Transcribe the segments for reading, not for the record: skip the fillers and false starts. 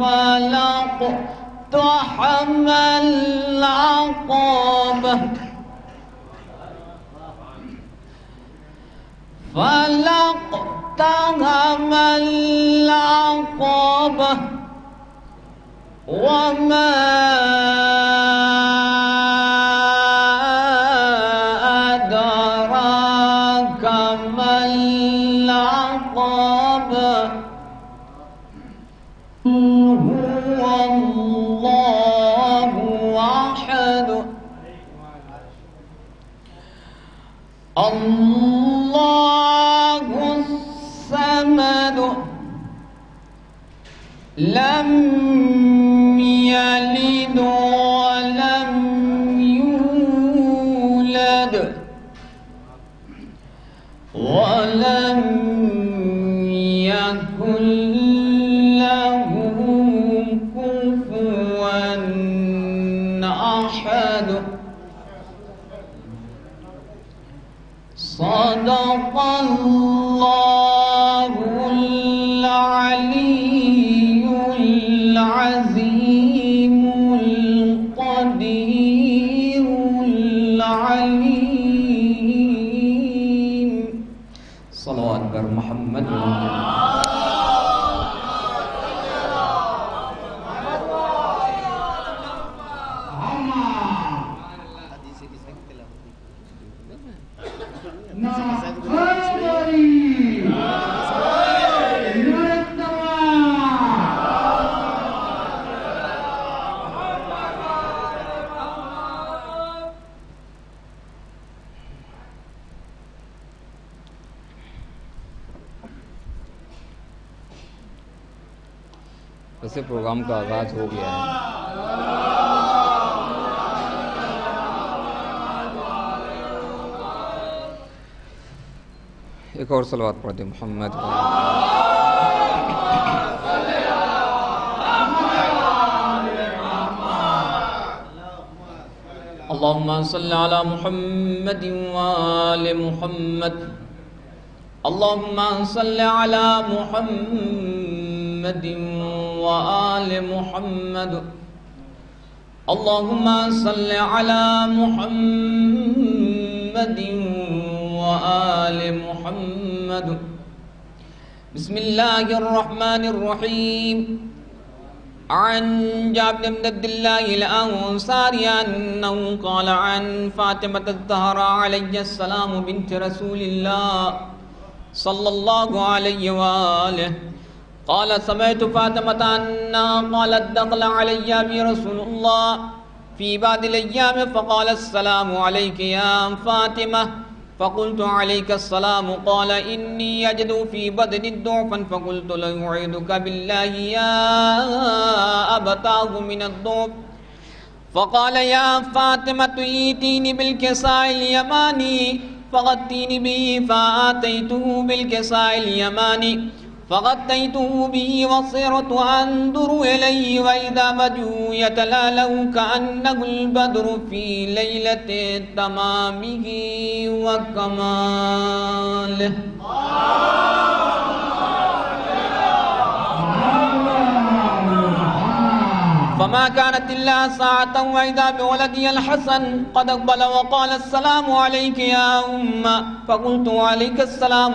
فلاقتحم العقبة فلاقتحم العقبة وما أدراك ما العقبة هو الله أحد الله الصمد لم يلد ولم يولد ولم يكن له كفوا أحد صدق الله العلي العظيم القدير العليم صلوات بر محمد ویسے پروگرام کا آغاز ہو گیا ہے. ایک اور صلوات پڑھ دیں محمد. اللهم صل على محمد وآل محمد. اللهم صل على محمد وآل محمد. اللهم صل على محمد وآل محمد. بسم الله الرحمن الرحيم. عن جابر بن عبد الله الأنصاري أنه قال عن فاطمة الزهراء عليه السلام بنت رسول الله صلى الله عليه وآله قال سمعت فاطمة أنها قالت دخل علي أبي رسول الله في بعض الأيام فقال السلام عليك يا فاطمة فقلت عليك السلام قال إني أجد في بدني ضعفا فقلت لا أعيذك بالله يا أبتاه من الضعف فقال يا فاطمة ائتيني بالكساء اليماني فغطيني به فآتيته بالكساء اليماني فغطيته به وصرت أنظر إليه وإذا بدو يتلألأ كأنه البدر في ليلة تمامه وكماله. فما كانت إلا ساعة وإذا بولدي الحسن قد أقبل وقال السلام عليك يا أمة فقلت عليك السلام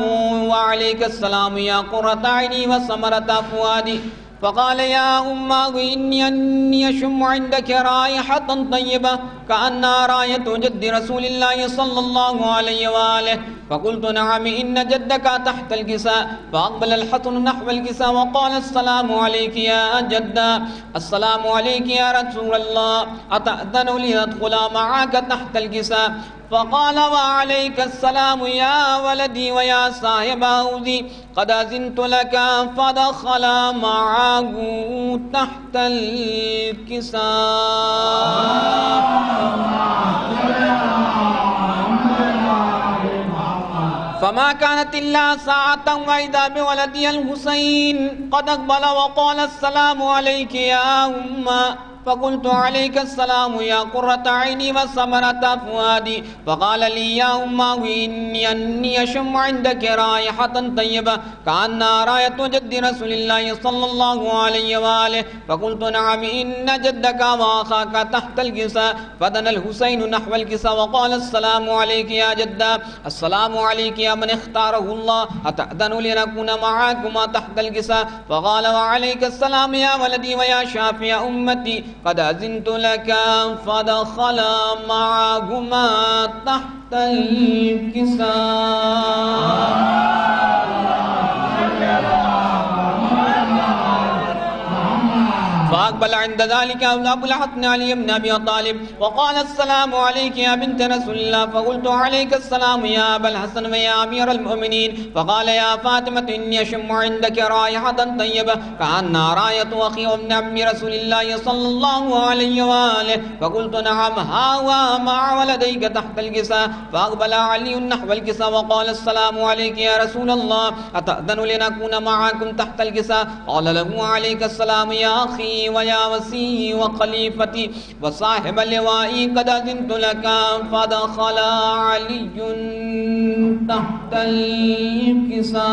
وعليك السلام يا قرة عيني وثمرة فؤادي فقال يا أمة إني أشم عندك رائحة طيبة كأنها راية جد رسول الله صلى الله عليه وآله فقلت نعم إن جدك تحت الكساء فأقبل الحسن نحو الكساء وقال السلام عليك يا جدة السلام عليك يا رسول الله أتأذن لي أدخل معك تحت الكساء فقال وعليك السلام يا ولدي ويا صاحب عوزي قد أذنت لك فدخل معه تحت الكساء. فما كانت إلا ساعة وإذا بولدي الحسين قد أقبل وقال السلام عليك يا أمة فقلت عليك السلام يا قرة عيني وثمرة فؤادي. فقال لي يا أمه إني أشم عندك رائحة طيبة كأنها رائحة جد رسول الله صلى الله عليه وآله. فقلت نعم إن جدك وأخاك تحت الكساء. فدنا الحسين نحو الكساء وقال السلام عليك يا جدة. السلام عليك يا من اختاره الله. أتأذن لنكون معكما تحت الكساء؟ فقال وعليك السلام يا ولدي ويا شافي أمتي قد أذنت لك. فدخل معهما تحت الكساء. فأقبل عند ذلك أبو الحسن علي بن أبي طالب وقال السلام عليك يا بنت رسول الله. فقلت عليك السلام يا أبا الحسن ويا أمير المؤمنين. فقال يا فاطمة إني أشم عندك رائحة طيبة كأنها رائحة أخي وابن عم رسول الله صلى الله عليه وآله. فقلت نعم ها مع ولديك تحت الكساء. فأقبل علي نحو الكساء وقال السلام عليك يا رسول الله. أتأذن لنكون معكم تحت الكساء؟ قال له عليك السلام يا أخي ويا وسيي وخليفتي وصاحب اللواء قد أذنت لك. فدخل علي تحت الكساء.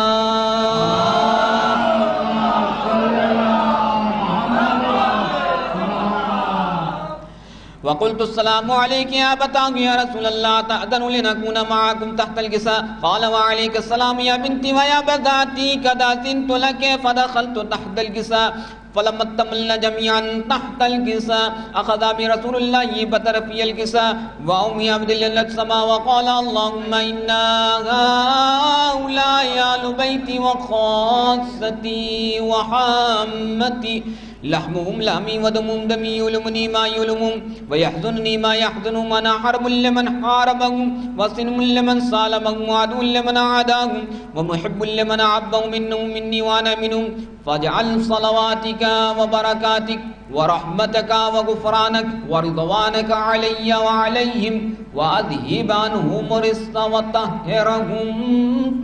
وقلت السلام عليك يا أبتاه يا رسول الله. تأذن لنكون معكم تحت الكساء؟ قال وعليك السلام يا بنتي ويا بذاتي قد أذنت لك. فدخلت تحت الكساء. فلما اطمئنا جميعا تحت الكساء أخذ برسول الله بطرفي الكساء وأمي عبد الله السماء وقال اللهم إنا هؤلاء أهل بيتي وخاصتي وحامتي لحمهم لحمي ودمهم دمي يلمني ما يلمهم ويحزنني ما يحزنهم. أنا حرب لمن حاربهم وسلم لمن سالمهم وعدو لمن عاداهم ومحب لمن عبهم منهم مني وأنا منهم. فاجعل صلواتك وبركاتك ورحمتك وغفرانك ورضوانك علي وعليهم وأذهب عنهم الرزق وطهرهم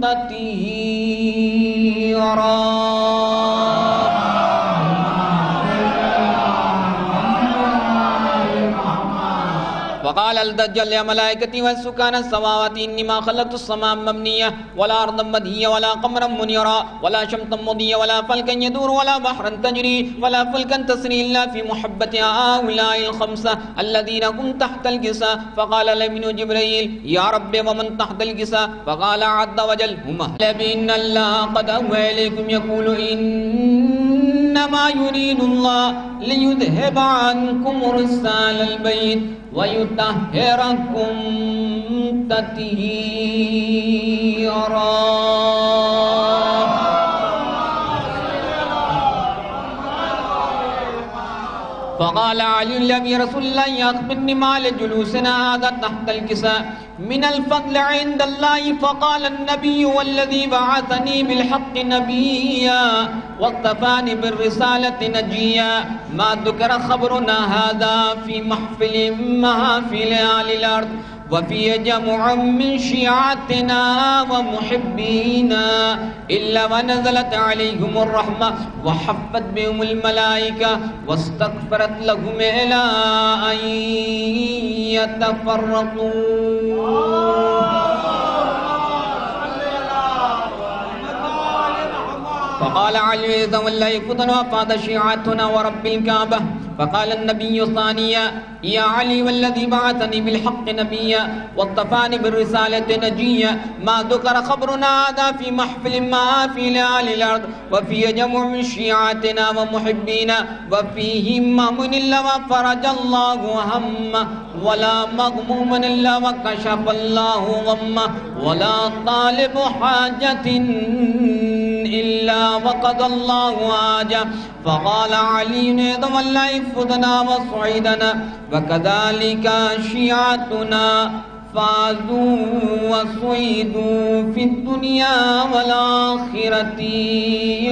تطهيرا. وقال الدجال يا ملائكتي والسكان السماوات إني ما خلقت السماء مبنية ولا أرضا مدهية ولا قمرا منيرا ولا شمسا مضية ولا فلكا يدور ولا بحرا تجري ولا فلكا تسري إلا في محبة هؤلاء الخمسة الذين هم تحت الكساء. فقال لمن جبريل يا رب ومن تحت الكساء؟ فقال عز وجل هم بإن الله قد أوحى إليكم يقول إنما يريد الله ليذهب عنكم رسال البيت ويطهركم تطهيرا. فقال علي لأبي رسول الله أخبرني ما لجلوسنا هذا تحت الكساء من الفضل عند الله. فقال النبي والذي بعثني بالحق نبيا واكتفاني بالرسالة نجيا ما ذكر خبرنا هذا في محفل محافل أهل الأرض وفي جمع من شيعتنا ومحبينا إلا ونزلت عليهم الرحمة وحفت بهم الملائكة واستغفرت لهم إلى أن يتفرقوا. فقال علي إذا والله فتن وفاد شيعتنا ورب الكعبة. فقال النبي ثانيا يا علي والذي بعثني بالحق نبيا واصطفاني بالرسالة نجيا ما ذكر خبرنا هذا في محفل محافل أهل الأرض وفي جمع من شيعتنا ومحبينا وفيه مؤمن إلا وفرج الله همه ولا مغموم إلا وكشف الله غمه ولا طالب حاجة إلا وقضى الله حاجة. فقال علي والله فدنا وصعيدنا وكذلك شيعتنا فازوا وصعدوا في الدنيا والآخرة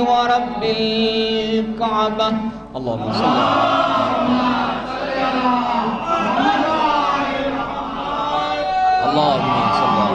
ورب الكعبة. اللهم صل على اللهم صل على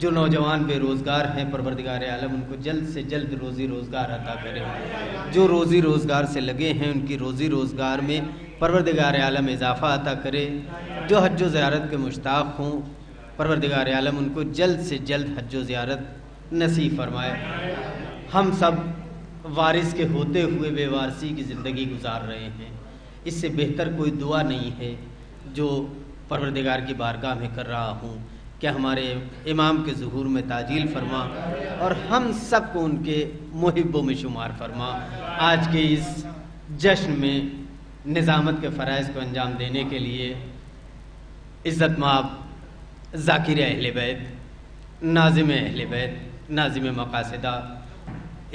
جو نوجوان بے روزگار ہیں پروردگار عالم ان کو جلد سے جلد روزی روزگار عطا کرے، جو روزی روزگار سے لگے ہیں ان کی روزی روزگار میں پروردگار عالم اضافہ عطا کرے، جو حج و زیارت کے مشتاق ہوں پروردگار عالم ان کو جلد سے جلد حج و زیارت نصیب فرمائے۔ ہم سب وارث کے ہوتے ہوئے بے وارثی کی زندگی گزار رہے ہیں، اس سے بہتر کوئی دعا نہیں ہے جو پروردگار کی بارگاہ میں کر رہا ہوں کہ ہمارے امام کے ظہور میں تعجیل فرما اور ہم سب کو ان کے محبوں میں شمار فرما۔ آج کے اس جشن میں نظامت کے فرائض کو انجام دینے کے لیے عزت مآب ذاکر اہل بیت، ناظم اہل بیت، ناظم مقاصدہ،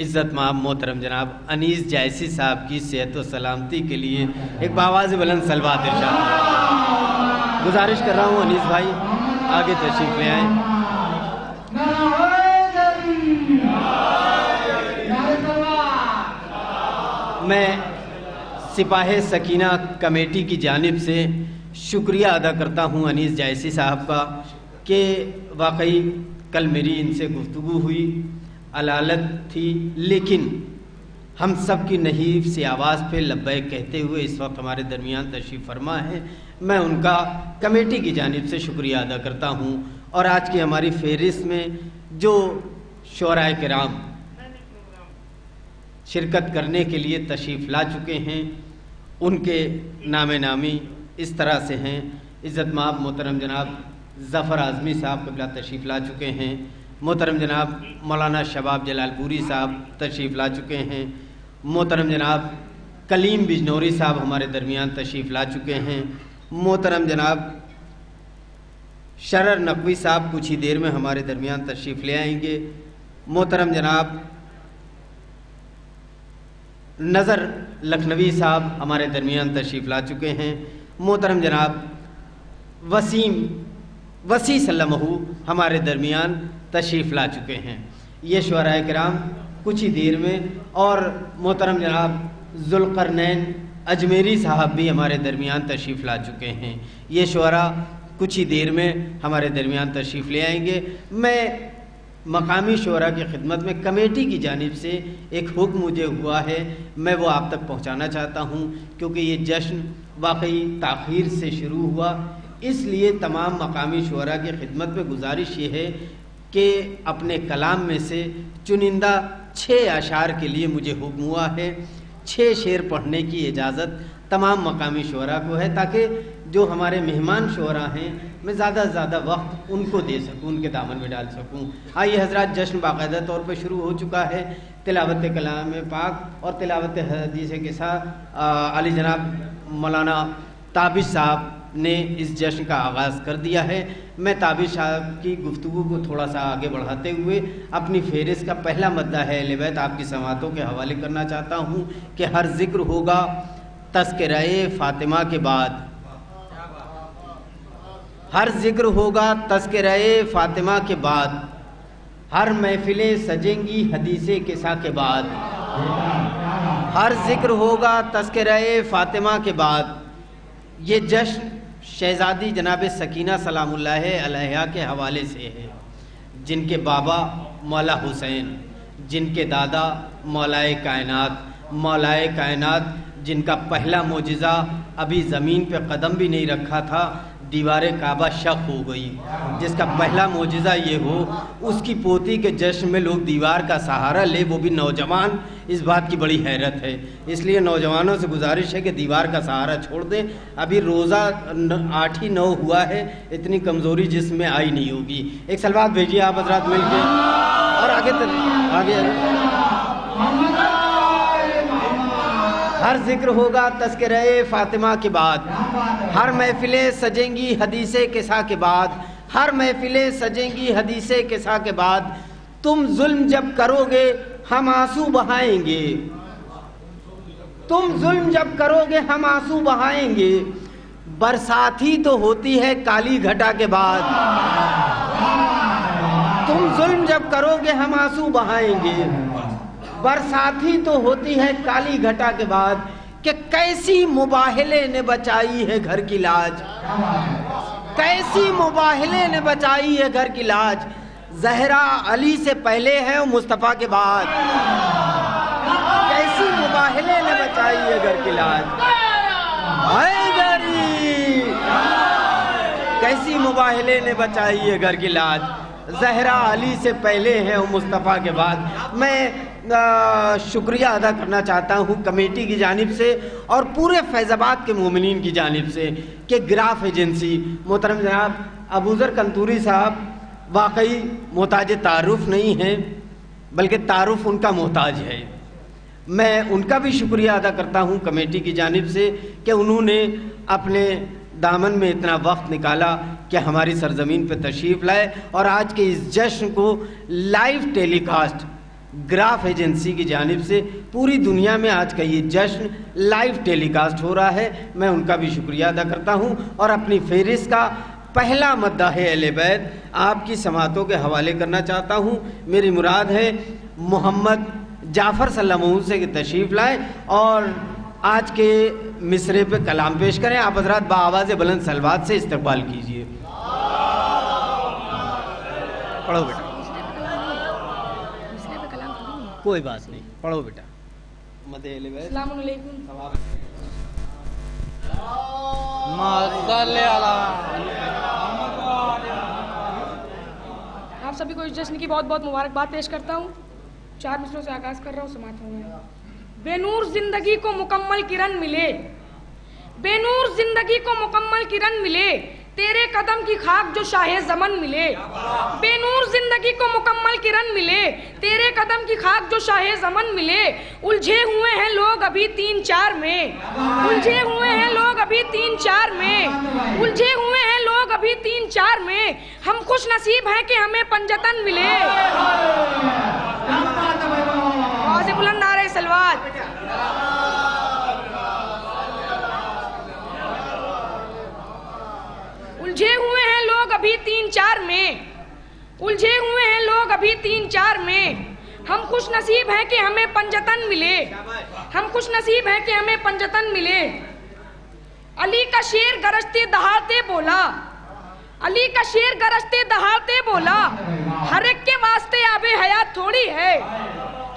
عزت مآب محترم جناب انیس جائسی صاحب کی صحت و سلامتی کے لیے ایک بآواز بلند صلوات ارشاد گزارش کر رہا ہوں۔ انیس بھائی آگے تشریف لے آئیں۔ میں سپاہ سکینہ کمیٹی کی جانب سے شکریہ ادا کرتا ہوں انیس جائسی صاحب کا کہ واقعی کل میری ان سے گفتگو ہوئی، علالت تھی، لیکن ہم سب کی نحیف سی آواز پہ لبیک کہتے ہوئے اس وقت ہمارے درمیان تشریف فرما ہے۔ میں ان کا کمیٹی کی جانب سے شکریہ ادا کرتا ہوں۔ اور آج کی ہماری فہرست میں جو شعراء کرام شرکت کرنے کے لیے تشریف لا چکے ہیں ان کے نام نامی اس طرح سے ہیں۔ عزت مآب محترم جناب ظفر اعظمی صاحب قبلہ تشریف لا چکے ہیں، محترم جناب مولانا شباب جلال پوری صاحب تشریف لا چکے ہیں، محترم جناب کلیم بجنوری صاحب ہمارے درمیان تشریف لا چکے ہیں، محترم جناب شرر نقوی صاحب کچھ ہی دیر میں ہمارے درمیان تشریف لے آئیں گے، محترم جناب نظر لکھنوی صاحب ہمارے درمیان تشریف لا چکے ہیں، محترم جناب وسیع سلمہ ہمارے درمیان تشریف لا چکے ہیں۔ یہ شعراء کرام کچھ ہی دیر میں، اور محترم جناب ذوالقرنین اجمیری صاحب بھی ہمارے درمیان تشریف لا چکے ہیں۔ یہ شعراء کچھ ہی دیر میں ہمارے درمیان تشریف لے آئیں گے۔ میں مقامی شعراء کی خدمت میں کمیٹی کی جانب سے ایک حکم مجھے ہوا ہے، میں وہ آپ تک پہنچانا چاہتا ہوں، کیونکہ یہ جشن واقعی تاخیر سے شروع ہوا، اس لیے تمام مقامی شعراء کی خدمت میں گزارش یہ ہے کہ اپنے کلام میں سے چنندہ 6 اشعار کے لیے مجھے حکم ہوا ہے، 6 شعر پڑھنے کی اجازت تمام مقامی شعراء کو ہے، تاکہ جو ہمارے مہمان شعراء ہیں میں زیادہ سے زیادہ وقت ان کو دے سکوں، ان کے دامن میں ڈال سکوں۔ آئیے حضرات، جشن باقاعدہ طور پر شروع ہو چکا ہے، تلاوت کلام پاک اور تلاوت حدیث کے ساتھ علی جناب مولانا تابش صاحب نے اس جشن کا آغاز کر دیا ہے۔ میں تابش صاحب کی گفتگو کو تھوڑا سا آگے بڑھاتے ہوئے اپنی فہرست کا پہلا مدہ ہے اہل بیت آپ کی سماعتوں کے حوالے کرنا چاہتا ہوں کہ ہر ذکر ہوگا تذکرہ فاطمہ کے بعد، ہر ذکر ہوگا تذکرہ فاطمہ کے بعد، ہر محفلیں سجیں گی حدیث کسا کے بعد، ہر ذکر ہوگا تذکرہ فاطمہ کے بعد۔ یہ جشن شہزادی جناب سکینہ سلام اللہ علیہا کے حوالے سے ہے، جن کے بابا مولا حسین، جن کے دادا مولائے کائنات جن کا پہلا معجزہ ابھی زمین پہ قدم بھی نہیں رکھا تھا، دیوار کعبہ شق ہو گئی، جس کا پہلا معجزہ یہ ہو، اس کی پوتی کے جشن میں لوگ دیوار کا سہارا لے، وہ بھی نوجوان، اس بات کی بڑی حیرت ہے۔ اس لیے نوجوانوں سے گزارش ہے کہ دیوار کا سہارا چھوڑ دیں، ابھی روزہ 8 ہی 9 ہوا ہے، اتنی کمزوری جسم میں آئی نہیں ہوگی۔ ایک سلوات بھیجیے آپ حضرات مل کے، اور آگے ہر ذکر ہوگا تذکرہ فاطمہ کے بعد، ہر محفلیں سجیں گی حدیث کسا کے بعد، ہر محفلیں سجیں گی حدیث کسا کے بعد، تم ظلم جب کرو گے ہم آنسو بہائیں گے، تم ظلم جب کرو گے ہم آنسو بہائیں گے، برساتی تو ہوتی ہے کالی گھٹا کے بعد، تم ظلم جب کرو گے ہم آنسو بہائیں گے، برساتی تو ہوتی ہے کالی گھٹا کے بعد، کہ کیسی مباہلے نے بچائی ہے گھر کی لاج، کیسی مباہلے نے بچائی ہے گھر کی لاج، زہرا علی سے پہلے ہے اور مصطفیٰ کے بعد. کیسی مباہلے نے بچائی ہے گھر کی لاج. حیدری کیسی مباہلے نے بچائی ہے گھر کی لاج. زہرا علی سے پہلے ہے اور مصطفیٰ کے بعد. میں شکریہ ادا کرنا چاہتا ہوں کمیٹی کی جانب سے اور پورے فیض آباد کے مومنین کی جانب سے کہ گراف ایجنسی محترم جناب ابوذر کنتوری صاحب واقعی محتاج تعارف نہیں ہیں بلکہ تعارف ان کا محتاج ہے. میں ان کا بھی شکریہ ادا کرتا ہوں کمیٹی کی جانب سے کہ انہوں نے اپنے دامن میں اتنا وقت نکالا کہ ہماری سرزمین پہ تشریف لائے اور آج کے اس جشن کو لائیو ٹیلی کاسٹ گراف ایجنسی کی جانب سے پوری دنیا میں آج کا یہ جشن لائیو ٹیلی کاسٹ ہو رہا ہے. میں ان کا بھی شکریہ ادا کرتا ہوں اور اپنی فہرست کا پہلا مداح اہل بیت آپ کی سماعتوں کے حوالے کرنا چاہتا ہوں. میری مراد ہے محمد جعفر صلی اللہ علیہ وسلم سے کہ تشریف لائیں اور آج کے مصرے پہ کلام پیش کریں. آپ حضرات بآواز بلند صلوات سے استقبال کیجئے. پڑھو بیٹا. کوئی بات نہیں, پڑھو بیٹا. السلام علیکم. آپ سبھی کو اس جشن کی بہت بہت مبارکباد پیش کرتا ہوں. 4 مصروں سے آغاز کر رہا ہوں, سماعت ہوں میں. بے نور زندگی کو مکمل کرن ملے, بے نور زندگی کو مکمل کرن ملے, تیرے قدم کی خاک جو شاہ زمن ملے. بے نور زندگی کو مکمل کرن ملے, تیرے قدم کی خاک جو شاہ زمن ملے. الجھے ہوئے ہیں لوگ ابھی 3-4 میں, الجھے ہوئے ہیں لوگ ابھی 3-4 میں, الجھے ہوئے ہیں لوگ ابھی 3-4 میں. ہم خوش نصیب ہیں کہ ہمیں پنجتن ملے. آواز بلند نعرہ صلوات. الجھے ہوئے ہیں لوگ ابھی 3-4 میں, الجھے ہوئے ہیں لوگ ابھی 3-4 میں. ہم خوش نصیب ہیں کہ ہمیں پنجتن ملے, ہم خوش نصیب ہیں کہ ہمیں پنجتن ملے. علی کا شیر گرجتے دہاڑتے بولا, علی کا شیر گرجتے دہاڑتے بولا, ہر ایک کے واسطے آب حیات تھوڑی ہے,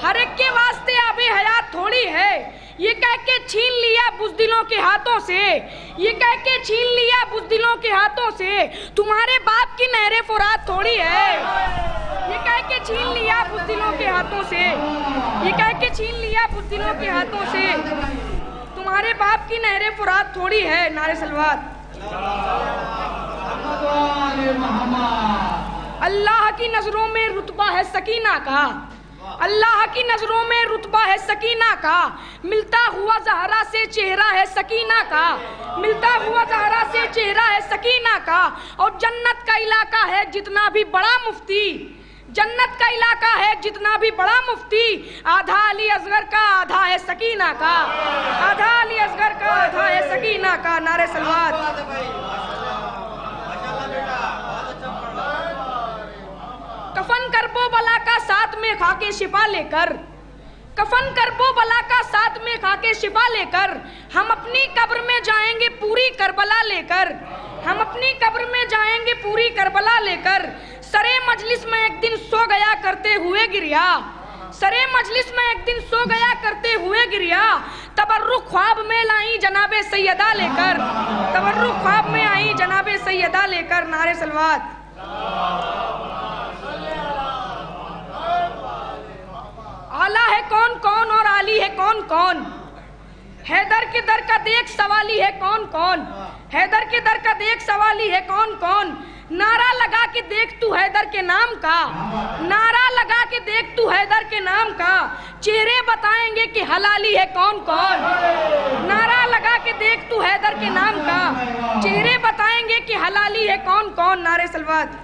ہر ایک کے واسطے آب حیات تھوڑی ہے. یہ کہہ کے چھین لیا بزدلوں کے ہاتھوں سے, یہ کہہ کے چھین لیا بزدلوں کے ہاتھوں سے, تمہارے باپ کی نہر فرات تھوڑی ہے. یہ کہہ کے چھین لیا بزدلوں کے ہاتھوں سے, یہ کہہ کے چھین لیا بزدلوں کے ہاتھوں سے, تمہارے باپ کی نہر فرات تھوڑی ہے. نعرہ صلوات. اللہ کی نظروں میں رتبہ ہے سکینہ کا, اللہ کی نظروں میں رتبہ ہے سکینہ کا, ملتا ہوا زہرا سے چہرہ ہے سکینہ کا, ملتا ہوا زہرا سے چہرہ ہے سکینہ کا. اور جنت کا علاقہ ہے جتنا بھی بڑا مفتی, جنت کا علاقہ ہے جتنا بھی بڑا مفتی, آدھا علی اصغر کا آدھا ہے سکینہ کا, آدھا علی اصغر کا آدھا ہے سکینہ کا. نعرہ صلوات. کفن کربو بلا کا ساتھ میں خاکے شفا لے کر, کفن کربو بلا کا ساتھ میں خاکے شفا لے کر, ہم اپنی قبر میں جائیں گے پوری کربلا لے کر, ہم اپنی قبر میں جائیں گے پوری کربلا لے کر. سرے مجلس میں ایک دن سو گیا کرتے ہوئے گریا, سرے مجلس میں ایک دن سو گیا کرتے ہوئے گریا, تبرک خواب میں لائی جناب سیدہ لے کر, تبرک خواب میں آئی جناب سیدہ لے کر. نعرہ صلوات. اعلیٰ ہے کون کون اور عالی ہے کون کون, حیدر کے در کا دیکھ سوالی ہے کون کون, حیدر کے در کا دیکھ سوالی ہے کون کون. نعرہ لگا کے دیکھ تو حیدر کے نام کا, نعرہ لگا کے دیکھ تو حیدر کے نام کا, چہرے بتائیں گے کہ حلالی ہے کون کون. نعرہ لگا کے دیکھ تو حیدر کے نام کا, چہرے بتائیں گے کہ حلالی ہے کون کون. نعرہ صلوات.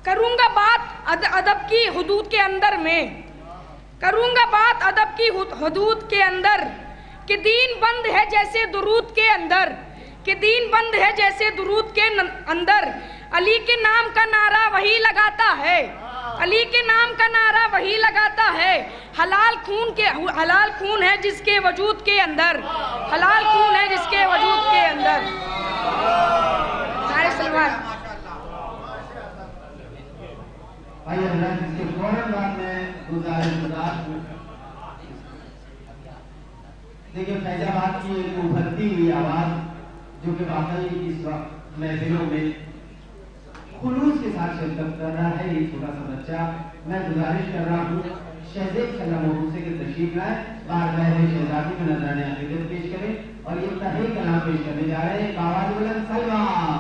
کروں گا بات ادب کی حدود کے اندر میں, کروں گا بات ادب کی حدود کے اندر, کہ دین بند ہے جیسے درود کے اندر, کہ دین بند ہے جیسے درود کے اندر. علی کے نام کا نعرہ وہی لگاتا ہے, علی کے نام کا نعرہ وہی لگاتا ہے، حلال خون ہے جس کے وجود کے اندر، حلال خون ہے جس کے وجود کے اندر۔ نعرہ سلوات۔ بھائی حضرات، اس کے فوراً بعد میں گزارش دیکھیے فیض آباد کی ایک ابھرتی ہوئی آواز جو کہ واقعی اس وقت محفلوں میں خلوص کے ساتھ شرکت کر رہا ہے، یہ چھوٹا سا بچہ، میں گزارش کر رہا ہوں شہزاد سلام سے کہ تشریف لائیں، بار بہر شہزادی میں نذرانے عقیدت پیش کریں اور یہ تحریک کلام پیش کرنے جا رہے ہیں۔ آواز بلند سلمان۔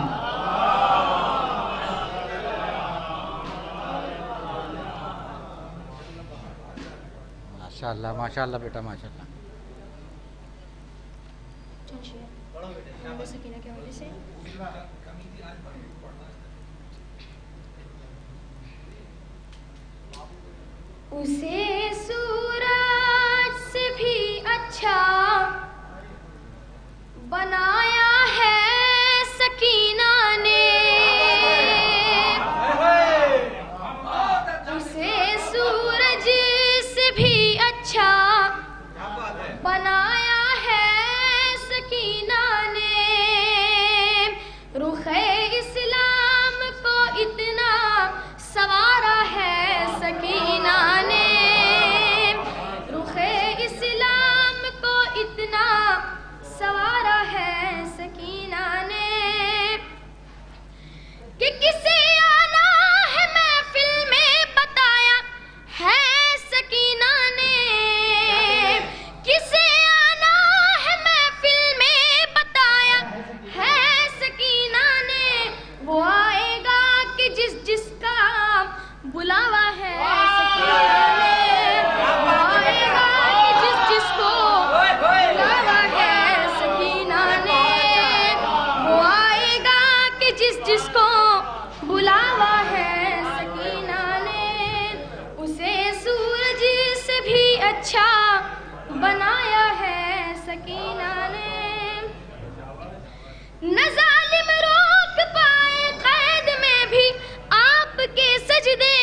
ماشاءاللہ ماشاءاللہ بیٹا ماشاءاللہ۔ اسے سورج سے بھی اچھا بنایا ہے سکینہ نے، اسے سورج سے بھی اچھا بنایا ہے سکینہ نے، رخ اسلام کو اتنا سوارا ہے سکینہ نے، رخ اسلام کو اتنا سوارا ہے سکینہ نے، کہ کسے آنا ہے محفل میں بتایا ہے سکینہ نے، کسے آنا ہے محفل میں بتایا ہے سکینہ نے، وہ آئے گا کہ جس کا بلاوا ہے سکینہ نے، وہ آئے گا کہ جس کو بلاوا ہے سکینہ نے، وہ آئے گا کہ جس کو بلاوا ہے سکینہ نے، اسے سورج سے بھی اچھا بنایا ہے سکینہ نے، نہ ظالم روک پائے قید میں بھی آپ کے سجدے،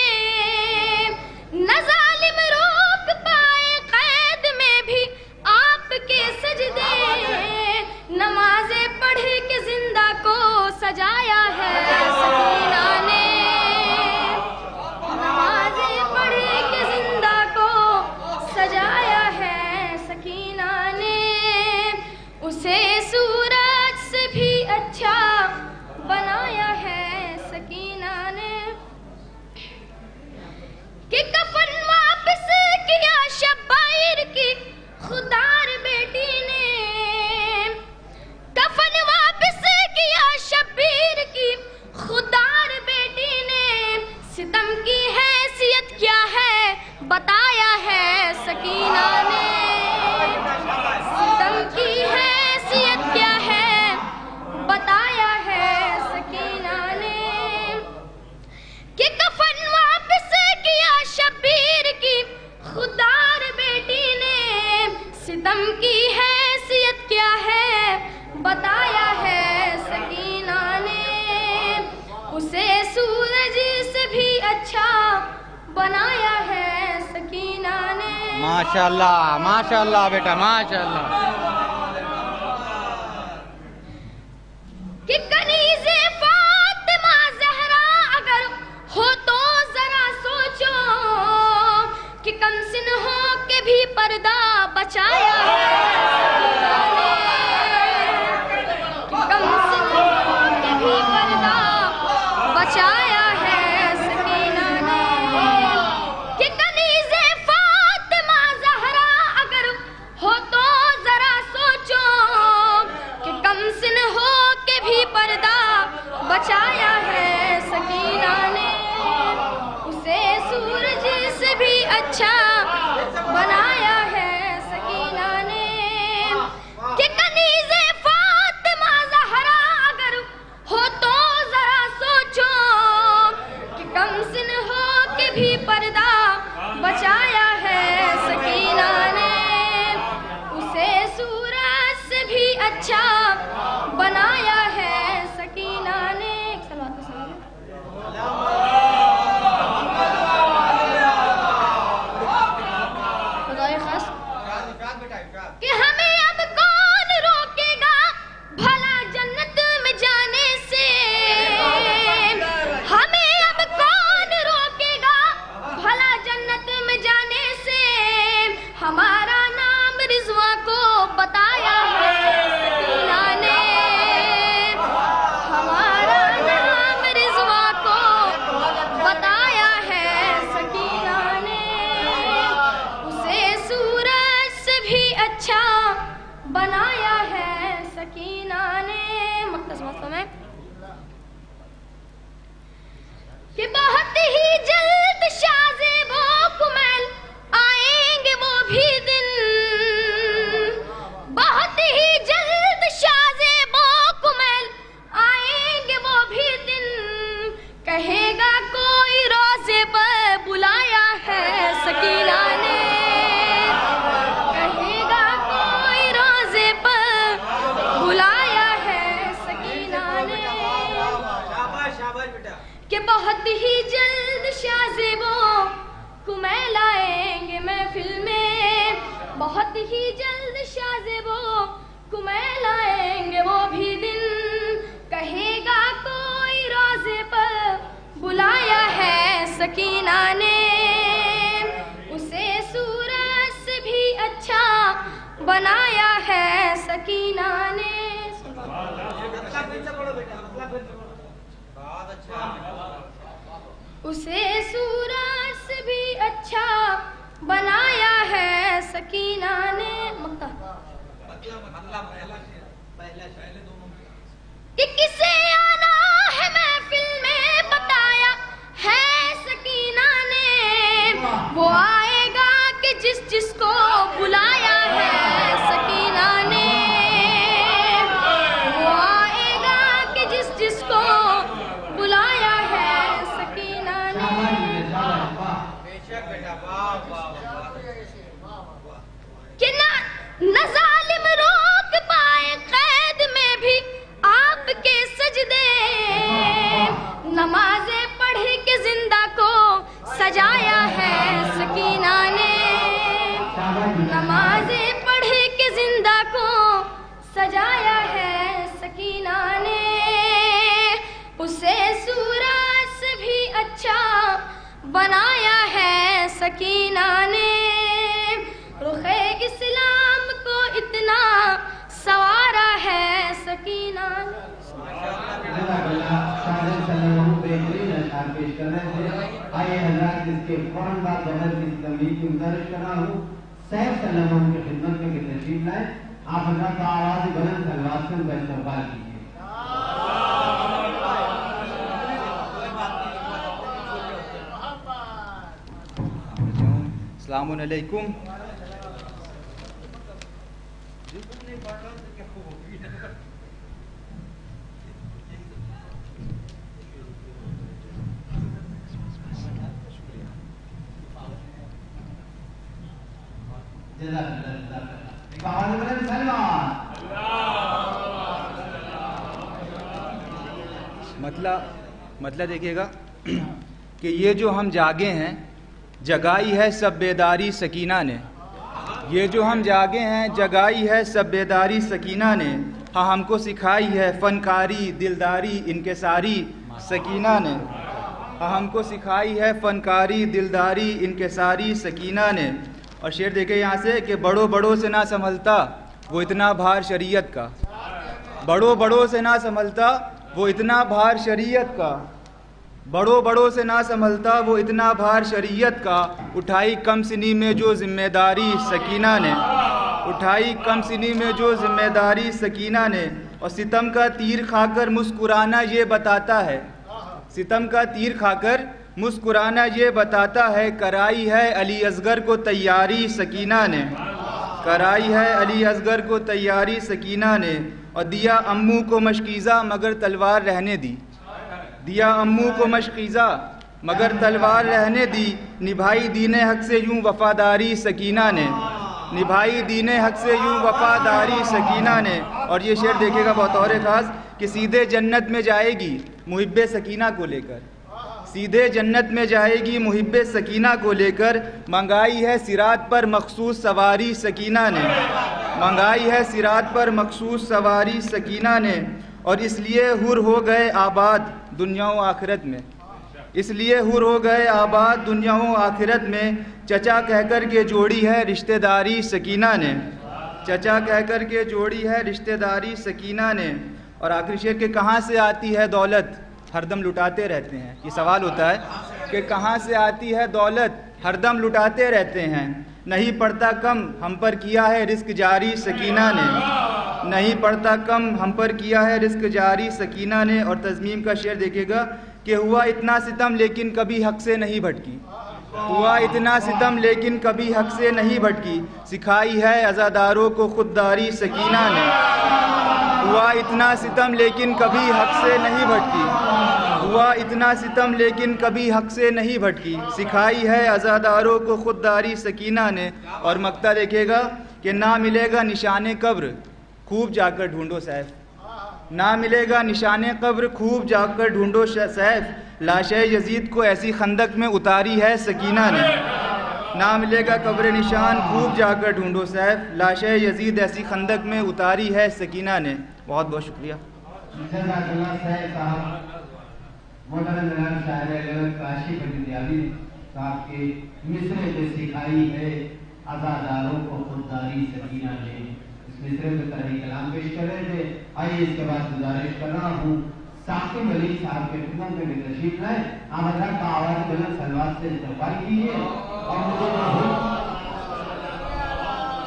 نہ ظالم روک پائے قید میں بھی آپ کے سجدے، نمازیں پڑھ کے زندہ کو سجایا ہے سکینہ نے، نمازیں پڑھ کے زندہ کو سجایا ہے سکینہ نے، اسے سورج سے بھی اچھا بنایا ہے سکینہ نے، کہ کفن واپس کیا شبائر کی خوددار بیٹی نے، کفن واپس کیا شبیر کی خوددار بیٹی نے، ستم کی حیثیت کیا ہے بتایا ہے سکینہ نے، ستم کی حیثیت کیا ہے بتایا ہے سکینہ نے، کہ کفن واپس کیا شبیر کی خوددار بیٹی نے، ستم کی حیثیت کیا ہے بتایا ہے سکینہ نے، اسے سورج سے بھی اچھا بنایا ہے سکینہ نے، ماشاءاللہ ماشاءاللہ بیٹا ماشاءاللہ۔ کہ کنیز فاطمہ زہرا اگر ہو تو ذرا سوچو، کہ کم سن ہو کے بھی پردہ بچایا ہے سکینہ نے، کہ کم سن ہو کے بھی پردہ بچایا ہے سکینہ نے، کہ کنیز فاطمہ زہرا اگر ہو تو ذرا سوچو، کہ کم سن ہو کے بھی پردہ بچایا ہے سکینہ نے، اسے سورج سے بھی اچھا بنایا ہے سکینہ نے، کہ کنیز فاطمہ زہرا اگر ہو تو ذرا سوچو، کہ کم سن ہو کے بھی پردہ بچایا ہے سکینہ نے، اسے سورج سے بھی اچھا بنایا ہے سکینہ نے، ایک صلوات پہ سلام۔ بنایا ہے سکینہ نے. مختصر میں کہ بہت ہی جلد شازیب و کمیل آئیں گے وہ بھی دن، بہت ہی جلد شازیب و کمیل آئیں گے وہ بھی دن. کہے گا کوئی روزے پر بلایا ہے سکینہ نے، کہے گا کوئی روزے پر بلایا ہے سکینہ نے. کہ بہت ہی جلد شازیب و کمیل آئیں گے محفل میں، بہت ہی جلد شازیب و کمیل آئیں گے وہ بھی دن. کہے گا کوئی روزے پر بلایا ہے سکینہ نے، اسے سورج سے بھی اچھا بنایا ہے سکینہ نے. اسے سورج سے بھی اچھا بنایا ہے سکینہ نے. کہ کسے آنا ہے محفل میں بتایا ہے سکینہ نے، وہ آئے گا کہ جس کو بلایا ہے سکینہ نے، وہ آئے گا کہ جس کو بلایا ہے سکینہ نے. کہ نہ ظالم روک پائے قید میں بھی آپ کے سجدے، نمازیں پڑھ کے زندہ کو سجایا ہے سکینہ نے، نمازیں پڑھ کے زندہ کو سجایا ہے سکینہ نے. اسے سورج سے بھی اچھا بنایا ہے سکینہ نے، رخ اسلام کو اتنا سوارا ہے سکینہ نے. آئیے حضرات اس کے فوراً بعد بغیر کسی تمہید کی گزارش کر رہا ہوں سیف صلی اللہ علیہ وسلم کی خدمت میں کہ تشریف لائیں. آپ حضرات کا آواز بلند سلوات سے ان کا استقبال کیجیے. السلام علیکم. مطلب دیکھیے گا کہ یہ جو ہم جاگے ہیں جگائی ہے سب بیداری سکینہ نے، یہ جو ہم جاگے ہیں جگائی ہے سب بیداری سکینہ نے. ہاں ہم کو سکھائی ہے فنکاری دلداری انکساری سکینہ نے، ہاں ہم کو سکھائی ہے فنکاری دلداری انکساری سکینہ نے. اور شعر دیکھیں یہاں سے کہ بڑوں سے نہ سنبھلتا وہ اتنا بھار شریعت کا، بڑوں سے نہ سنبھلتا وہ اتنا بھار شریعت کا، بڑوں سے نہ سنبھلتا وہ اتنا بھار شریعت کا. اٹھائی کم سنی میں جو ذمہ داری سکینہ نے، اٹھائی کم سنی میں جو ذمہ داری سکینہ نے. اور ستم کا تیر کھا کر مسکرانا یہ بتاتا ہے، ستم کا تیر کھا کر مسکرانا یہ بتاتا ہے. کرائی ہے علی اصغر کو تیاری سکینہ نے، کرائی ہے علی اصغر کو تیاری سکینہ نے. اور دیا امو کو مشکیزہ مگر تلوار رہنے دی، دیا امو کو مشکیزہ مگر تلوار رہنے دی. نبھائی دین حق سے یوں وفاداری سکینہ نے، نبھائی دین حق سے یوں وفاداری سکینہ نے. اور یہ شعر دیکھے گا بطور خاص کہ سیدھے جنت میں جائے گی محب سکینہ کو لے کر، سیدھے جنت میں جائے گی محب سکینہ کو لے کر. منگائی ہے صراط پر مخصوص سواری سکینہ نے، منگائی ہے صراط پر مخصوص سواری سکینہ نے. اور اس لیے حر ہو گئے آباد دنیا و آخرت میں، اس لیے حر ہو گئے آباد دنیا و آخرت میں. چچا کہہ کر کے جوڑی ہے رشتہ داری سکینہ نے، چچا کہہ کر کے جوڑی ہے رشتہ داری سکینہ نے. اور آخری شعر کہ کہاں سے آتی ہے دولت ہر دم لٹاتے رہتے ہیں. یہ سوال ہوتا ہے کہ کہاں سے آتی ہے دولت ہر دم لٹاتے رہتے ہیں. نہیں پڑتا کم ہم پر کیا ہے رزق جاری سکینہ نے، نہیں پڑتا کم ہم پر کیا ہے رزق جاری سکینہ نے. اور تضمیم کا شعر دیکھے گا کہ ہوا اتنا ستم لیکن کبھی حق سے نہیں بھٹکی، ہوا اتنا ستم لیکن کبھی حق سے نہیں بھٹکی، سکھائی ہے عزاداروں کو خودداری سکینہ نے. ہوا اتنا ستم لیکن کبھی حق سے نہیں بھٹکی، ہوا اتنا ستم لیکن کبھی حق سے نہیں بھٹکی، سکھائی ہے عزاداروں کو خودداری سکینہ نے. اور مقطع دیکھے گا کہ نہ ملے گا نشان قبر خوب جا کر ڈھونڈو سیف، نہ ملے گا نشان قبر خوب جا کر ڈھونڈو سیف، لاشِ یزید کو ایسی خندق میں اتاری ہے سکینہ نے. نہ ملے گا قبر نشان خوب جا کر ڈھونڈو سیف، لاشِ یزید ایسی خندق میں اتاری ہے سکینہ نے. بہت بہت شکریہ. محترم جناب شاعر کاشف دیابی صاحب کے مصرے میں سکھائی ہے عزاداروں کو خودداری سکینہ نے، اس مصرے میں طرح کلام پیش کر رہے تھے. آئیے اس کے بعد گزارش کر رہا ہوں ثاقب علی صاحب کے خدمت میں تشریف لائیں. آپ حضرات کا آواز بلند سلوات سے استقبال کیجیے. اور مجھے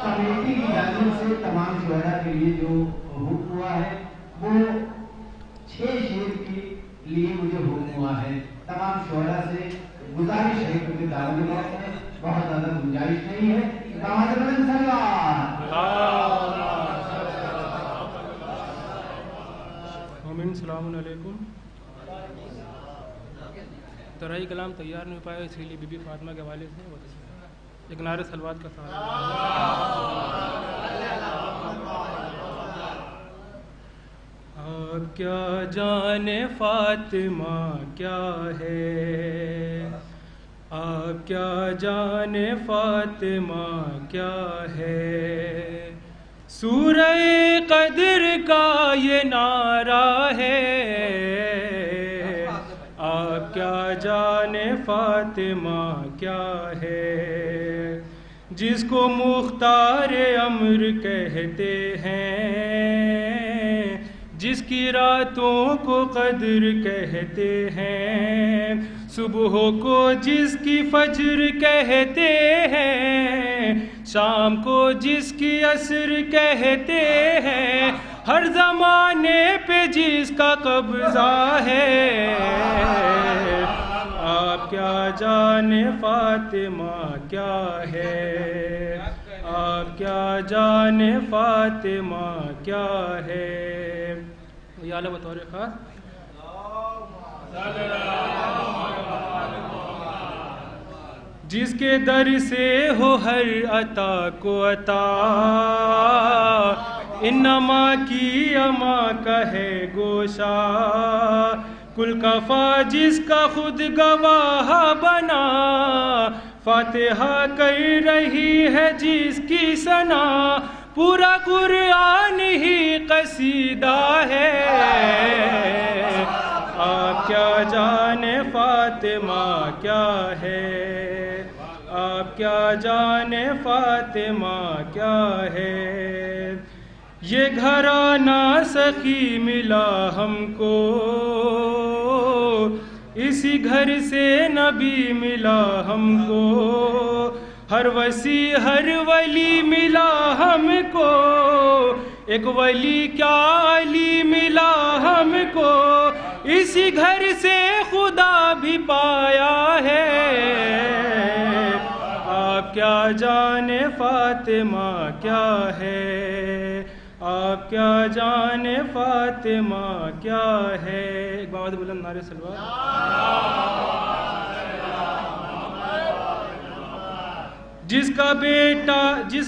کمیٹی کی جانب سے تمام شعراء کے لیے جو حکم ہوا ہے وہ 6 شعر کے لیے مجھے حکم ہوا ہے. تمام شعراء سے گزارش ہے کیونکہ دعوت ہے، بہت زیادہ گنجائش نہیں ہے. آواز بلند سلوات. السلام علیکم. طرح کلام تیار نہیں پایا، اسی لیے بی بی فاطمہ کے حوالے سے ایک نعرہ سلوات کا سہارا. آپ کیا جانے فاطمہ کیا ہے، آپ کیا جانے فاطمہ کیا ہے، سورہ قدر کا یہ نعرہ ہے. آپ کیا جانے فاطمہ کیا ہے، جس کو مختار امر کہتے ہیں، جس کی راتوں کو قدر کہتے ہیں، صبح کو جس کی فجر کہتے ہیں، شام کو جس کی عصر کہتے ہیں، ہر زمانے پہ جس کا قبضہ ہے. آپ کیا جانے فاطمہ کیا ہے، آپ کیا جانے فاطمہ کیا ہے. یہ اعلیٰ بطور خاص جس کے در سے ہو ہر عطا کو عطا، انما کی اما کا ہے گوشہ، کل کفا جس کا خود گواہ بنا، فاتحہ کر رہی ہے جس کی ثنا، پورا قرآن ہی قصیدہ ہے. آپ کیا جانے فاطمہ کیا ہے، آپ کیا جانے فاطمہ کیا ہے. یہ گھرانہ سخی ملا ہم کو، اسی گھر سے نبی ملا ہم کو، ہر وسیع ہر ولی ملا ہم کو، ایک ولی کیا علی ملا ہم کو، اسی گھر سے خدا بھی پایا ہے. آپ کیا جانے فاطمہ کیا ہے، آپ کیا جانے فاطمہ کیا ہے. ایک بات بلند نعرہ سلوات. جس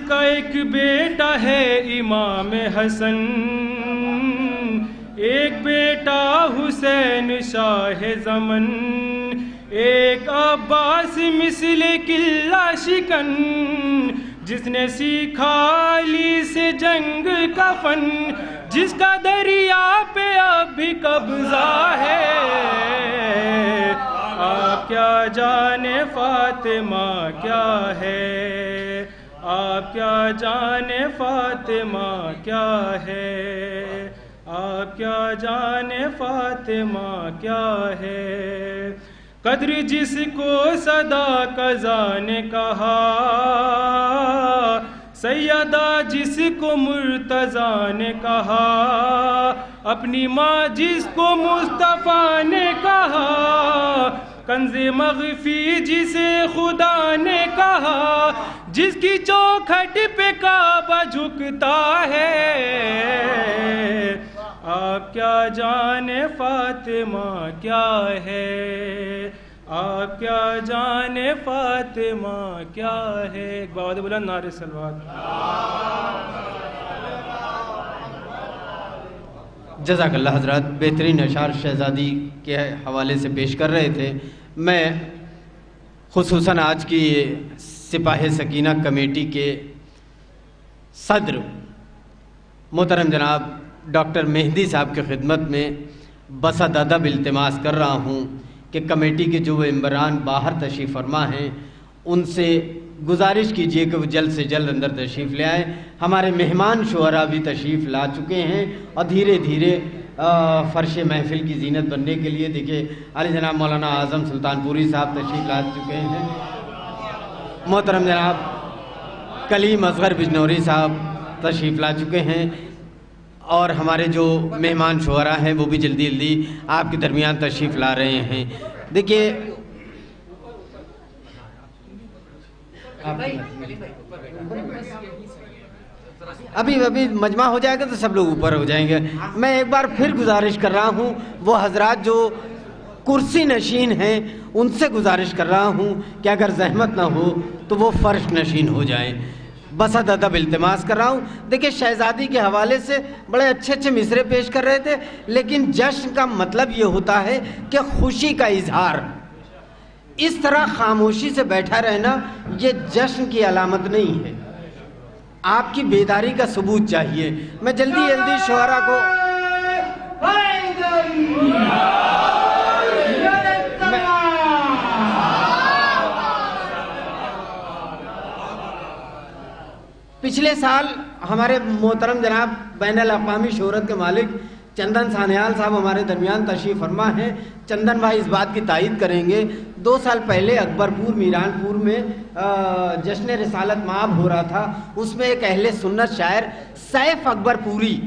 کا ایک بیٹا ہے امام حسن، ایک بیٹا حسین شاہ زمن، ایک عباس مثل قلعہ شکن، جس نے سیکھا علی سے جنگ کا فن، جس کا دریا پہ اب بھی قبضہ ہے. آپ کیا جانے فاطمہ کیا ہے، آپ کیا جانے فاطمہ کیا ہے، آپ کیا جانے فاطمہ کیا ہے. قدر جس کو صدا قضا نے کہا، سیدہ جس کو مرتضیٰ نے کہا، اپنی ماں جس کو مصطفیٰ نے کہا، کنز مغفی جسے خدا نے کہا، جس کی چوکھٹ پہ کعبہ جھکتا ہے، آپ کیا جانے فاطمہ کیا ہے، آپ کیا جانے فاطمہ کیا ہے۔ ایک بار بلند نعرہ صلوات۔ جزاک اللہ حضرات، بہترین اشعار شہزادی کے حوالے سے پیش کر رہے تھے۔ میں خصوصاً آج کی سپاہ سکینہ کمیٹی کے صدر محترم جناب ڈاکٹر مہدی صاحب کی خدمت میں بس ادب التماس کر رہا ہوں کہ کمیٹی کے جو ممبران باہر تشریف فرما ہیں ان سے گزارش کیجئے کہ وہ جلد سے جلد اندر تشریف لے آئیں۔ ہمارے مہمان شعراء بھی تشریف لا چکے ہیں اور دھیرے دھیرے فرش محفل کی زینت بننے کے لیے دیکھیں علی جناب مولانا اعظم سلطان پوری صاحب تشریف لا چکے ہیں، محترم جناب کلیم اصغر بجنوری صاحب تشریف لا چکے ہیں، اور ہمارے جو مہمان شعراء ہیں وہ بھی جلدی جلدی آپ کے درمیان تشریف لا رہے ہیں۔ دیکھیے ابھی مجمع ہو جائے گا تو سب لوگ اوپر ہو جائیں گے۔ میں ایک بار پھر گزارش کر رہا ہوں، وہ حضرات جو کرسی نشین ہیں ان سے گزارش کر رہا ہوں کہ اگر زحمت نہ ہو تو وہ فرش نشین ہو جائیں۔ بس ادب التماس کر رہا ہوں۔ دیکھیں شہزادی کے حوالے سے بڑے اچھے اچھے مصرے پیش کر رہے تھے، لیکن جشن کا مطلب یہ ہوتا ہے کہ خوشی کا اظہار۔ اس طرح خاموشی سے بیٹھا رہنا یہ جشن کی علامت نہیں ہے، آپ کی بیداری کا ثبوت چاہیے۔ میں جلدی جلدی شعراء کو پچھلے سال ہمارے محترم جناب بین الاقوامی شہرت کے مالک چندن سانیال صاحب ہمارے درمیان تشریف فرما ہیں۔ چندن بھائی اس بات کی تائید کریں گے، 2 سال پہلے اکبرپور میران پور میں جشن رسالت مآب ہو رہا تھا، اس میں ایک اہل سنت شاعر سیف اکبر پوری،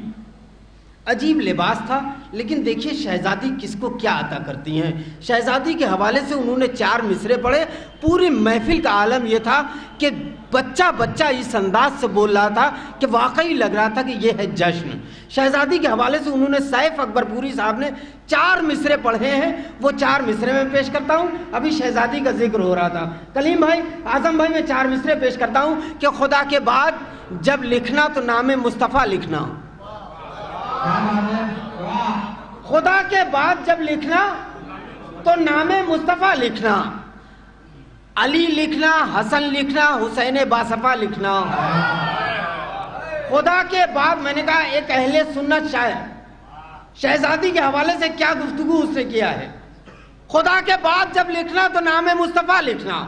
عجیب لباس تھا، لیکن دیکھیے شہزادی کس کو کیا عطا کرتی ہیں۔ شہزادی کے حوالے سے انہوں نے 4 مصرے پڑھے، پوری محفل کا عالم یہ تھا کہ بچہ بچہ اس انداز سے بول رہا تھا کہ واقعی لگ رہا تھا کہ یہ ہے جشن۔ شہزادی کے حوالے سے انہوں نے سیف اکبر پوری صاحب نے 4 مصرے پڑھے ہیں، وہ 4 مصرے میں پیش کرتا ہوں۔ ابھی شہزادی کا ذکر ہو رہا تھا، کلیم بھائی اعظم بھائی میں 4 مصرے پیش کرتا ہوں کہ خدا کے بعد جب لکھنا تو نام مصطفیٰ لکھنا، خدا کے بعد جب لکھنا تو نام مصطفیٰ لکھنا، علی لکھنا، حسن لکھنا، حسین باصفا لکھنا۔ خدا کے بعد میں نے کہا ایک اہل سنت شاعر شہزادی کے حوالے سے کیا گفتگو اس سے کیا ہے۔ خدا کے بعد جب لکھنا تو نام مصطفیٰ لکھنا،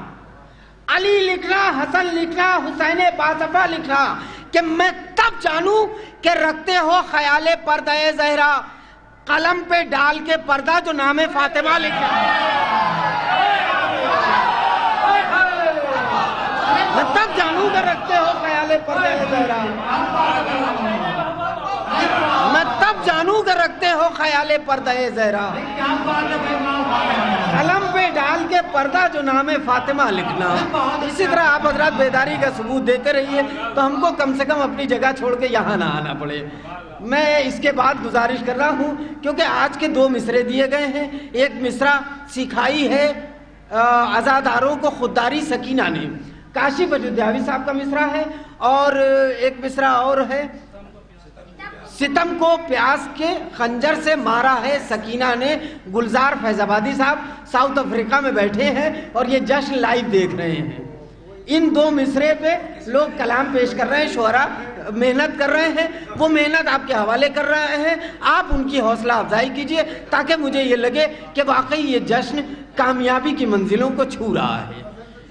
علی لکھنا، حسن لکھنا، حسین باصفا لکھنا، کہ میں تب جانوں کہ رکھتے ہو خیال پردہ زہرا، قلم پہ ڈال کے پردہ جو نام فاطمہ لکھنا۔ میں تب جانوں کہ رکھتے ہو خیال پردہ زہرا، میں تب جانوں کہ رکھتے ہو خیال پردہ زہرا، قلم پہ ڈال کے پردہ جو نام فاطمہ لکھنا۔ اسی طرح آپ حضرات بیداری کا ثبوت دیتے رہیے تو ہم کو کم سے کم اپنی جگہ چھوڑ کے یہاں نہ آنا پڑے۔ میں اس کے بعد گزارش کر رہا ہوں کیونکہ آج کے 2 مصرے دیے گئے ہیں، ایک مصرع سکھائی ہے عزاداروں کو خودداری سکینہ نے، کاشف اجودھیاوی صاحب کا مصرع ہے، اور ایک مصرع اور ہے، ستم کو پیاس کے خنجر سے مارا ہے سکینہ نے، گلزار فیض آبادی صاحب ساؤتھ افریقہ میں بیٹھے ہیں اور یہ جشن لائیو دیکھ رہے ہیں۔ ان 2 مصرے پہ لوگ کلام پیش کر رہے ہیں، شعراء محنت کر رہے ہیں، وہ محنت آپ کے حوالے کر رہے ہیں، آپ ان کی حوصلہ افزائی کیجئے تاکہ مجھے یہ لگے کہ واقعی یہ جشن کامیابی کی منزلوں کو چھو رہا ہے۔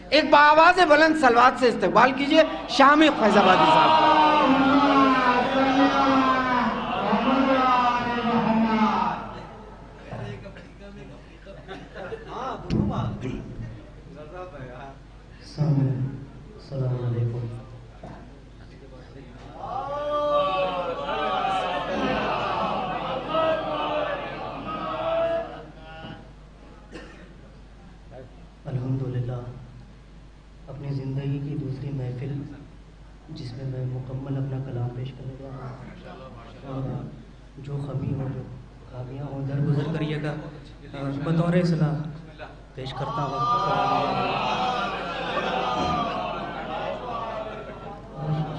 ایک بآواز بلند صلوات سے استقبال کیجئے شامی فیض آبادی صاحب کا۔ السلام علیکم. الحمدللہ اپنی زندگی کی دوسری محفل جس میں میں مکمل اپنا کلام پیش کرنے جا رہا ہوں، اور جو خمی ہو جو خامیاں ہوں درگزر کریے گا بطور اصلاح پیش کرتا ہوں.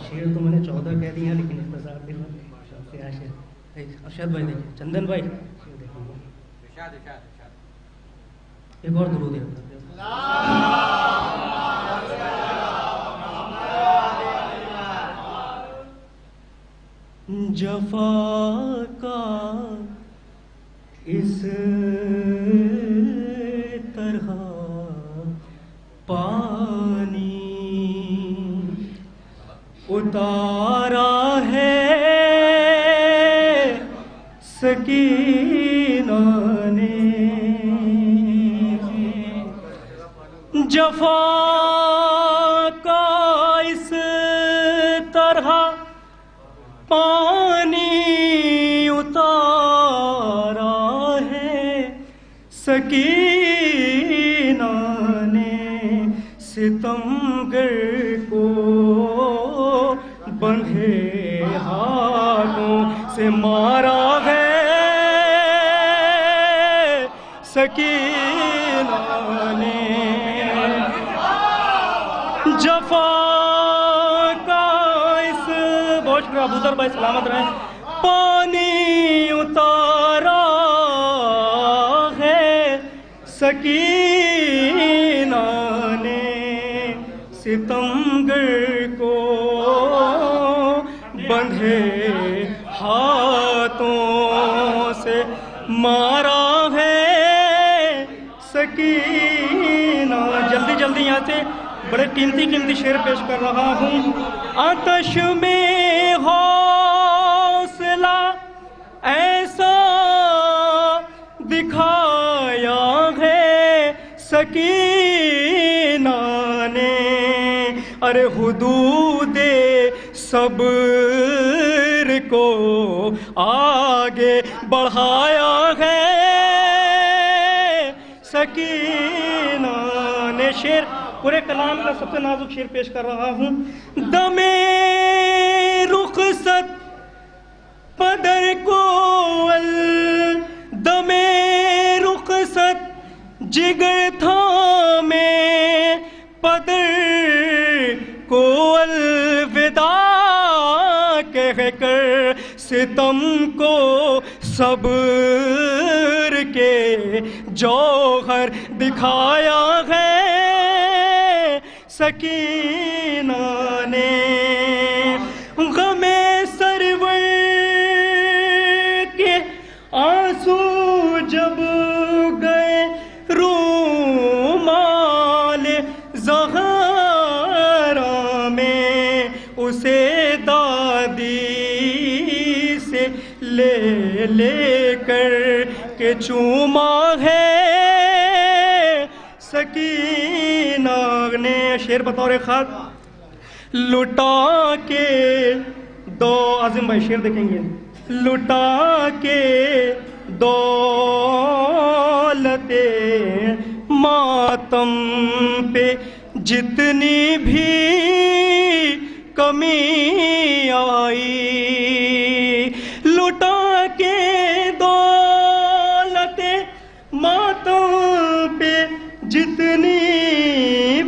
شعر تو میں نے 14 کہہ دیا لیکن اختصار بھی ارشاد بھائی دیکھیے، چندن بھائی ایک اور درود ہے. جفا کا اس طرح پانی اتارا ہے سکینہ نے، جفا کا اس طرح پانی اتارا ہے سکینہ نے، ستمگر کو بندھے ہاتھوں سے مارا ہے سکینہ نے، جفا کا اس بہت شکریہ ابوذر بھائی سلامت رہیں، پانی اتارا ہے سکینہ نے، ستمگر کو بندھے ہاتھوں سے مارا ہے سکینہ. جلدی جلدی یہاں سے بڑے قیمتی شعر پیش کر رہا ہوں. آتش میں حوصلہ ایسا دکھایا ہے سکینہ نے، ارے حدود صبر کو آگے بڑھایا ہے سکینہ نے. شعر پورے کلام کا سب سے نازک شعر پیش کر رہا ہوں. دم رخصت پدر کو دم رخصت جگر تھامے پدر کو الوداع کہہ کر ستم کو صبر کے جوہر دکھایا ہے سکینہ نے. غم سرور کے آنسو جب گئے رومال زہرا میں، اسے دادی سے لے لے کر کے چوما ہے سکینہ نے. شعر بطور خط لٹا کے دو عظیم بھائی شعر دیکھیں گے. لٹا کے دولت ماتم پہ جتنی بھی کمی آئی، لٹا کے دولت ماتم پہ جتنی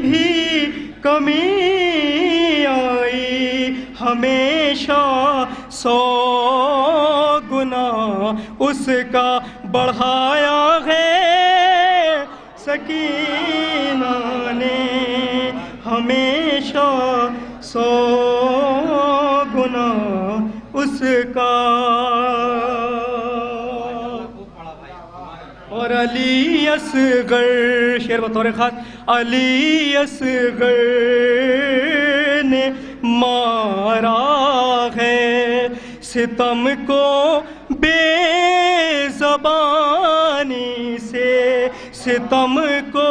بھی کمی آئی، ہمیشہ 100 گنا اس کا بڑھایا ہے سکینہ نے، ہمیشہ 100 گنا اس کا. اور علی اصغر شعر بطور خاص، علی اصغر نے مارا ہے ستم کو بے زبانی سے، ستم کو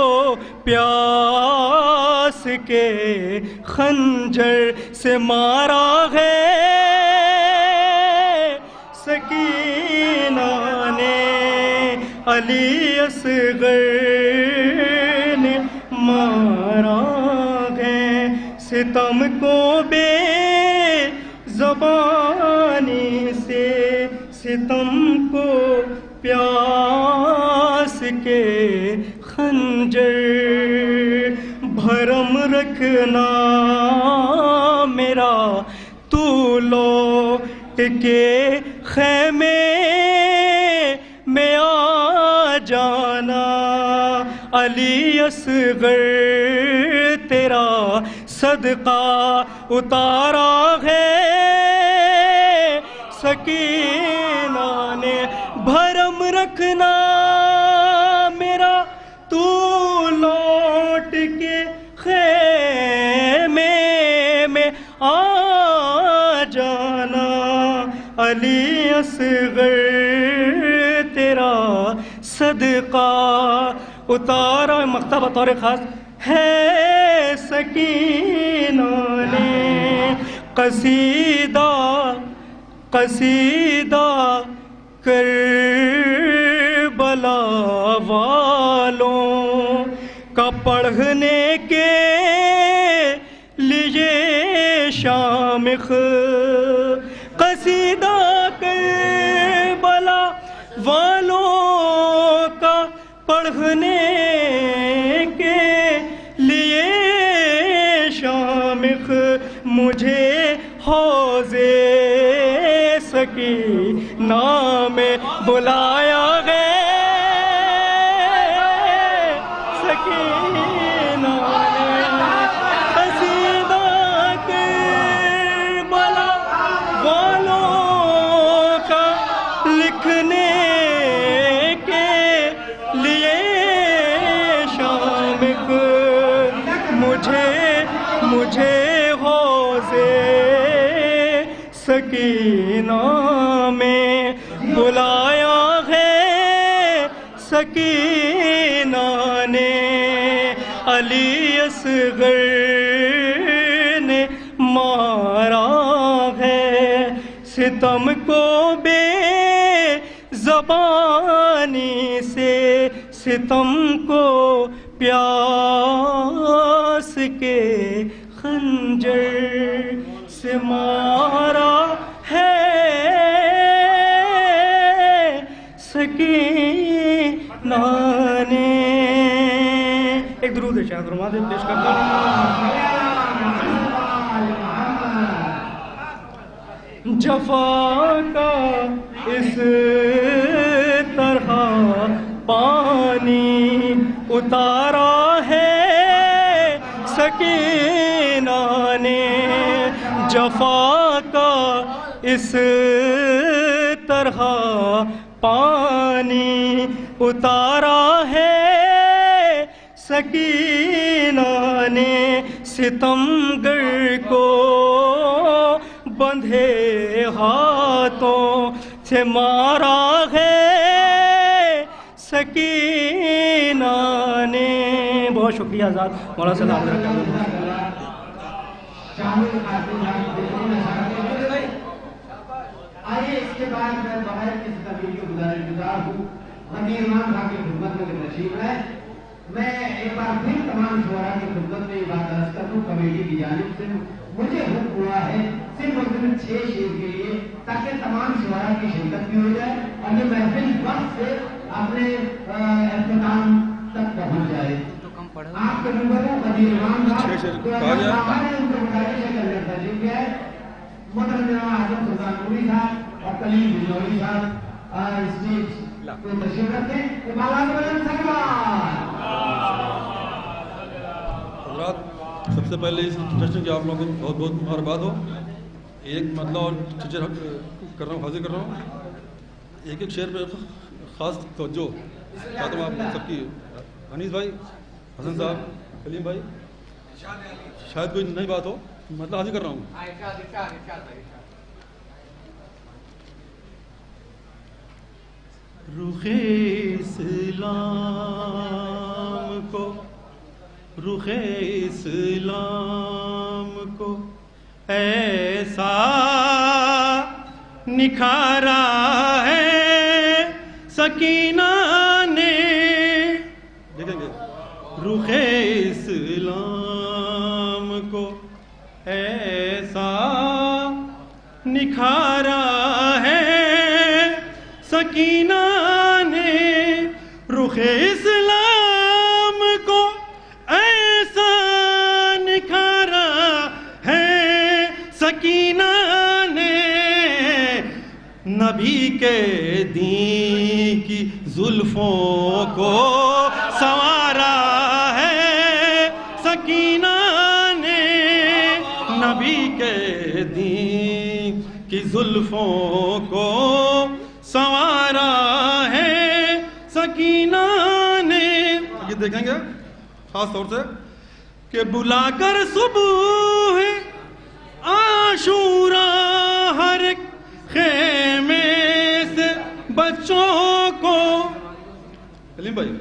پیاس کے خنجر سے مارا ہے سکینہ نے علی اصغر نے مارا ہے ستم کو بے زبانی سے ستم کو پیاس کے خنجر بھرم رکھنا میرا تو لوٹ کے خیمے میں آ جانا علی اصغر تیرا صدقہ اتارا ہے سکینہ نے بھرم رکھنا میرا تو لوٹ کے خیمے میں آ جانا علی اصغر تیرا صدقہ اتارا مقطع بطور خاص ہے سکینہ نے قصیدہ کربلا والوں کا پڑھنے کے لیے شامخ قصیدہ کربلا والوں کا پڑھنے کے لیے شامخ مجھے حوضے سکینہ میں بلایا گیا سکینہ نے قصیدہ کربلا والوں کا لکھنے کے لیے شامخ مجھے حوضے سکینہ میں بلایا ہے سکینہ نے علی اصغر نے مارا ہے ستم کو بے زبانی سے ستم کو پیاس کے خنجر سے مارا ہے سکینہ نے ایک درود شاہ فرما دے پیش کرتا ہوں جفا کا اس طرح پانی اتارا ہے سکینہ نے جفا کا اس طرح پانی اتارا ہے سکینہ نے ستمگر کو بندھے ہاتھوں سے مارا ہے سکینہ نے بہت شکریہ آزاد مولا صلی اللہ علیہ آئیے اس کے بعد میں بغیر کسی طبیل کے گزار ہوں غنی امام صاحب کی خدمت میں تشریف ہے میں ایک بار پھر تمام شعراء کی خدمت میں یہ بات عرض کر دوں کمیٹی کی جانب سے مجھے حکم ہوا ہے صرف اور صرف 6 شعر کے لیے تاکہ تمام شعراء کی شرکت بھی ہو جائے اور یہ محفل وقت سے اپنے اختتام تک پہنچ جائے آپ کے نمبر ہے غنی امام صاحب ہمارے ان کو مطالعہ کرنے تشریف ہے محترم جناب اعظم سلطان پوری صاحب اور کلیم بجنوری صاحب اسٹیج پہ تشریف رکھتے ہیں حضرات سب سے پہلے اس جشن کی آپ لوگوں کو بہت بہت مبارکباد ہو ایک مطلب اور ٹیچر کر رہا ہوں حاضر کر رہا ہوں ایک ایک شعر پہ خاص توجہ چاہتا ہوں آپ سب کی انیس بھائی حسن صاحب کلیم بھائی شاید کوئی نئی بات ہو مطلب حاضر کر رہا ہوں رخ اسلام کو رخ اسلام کو ایسا نکھارا ہے سکینہ نے. دیکھیں گے رخ اسلام کو ایسا نکھارا ہے سکینہ نے. رخ اسلام کو ایسا نکھارا ہے سکینہ نے. نبی کے دین کی زلفوں کو سنوارا ہے سکینہ نے. نبی کے دین کی زلفوں کو سنوارا ہے سکینہ نے. یہ دیکھیں گے خاص طور سے کہ بلا کر صبح عاشورا ہر ایک خیمے سے بچوں کو. سلیم بھائی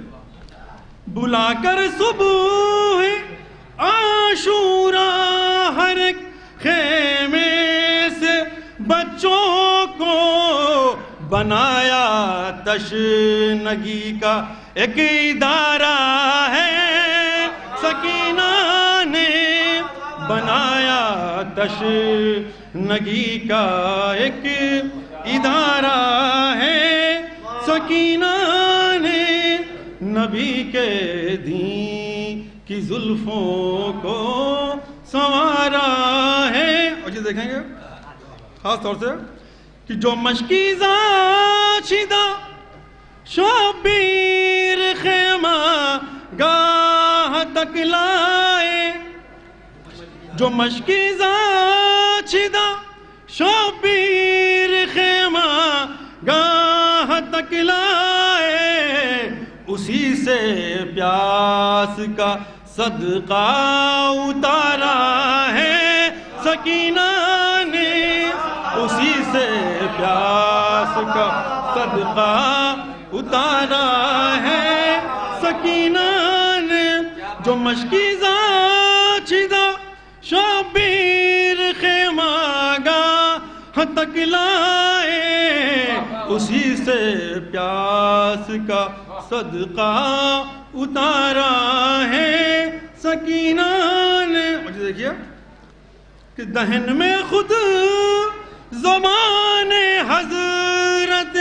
بلا کر صبح عاشورا ہر ایک خیمے سے بچوں کو بنایا تشنگی کا ایک ادارہ ہے سکینہ نے. بنایا تشنگی کا ایک ادارہ ہے سکینہ نے. نبی کے دین کی زلفوں کو سنوارا ہے. اور یہ دیکھیں گے خاص طور سے کہ جو مشکیزہ چیدہ شبیر خیمہ گاہ تک لائے. جو مشکیزہ چیدہ شبیر خیمہ گاہ تک لائے. اسی سے پیاس کا صدقہ اتارا ہے سکینہ نے. اسی سے پیاس کا صدقہ اتارا ہے سکینہ نے. جو مشکیزہ چیدہ شبیر خیمہ گاہ تک لائے. اسی سے پیاس کا صدقہ اتارا ہے سکینہ نے. اور دیکھیے کہ دہن میں خود زبان حضرت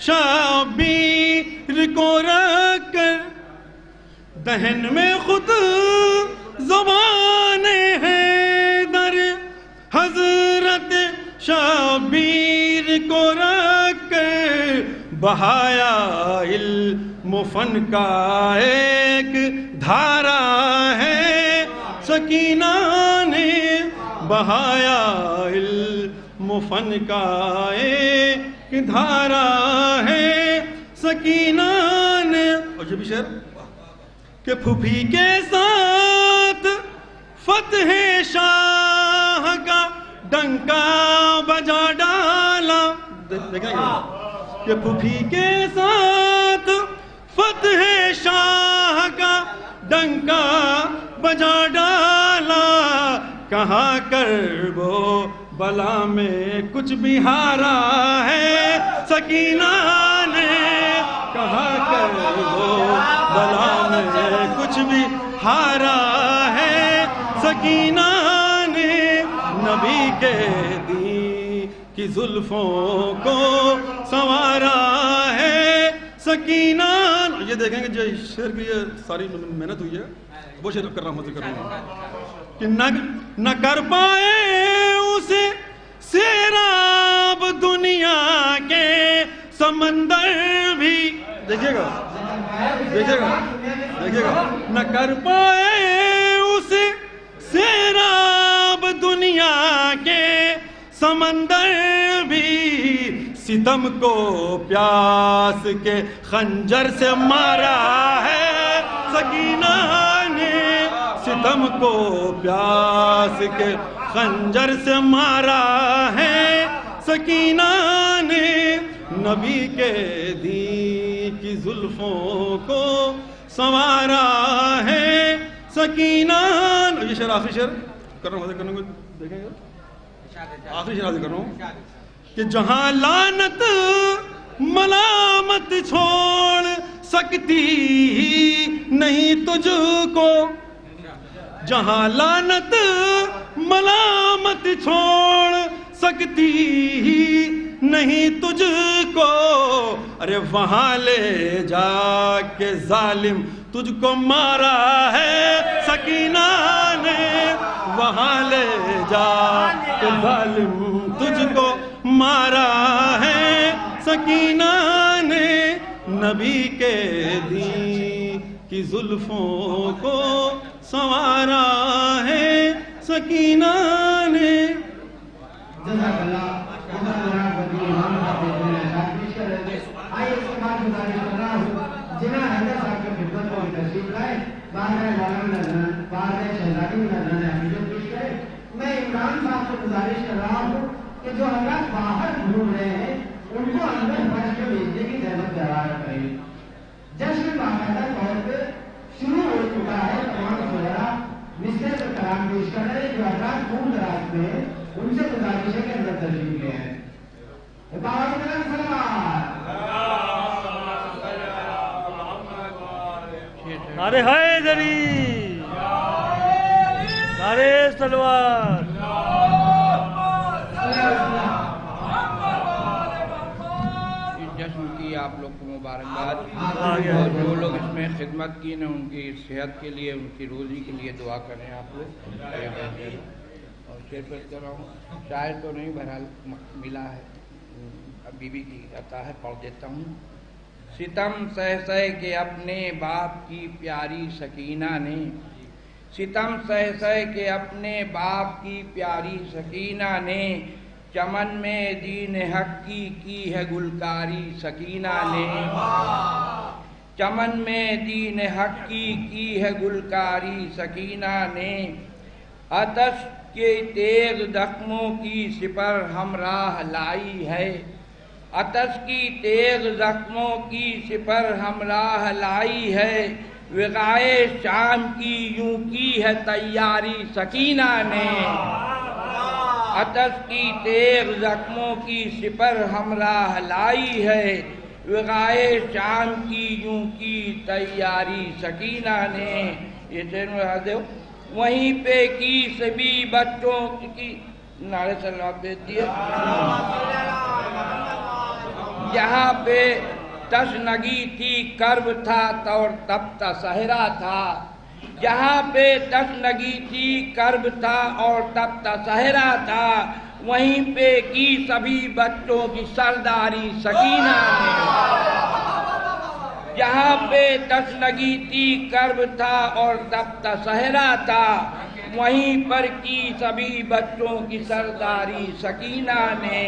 شبیر کو رکھ کر. دہن میں خود زبان حیدر حضرت شبیر کو رکھ کر بہایا علم و فن کا ایک دھارا ہے سکینہ نے. بہایا علم و فن کا ایک دھارا ہے سکینہ نے. اور یہ بھی شعر کہ پھوپھی کے ساتھ فتح شاہ کا ڈنکا بجا ڈالا. دیکھیں گے کہ پھوپھی کے ساتھ فتح شاہ کا ڈنکا بجا ڈالا. کہاں کرب و بلا میں کچھ بھی ہارا ہے سکینہ نے. کہاں کرب و بلا میں کچھ بھی ہارا ہے سکینہ نے. نبی کے دین کی زلفوں کو سنوارا ہے سکینہ. یہ دیکھیں گے جو شعر کی یہ ساری محنت ہوئی ہے وہ شعر کر رہا ہوں کہ نہ کر پائے اسے سیراب دنیا کے سمندر بھی. دیکھیے گا نہ کر پائے اسے سیراب دنیا کے سمندر بھی. ستم کو پیاس کے خنجر سے مارا ہے سکینہ نے. ستم کو پیاس کے خنجر سے مارا ہے سکینہ نے. نبی کے دین کی زلفوں کو سنوارا ہے سکینہ. یہ شعر آخری شعر کر رہا ہوں، حاضر کرنے کو دیکھیں گے. آخری شعر حاضر کر رہا ہوں کہ جہاں لعنت ملامت چھوڑ سکتی ہی نہیں تجھ کو، جہاں لعنت ملامت چھوڑ سکتی ہی نہیں تجھ کو، ارے وہاں لے جا کے ظالم تجھ کو مارا ہے سکینہ نے، وہاں لے جا کے ظالم تجھ کو مارا ہے سکینہ نے، نبی کے دین کی زلفوں کو سنوارا ہے سکینہ نے. جزاک اللہ. آئیے اس کے بعد گزارش کر رہا ہوں جناح حیدر صاحب کے خدمت کو تشریف لائے، بارگاہ مولانا نذران بارگاہ شہزادی نذران حفیظت پیش کرے. میں عمران صاحب سے گزارش کر رہا ہوں کہ جو حضرات باہر گھوم رہے ہیں ان کو اندر بچ کے بھیجنے کی زحمت گوار کریں. جشن باقاعدہ طور پہ شروع ہو چکا ہے. تمام شعراء مصرے سے کلام پیش کر رہے ہیں. جو حضرات دور دراز میں ہیں ان سے گزارش ہے کہ اندر تشریف لے آئیں. نعرے حیدری، نعرے تلوار. اس جشن کی آپ لوگ کو مبارکباد، اور جو لوگ اس میں خدمت کی نے ان کی صحت کے لیے، ان کی روزی کے لیے دعا کریں آپ لوگ. اور شعر پیش کر رہا ہوں، شاعر تو نہیں بہرحال ملا ہے، بی بی کی عطا ہے، پڑھ دیتا ہوں. ستم سہ سہ کے اپنے باپ کی پیاری سکینہ نے، ستم سہ سہ کے اپنے باپ کی پیاری سکینہ نے، چمن میں دین حق کی ہے گلکاری سکینہ نے، چمن میں دین حق کی ہے گلکاری سکینہ نے، آتش کے تیغ زخموں کی سپر ہمراہ لائی ہے، آتش کی تیغ زخموں کی سپر ہمراہ لائی ہے، وقائے شام کی یوں کی ہے تیاری سکینہ نے، آتش کی تیغ زخموں کی سپر ہمراہ لائی ہے، وقائے شام کی یوں کی تیاری سکینہ نے. یہ شعر دو. وہیں پہ کی سبھی بچوں کی نعرے صلوات دیتی ہے. جہاں پہ تشنگی تھی کرب تھا اور تپتا صحرا تھا، جہاں پہ تشنگی تھی کرب تھا اور تپتا صحرا تھا، وہیں پہ کی سبھی بچوں کی سرداری سکینہ نے، جہاں پہ تشنگی تھی کرب تھا اور تپتا صحرا تھا، وہیں پر کی سبھی بچوں کی سرداری سکینہ نے.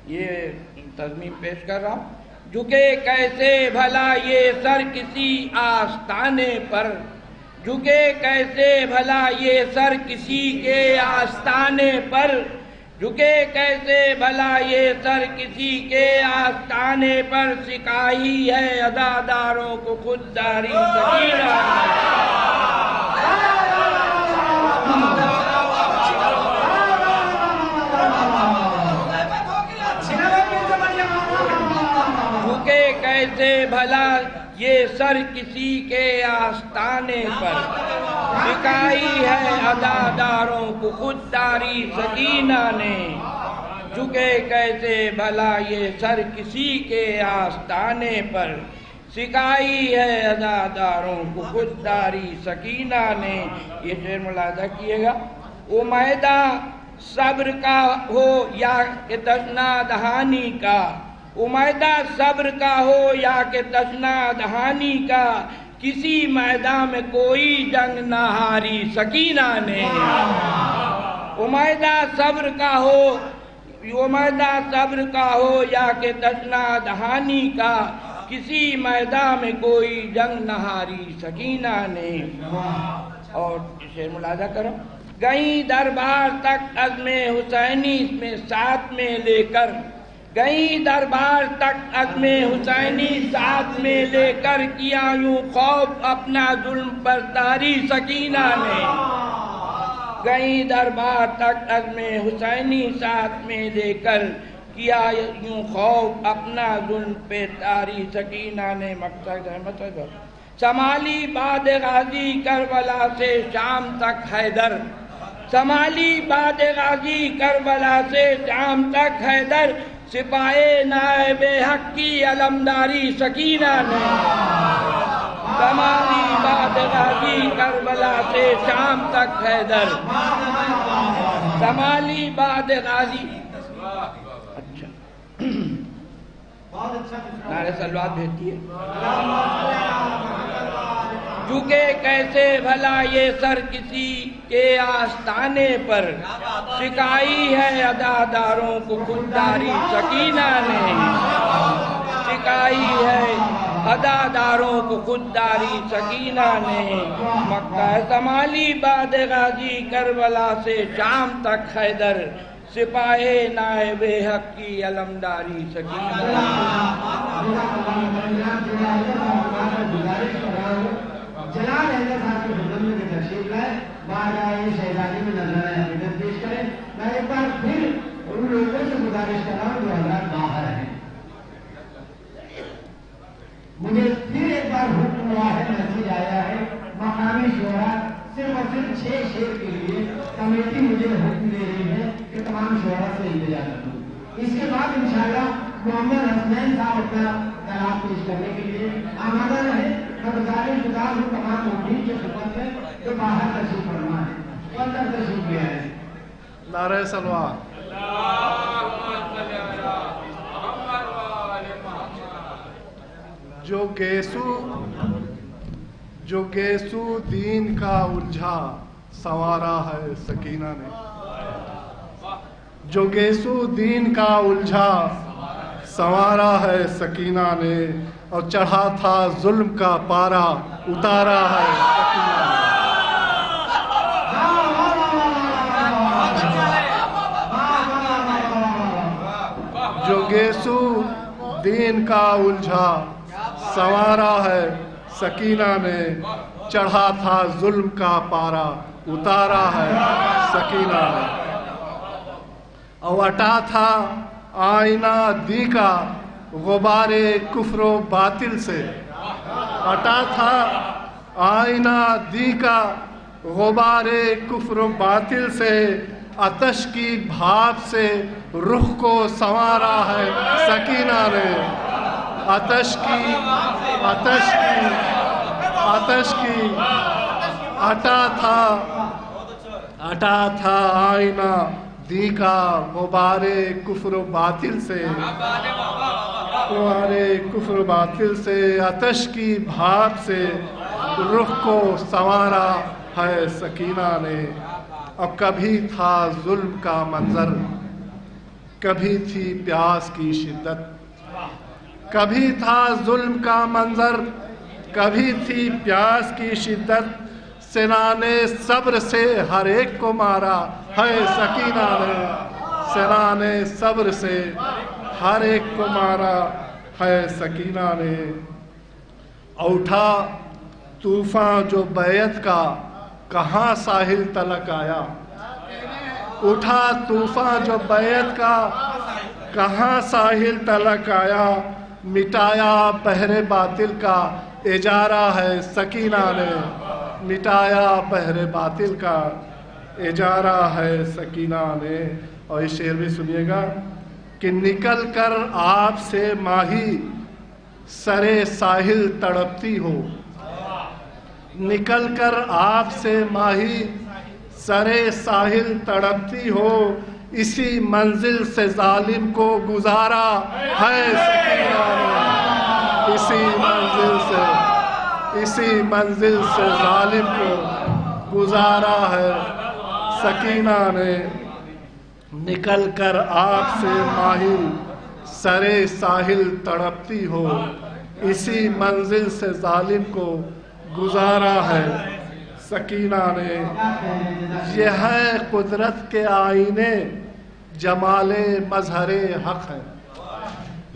یہ تضمین پیش کر رہا ہوں. جھکے کیسے بھلا یہ سر کسی آستانے پر، جھکے کیسے بھلا یہ سر کسی کے آستانے پر، جھکے کیسے بھلا یہ سر کسی کے آستانے پر، سکھائی ہے عزاداروں کو خودداری سکینہ کیسے بھلا یہ سر کسی کے آستانے پر، سکھائی ہے عزاداروں کو خودداری سکینہ نے، جھکے کیسے بھلا یہ سر کسی کے آستانے پر، سکھائی ہے عزاداروں کو خودداری سکینہ نے. یہ شعر ملاحظہ کیے گا. امیدہ صبر کا ہو یا کہ تشنا دہانی کا، امیدہ صبر کا ہو یا کہ تشنا دہانی کا، کسی میدان میں کوئی جنگ نہ ہاری سکینہ نے، امیدہ صبر کا ہو، امیدہ صبر کا ہو یا کہ تشنا دہانی کا، کسی میدان میں کوئی جنگ نہ ہاری سکینہ نے. اور اسے ملاحظہ کرو. گئیں دربار تک عزم حسینی اس میں ساتھ میں لے کر، گئی دربار تک عزم حسینی ساتھ میں لے کر کیا یوں خوف اپنا ظلم پر طاری سکینہ نے گئی دربار تک عزم حسینی ساتھ میں لے کر کیا یوں خوف اپنا ظلم پہ طاری سکینہ نے مقصد سنبھالی باد غازی کربلا سے شام تک حیدر سنبھالی باد غازی کربلا سے شام تک حیدر سپاہی نائب حق کی علمداری سکینہ نے سنبھالی باد غازی کربلا سے شام تک حیدر سنبھالی باد غازی نعرہ صلوات بھیجتی ہے چونکہ کیسے بھلا یہ سر کسی کے آستانے پر سکھائی ہے اداداروں کو خودداری سکینہ نے سکھائی ہے اداداروں کو خودداری سکینہ نے مکہ سنبھالی باد غازی کربلا سے شام تک حیدر سپاہی نائب حق کی علمداری سکینہ جلال حیدر صاحب کے خدمت میں تشریف لائے بارگاہ شہزادی میں نظرانہ حقیقت پیش کریں. میں ایک بار پھر ان لوگوں سے گزارش کر رہا ہوں جو حضرات باہر ہیں. مجھے پھر ایک بار حکم ہوا ہے, میسج آیا ہے مقامی شعراء صرف اور صرف 6 شعر کے لیے کمیٹی مجھے حکم دے رہی ہے کہ تمام شعراء سے انتظار کر دوں. اس کے بعد انشاءاللہ محمد حسنین صاحب اپنا کلام پیش کرنے کے لیے آمادہ رہے. میں گزارش گزار ہوں تمام موجودین کی خدمت میں جو باہر تشریف فرما ہے وہ اندر تشریف لے آئے. نعرہ صلوات. جو گیسو دین کا الجھا سنوارا ہے سکینہ نے. جو گیسو دین کا الجھا سنوارا ہے سکینہ نے اور چڑھا تھا ظلم کا پارا اتارا ہے سکینہ نے. جو گیسو دین کا الجھا سنوارا ہے سکینہ نے چڑھا تھا ظلم کا پارا اتارا ہے سکینہ نے. اور اٹا تھا آئینہ دی کا غبار کفر و باطل سے. ہٹا تھا آئینہ دی کا غبار کفر و باطل سے آتش کی بھاپ سے رخ کو سنوارا ہے سکینہ نے. آتش کی ہٹا تھا آئینہ دی کا غبار کفر و باطل سے کفر و باطل سے آتش کی بھاپ سے رخ کو سنوارا ہے سکینہ نے. اب کبھی تھا ظلم کا منظر, کبھی تھی پیاس کی شدت. کبھی تھا ظلم کا منظر, کبھی تھی پیاس کی شدت. سنانے صبر سے ہر ایک کو مارا ہے سکینہ نے. سنانے صبر سے ہر ایک کو مارا ہے سکینہ نے. اٹھا طوفان جو بیعت کا کہاں ساحل تلک آیا. اٹھا طوفان جو بیعت کا کہاں ساحل تلک آیا. مٹایا بحر باطل کا اجارہ ہے سکینہ نے. مٹایا بحر باطل کا اجارہ ہے سکینہ نے. اور یہ شعر بھی سنیے گا کہ نکل کر آپ سے ماہی سرے ساحل تڑپتی ہو. نکل کر آپ سے ماہی سرے ساحل تڑپتی ہو. اسی منزل سے ظالم کو گزارا ہے سکینہ نے. اسی منزل سے ظالم کو گزارا ہے سکینہ نے. نکل کر آپ سے ماہی سرے ساحل تڑپتی ہو. اسی منزل سے ظالم کو گزارا ہے سکینہ نے. یہ ہے قدرت کے آئینے جمال مظہر حق ہے.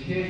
6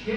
6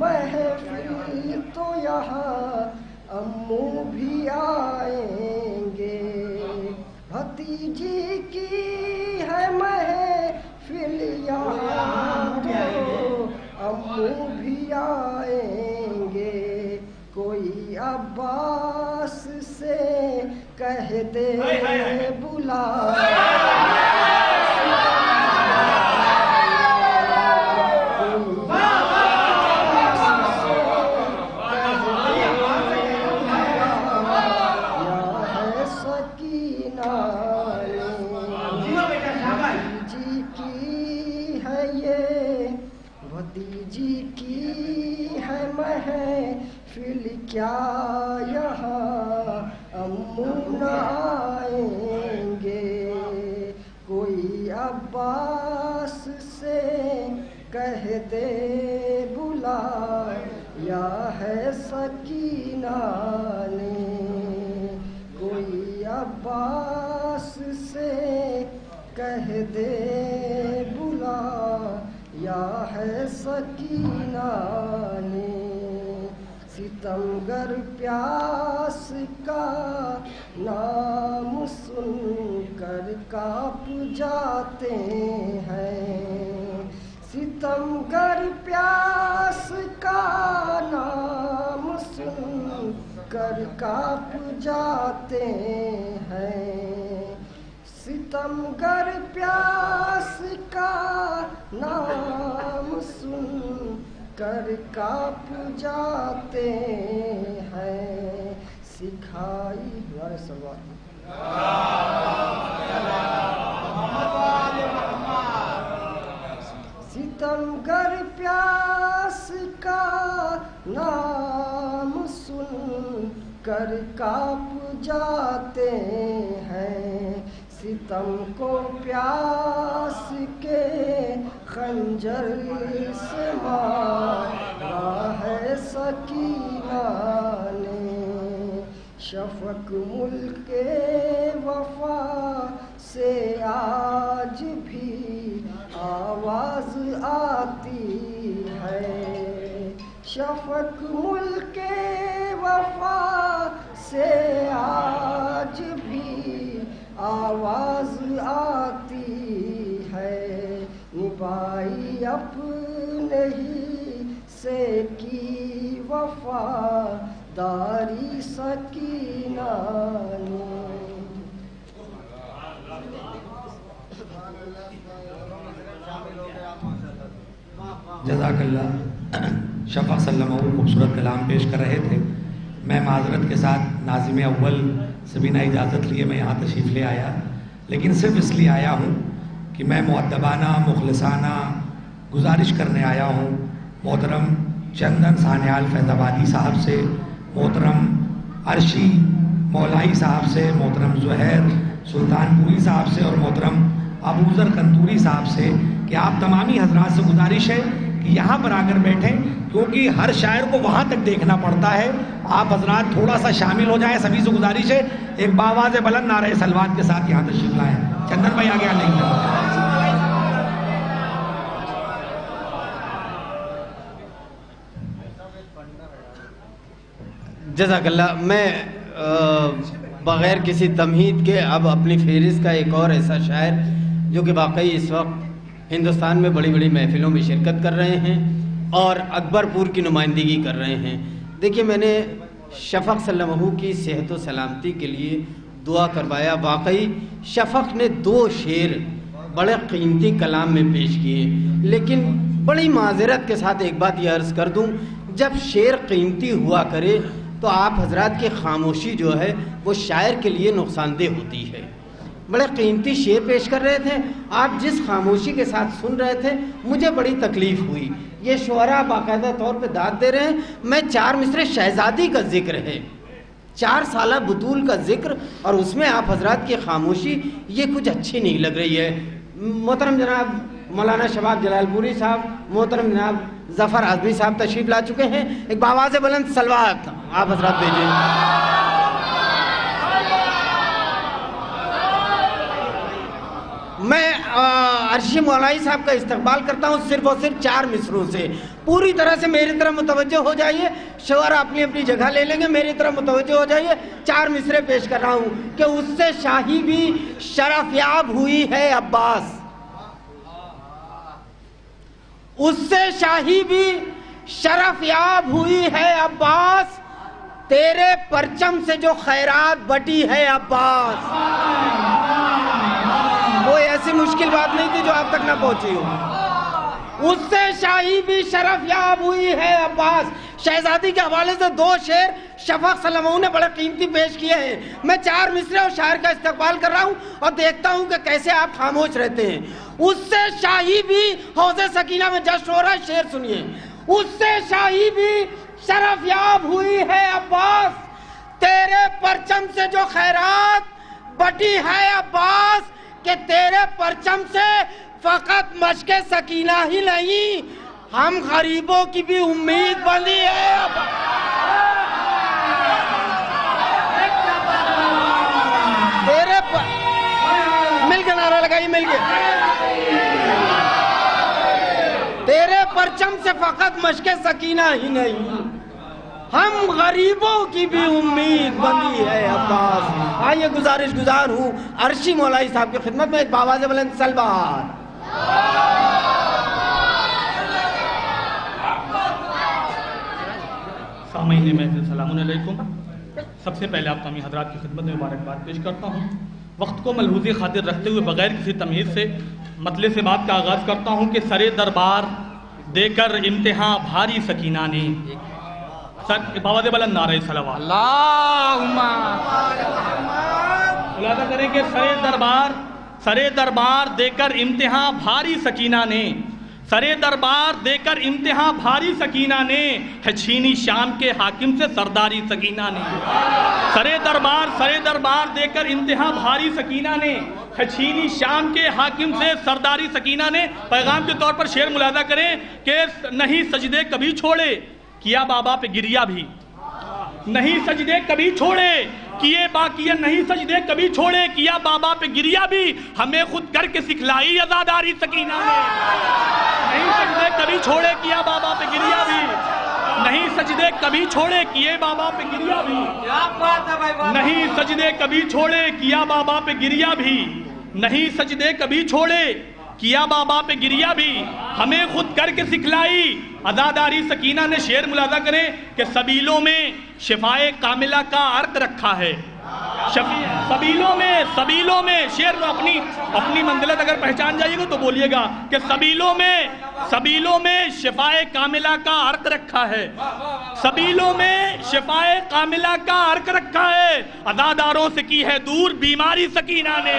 محفل تو یہاں امو بھی آئیں گے، بھتیجی کی ہے محفل یہاں تو امو بھی آئیں گے، کوئی عباس سے کہہ دے بلا محفل کیا یہاں امو نہ آئیں گے، کوئی عباس سے کہہ دے بلا یا ہے سکینہ نے، کوئی عباس سے کہہ دے بلا یا ہے سکینہ نے، ستمگر پیاس کا نام سن کر کانپ جاتے ہیں، ستمگر پیاس کا نام سن کر کانپ جاتے ہیں، ستمگر پیاس کا نام سن کر کانپ جاتے ہیں، سکھائی ہمارے سوال ستمگر پیاس کا نام سن کر کانپ جاتے ہیں، ستم کو پیاس کے خنجر سے مارا ہے سکینہ نے، شفق ملک وفا سے آج بھی آواز آتی ہے، شفق ملک وفا سے آج بھی آواز آتی ہے، نبھائی اپنے ہی سے کی وفا داری سکینہ نے۔ جزاک اللہ۔ شفق صلی اللہ علیہ وسلم خوبصورت کلام پیش کر رہے تھے، میں معذرت کے ساتھ ناظم اول سے بنا اجازت لیے میں یہاں تشریف لے آیا، لیکن صرف اس لیے آیا ہوں کہ میں مؤدبانہ مخلصانہ گزارش کرنے آیا ہوں محترم چندن سانیال فیض آبادی صاحب سے، محترم عرشی مولائی صاحب سے، محترم زہیر سلطان پوری صاحب سے اور محترم ابوذر کنتوری صاحب سے کہ آپ تمامی حضرات سے گزارش ہے کہ یہاں پر آ کر بیٹھیں، کیونکہ ہر شاعر کو وہاں تک دیکھنا پڑتا ہے، آپ حضرات تھوڑا سا شامل ہو جائیں، سبھی سے گزارش ہے، ایک باواز بلند نعرہ سلوات کے ساتھ یہاں تشریف لائیں۔ چندن بھائی آگے آنے جزاک اللہ۔ میں بغیر کسی تمہید کے اب اپنی فہرست کا ایک اور ایسا شاعر جو کہ واقعی اس وقت ہندوستان میں بڑی بڑی محفلوں میں شرکت کر رہے ہیں اور اکبر پور کی نمائندگی کر رہے ہیں، دیکھیے میں نے شفق صلی اللہ علیہ وسلم کی صحت و سلامتی کے لیے دعا کروایا، واقعی شفق نے 2 شعر بڑے قیمتی کلام میں پیش کیے، لیکن بڑی معذرت کے ساتھ ایک بات یہ عرض کر دوں، جب شعر قیمتی ہوا کرے تو آپ حضرات کی خاموشی جو ہے وہ شاعر کے لیے نقصان دہ ہوتی ہے۔ بڑے قیمتی شعر پیش کر رہے تھے، آپ جس خاموشی کے ساتھ سن رہے تھے مجھے بڑی تکلیف ہوئی۔ یہ شعراء باقاعدہ طور پہ داد دے رہے ہیں، میں 4 مصرے شہزادی کا ذکر ہے، 4 سالہ بطول کا ذکر، اور اس میں آپ حضرات کی خاموشی یہ کچھ اچھی نہیں لگ رہی ہے۔ محترم جناب مولانا شباب جلال پوری صاحب، محترم جناب ظفر اعظمی صاحب تشریف لا چکے ہیں، ایک باواز بلند سلوات آپ حضرات بھیجیں۔ میں عرشی مولائی صاحب کا استقبال کرتا ہوں صرف اور صرف 4 مصروں سے. پوری طرح سے میری طرف متوجہ ہو جائیے. شعراء اپنی اپنی جگہ لے لیں گے, میری طرف متوجہ ہو جائیے. 4 مصرے پیش کر رہا ہوں کہ اس سے شاہی بھی شرف یاب ہوئی ہے عباس, اس سے شاہی بھی شرف یاب ہوئی ہے عباس, تیرے پرچم سے جو خیرات بٹی ہے عباس. کوئی ایسی مشکل بات نہیں تھی جو آپ تک نہ پہنچی ہو. اس سے شاہی بھی شرف یاب ہوئی ہے عباس. شہزادی کے حوالے سے 2 شعر شفق صلی اللہ علیہ وسلم نے بڑے قیمتی پیش کیے ہیں. میں 4 مصرے اور شاعر کا استقبال کر رہا ہوں اور دیکھتا ہوں کہ کیسے آپ خاموش رہتے ہیں. اس سے شاہی بھی حوض سکینہ میں جشن ہو رہا ہے, شعر سنیے. اس سے شاہی بھی شرف یاب ہوئی ہے عباس, تیرے پرچم سے جو خیرات بٹی ہے عباس, کہ تیرے پرچم سے فقط مشق سکینہ ہی نہیں, ہم غریبوں کی بھی امید بندی ہے. تیرے مل کے نعرہ لگائی, مل کے. تیرے پرچم سے فقط مشق سکینہ ہی نہیں, ہم غریبوں کی بھی امید بندی ہے عباس. آئیے گزارش گزار ہوں عرشی مولائی صاحب کی خدمت میں ایک باواز بلند سلوات. سامعین محفل السلام علیکم. سب سے پہلے آپ تمام حضرات کی خدمت میں مبارکباد پیش کرتا ہوں. وقت کو ملحوظ خاطر رکھتے ہوئے بغیر کسی تمہید سے مطلع سے بات کا آغاز کرتا ہوں کہ سرے دربار دے کر امتحان بھاری سکینہ نے. باواز بلند نعرہ صلوات. اللہم ملاحظہ کریں کہ سرے دربار دے کر امتحان بھاری سکینہ نے, سرے دربار دے کر امتحان بھاری سکینہ نے, ہے چھینی شام کے حاکم سے سرداری سکینہ نے. سرے دربار دے کر امتحان بھاری سکینہ نے, ہے چھینی شام کے حاکم سے سرداری سکینہ نے. پیغام کے طور پر شعر ملاحظہ کریں کہ نہیں سجدے کبھی چھوڑے کیا بابا پہ گریا بھی, نہیں سجدے کبھی چھوڑے کیے باقی, نہیں سجدے کبھی چھوڑے کیا بابا پہ گریا بھی, ہمیں خود کر کے سکھلائی عزاداری سکینہ نے. نہیں سجدے کبھی چھوڑے کیا بابا پہ گریا بھی, نہیں سجدے کبھی چھوڑے کیے بابا پہ گریا بھی, نہیں سجدے کبھی چھوڑے کیا بابا پہ گریا بھی, نہیں سجدے کبھی چھوڑے کیا بابا پہ گریا بھی, ہمیں خود کر کے سکھلائی عزاداری سکینہ نے. شعر ملاحظہ کریں کہ سبیلوں میں شفائے کاملہ کا عرق رکھا ہے. سبیلوں میں شعر میں اپنی منزلت اگر پہچان جائیے گا تو بولیے گا کہ سبیلوں میں شفائے کاملہ کا عرق رکھا ہے. سبیلوں میں شفائے کاملہ کا عرق رکھا ہے, عزاداروں سے کی ہے دور بیماری سکینہ نے.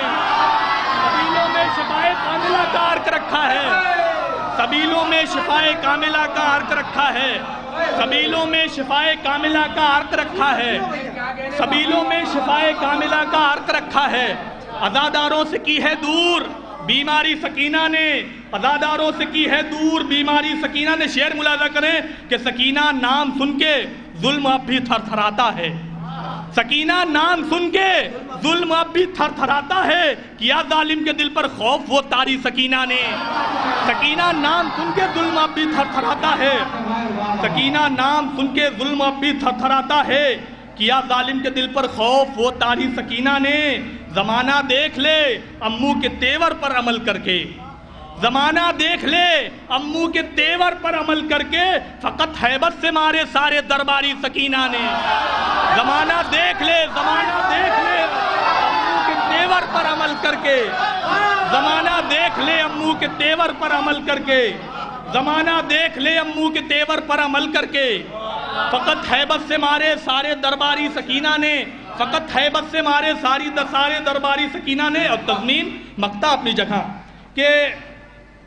سبیلوں میں شفائے کاملہ کا عرق رکھا ہے, سبیلوں میں شفائے کاملہ کا عرق رکھا ہے, سبیلوں میں شفائے کاملہ کا عرق رکھا ہے, سبیلوں میں شفائے کاملہ کا عرق رکھا ہے, عزاداروں سے کی ہے دور بیماری سکینہ نے, عزاداروں سے کی ہے دور بیماری سکینہ نے. شعر ملاحظہ کریں کہ سکینہ نام سن کے ظلم اب بھی تھر تھراتا ہے, سکینہ نام سن کے ظلم اب بھی تھر تھراتا ہے, کیا ظالم کے دل پر خوف وہ تاری سکینہ نے. سکینہ نام سن کے ظلم اب بھی تھر تھراتا ہے, سکینہ نام سن کے ظلم اب بھی تھر تھراتا ہے, کیا ظالم کے دل پر خوف وہ تاری سکینہ نے. زمانہ دیکھ لے امو کے تیور پر عمل کر کے, زمانہ دیکھ لے امو کے تیور پر عمل کر کے, فقط ہیبت سے مارے سارے درباری سکینہ نے. زمانہ دیکھ لے امو کے تیور پر عمل کر کے, زمانہ دیکھ لے امو کے تیور پر عمل کر کے, زمانہ دیکھ لے امو کے تیور پر عمل کر کے, فقط ہیبت سے مارے سارے درباری سکینہ نے, فقط ہیبت سے مارے سارے درباری سکینہ نے. اور تضمین مقطع اپنی جگہ کہ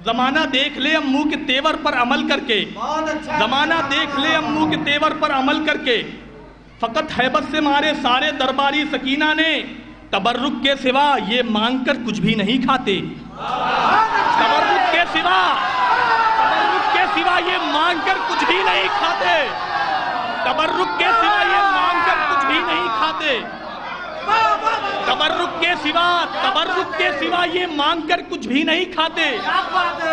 زمانہ دیکھ لے امو کے تیور پر عمل کر کے, زمانہ دیکھ لے امو کے تیور پر عمل کر کے, فقط ہیبت سے مارے سارے درباری سکینہ نے. تبرک کے سوا یہ مانگ کر کچھ بھی نہیں کھاتے, تبرک کے سوا یہ مانگ کر کچھ بھی نہیں کھاتے, تبرک کے سوا یہ مانگ کر کچھ بھی نہیں کھاتے. تبرک کے سوا یہ مانگ کر کچھ بھی نہیں کھاتے،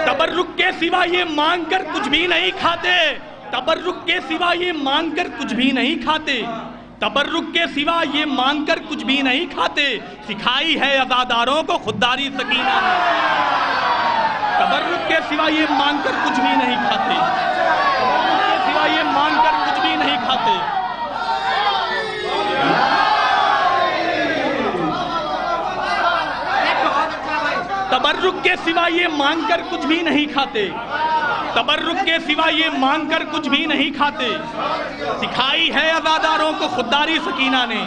تبرک کے سوا یہ مانگ کر کچھ بھی نہیں کھاتے، تبرک کے سوا یہ مانگ کر کچھ بھی نہیں کھاتے، تبرک کے سوا یہ مانگ کر کچھ بھی نہیں کھاتے، سکھائی ہے عزاداروں کو خودداری سکینہ نے۔ تبرک کے سوا یہ مانگ کر کچھ بھی نہیں کھاتے، تبرک کے سوا یہ مانگ کر کچھ بھی نہیں کھاتے۔ تبرک کے سوا یہ مانگ کر کچھ بھی نہیں کھاتے، تبرک کے سوا یہ مانگ کر کچھ بھی نہیں کھاتے، سکھائی ہے عزاداروں کو خودداری سکینہ نے۔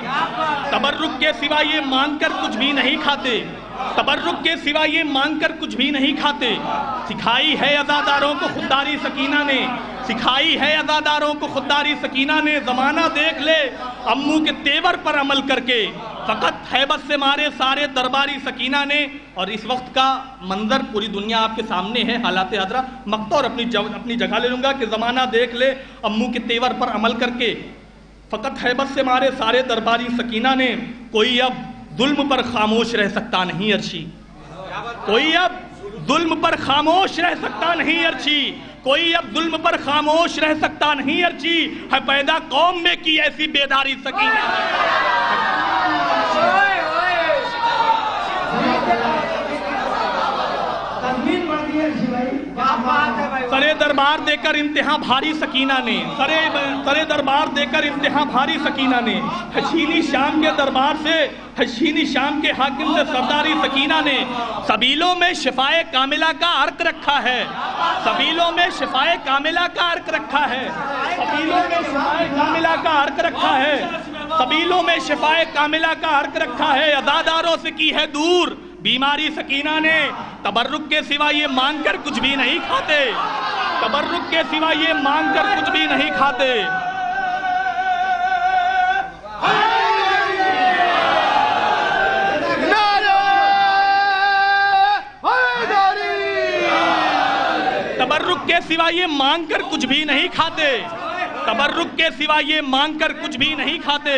تبرک کے سوا یہ مانگ کر کچھ بھی نہیں کھاتے، تبرک کے سوا یہ مانگ کر کچھ بھی نہیں کھاتے، سکھائی ہے عزاداروں کو خودداری سکینہ نے، سکھائی ہے عزاداروں کو خودداری سکینہ نے۔ زمانہ دیکھ لے امو کے تیور پر عمل کر کے، فقط ہیبت سے مارے سارے درباری سکینہ نے۔ اور اس وقت کا منظر پوری دنیا آپ کے سامنے ہے، حالات حاضرہ مقطع اور اپنی جگہ لے لوں گا کہ زمانہ دیکھ لے امو کے تیور پر عمل کر کے، فقط ہیبت سے مارے سارے درباری سکینہ نے۔ کوئی اب ظلم پر خاموش رہ سکتا نہیں عرشی، کوئی اب ظلم پر خاموش رہ سکتا نہیں عرشی، کوئی اب ظلم پر خاموش رہ سکتا نہیں عرشی، ہے پیدا قوم میں کی ایسی بیداری سکینہ سرے دربار دے کر انتہا بھاری سکینہ نے، سرے دربار دے کر انتہا بھاری سکینہ نے، حشینی شام کے دربار سے، حشینی شام کے حاکم سے سرداری سکینہ نے۔ سبیلوں میں شفائے کاملہ کا عرق رکھا ہے، سبیلوں میں شفائے کاملہ کا عرق رکھا ہے، سبیلوں میں شفائے کاملہ کا عرق رکھا ہے، سبیلوں میں شفائے کاملہ کا عرق رکھا ہے۔ عزاداروں سے کی ہے دور بیماری سکینہ نے۔ تبرک کے سوا یہ مانگ کر کچھ بھی نہیں کھاتے، تبرک کے سوا یہ مانگ کر کچھ بھی نہیں کھاتے۔ تبرک کے سوا یہ مانگ کر کچھ بھی نہیں کھاتے، تبرک کے سوا یہ مانگ کر کچھ بھی نہیں کھاتے،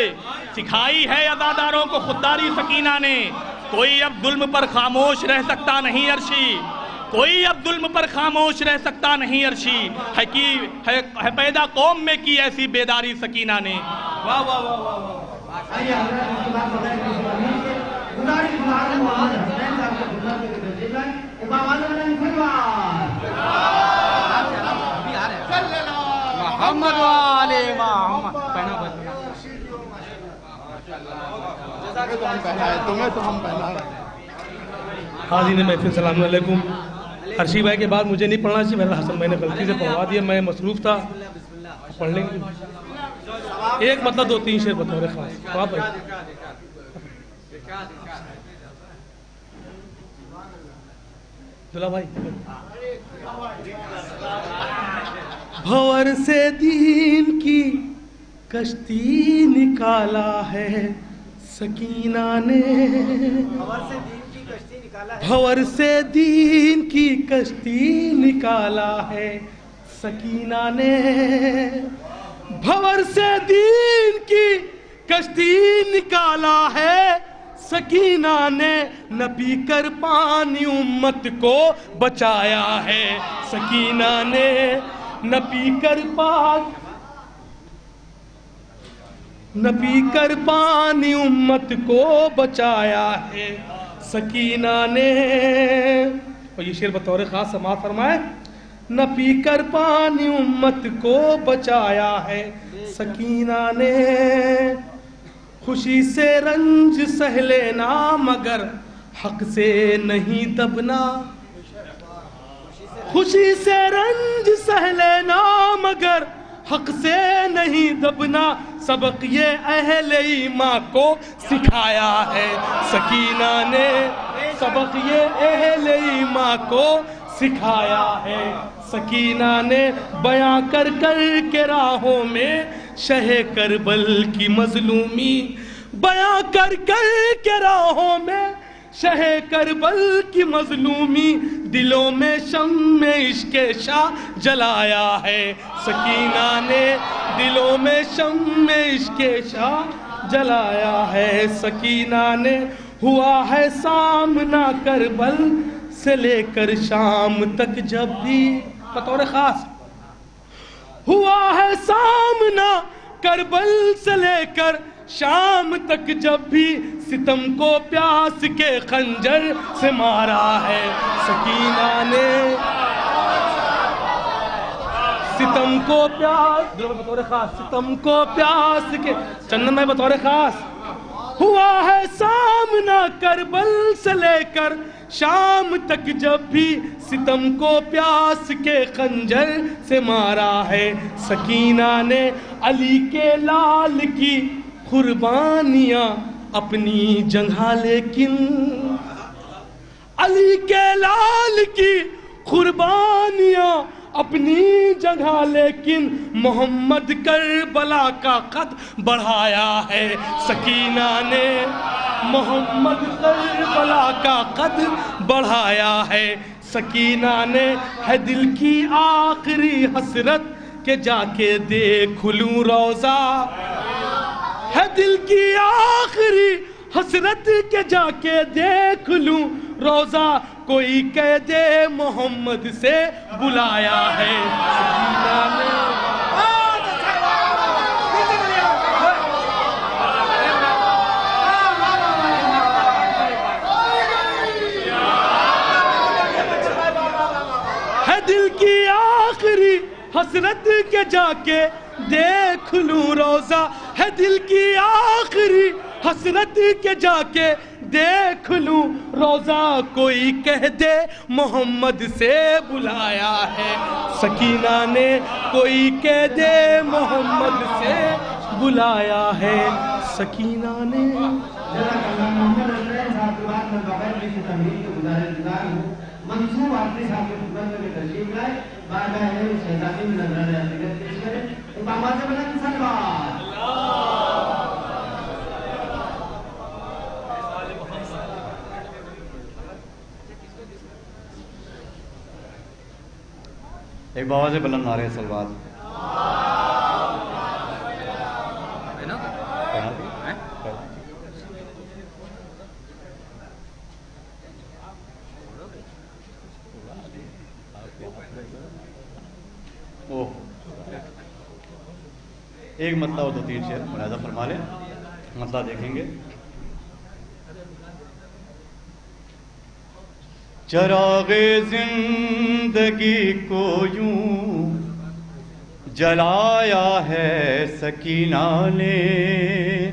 سکھائی ہے عزاداروں کو خودداری سکینہ نے۔ کوئی اب ظلم پر خاموش رہ سکتا نہیں عرشی، کوئی اب ظلم پر خاموش رہ سکتا نہیں عرشی، ہے پیدا قوم میں کی ایسی بیداری سکینہ نے۔ واہ واہ واہ واہ۔ محمد والے محمد تمہیں تو ہم پہنا حاضرین محفل سلام علیکم۔ عرشی بھائی کے بعد مجھے نہیں پڑھنا چاہیے، میرا حسن میں نے غلطی سے پڑھوا دیا، میں مصروف تھا پڑھ لیں گے۔ ایک مطلب دو تین شعر بطور خاص آپ بھائی۔ دلہ بھائی۔ بھور سے دین کی کشتی نکالا ہے سکینہ نے، بھور سے دین کی کشتی نکالا ہے سکینہ نے، بھور سے دین کی کشتی نکالا ہے سکینہ نے، نہ پی کر پانی امت کو بچایا ہے سکینہ نے، نہ پی کر پانی امت کو بچایا ہے سکینہ نے۔ اور یہ شعر بطور خاص سماعت فرمائے۔ نہ پی کر پانی امت کو بچایا ہے سکینہ نے، خوشی سے رنج سہ لینا مگر حق سے نہیں دبنا، خوشی سے رنج سہ لینا مگر حق سے نہیں دبنا، سبق یہ اہل ایمان کو سکھایا ہے سکینہ نے، سبق یہ اہل ایمان کو سکھایا ہے سکینہ نے، بیاں کر کر کے راہوں میں شہ کربل کی مظلومی، بیاں کر کر کے راہوں میں شہ کربل کی مظلومی، دلوں میں شمع عشق شاہ جلایا ہے سکینہ نے، دلوں میں شمع عشق شاہ جلایا ہے سکینہ نے، ہوا ہے سامنا کربل سے لے کر شام تک جب بھی، بطور خاص ہوا ہے سامنا کربل سے لے کر شام تک جب بھی، ستم کو پیاس کے خنجر سے مارا ہے سکینہ نے، ستم کو پیاس بطور خاص، ستم کو پیاس کے چندن میں بطور خاص، ہوا ہے سامنا کربل سے لے کر شام تک جب بھی، ستم کو پیاس کے خنجر سے مارا ہے سکینہ نے، علی کے لال کی قربانیاں اپنی جگہ لیکن، علی کے لال کی قربانیاں اپنی جگہ لیکن، محمد کربلا کا قد بڑھایا ہے سکینہ نے، محمد کربلا کا قد بڑھایا ہے سکینہ نے، ہے دل کی آخری حسرت کہ جا کے دیکھ لوں روضہ، ہے دل کی آخری حسرت کہ جا کے دیکھ لوں روضہ، کوئی کہہ دے محمد سے بلایا ہے سکینہ نے، ہے دل کی آخری حسرت کے جا کے دیکھ لوں روضہ، ہے دل کی آخری حسرت کے جا کے دیکھ لوں روضہ، کوئی کہہ دے محمد سے بلایا ہے سکینہ نے، کوئی کہہ دے محمد سے بلایا ہے سکینہ نے۔ منصوب آخری صاحب کے خدمت میں تشریف لائے، بارگاہ شہزادی میں نظرانہ عقیدت پیش کریں، اقامات بلند سلوات۔ ایک بآواز بلند نعرہ سلوات۔ ایک مطلع اور دو تین شعر ملاحظہ فرما لیں، مطلع دیکھیں گے۔ چراغ زندگی کو یوں جلایا ہے سکینہ نے،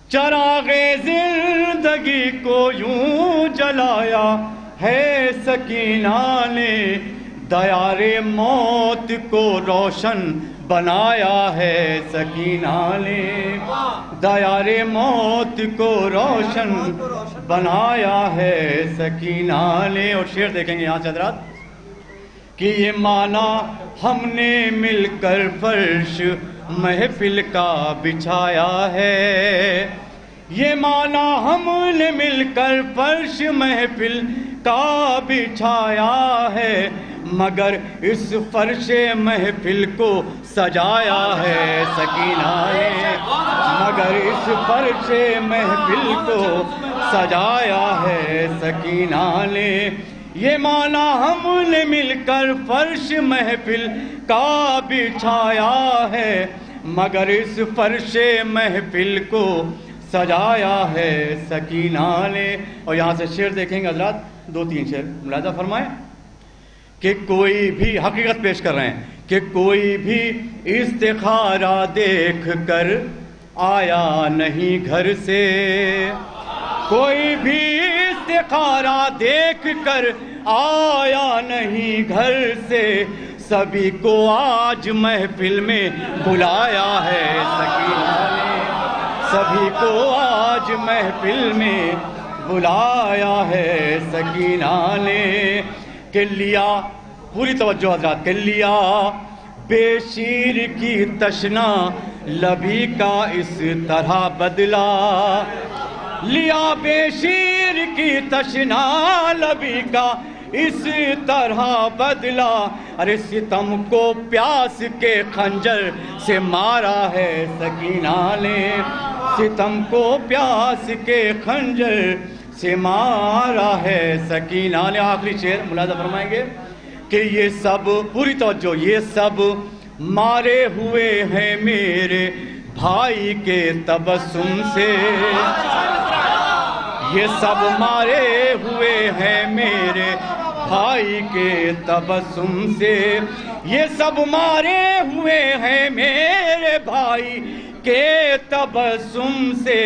چراغ زندگی کو یوں جلایا ہے سکینہ نے، دیار موت کو روشن بنایا ہے سکینہ نے، دیار موت کو روشن بنایا ہے سکینہ نے۔ اور شعر دیکھیں گے یہاں سے حضرات کہ یہ معنی ہم نے مل کر فرش محفل کا بچھایا ہے، یہ معنی ہم نے مل کر فرش محفل کا بچھایا ہے، مگر اس فرش محفل کو سجایا ہے سکینہ نے، مگر اس فرش محفل کو سجایا ہے سکینہ نے، یہ معنی ہم نے مل کر فرش محفل کا بچھایا ہے، مگر اس فرش محفل کو سجایا ہے سکینہ نے۔ اور یہاں سے شعر دیکھیں گے حضرات، دو تین شعر ملاحظہ فرمائیں کہ کوئی بھی حقیقت پیش کر رہے ہیں کہ کوئی بھی استخارہ دیکھ کر آیا نہیں گھر سے، کوئی بھی استخارہ دیکھ کر آیا نہیں گھر سے، سبھی کو آج محفل میں بلایا ہے سکینہ نے، سبھی کو آج محفل میں بلایا ہے سکینہ نے، کہ لیا پوری توجہ حضرات، کہ لیا بے شیر کی تشنا لبی کا اس طرح بدلا، لیا بے شیر کی تشنا لبی کا اس طرح بدلا، ارے ستم کو پیاس کے خنجر سے مارا ہے سکینہ نے، ستم کو پیاس کے خنجر سے مارا ہے سکینہ نے۔ آخری شعر ملاحظہ فرمائیں گے کہ یہ سب، پوری توجہ، یہ سب مارے ہوئے ہیں میرے بھائی کے تبسم سے، یہ سب مارے ہوئے ہیں میرے بھائی کے تبسم سے، یہ سب مارے ہوئے ہیں میرے بھائی کے تبسم سے،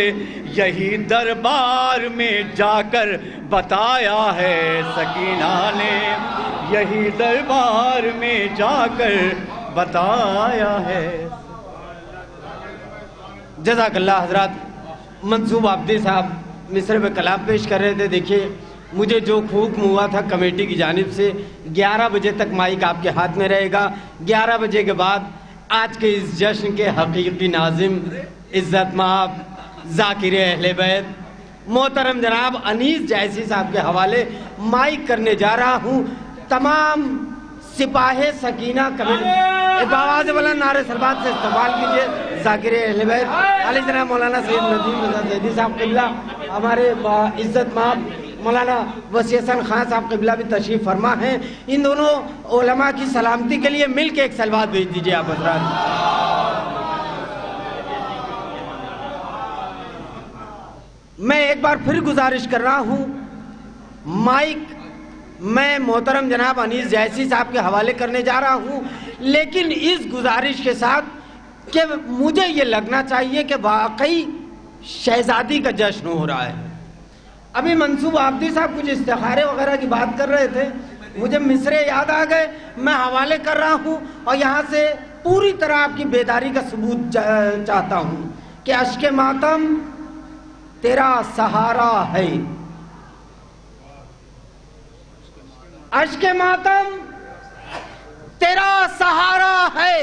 یہی دربار میں جا کر بتایا ہے سکینہ نے، یہی دربار میں جا کر بتایا ہے۔ جزاک اللہ حضرات۔ منصوب عابدی صاحب مصرے پہ کلام پیش کر رہے تھے۔ دیکھیے مجھے جو حکم ہوا تھا کمیٹی کی جانب سے 11 بجے تک مائک آپ کے ہاتھ میں رہے گا، 11 بجے کے بعد آج کے اس جشن کے حقیقی ناظم عزت مآب ذاکر اہل بیت محترم جناب انیس جیسی صاحب کے حوالے مائک کرنے جا رہا ہوں۔ تمام سپاہ سکینہ کمیٹی بآواز بلند نعرے سربات سے استقبال کیجئے ذاکر اہل بیت علی جناب مولانا سید ندیم رضا زیدی صاحب قبلہ، ہمارے عزت مآب مولانا وسیع حسن خان صاحب قبلہ بھی تشریف فرما ہیں۔ ان دونوں علماء کی سلامتی کے لیے مل کے ایک صلوات بھیج دیجئے آپ حضرات۔ میں ایک بار پھر گزارش کر رہا ہوں، مائک میں محترم جناب انیس جیسی صاحب کے حوالے کرنے جا رہا ہوں، لیکن اس گزارش کے ساتھ کہ مجھے یہ لگنا چاہیے کہ واقعی شہزادی کا جشن ہو رہا ہے۔ ابھی منصوب عابدی صاحب کچھ استخارے وغیرہ کی بات کر رہے تھے، مجھے مصرے یاد آ گئے، میں حوالے کر رہا ہوں اور یہاں سے پوری طرح آپ کی بیداری کا ثبوت چاہتا ہوں کہ اشک ماتم تیرا سہارا ہے، اشک ماتم تیرا سہارا ہے،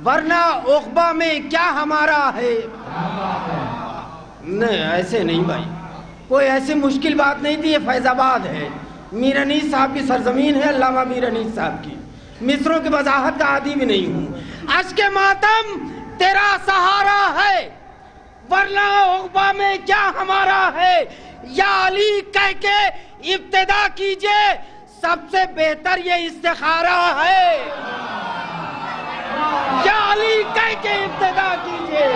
ورنہ عقبہ میں کیا ہمارا ہے۔ نہیں ایسے نہیں بھائی، کوئی ایسی مشکل بات نہیں تھی، یہ فیض آباد ہے، میر انیس صاحب کی سرزمین ہے، علامہ میر انیس صاحب کی، مصروں کی وضاحت کا عادی بھی نہیں ہوں۔ اشک ماتم تیرا سہارا ہے، ورنہ عقبہ میں کیا ہمارا ہے، یا علی کہہ کے ابتدا کیجئے، سب سے بہتر یہ استخارہ ہے، یا علی کہہ کے ابتدا کیجئے،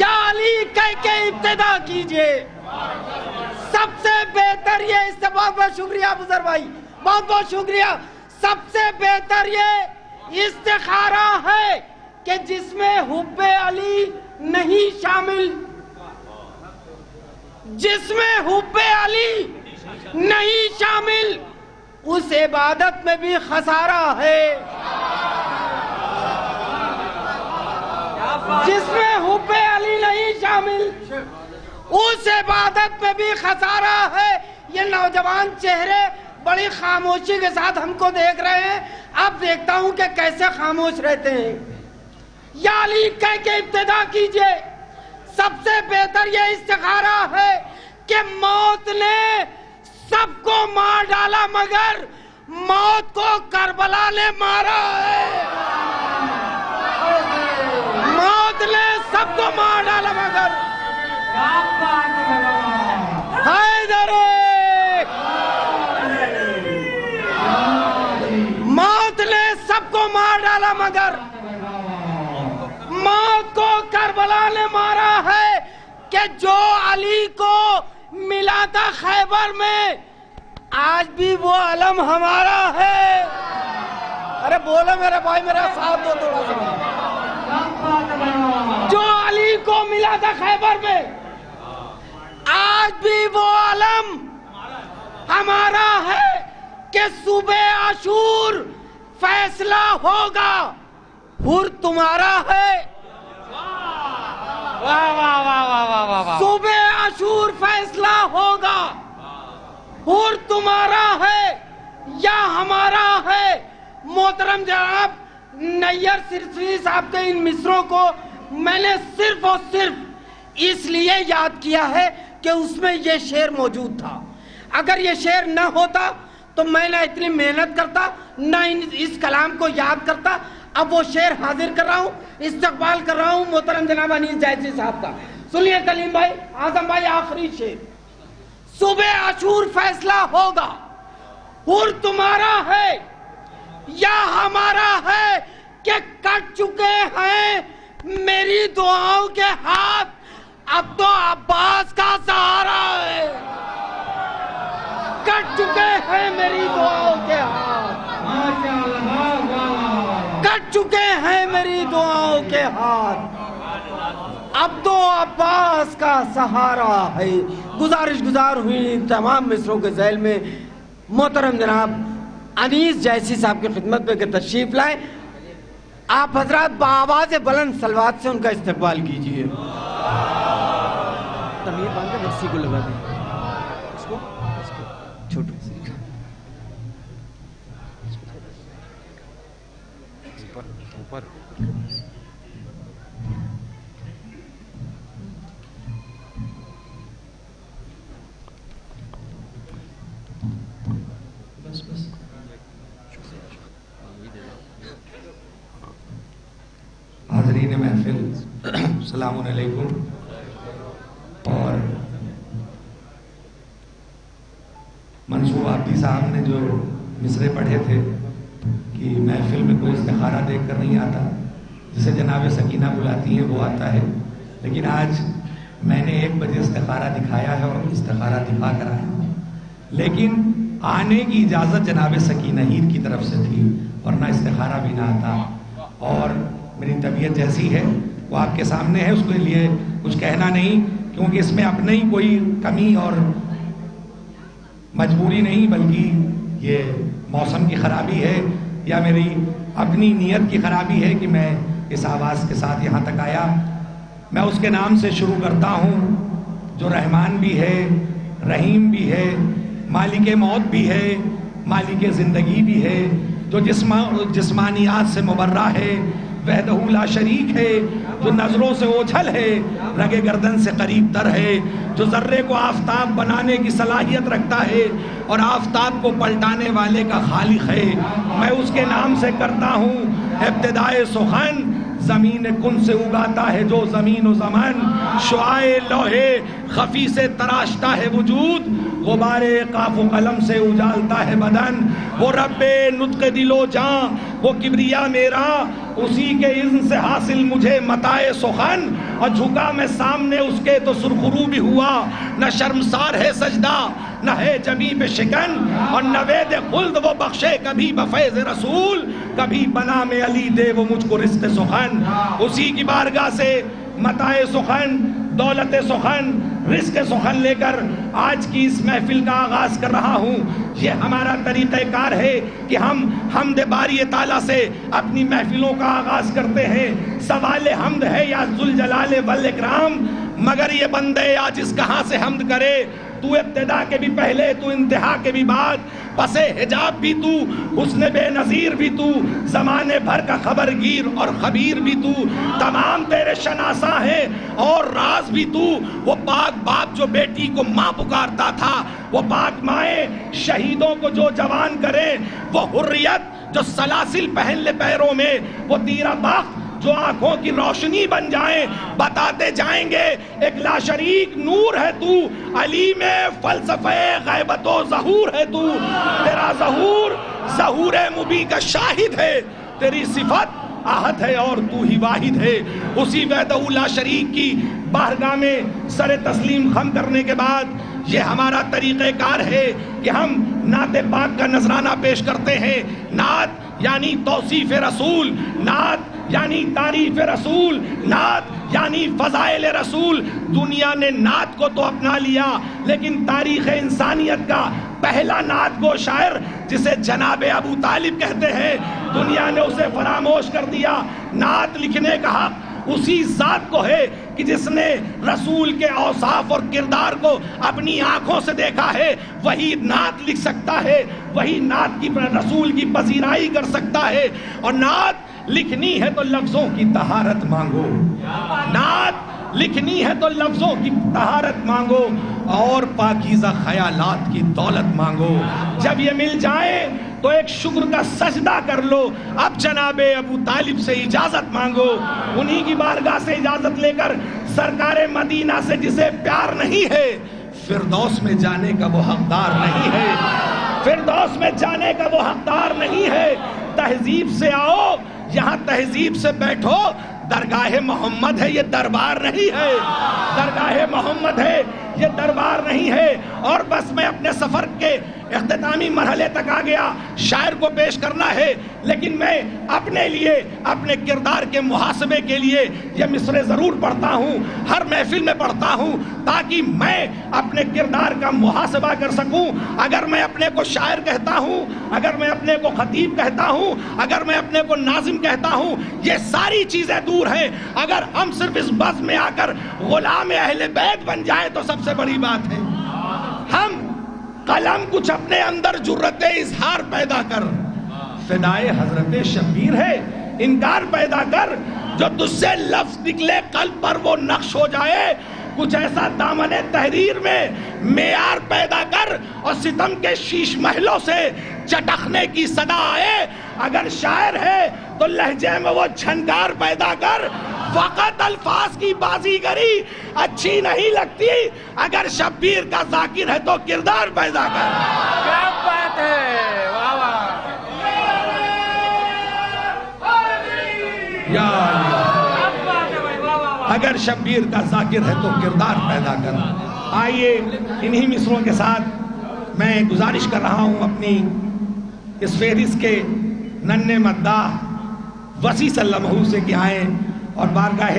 یا علی کہہ کے ابتدا کیجئے، سب سے بہتر یہ بہت بہت شکریہ بزر بھائی، بہت بہت شکریہ۔ سب سے بہتر یہ استخارہ ہے کہ جس میں حب علی نہیں شامل، جس میں حب علی نہیں شامل، اس عبادت میں بھی خسارہ ہے، جس میں حب علی نہیں شامل اس عبادت میں بھی خسارہ ہے۔ یہ نوجوان چہرے بڑی خاموشی کے ساتھ ہم کو دیکھ رہے ہیں، اب دیکھتا ہوں کہ کیسے خاموش رہتے ہیں۔ یا علی کہہ کے ابتدا کیجئے، سب سے بہتر یہ استخارہ ہے کہ موت نے سب کو مار ڈالا مگر موت کو کربلا نے مارا ہے، موت نے سب کو مار ڈالا مگر حیدر، موت نے سب کو مار ڈالا مگر موت کو کربلا نے مارا ہے، کہ جو علی کو ملا تھا خیبر میں آج بھی وہ علم ہمارا ہے۔ ارے بولو میرے بھائی، میرا ساتھ دو تھوڑا سا۔ جو علی کو ملا تھا خیبر میں آج بھی وہ علم ہمارا ہے، کہ صبح عاشور فیصلہ ہوگا حر تمہارا ہے، صبح عاشور فیصلہ ہوگا حر تمہارا ہے یا ہمارا ہے۔ محترم جناب نیر سرسوی صاحب کے ان مصروں کو میں نے صرف اور صرف اس لیے یاد کیا ہے کہ اس میں یہ شعر موجود تھا۔ اگر یہ شعر نہ ہوتا تو میں نہ اتنی محنت کرتا نہ اس کلام کو یاد کرتا. اب وہ شعر حاضر کر رہا ہوں, استقبال کر رہا ہوں محترم جناب انیس جیسی صاحب کا. سنیے کلیم بھائی, اعظم بھائی, آخری شعر. صبح عاشور فیصلہ ہوگا, حور تمہارا ہے یا ہمارا ہے کہ کٹ چکے ہیں میری دعاؤں کے ہاتھ, اب تو عباس کا سہارا ہے. کٹ چکے ہیں میری دعاؤں کے ہاتھ, کٹ چکے ہیں میری دعاؤں کے ہاتھ, اب تو عباس کا سہارا ہے. گزار ہوئی تمام مصروں کے ذیل میں محترم جناب انیس جیسی صاحب کی خدمت میں کہ تشریف لائیں. آپ حضرات بآواز بلند صلوات سے ان کا استقبال کیجئے. تمیر باندھ کے رسی کو لگا دیں, اس کو چھوٹو اوپر. حاضرین محفل السلام علیکم. اور منصور عابدی صاحب نے جو مصرے پڑھے تھے کہ محفل میں کوئی استخارہ دیکھ کر نہیں آتا, جسے جناب سکینہ بلاتی ہیں وہ آتا ہے. لیکن آج میں نے 1 بجے استخارہ دکھایا ہے اور استخارہ دکھا کر آیا ہوں, لیکن آنے کی اجازت جناب سکینہ ہیر کی طرف سے تھی, ورنہ استخارہ بھی نہ آتا. اور میری طبیعت جیسی ہے وہ آپ کے سامنے ہے, اس کے لیے کچھ کہنا نہیں, کیونکہ اس میں اپنے ہی کوئی کمی اور مجبوری نہیں, بلکہ یہ موسم کی خرابی ہے یا میری اپنی نیت کی خرابی ہے کہ میں اس آواز کے ساتھ یہاں تک آیا. میں اس کے نام سے شروع کرتا ہوں جو رحمان بھی ہے, رحیم بھی ہے, مالک موت بھی ہے, مالک زندگی بھی ہے, جو جسمانیات سے مبرہ ہے, وحدہ لا شریک ہے, جو نظروں سے اوجھل ہے, رگ گردن سے قریب تر ہے, جو ذرے کو آفتاب بنانے کی صلاحیت رکھتا ہے اور آفتاب کو پلٹانے والے کا خالق ہے. میں اس کے نام سے کرتا ہوں ابتدائے سخن. زمین کن سے اگاتا ہے جو زمین و زمن, شعائے لوحے خفی سے تراشتا ہے وجود, غبار قاف و قلم سے اجالتا ہے بدن. وہ رب نطق دل و جاں, وہ کبریا میرا, اسی کے اذن سے حاصل مجھے متاع سخن. اور جھکا میں سامنے اس کے تو سرخرو بھی ہوا, نہ شرمسار ہے سجدہ نہ ہے جبی پہ شکن, اور نوید خلد وہ بخشے کبھی بفیض رسول, کبھی بنا میں علی دے وہ مجھ کو رزق سخن. اسی کی بارگاہ سے متاع سخن, دولت سخن, رزق سخن لے کر آج کی اس محفل کا آغاز کر رہا ہوں. یہ ہمارا طریقہ کار ہے کہ ہم حمد باری تعالیٰ سے اپنی محفلوں کا آغاز کرتے ہیں. سوال حمد ہے یا ذوالجلال والاکرام, مگر یہ بندے عاجز کہاں سے حمد کرے. تو ابتدا کے بھی پہلے, تو انتہا کے بھی بعد, پس حجاب بھی تو, حسن بے نظیر بھی تو, زمانے بھر کا خبرگیر اور خبیر بھی تو, تمام تیرے شناساں ہیں اور راز بھی تو. وہ پاک باپ جو بیٹی کو ماں پکارتا تھا, وہ پاک مائیں شہیدوں کو جو جوان کریں, وہ حریت جو سلاسل پہن لے پیروں میں, وہ تیرا بخت جو آنکھوں کی روشنی بن جائیں, بتاتے جائیں گے ایک لا شریک نور ہے تو, علی میں فلسفہ غیبت و ظہور ہے تو. تیرا ظہور مبی کا شاہد ہے, تیری صفت احد ہے اور تو ہی واحد ہے. اسی وحدہ لا شریک کی بارگاہ میں سر تسلیم خم کرنے کے بعد یہ ہمارا طریقہ کار ہے کہ ہم نعت پاک کا نذرانہ پیش کرتے ہیں. نعت یعنی توصیف رسول, نعت یعنی تعریف رسول, نعت یعنی فضائل رسول. دنیا نے نعت کو تو اپنا لیا, لیکن تاریخ انسانیت کا پہلا نعت گو شاعر جسے جناب ابو طالب کہتے ہیں, دنیا نے اسے فراموش کر دیا. نعت لکھنے کا حق اسی ذات کو ہے کہ جس نے رسول کے اوصاف اور کردار کو اپنی آنکھوں سے دیکھا ہے, وہی نعت لکھ سکتا ہے, وہی نعت کی رسول کی پذیرائی کر سکتا ہے. اور نعت لکھنی ہے تو لفظوں کی طہارت مانگو, نعت لکھنی ہے تو لفظوں کی طہارت مانگو اور پاکیزہ خیالات کی دولت مانگو. جب یہ مل جائے تو ایک شکر کا سجدہ کر لو. اب جناب ابو طالب سے اجازت مانگو. انہی کی بارگاہ سے اجازت لے کر سرکار مدینہ سے جسے پیار نہیں ہے فردوس میں جانے کا وہ حقدار نہیں ہے. فردوس میں جانے کا وہ حقدار نہیں ہے. تہذیب سے آؤ, یہاں تہذیب سے بیٹھو. درگاہ محمد ہے, یہ دربار نہیں ہے. درگاہ محمد ہے, یہ دربار نہیں ہے. اور بس میں اپنے سفر کے اختتامی مرحلے تک آ گیا. شاعر کو پیش کرنا ہے, لیکن میں اپنے لیے, اپنے کردار کے محاسبے کے لیے یہ مصرے ضرور پڑھتا ہوں. ہر محفل میں پڑھتا ہوں تاکہ میں اپنے کردار کا محاسبہ کر سکوں. اگر میں اپنے کو شاعر کہتا ہوں, اگر میں اپنے کو خطیب کہتا ہوں, اگر میں اپنے کو ناظم کہتا ہوں, یہ ساری چیزیں دور ہیں. اگر ہم صرف اس بزم میں آ کر غلام اہل بیت بن جائیں تو سب سے بڑی بات ہے. ہم قلم کچھ اپنے اندر جرت اظہار پیدا کر, فدائے حضرت شبیر ہے انکار پیدا کر. جو تجھ سے لفظ نکلے قلب پر وہ نقش ہو جائے. کچھ ایسا دامن تحریر میں معیار پیدا کر اور ستم کے شیش محلوں سے چٹخنے کی صدا آئے. اگر شاعر ہے تو لہجے میں وہ جھنکار پیدا کر. فقط الفاظ کی بازیگری اچھی نہیں لگتی. اگر شبیر کا ذاکر ہے تو کردار پیدا کر. کیا بات ہے, واہ واہ. یا اگر شبیر کا ذاکر ہے تو کردار پیدا کر. آئیے انہی مصروں کے ساتھ میں گزارش کر رہا ہوں اپنی اس فہرست کے ننھے مداح وسیع سلمہ سے کہ آئیں اور بارگاہ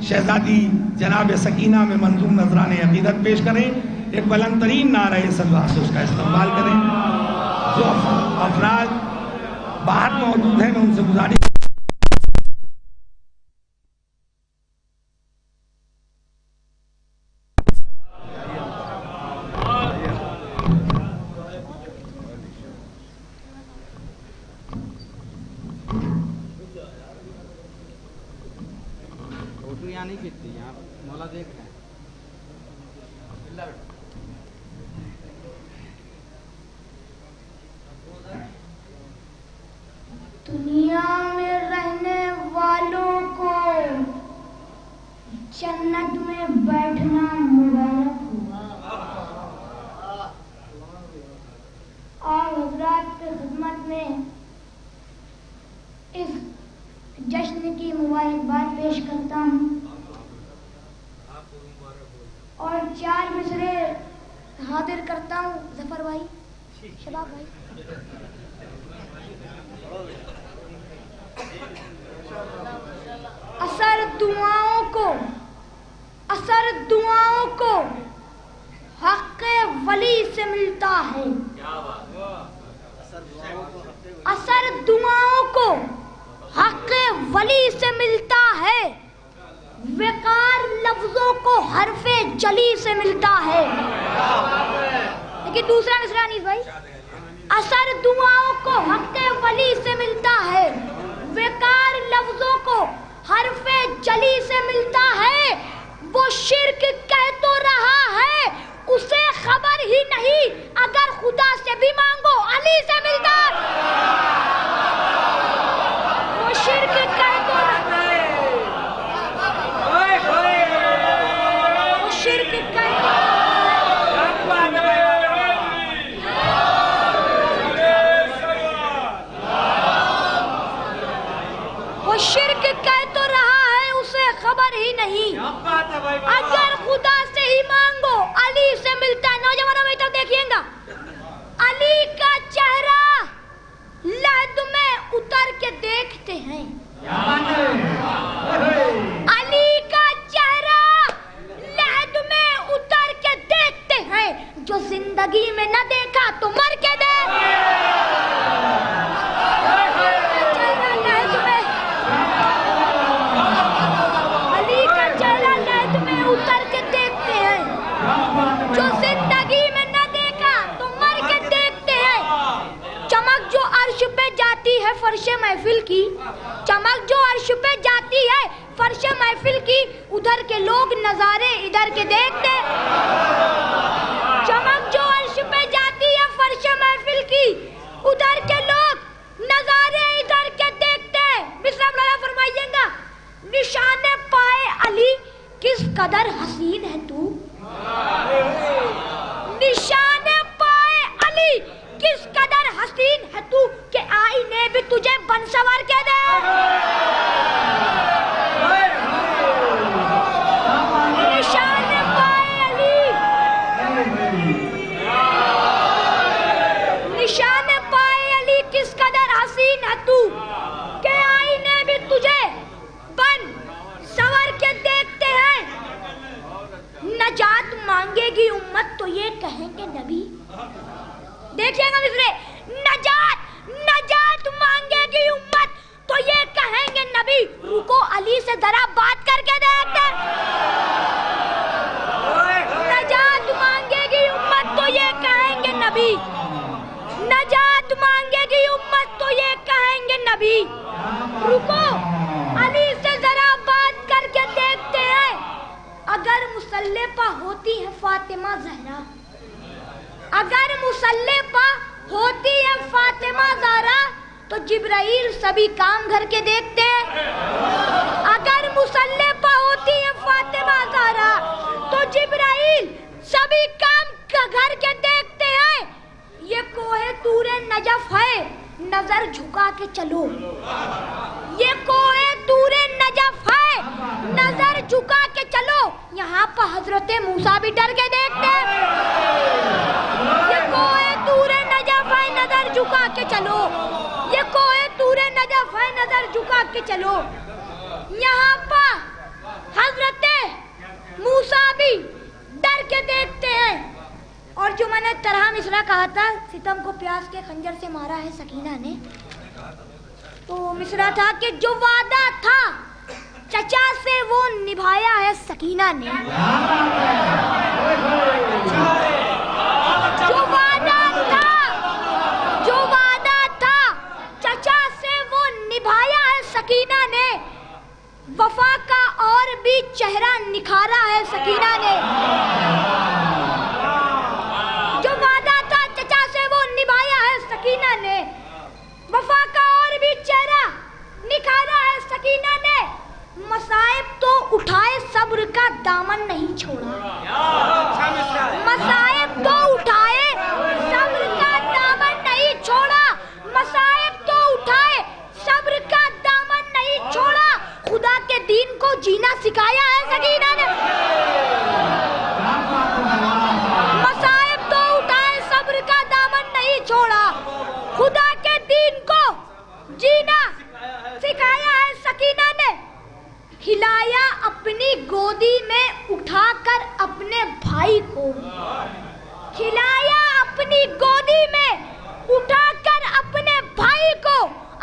شہزادی جناب سکینہ میں منظوم نذران عقیدت پیش کریں. ایک بلند ترین نعرہ صلوات سے اس کا استقبال کریں. جو افراد باہر موجود ہیں میں ان سے گزارش نہیں کتنی یہاں مولا دیکھ رہے ہیں. دنیا میں رہنے والوں کو جنت میں بیٹھنا مبارک ہوا. اور حضرات کی خدمت میں اس جشن کی مبارکباد پیش کرتا ہوں اور 4 مصرے حاضر کرتا ہوں. ظفر بھائی, شباب بھائی. اثر دعاؤں کو حق ولی سے ملتا ہے. اثر دعاؤں کو حق ولی سے ملتا ہے. وقار لفظوں کو حرف جلی سے ملتا ہے. لیکن دوسرا مصرع انیس بھائی. اثر دعاؤں کو حق ولی سے ملتا ہے. وقار لفظوں کو حرف جلی سے ملتا ہے. وہ شرک کہہ تو رہا ہے اسے خبر ہی نہیں, اگر خدا سے بھی مانگو علی سے ملتا ہے. وہ شرک کہہ تو رہا ہے, وہ شرک کہہ تو وہ شرک کہہ تو رہا ہے اسے خبر ہی نہیں, اگر خدا سے ہی مانگو علی سے ملتا ہے. نوجوانوں میں تب دیکھئے گا علی کا چہرہ لحد میں اتر کے دیکھتے ہیں. علی کا چہرہ لحد میں اتر کے دیکھتے ہیں. جو زندگی میں نہ دیکھا تو مر کے دے. علی کا چہرہ لحد میں اتر کے دیکھتے ہیں. جو زندگی میں نہ دیکھا تو مر کے دیکھتے ہیں. چمک جو عرش پہ جاتی ہے فرش محفل کی, چمک جو عرش پہ جاتی ہے فرش محفل کی ادھر کے لوگ نظارے ادھر کے دیکھتے، چمک جو عرش پہ جاتی ہے فرش محفل کی ادھر کے لوگ نظارے ادھر کے دیکھتے ہیں۔ مصرع مولانا فرمائیے گا، نشان پائے علی کس قدر حسین ہے تو، نشان پائے علی کس قدر حسین ہے تو کہ آئینے بھی تجھے بن سور کے دے۔ نشان پائے علی، نشان پائے علی کس قدر حسین ہے تو کہ آئینے بھی تجھے بن سور کے دیکھتے ہیں۔ نجات مانگے گی امت تو یہ کہیں گے نبی، دیکھئے گا مصرے، نجات مانگے گی امت تو یہ کہیں گے نبی، رکو علی سے ذرا بات کر کے دیکھتے۔ نجات مانگے گی امت تو یہ کہیں گے نبی، نجات مانگے گی امت تو یہ کہیں گے نبی، رکو علی سے ذرا بات کر کے دیکھتے ہیں۔ اگر مصلی پا ہوتی ہے فاطمہ زہرا، اگر مصلی پا ہوتی ہے فاطمہ زہرا تو جبرائیل سبھی کام گھر کے دیکھتے ہیں۔ اگر مصلی پا ہوتی ہے فاطمہ زہرا تو جبرائیل سبھی کام گھر کے دیکھتے ہیں۔ یہ کوہ طور نجف ہے نظر جھکا کے چلو، یہ کوہ طور نجف ہے نظر جھکا کے چلو، یہاں پہ حضرت موسیٰ بھی ڈر کے دیکھتے ہیں۔ یہ کوہ طور نجف ہے نظر جھکا کے چلو، یہ کوہ طور نجف ہے نظر جھکا کے چلو، یہاں پہ حضرت موسیٰ بھی ڈر کے دیکھتے ہیں۔ اور جو میں نے طرح مصرع کہا تھا، ستم کو پیاس کے خنجر سے مارا ہے سکینہ نے، تو مصرع تھا کہ جو وعدہ تھا چچا سے وہ نبھایا ہے سکینہ نے، جو وعدہ تھا چچا سے وہ نبھایا ہے سکینہ نے، وفا کا اور بھی چہرہ نکھارا ہے سکینہ نے، جو وعدہ تھا چچا سے وہ نبھایا ہے سکینہ نے، وفا کا اور بھی چہرہ نکھارا ہے سکینہ نے، مصائب تو اٹھائے صبر کا دامن نہیں چھوڑا، مصائب تو اٹھائے صبر کا دامن نہیں چھوڑا، مصائب تو اٹھائے صبر کا دامن نہیں چھوڑا، خدا کے دین کو جینا سکھایا ہے سکینہ نے، مصائب تو اٹھائے صبر کا دامن نہیں چھوڑا، خدا کے دین کو جینا سکھایا ہے سکینہ نے، کھلایا اپنی گودی میں اٹھا کر اپنے بھائی کو، کھلایا اپنی گودی میں اٹھا کر اپنے بھائی کو،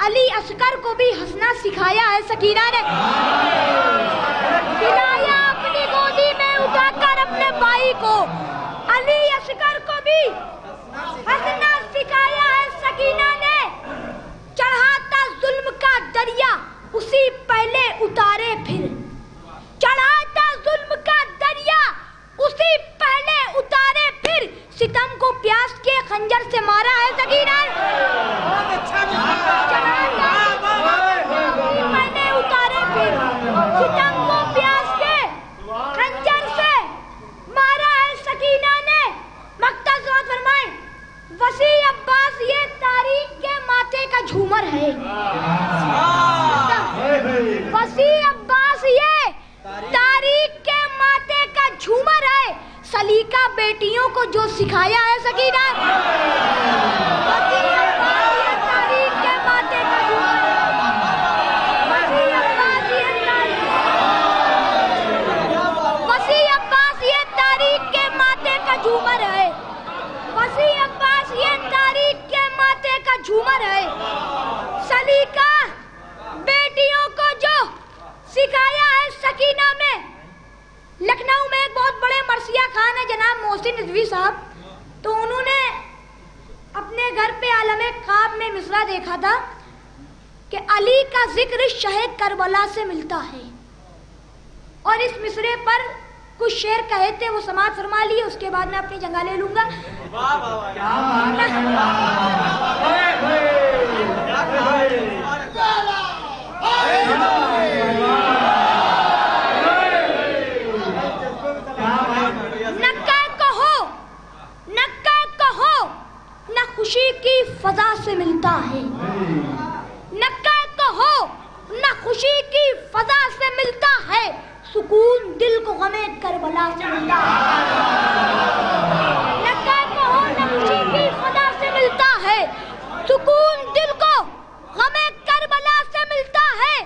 علی اصغر کو بھی ہنسنا سکھایا ہے سکینہ نے، کھلایا اپنی گودی میں اٹھا کر اپنے بھائی کو، علی اصغر کو بھی ہنسنا سکھایا ہے سکینہ نے، چڑھاتا ظلم کا دریا اسی پہلے اتارے پھر، چڑھاتا ظلم کا دریا اسی پہلے اتارے پھر، ستم کو پیاس کے خنجر سے مارا ہے سکینہ نے، پہلے اتارے پھر، ستم کو پیاس کے خنجر سے مارا ہے سکینہ نے۔ مقطع سماعت فرمائیں، وسیع عباس یہ تاریخ کے ماتھے کا جھومر ہے، وسیع عباس یہ تاریخ کے ماتھے کا جھومر ہے، سلیقہ بیٹیوں کو جو سکھایا ہے سکینہ، وسیع عباس یہ تاریخ کے ماتھے کا جھومر ہے، وسیع عباس یہ تاریخ کے ماتھے کا جھومر ہے، وسیع عباس یہ تاریخ کے ماتھے کا جھومر ہے، سلیقہ بیٹیوں کو جو سکھایا ہے سکینہ میں۔ لکھنؤ میں ایک بہت بڑے مرثیہ خان ہیں جناب محسن رضوی صاحب، تو انہوں نے اپنے گھر پہ عالم خواب میں مصرع دیکھا تھا کہ علی کا ذکر شہ کربلا سے ملتا ہے، اور اس مصرے پر کچھ شعر کہے تھے وہ سماعت فرما لیے، اس کے بعد میں اپنی جگہ لے لوں گا. نہ خوشی کی فضا سے ملتا ہے، نکا کہو نہ خوشی کی فضا سے ملتا ہے، سکون دل کو غمِ کربلا سے ملتا ہے. نکا کہو نہ خوشی کی فضا سے ملتا ہے، سکون دل کو غمِ کربلا سے ملتا ہے.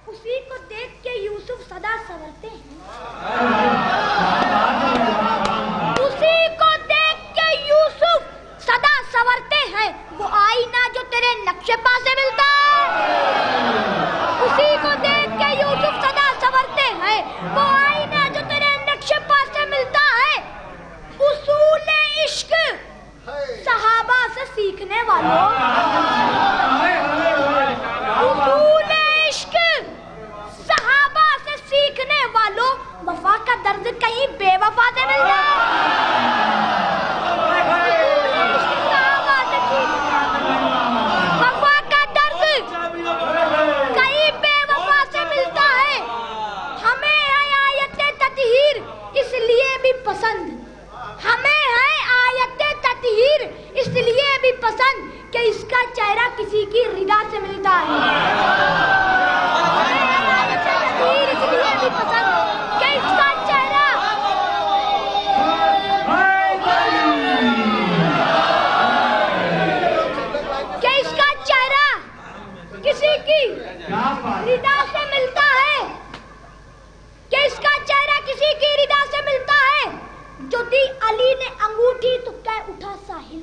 اسی کو دیکھ کے یوسف سدا سنورتے ہیں، اسی کو دیکھ کے یوسف سدا سنورتے ہیں. وہ آئینہ جو تیرے نقش پا سے ملتا ہے، اسی کو دیکھ کے یوسف سدا سنورتے ہیں. وہ آئینہ جو تیرے نقش پا سے ملتا ہے. اصول عشق صحابہ سے سیکھنے والوں، اصول عشق صحابہ سے سیکھنے والوں، وفا کا درد کہیں بے وفا سے ملتا ہے. وفا کا درد کہیں بے وفا سے ملتا ہے. ہمیں ہے آیت تطہیر اس لیے بھی پسند، ہمیں ہے آیت تطہیر اس لیے بھی پسند کہ اس کا چہرہ کسی کی رضا سے ملتا ہے. آیت تطہیر اس لیے بھی پسند کہ اس کا چہرہ کسی کی رضا سے ملتا ہے، کہ اس کا چہرہ کسی کی رضا سے ملتا ہے. جو دی علی نے انگوٹھی تو کہہ اٹھا ساحل،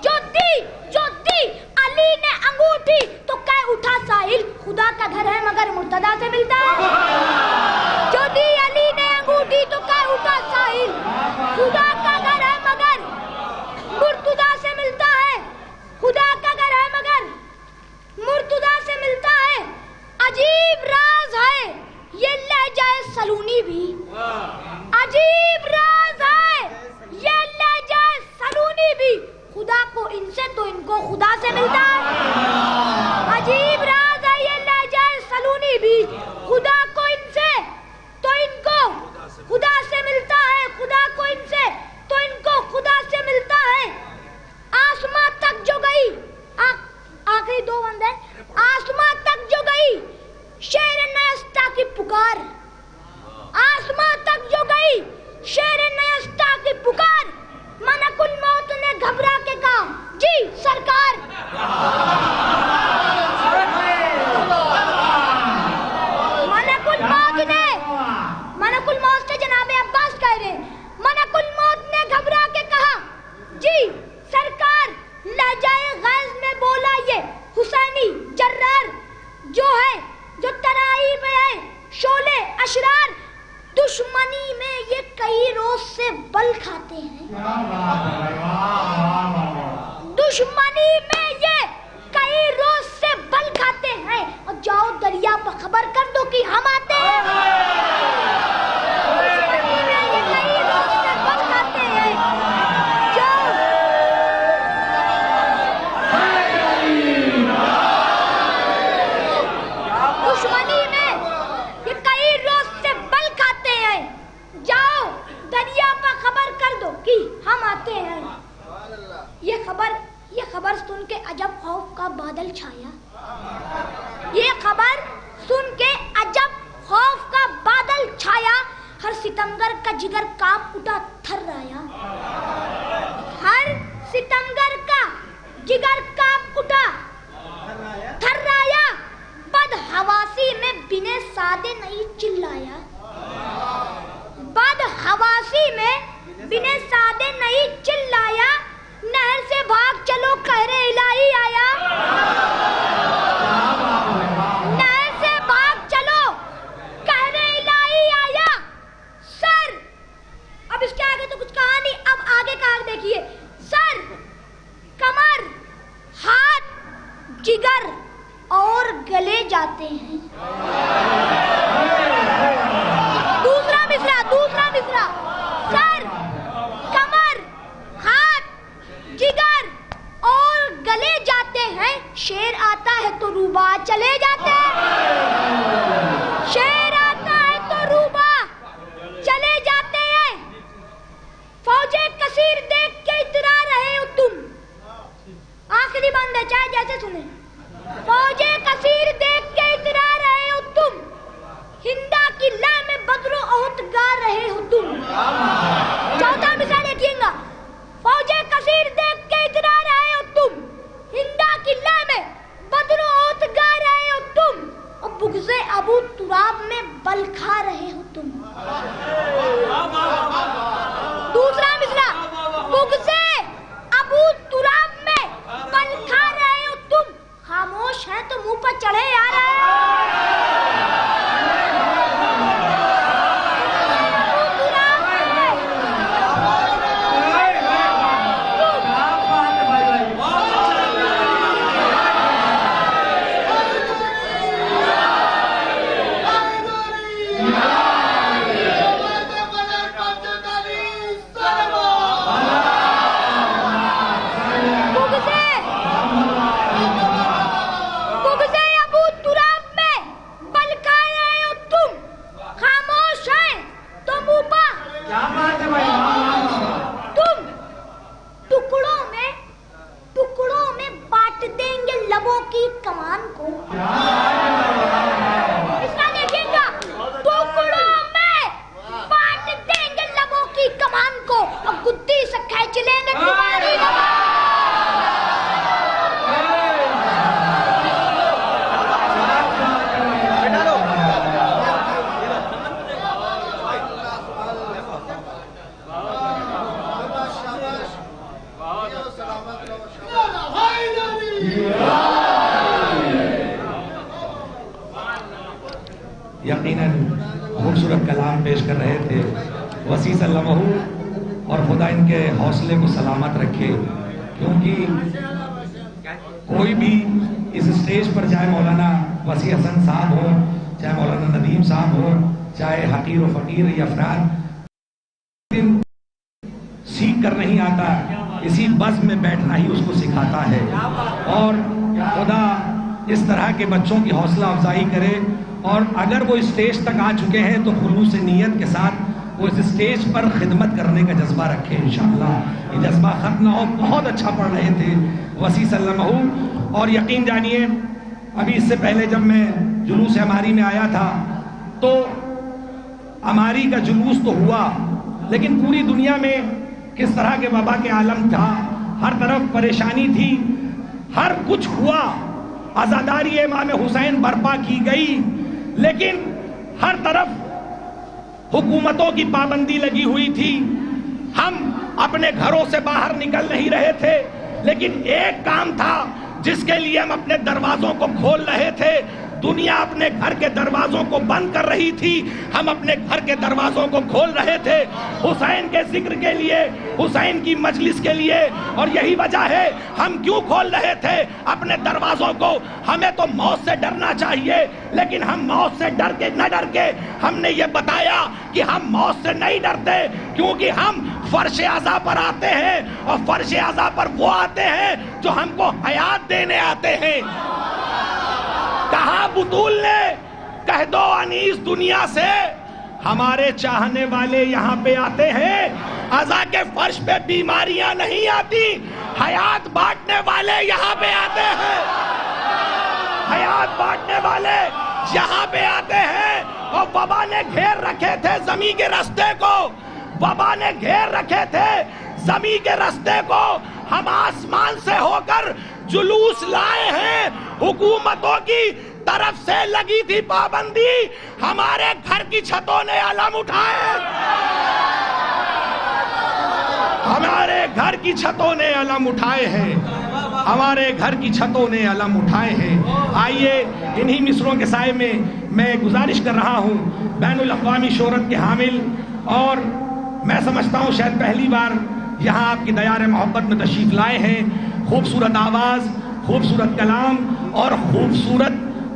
جو دی علی نے انگوٹھی تو کہہ اٹھا ساحل. خدا کا گھر ہے مگر مرتضیٰ سے ملتا ہے. جو دی علی نے انگوٹھی تو کہہ اٹھا ساحل، خدا کا گھر ہے مگر مرتضیٰ سے ملتا ہے. خدا کا گھر ہے مگر مرتضیٰ سے ملتا ہے. عجیب راز ہے یہ لہجہ سلونی بھی، عجیب راز ہے یہ لہجہ سلونی بھی. خدا کو ان سے تو ان کو خدا سے ملتا ہے. عجیب راز ہے یہ لہجہ سلونی بھی، خدا کو ان سے تو ان کو خدا سے ملتا ہے. خدا کو ان سے تو ان کو خدا سے ملتا ہے. آسمان تک جو گئی، آخری دو بند ہے. آسمان تک جو گئی شیر نیستا کی پکار، آسمان تک جو گئی شیر نیستا کی پکار. ملک الموت نے گھبرا کے کہا جی سرکار. ملک الموت سے جناب عباس کہہ رہے، ملک الموت نے گھبرا کے کہا جی سرکار. لہجہ غیظ میں بولا یہ حسینی جرار جو ہے، جو ترائی میں ہے شعلے اشرار. دشمنی میں یہ کئی روز سے بل کھاتے ہیں، دشمنی میں یہ کئی روز سے بل کھاتے ہیں. اور جاؤ دریا پر خبر کر دو کہ ہم آتے ہیں. دشمنی میں یہ کئی روز سے بل کھاتے ہیں. دشمنی میں یہ کئی روز سے بل کھاتے ہیں. جاؤ دریا پر خبر کر دو کہ ہم آتے ہیں. یہ خبر سن کے عجب خوف کا بادل چھایا. یہ خبر سن کے عجب خوف کا بادل چھایا. ہر ستمگر کا جگر کانپ اٹھا تھر آیا. ہر ستمگر کا جگر کانپ اٹھا تھر آیا. بد حواسی میں بنے سادے نہیں چلایا، بد حواسی میں بنے سادے نہیں چلایا. نہر سے بھاگ چلو قہر الہی آیا. نہر سے بھاگ چلو قہر الہی آیا. سر اب اس کے آگے تو کچھ کہا نہیں، اب آگے کا آگے دیکھیے. سر، کمر، ہاتھ، جگر اور گلے جاتے ہیں. شیر آتا ہے تو روبا چلے جاتے ہیں، شیر آتا ہے تو روبا چلے جاتے ہیں، فوجیں کثیر دیکھ کے اترا رہے ہو تم، آخری بند ہے چاہے جیسے سنیں، فوجیں کثیر دیکھ کے اترا رہے ہو تم، ہندا کی لے میں بدر و احد گا رہے ہو تم، چوتھا مثال دیکھیے گا، فوجیں کثیر دیکھ کے اترا رہے ہو تم، ہندا کی لے میں بدر و احد گا رہے ہو تم، اور بغض ابو تراب میں بل کھا رہے ہو تم۔ دوسرا مثلا، بغض ابو تراب میں بل کھا رہے ہو تم، خاموش ہیں تو منہ پر چڑھے آ رہے یقیناً خوبصورت کلام پیش کر رہے تھے وسیع سلمہ، اور خدا ان کے حوصلے کو سلامت رکھے، کیونکہ کوئی بھی اس اسٹیج پر چاہے مولانا وسیع حسن صاحب ہو، چاہے مولانا ندیم صاحب ہو، چاہے حقیر و فقیر یا افراد، سیکھ کر نہیں آتا، اسی بز میں بیٹھنا ہی اس کو سکھاتا ہے، اور خدا اس طرح کے بچوں کی حوصلہ افزائی کرے، اور اگر وہ اسٹیج تک آ چکے ہیں تو خلوص نیت کے ساتھ وہ اس اسٹیج پر خدمت کرنے کا جذبہ رکھے انشاءاللہ، یہ جذبہ ختم نہ ہو۔ بہت اچھا پڑھ رہے تھے وسیع سلمہ، اور یقین جانیے ابھی اس سے پہلے جب میں جلوس ہماری میں آیا تھا تو ہماری کا جلوس تو ہوا، لیکن پوری دنیا میں کس طرح کے وبا کے عالم تھا، ہر طرف پریشانی تھی، ہر کچھ ہوا، عزاداری امام حسین برپا کی گئی، لیکن ہر طرف حکومتوں کی پابندی لگی ہوئی تھی، ہم اپنے گھروں سے باہر نکل نہیں رہے تھے، لیکن ایک کام تھا جس کے لیے ہم اپنے دروازوں کو کھول رہے تھے۔ دنیا اپنے گھر کے دروازوں کو بند کر رہی تھی، ہم اپنے گھر کے دروازوں کو کھول رہے تھے حسین کے ذکر کے لیے، حسین کی مجلس کے لیے، اور یہی وجہ ہے ہم کیوں کھول رہے تھے اپنے دروازوں کو۔ ہمیں تو موت سے ڈرنا چاہیے، لیکن ہم موت سے ڈر کے ہم نے یہ بتایا کہ ہم موت سے نہیں ڈرتے، کیونکہ ہم فرش عزا پر آتے ہیں، اور فرش عزا پر وہ آتے ہیں جو ہم کو حیات دینے آتے ہیں۔ کہا بطول نے، کہہ دو انیس دنیا سے، ہمارے چاہنے والے یہاں پہ آتے ہیں، عزا کے فرش پہ بیماریاں نہیں آتی، حیات بانٹنے والے یہاں پہ آتے ہیں، حیات بانٹنے والے یہاں پہ آتے ہیں۔ اور وبا نے گھیر رکھے تھے زمین کے رستے کو، وبا نے گھیر رکھے تھے زمین کے رستے کو، ہم آسمان سے ہو کر جلوس لائے ہیں، حکومتوں کی طرف سے لگی تھی پابندی، ہمارے گھر کی چھتوں نے علم اٹھائے، ہمارے گھر کی چھتوں نے علم اٹھائے ہیں، ہمارے گھر کی چھتوں نے علم اٹھائے ہیں۔ آئیے انہی مصروں کے سائے میں میں گزارش کر رہا ہوں، بین الاقوامی شہرت کے حامل، اور میں سمجھتا ہوں شاید پہلی بار یہاں آپ کی دیار محبت میں تشریف لائے ہیں، خوبصورت آواز، خوبصورت کلام اور خوبصورت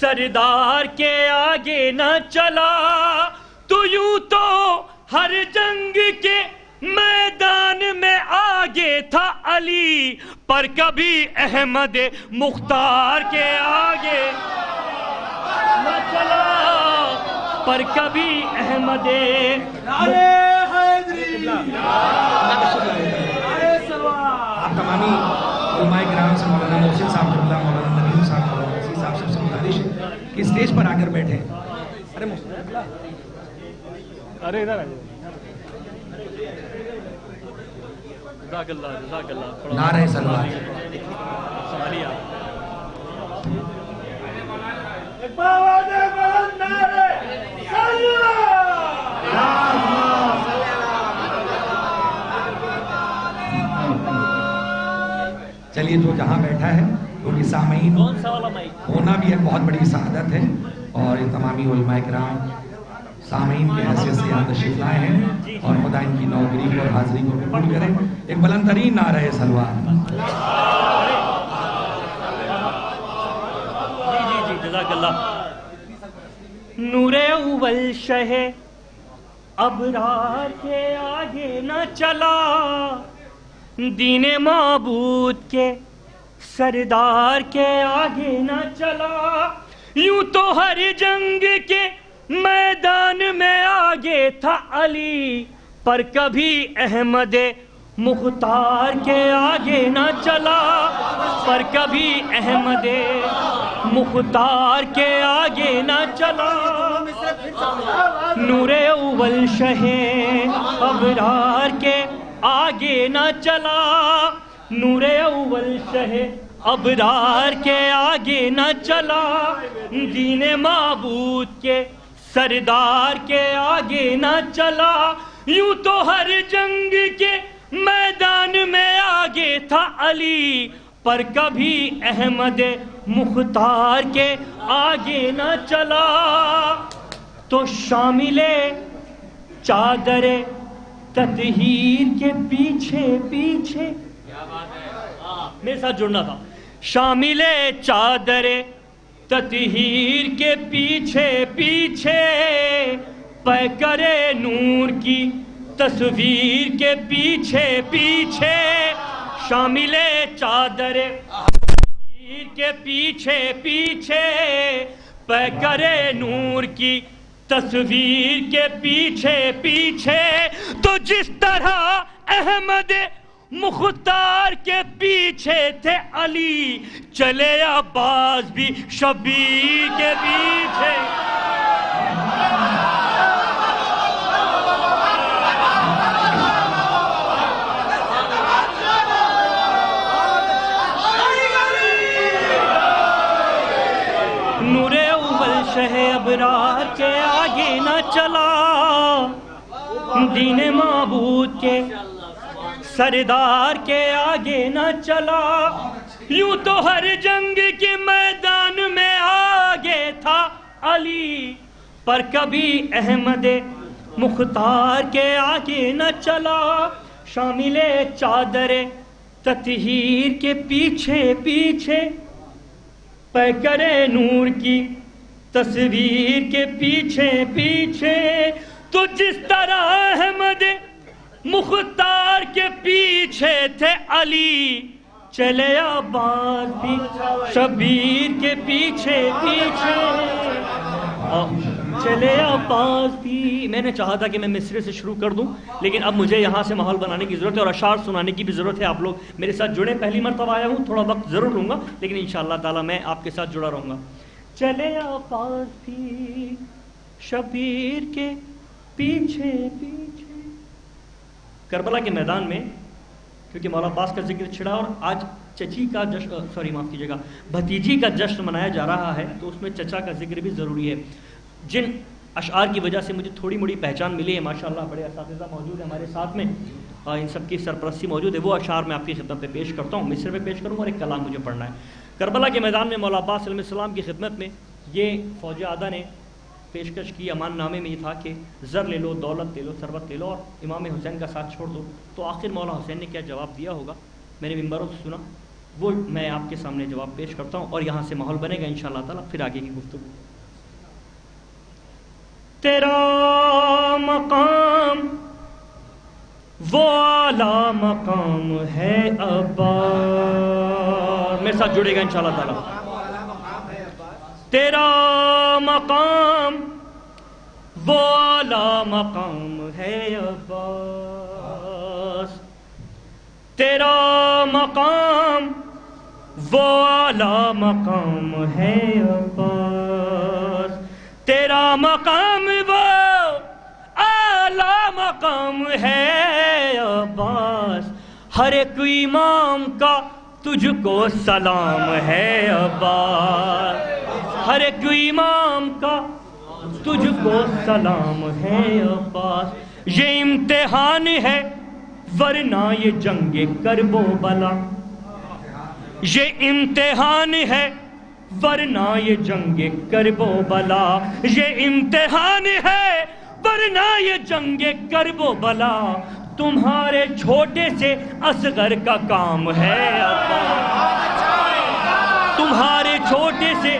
سردار کے آگے نہ چلا تو یوں تو ہر جنگ کے میدان میں آگے تھا علی، پر کبھی احمد مختار کے آگے نہ چلا، پر کبھی احمد آپ تمامی علماء کرام سے مولانا محسن صاحب اللہ، مولانا ندیم صاحب، مولانا عزیز صاحب سب سے گزارش ہے کہ اسٹیج پر آ کر بیٹھیں. ارے محسن، ارے ادھر جزاک اللہ جزاک اللہ. نعرہ صلوات. چلیے جو جہاں بیٹھا ہے کیونکہ سامعین ہونا بھی ایک بہت بڑی سعادت ہے، اور یہ تمامی علماء کرام سامعین کی حیثیت سے یہاں تشریف لائے ہیں، اور خدا ان کی نوکری اور حاضری کو قبول کرے. ایک بلند ترین نعرہ صلوات. جی جزاک اللہ. نور اول شہ ابرار کے آگے نہ چلا، دین معبود کے سردار کے آگے نہ چلا، یوں تو ہر جنگ کے میدان میں آگے تھا علی، پر کبھی احمد مختار کے آگے نہ چلا، پر کبھی احمد مختار کے آگے نہ چلا. نور اول شہ ابرار کے آگے نہ چلا، نور اول شہ ابرار کے آگے نہ چلا، دین معبود کے سردار کے آگے نہ چلا، یوں تو ہر جنگ کے میدان میں آگے تھا علی، پر کبھی احمد مختار کے آگے نہ چلا. تو شامل چادر تطہیر کے پیچھے پیچھے، میرے ساتھ جڑنا تھا، شامل چادر تطہیر کے پیچھے پیچھے، پیکر نور کی تصویر کے پیچھے پیچھے، شامل چادر تطہیر کے پیچھے پیچھے، پیکر نور کی تصویر کے پیچھے پیچھے. تو جس طرح احمد مختار کے پیچھے تھے علی، چلے عباس بھی شبیر کے پیچھے. نور اول شہ ابرار کے آگے نہ چلا، دین معبود کے سردار کے آگے نہ چلا، یوں تو ہر جنگ کے میدان میں آگے تھا علی، پر کبھی احمد مختار کے آگے نہ چلا. شامل چادر تطہیر کے پیچھے پیچھے، پیکر نور کی تصویر کے پیچھے پیچھے. تو جس طرح احمد مختار کے پیچھے تھے علی، چلے عباس بھی شبیر کے پیچھے پیچھے، چلے عباس بھی. میں نے چاہا تھا کہ میں مصرے سے شروع کر دوں، لیکن اب مجھے یہاں سے ماحول بنانے کی ضرورت ہے اور اشعار سنانے کی بھی ضرورت ہے. آپ لوگ میرے ساتھ جڑے، پہلی مرتبہ آیا ہوں، تھوڑا وقت ضرور لوں گا، لیکن انشاءاللہ تعالیٰ میں آپ کے ساتھ جڑا رہوں گا. چلے عباس بھی شبیر کے پیچھے پیچھے. کربلا کے میدان میں کیونکہ مولا عباس کا ذکر چھڑا اور آج چچی کا جشن، سوری معاف کیجیے گا، بھتیجی کا جشن منایا جا رہا ہے، تو اس میں چچا کا ذکر بھی ضروری ہے. جن اشعار کی وجہ سے مجھے تھوڑی موڑی پہچان ملی ہے، ماشاءاللہ بڑے اساتذہ موجود ہیں ہمارے ساتھ میں، ان سب کی سرپرستی موجود ہے، وہ اشعار میں آپ کی خدمت پہ پیش کرتا ہوں. مصر میں پیش کروں اور ایک کلام مجھے پڑھنا ہے. کربلا کے میدان میں مولا عباس علیہ السلام کی خدمت میں یہ فوج اعداء نے پیشکش کی. امان نامے میں یہ تھا کہ زر لے لو، دولت لے لو، ثروت لے لو اور امام حسین کا ساتھ چھوڑ دو. تو آخر مولا حسین نے کیا جواب دیا ہوگا، میں نے ممبروں سے سنا. وہ میں آپ کے سامنے جواب پیش کرتا ہوں اور یہاں سے ماحول بنے گا انشاءاللہ تعالیٰ پھر آگے کی گفتگو. تیرا مقام وہ اعلیٰ مقام ہے عباس. میرے ساتھ جڑے گا انشاءاللہ تعالیٰ. تیرا مقام وہ اعلیٰ مقام ہے عباس. تیرا مقام وہ اعلیٰ مقام ہے عباس. تیرا مقام وہ اعلیٰ مقام ہے عباس. ہر ایک امام کا تجھ کو سلام ہے عباس. ہر ایک امام کا تجھ کو سلام ہے عباس. یہ امتحان ہے ورنہ یہ جنگ کرب و بلا. یہ امتحان ہے ورنہ یہ جنگ کرب و بلا. یہ امتحان ہے ورنہ یہ جنگ کرب و بلا. تمہارے چھوٹے سے اصغر کا کام ہے عباس. تمہارے چھوٹے سے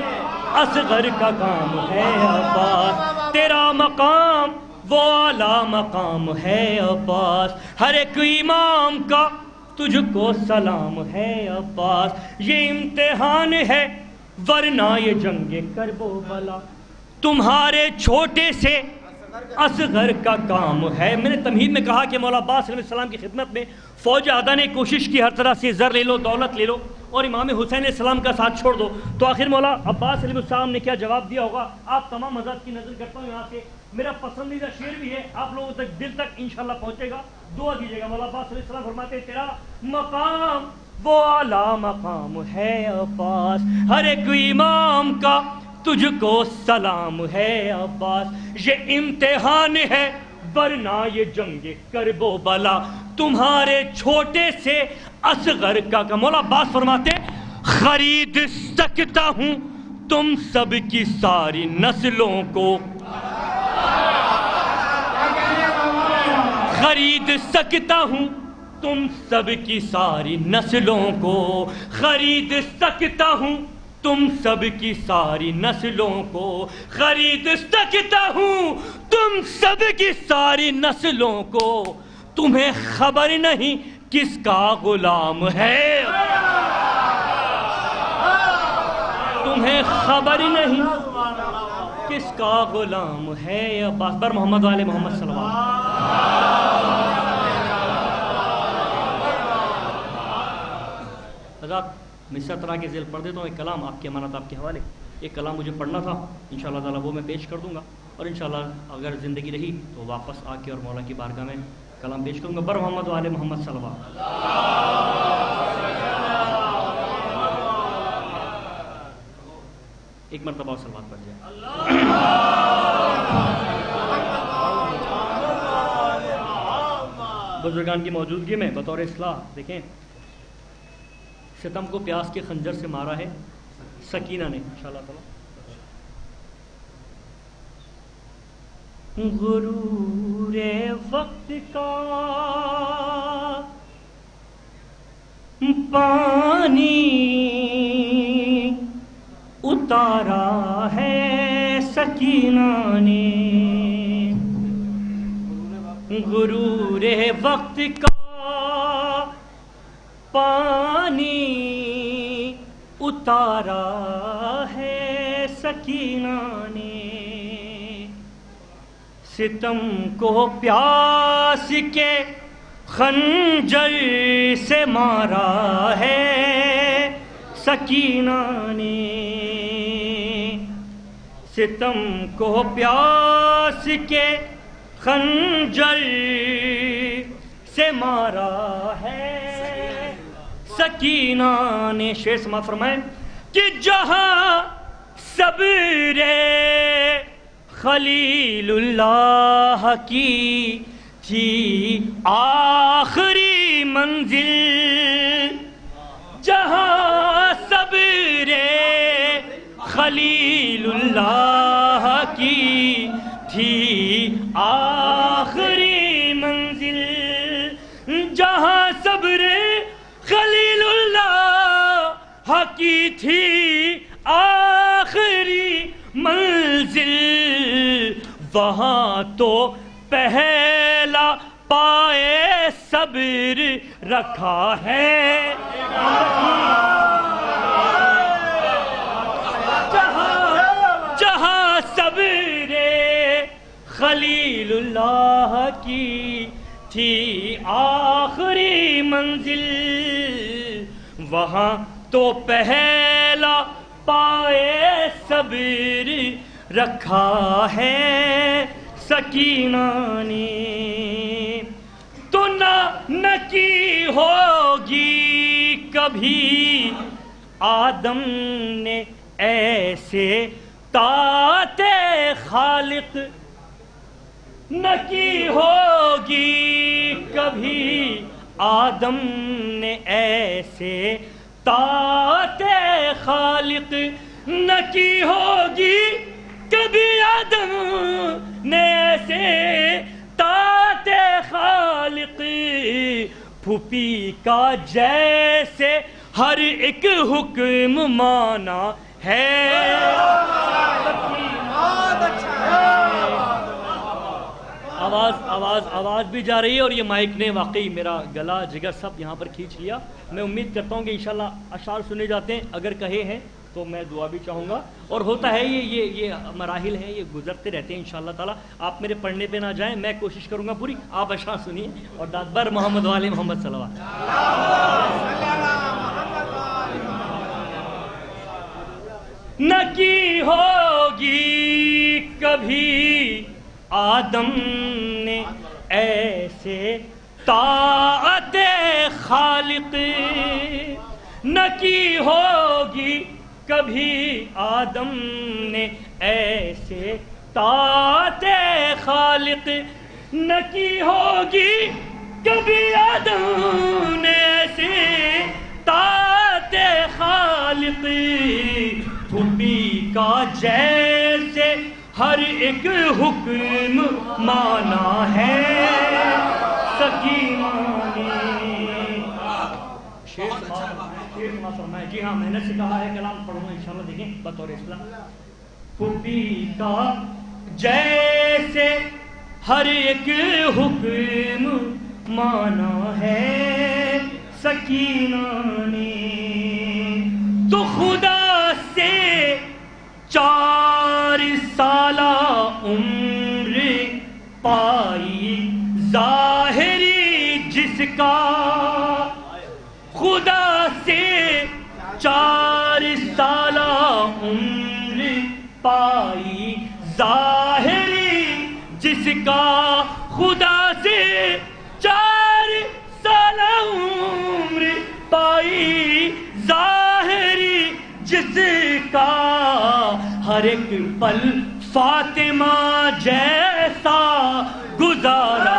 اصغر کا کام ہے عباس. تیرا مقام وہ اعلیٰ مقام ہے عباس. ہر ایک امام کا تجھ کو سلام ہے عباس. یہ امتحان ہے ورنہ یہ جنگ کرب و بلا. تمہارے چھوٹے سے اصغر کا کام ہے. میں نے تمہید میں کہا کہ مولا عباس علیہ السلام کی خدمت میں فوج اعداء نے کوشش کی ہر طرح سے زر لے لو دولت لے لو اور امام حسین علیہ السلام کا ساتھ چھوڑ دو. تو آخر مولا عباس علیہ السلام نے کیا جواب دیا ہوگا آپ تمام حضرات کی نظر کرتا ہوں. یہاں سے میرا پسندیدہ شعر بھی ہے آپ لوگوں تک دل تک انشاءاللہ پہنچے گا. دعا دیجیے گا. مولا عباس علیہ السلام فرماتے ہیں تیرا مقام وہ اعلیٰ مقام ہے عباس. ہر ایک امام کا تجھ کو سلام ہے عباس. یہ امتحان ہے ورنہ یہ جنگ کرب و بلا. تمہارے چھوٹے سے اصغر کا. مولا عباس فرماتے خرید سکتا ہوں تم سب کی ساری نسلوں کو. خرید سکتا ہوں تم سب کی ساری نسلوں کو. خرید سکتا ہوں تم سب کی ساری نسلوں کو. خرید سکتا ہوں تم سب کی ساری نسلوں کو. تمہیں خبر نہیں کس کا غلام ہے. تمہیں خبر نہیں کس کا غلام ہے. عباس بر محمد والے محمد صلی اللہ علیہ وسلم. میں اس طرح کے ذیل پڑھ دیتا ہوں. ایک کلام آپ کی امانت آپ کے حوالے. ایک کلام مجھے پڑھنا تھا انشاءاللہ تعالیٰ وہ میں پیش کر دوں گا اور انشاءاللہ اگر زندگی رہی تو واپس آ کے اور مولا کی بارگاہ میں کلام پیش کروں گا. بر محمد والے محمد صلی اللہ علیہ وسلم. ایک مرتبہ اور صلوات پڑھ جائے. بزرگان کی موجودگی میں بطور اصلاح دیکھیں ستم کو پیاس کے خنجر سے مارا ہے سکینہ نے انشاءاللہ تعالی. غرور وقت کا پانی اتارا ہے سکینہ نے. غرور وقت کا پانی اتارا ہے سکینہ نے. ستم کو پیاس کے خنجر سے مارا ہے سکینہ نے. ستم کو پیاس کے خنجر سے مارا ہے سکینہ نے. شعر سماعت فرمائیں کہ جہاں صبر خلیل اللہ کی تھی آخری منزل. جہاں صبر خلیل اللہ کی تھی آخری منزل. جہاں صبر خلیل اللہ وہاں تو پہلا پائے صبر رکھا ہے، جہاں صبر خلیل اللہ کی تھی آخری منزل، وہاں تو پہلا پائے صبر رکھا ہے سکینہ نے، تو نہ کی ہوگی کبھی آدم نے ایسے طاعت خالق، نہ کی ہوگی کبھی آدم نے ایسے طاعت خالق، نہ کی ہوگی کبھی آدم نے ایسے طاعت خالق، پھوپھی کا جیسے ہر ایک حکم مانا ہے، آواز بھی جا رہی ہے، اور یہ مائک نے واقعی میرا گلا جگر سب یہاں پر کھینچ لیا۔ میں امید کرتا ہوں کہ انشاءاللہ اشعار سنے جاتے ہیں، اگر کہے ہیں تو میں دعا بھی چاہوں گا، اور ہوتا ہے یہ مراحل ہیں، یہ گزرتے رہتے ہیں انشاءاللہ تعالیٰ۔ آپ میرے پڑھنے پہ نہ جائیں، میں کوشش کروں گا پوری، آپ اشعار سنیے اور دادبر محمد والے محمد صلوات۔ نہ کی ہوگی کبھی آدم نے ایسے طاعت خالق، نہ کی ہوگی کبھی آدم نے ایسے طاعت خالق، نہ کی ہوگی کبھی آدم نے ایسے طاعت خالق، پھوپھی کا جیسے ہر ایک حکم مانا ہے سکینہ نے۔ شیر سماعت فرمائے، جی ہاں میں نے سے کہا ہے کلام پڑھوں انشاءاللہ، دیکھیں بطور اصلاح۔ پھوپھی کا جیسے ہر ایک حکم مانا ہے سکینہ نے، تو خدا سے 4 سالہ عمر پائی ظاہری جس کا، خدا سے 4 سالہ عمر پائی ظاہری جس کا، خدا سے 4 سالہ عمر پائی ظاہری جس کا، ہر ایک پل فاطمہ جیسا گزارا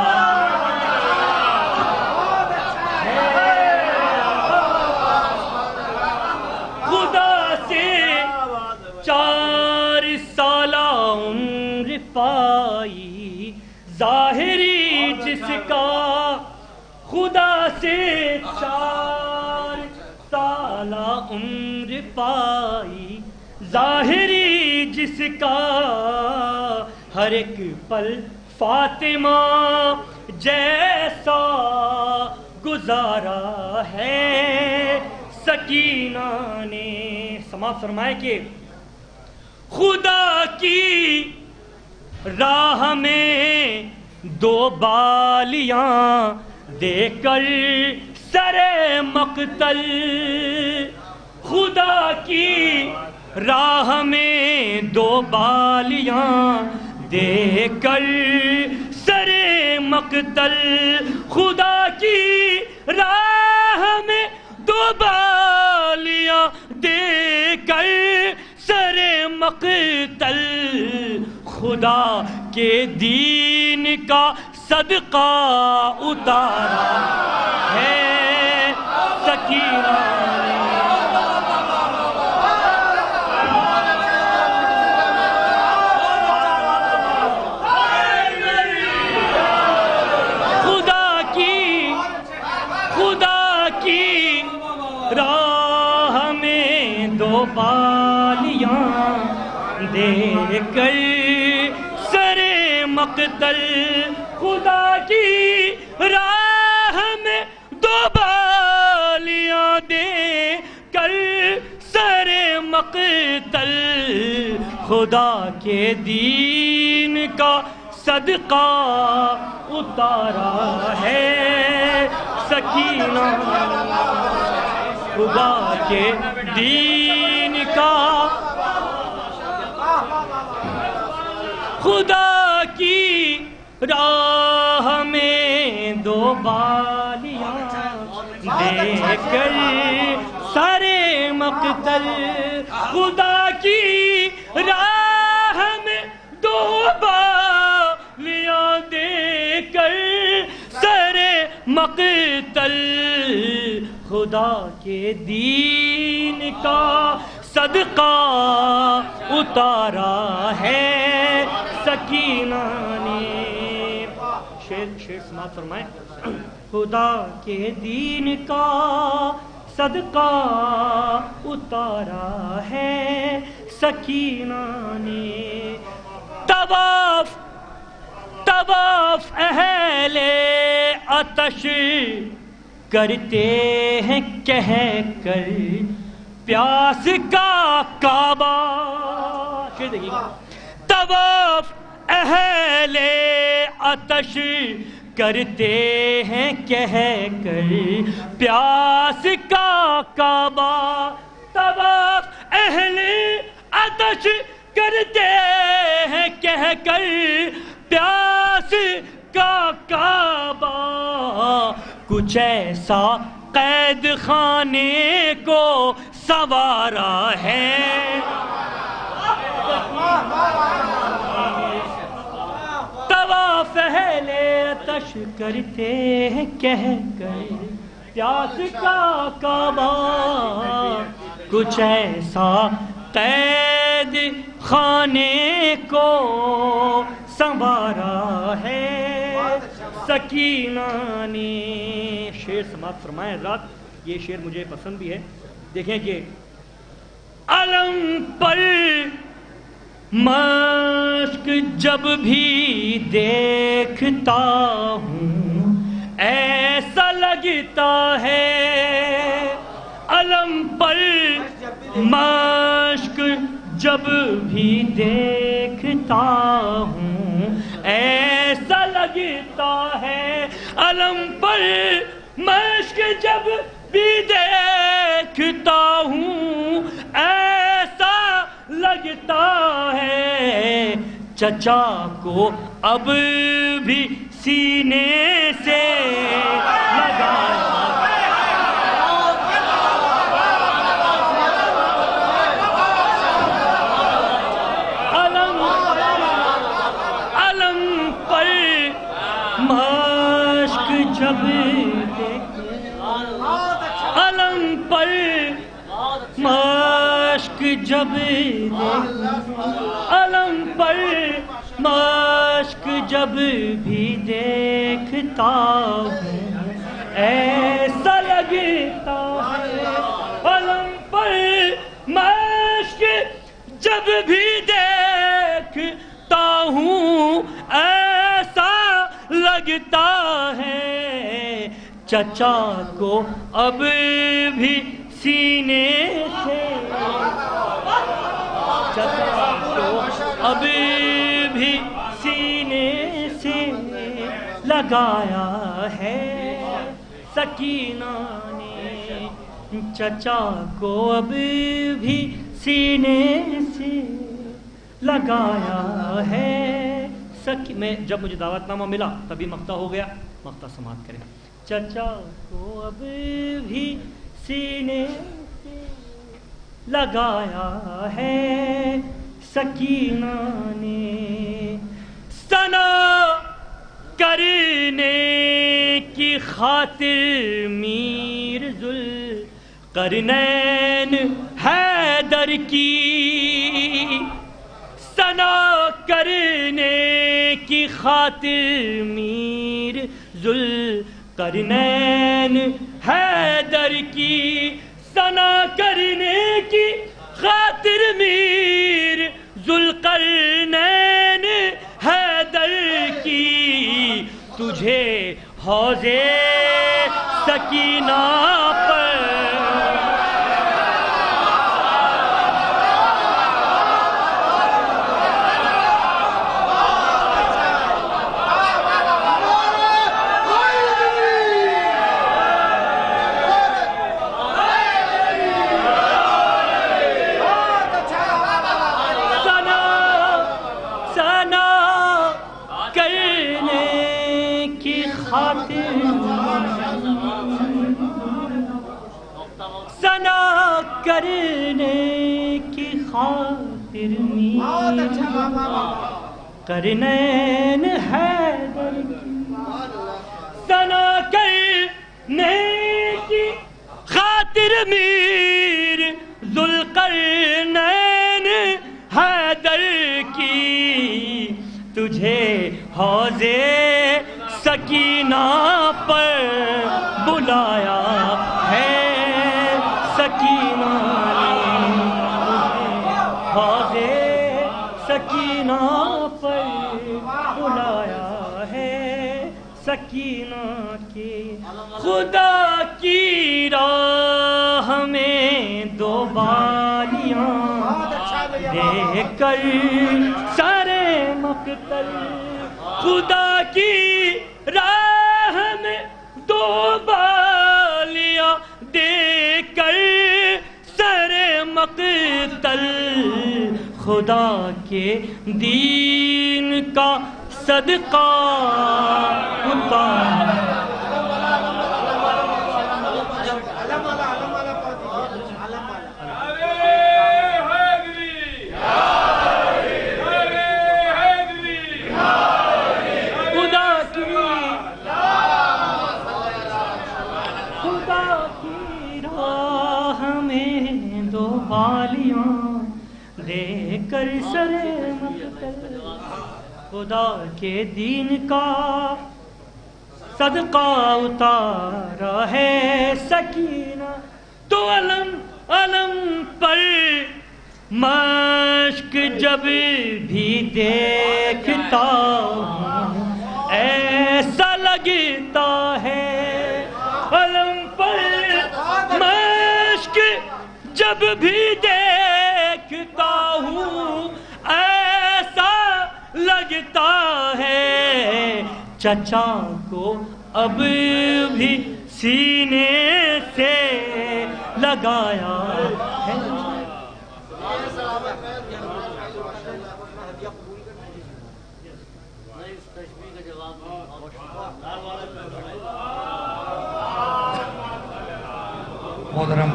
خدا سے 4 سالہ عمر پائی ظاہری جس کا، خدا سے 4 سالہ عمر پائی ظاہری جس کا، ہر ایک پل فاطمہ جیسا گزارا ہے سکینہ نے۔ سماعت فرمائے کہ خدا کی راہ میں 2 بالیاں دے کر سر مقتل، خدا کی راہ میں 2 بالیاں دے کر سر مقتل، خدا کی راہ میں 2 بالیاں دے کر سر مقتل، خدا کے دین کا صدقہ اتارا ہے سکینہ نے۔ خدا کی راہ میں 2 بالیاں دے کر سر مقتل خدا کی راہ میں دو بالیاں دے کر سر مقتل خدا کے دین کا صدقہ اتارا ہے سکینہ خدا کے دین کا خدا کی راہ میں دو بالیاں دے کر سر مقتل خدا کی راہ میں دو بالیاں دے کر سر مقتل خدا کے دین کا صدقہ اتارا ہے سکینہ نے شیر سماعت فرمائیں خدا کے دین کا صدقہ اتارا ہے سکینہ نے طواف اہل آتش کرتے ہیں کہہ کر پیاس کا کعبہ طواف اہل آتش کرتے ہیں کہہ کر پیاس کا کعبہ طواف اہل آتش کرتے ہیں کہہ کر پیاس کا کعبہ کچھ ایسا قید خانے کو سنوارا ہے طواف اہل آتش کرتے ہیں کہہ کر پیاس کا کعبہ کچھ ایسا قید خانے کو سنوارا ہے سکینہ نے شعر سماعت فرمائیں رات یہ شعر مجھے پسند بھی ہے دیکھیں کہ علم پر مشق جب بھی دیکھتا ہوں ایسا لگتا ہے علم پر مشق جب بھی دیکھتا ہوں ایسا لگتا ہے علم پر مشق جب بھی دیکھتا ہوں ایسا لگتا ہے چچا کو اب بھی سینے سے لگایا جب علم پر مشق جب علم پر مشق جب بھی دیکھتا ہوں ایسا لگتا ہے علم پر مشق جب بھی دیکھتا ہوں ایسا لگتا ہے چچا کو اب بھی سینے سے چچا کو اب بھی سینے سے لگایا ہے سکینہ نے چچا کو اب بھی سینے سے لگایا ہے میں جب مجھے دعوت نامہ ملا تبھی مقطع ہو گیا مقطع سماعت کریں چچا کو اب بھی سینے سے لگایا ہے سکینہ نے ثنا کرنے کی خاطر میر ذوالقرنین حیدر کی ثنا کرنے کی خاطر میر ذوالقرنین حیدر کی ثنا کرنے کی خاطر میر ذوالقرنین حیدر تجھے حوضے سکینہ پر کرنے کی خاطر قرنین حیدر کی ثنا کرنے کی خاطر میر ذوالقرنین حیدر کی تجھے حوضے سکینہ پر بلایا ہے سکینہ حوضے سکینہ پر بلایا ہے سکینہ کے خدا کی راہ میں دو بالیاں دے کر سارے مقتل خدا کی راہ میں دو بالیاں دے کر سر مقتل خدا کے دین کا صدقہ اتار دے کر سر مقتل خدا کے دین کا صدقہ اتارا ہے سکینہ تو علم علم پر مشق جب بھی دیکھتا ہوں ایسا لگتا ہے علم پر مشق جب بھی دیکھتا ہوں ایسا لگتا ہے چچا کو اب بھی سینے سے لگایا ہے محترم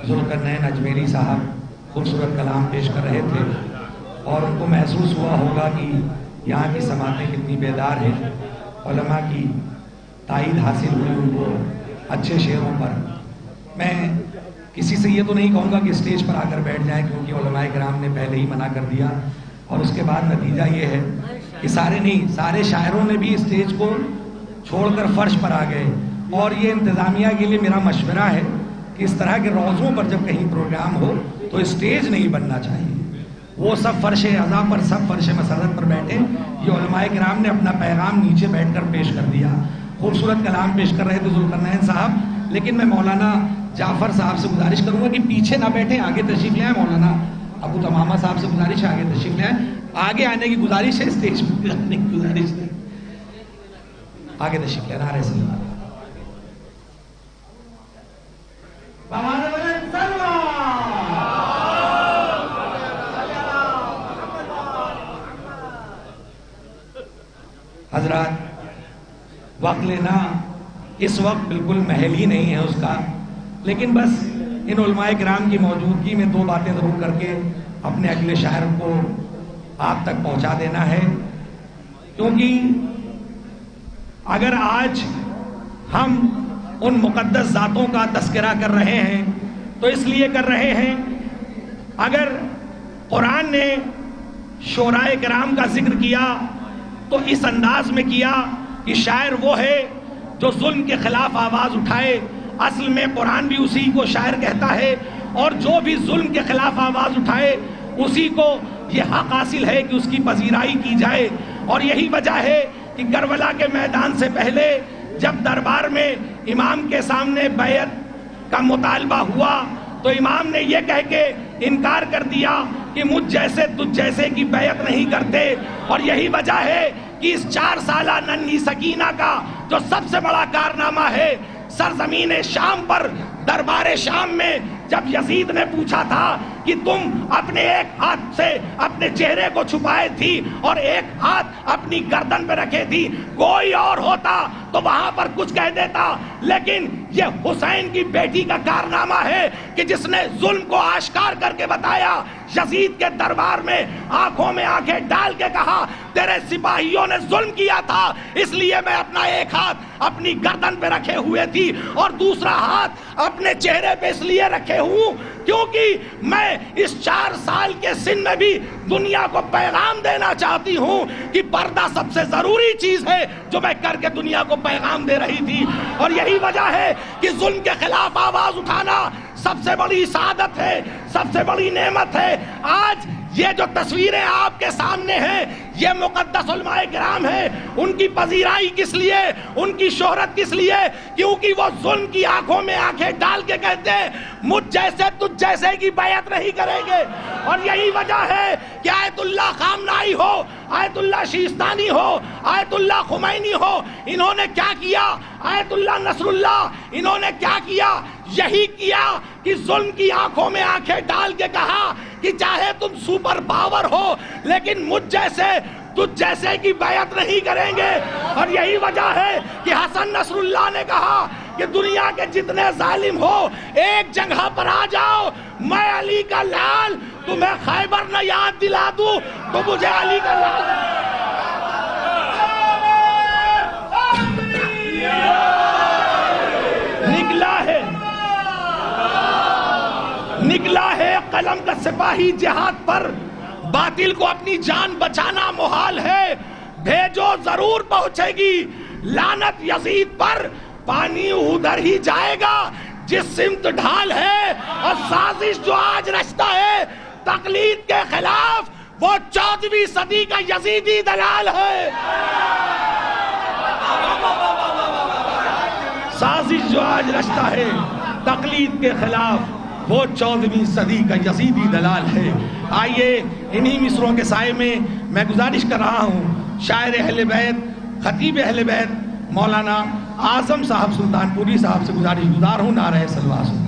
ذوالقرنین اجمیری صاحب خوبصورت کلام پیش کر رہے تھے اور ان کو محسوس ہوا ہوگا کہ یہاں کی سماعتیں کتنی بیدار ہیں علماء کی تائید حاصل ہوئی ان کو اچھے شعروں پر میں کسی سے یہ تو نہیں کہوں گا کہ اسٹیج پر آ کر بیٹھ جائیں کیونکہ علماء کرام نے پہلے ہی منع کر دیا اور اس کے بعد نتیجہ یہ ہے کہ سارے شاعروں نے بھی اسٹیج کو چھوڑ کر فرش پر آ گئے اور یہ انتظامیہ کے لیے میرا مشورہ ہے کہ اس طرح کے روزوں پر جب کہیں پروگرام ہو تو اسٹیج نہیں بننا چاہیے وہ سب فرش اعضاء پر سب فرش مسرت پر بیٹھے یہ علماء کرام نے اپنا پیغام نیچے بیٹھ کر پیش کر دیا خوبصورت کلام پیش کر رہے تھے ذوالقرنین صاحب لیکن میں مولانا جعفر صاحب سے گزارش کروں گا کہ پیچھے نہ بیٹھیں آگے تشریف لے آئیں مولانا ابو تمامہ صاحب سے گزارش ہے آگے تشریف لے آئیں آگے آنے کی گزارش ہے اسٹیج پر آنے کی گزارش ہے آگے تشریف لے نعرہ سلام حضرات وقت لینا اس وقت بالکل محل ہی نہیں ہے اس کا لیکن بس ان علماء کرام کی موجودگی میں دو باتیں ضرور کر کے اپنے اگلے شاعر کو آپ تک پہنچا دینا ہے کیونکہ اگر آج ہم ان مقدس ذاتوں کا تذکرہ کر رہے ہیں تو اس لیے کر رہے ہیں اگر قرآن نے شعراء کرام کا ذکر کیا تو اس انداز میں کیا کہ شاعر وہ ہے جو ظلم کے خلاف آواز اٹھائے اصل میں قرآن بھی اسی کو شاعر کہتا ہے اور جو بھی ظلم کے خلاف آواز اٹھائے اسی کو یہ حق حاصل ہے کہ اس کی پذیرائی کی جائے اور یہی وجہ ہے کہ کربلا کے میدان سے پہلے جب دربار میں امام کے سامنے بیعت کا مطالبہ ہوا تو امام نے یہ کہہ کے انکار کر دیا کہ مجھ جیسے تجھ جیسے کی بیعت نہیں کرتے. اور یہی وجہ ہے کہ اس 4 سالہ ننھی سکینہ کا جو سب سے بڑا کارنامہ ہے، سرزمین شام پر دربار شام میں جب یزید نے پوچھا تھا کہ تم اپنے ایک ہاتھ سے اپنے چہرے کو چھپائے تھی اور ایک ہاتھ اپنی گردن پہ رکھے تھی، کوئی اور ہوتا تو وہاں پر کچھ کہہ دیتا، لیکن یہ حسین کی بیٹی کا کارنامہ ہے کہ جس نے ظلم کو آشکار کر کے بتایا. یزید کے دربار میں آنکھوں میں آنکھیں ڈال کے کہا تیرے سپاہیوں نے ظلم کیا تھا، اس لیے میں اپنا ایک ہاتھ اپنی گردن پہ رکھے ہوئے تھی اور دوسرا ہاتھ اپنے چہرے پہ اس لیے رکھے ہوں کیونکہ میں اس 4 سال کے سن میں بھی دنیا کو پیغام دینا چاہتی ہوں کہ پردہ سب سے ضروری چیز ہے جو میں کر کے دنیا کو پیغام دے رہی تھی. اور یہی وجہ ہے کہ ظلم کے خلاف آواز اٹھانا سب سے بڑی سعادت ہے، سب سے بڑی نعمت ہے. آج یہ جو تصویریں آپ کے سامنے ہیں یہ مقدس علماء کرام ہیں. ان کی پذیرائی کس لیے، ان کی شہرت کس لیے؟ کیونکہ وہ ظلم کی آنکھوں میں آنکھیں ڈال کے کہتے ہیں مجھ جیسے تجھ جیسے کی بیعت نہیں کریں گے. اور یہی وجہ ہے کہ آیت اللہ خامنائی ہو، آیت اللہ شیستانی ہو، آیت اللہ خمینی ہو، انہوں نے کیا کیا؟ آیت اللہ نصر اللہ انہوں نے کیا کیا؟ یہی کیا کہ ظلم کی آنکھوں میں آنکھیں ڈال کے کہا کہ چاہے تم سپر پاور ہو لیکن مجھ جیسے تجھ جیسے کی بیعت نہیں کریں گے. اور یہی وجہ ہے کہ حسن نصر اللہ نے کہا کہ دنیا کے جتنے ظالم ہو ایک جگہ پر آ جاؤ، میں علی کا لال تمہیں خیبر نہ یاد دلا دوں تو مجھے علی کا لال نکلا ہے قلم کا سپاہی جہاد پر. باطل کو اپنی جان بچانا محال ہے، بھیجو ضرور پہنچے گی لعنت یزید پر. پانی ادھر ہی جائے گا جس سمت ڈھال ہے، اور سازش جو آج رچتا ہے تقلید کے خلاف وہ 14ویں صدی کا یزیدی دلال ہے. سازش جو آج رچتا ہے تقلید کے خلاف وہ 14ویں صدی کا یزیدی دلال ہے. آئیے انہی مصروں کے سائے میں گزارش کر رہا ہوں شاعر اہل بیت، خطیب اہل بیت مولانا اعظم صاحب سلطان پوری صاحب سے گزار ہوں نعرہ سلوات.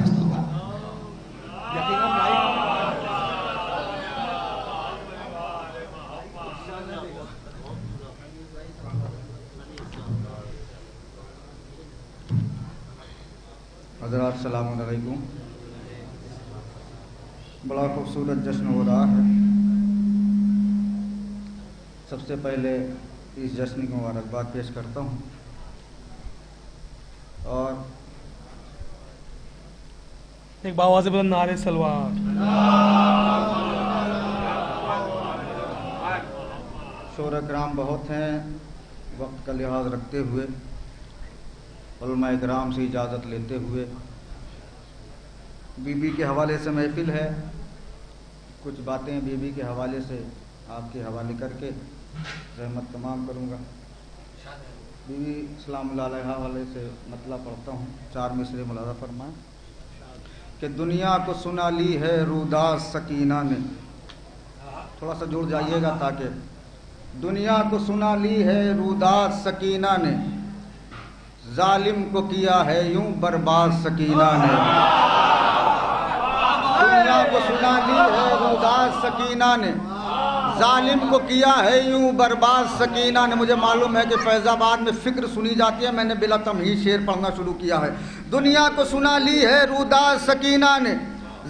حضرات السلام علیکم. بڑا خوبصورت جشن ہو رہا ہے. سب سے پہلے اس جشن کی مبارکباد پیش کرتا ہوں اور ایک باواز بلند نعرہ سلوات. شعراء کرام بہت ہیں، وقت کا لحاظ رکھتے ہوئے علماء کرام سے اجازت لیتے ہوئے بی بی کے حوالے سے محفل ہے، کچھ باتیں بی بی کے حوالے سے آپ کے حوالے کر کے رحمت تمام کروں گا. بی بی سلام اللہ علیہ حوالے سے مطلع پڑھتا ہوں، 4 مصرے ملاحظہ فرمائیں کہ دنیا کو سنا لی ہے روداس سکینہ نے. تھوڑا سا جڑ جائیے گا تاکہ دنیا کو سنا لی ہے روداس سکینہ نے، ظالم کو کیا ہے یوں برباد سکینہ نے. دنیا کو سنا لی ہے روداس سکینہ نے، ظالم کو کیا ہے یوں برباد سکینہ نے. مجھے معلوم ہے کہ فیض آباد میں فکر سنی جاتی ہے، میں نے بلا تمہید شعر پڑھنا شروع کیا ہے. دنیا کو سنا لی ہے روداس سکینہ نے،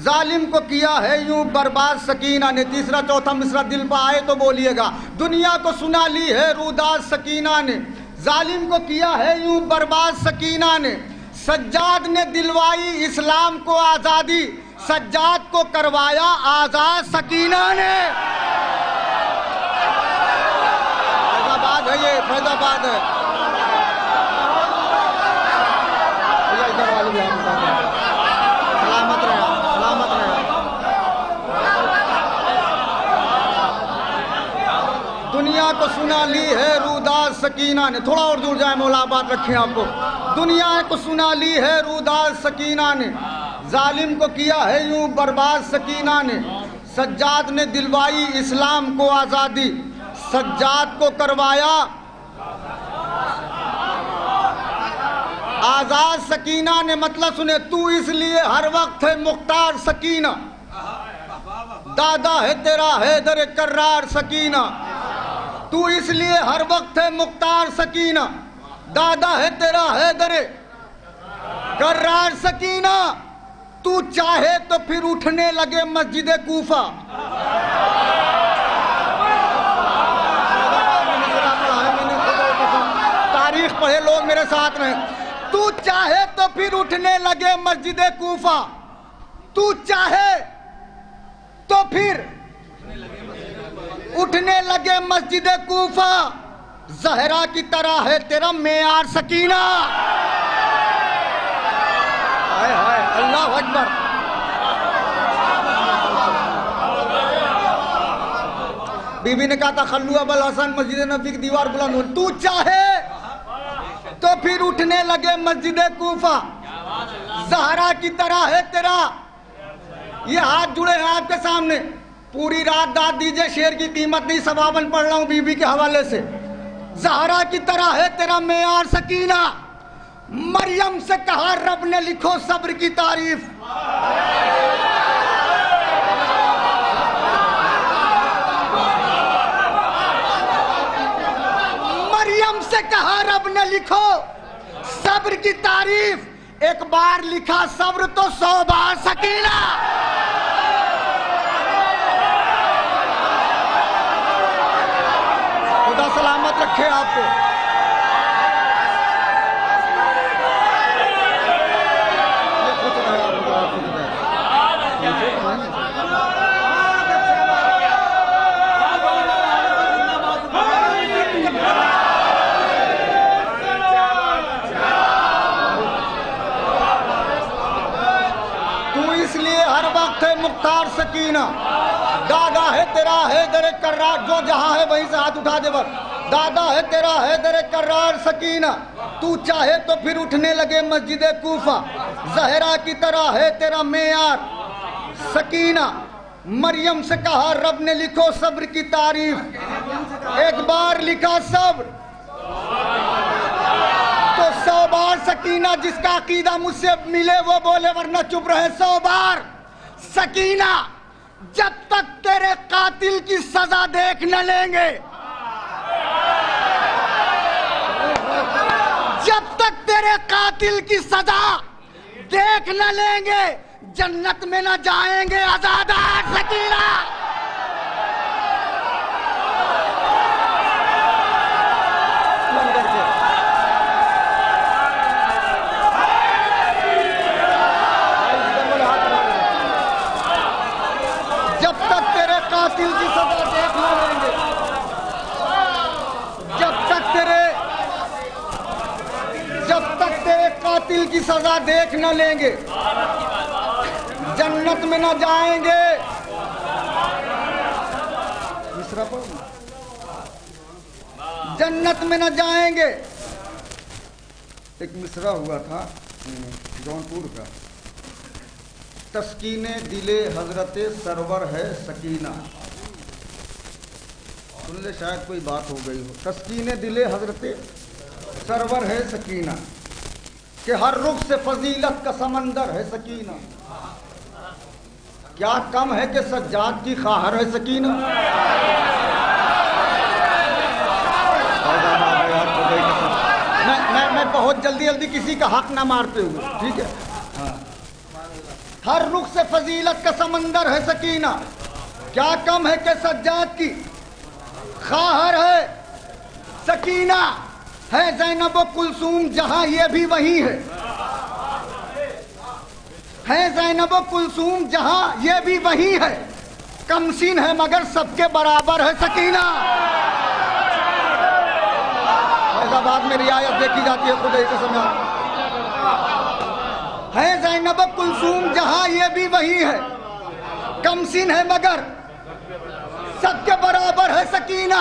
ظالم کو کیا ہے یوں برباد سکینہ نے. تیسرا چوتھا مصرع دل پہ آئے تو بولیے گا. دنیا کو سنا لی ہے روداس سکینہ نے، ظالم کو کیا ہے یوں برباد سکینہ نے. سجاد نے دلوائی اسلام کو آزادی، سجاد کو کروایا آزاد سکینہ نے. فیض آباد ہے، یہ فیض آباد ہے. سلامت رہا، سلامت رہا. دنیا کو سنا لی ہے روداد سکینہ نے. تھوڑا اور دور جائیں مولا بات رکھیں آپ کو. دنیا کو سنا لی ہے روداد سکینہ نے, ظالم کو کیا ہے یوں برباد سکینہ نے. سجاد نے دلوائی اسلام کو آزادی, سجاد کو کروایا آزاد سکینہ نے. مطلب سنے, تو اس لیے ہر وقت ہے مختار سکینہ, دادا ہے تیرا حیدر کرار سکینہ. تو اس لیے ہر وقت ہے مختار سکینہ, دادا ہے تیرا حیدر کرار سکینہ. تو چاہے تو پھر اٹھنے لگے مسجد کوفہ. تاریخ پڑھے لوگ میرے ساتھ رہیں. تو چاہے تو پھر اٹھنے لگے مسجد کوفہ, تو چاہے تو پھر اٹھنے لگے مسجد کوفہ. زہرا کی طرح ہے تیرا معیار سکینہ. ہائے ہائے اللہ اکبر. بی بی نے کہا تھا خلو ابو الحسن مسجد نبی کی دیوار بلند ہو. تو چاہے تو پھر اٹھنے لگے مسجد کوفہ. زہرا کی طرح ہے تیرا, یہ ہاتھ جڑے ہیں آپ کے سامنے. پوری رات داد دیجئے, شعر کی قیمت نہیں, ثواباً پڑھ رہا ہوں بی بی کے حوالے سے. زہرا کی طرح ہے تیرا معیار سکینہ. مریم سے کہا رب نے لکھو صبر کی تعریف. مریم سے کہا رب نے لکھو صبر کی تعریف. ایک بار لکھا صبر تو 100 بار سکینہ. خدا سلامت رکھے آپ کو. مختار سکینہ, دادا ہے تیرا حیدر کرار. جو جہاں ہے وہیں سے ہاتھ اٹھا دے بس. دادا ہے تیرا حیدر کرار سکینہ. تو چاہے تو پھر اٹھنے لگے مسجد کوفہ. زہرا کی طرح ہے تیرا معیار سکینہ. مریم سے کہا رب نے لکھو صبر کی تعریف. ایک بار لکھا صبر تو 100 بار سکینہ. جس کا عقیدہ مجھ سے ملے وہ بولے, ورنہ چپ رہے. 100 بار سکینہ. جب تک تیرے قاتل کی سزا دیکھ نہ لیں گے, جب تک تیرے قاتل کی سزا دیکھ نہ لیں گے, جنت میں نہ جائیں گے آزادار سکینہ. قاتل کی سزا دیکھ نہ لیں گے, جب تک تیرے قاتل کی سزا دیکھ نہ لیں گے, جنت میں نہ جائیں گے. جنت میں نہ جائیں گے. ایک مصرع ہوا تھا جونپور کا, تسکین دل حضرت سرور ہے سکینہ. سن لے, شاید کوئی بات ہو گئی ہو. تسکین دل حضرت سرور ہے سکینہ, کہ ہر رخ سے فضیلت کا سمندر ہے سکینہ. کیا کم ہے کہ سجاد کی خواہر ہے سکینہ. میں بہت جلدی کسی کا حق نہ مارتے ہوئے, ٹھیک ہے. ہر رخ سے فضیلت کا سمندر ہے سکینہ. کیا کم ہے کہ سجاد کی خواہر ہے سکینہ. ہے زینب و کلثوم جہاں یہ بھی وہی ہے. ہے زینب و کلثوم جہاں یہ بھی وہی ہے. کم سین ہے مگر سب کے برابر ہے سکینہ. حیدرآباد میں رعایت دیکھی جاتی ہے خدا کے سامنے. ہے زینب و کلثوم جہاں یہ بھی وہی ہے. کم سین ہے مگر سب کے برابر ہے سکینہ.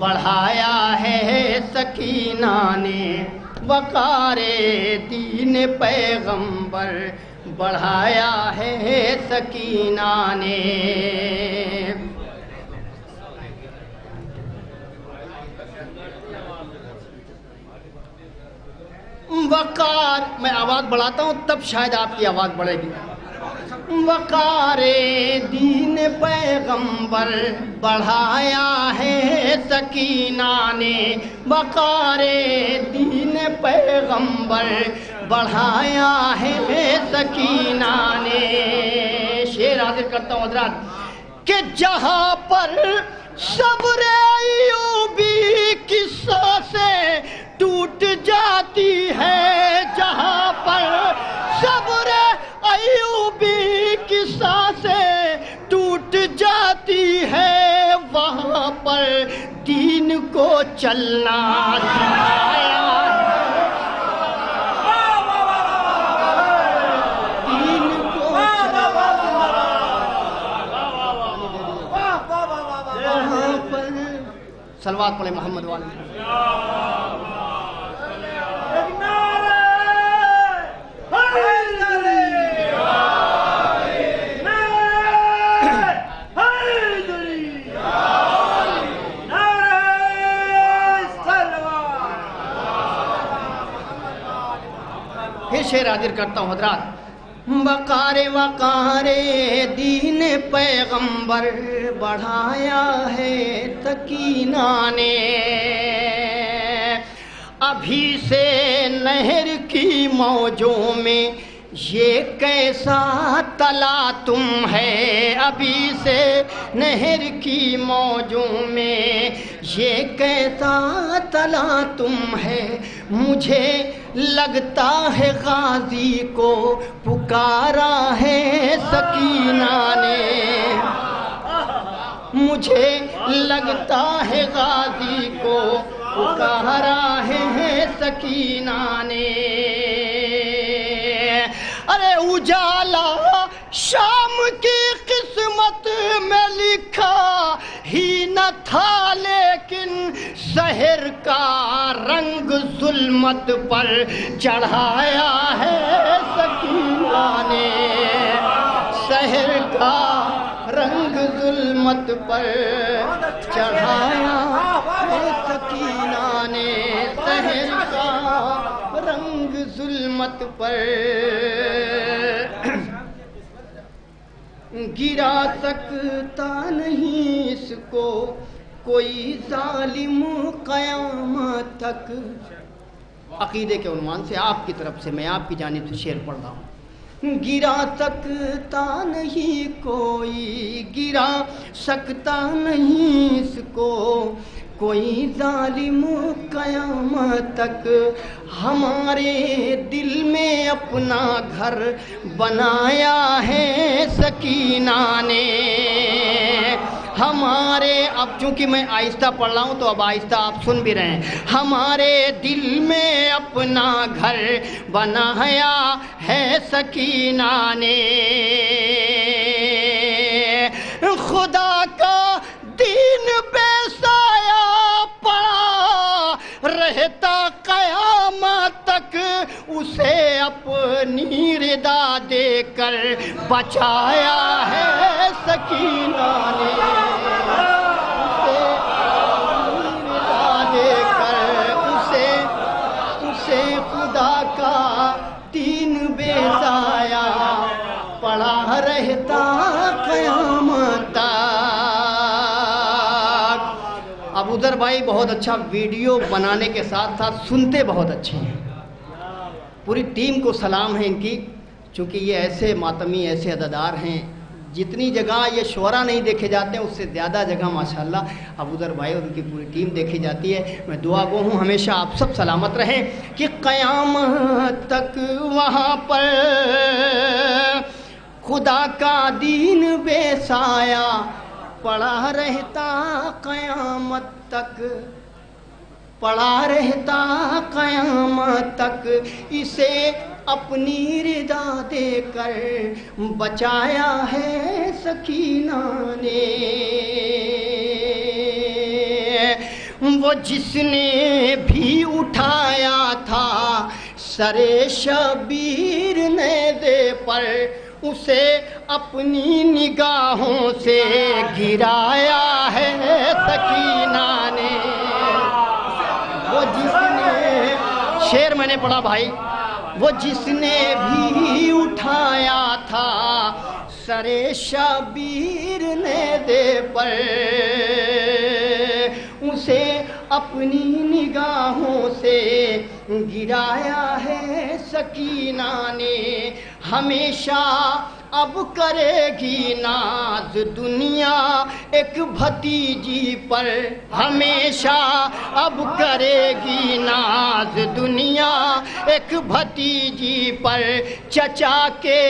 بڑھایا ہے سکینہ نے، وقار دین پیغمبر بڑھایا ہے سکینہ نے۔ وقار، میں آواز بڑھاتا ہوں تب شاید آپ کی آواز بڑھے گی۔ وقار دین پیغمبر بڑھایا ہے سکینہ نے، وقار دین پیغمبر بڑھایا ہے سکینہ نے۔ شعر حاضر کرتا ہوں حضرات کہ جہاں پر صبر ایوبی کی سانسیں ٹوٹ جاتی ہے، جہاں پر صبر ایوبی کی سانسیں ٹوٹ جاتی ہے، وہاں پر دین کو چلنا سکھایا صلوات پڑھے محمد والے۔ پھر شعر حاضر کرتا ہوں حضرات۔ وقار دین پیغمبر بڑھایا ہے سکینہ نے، ابھی سے نہر کی موجوں میں یہ کیسا تلاطم ہے، ابھی سے نہر کی موجوں میں یہ کیسا تلاطم ہے، مجھے لگتا ہے غازی کو پکارا ہے سکینہ نے، مجھے لگتا ہے غازی کو پکارا ہے سکینہ نے۔ ارے اجالا شام کی قسمت میں لکھا ہی نہ تھا، لیکن سحر کا رنگ ظلمت پر چڑھایا ہے سکینہ نے، سحر کا رنگ ظلمت پر چڑھایا ہے سکینہ نے، سحر کا رنگ ظلمت پر گرا سکتا نہیں اس کو کوئی ظالم قیامت تک۔ عقیدے کے عنوان سے آپ کی طرف سے میں آپ کی جانب سے شعر پڑھ رہا ہوں۔ گرا سکتا نہیں کوئی، گرا سکتا نہیں اس کو کوئی ظالم قیامت تک، ہمارے دل میں اپنا گھر بنایا ہے سکینہ نے، ہمارے، اب چونکہ میں آہستہ پڑھ رہا ہوں تو اب آہستہ آپ سن بھی رہے ہیں، ہمارے دل میں اپنا گھر بنایا ہے سکینہ نے، خدا کا دین بے سایہ پڑا رہتا قیامت تک، اسے اپنی رضا دے کر بچایا ہے سکینہ نے، اسے اپنی رضا دے کر اسے خدا کا دین بے سایہ پڑا رہتا قیامت تک۔ ابوذر بھائی بہت اچھا ویڈیو بنانے کے ساتھ ساتھ سنتے بہت اچھے ہیں، پوری ٹیم کو سلام ہے ان کی، چونکہ یہ ایسے ماتمی ایسے عزادار ہیں، جتنی جگہ یہ شعراء نہیں دیکھے جاتے ہیں اس سے زیادہ جگہ ماشاءاللہ ابوذر بھائی اور ان کی پوری ٹیم دیکھی جاتی ہے۔ میں دعا گو ہوں ہمیشہ آپ سب سلامت رہیں کہ قیامت تک وہاں پر خدا کا دین بے سایہ پڑا رہتا قیامت تک، پڑا رہتا قیامت تک، اسے اپنی رضا دے کر بچایا ہے سکینہ نے۔ وہ جس نے بھی اٹھایا تھا سرے شبیر نیزے پر اسے اپنی نگاہوں سے گرایا ہے سکینہ نے. وہ جس نے، شعر میں نے پڑھا بھائی، وہ جس نے بھی اٹھایا تھا سرے شبیر نیزے پر اسے اپنی نگاہوں سے گرایا ہے سکینہ نے. ہمیشہ اب کرے گی ناز دنیا ایک بھتیجی پر، ہمیشہ اب کرے گی ناز دنیا ایک بھتیجی پر. چچا کے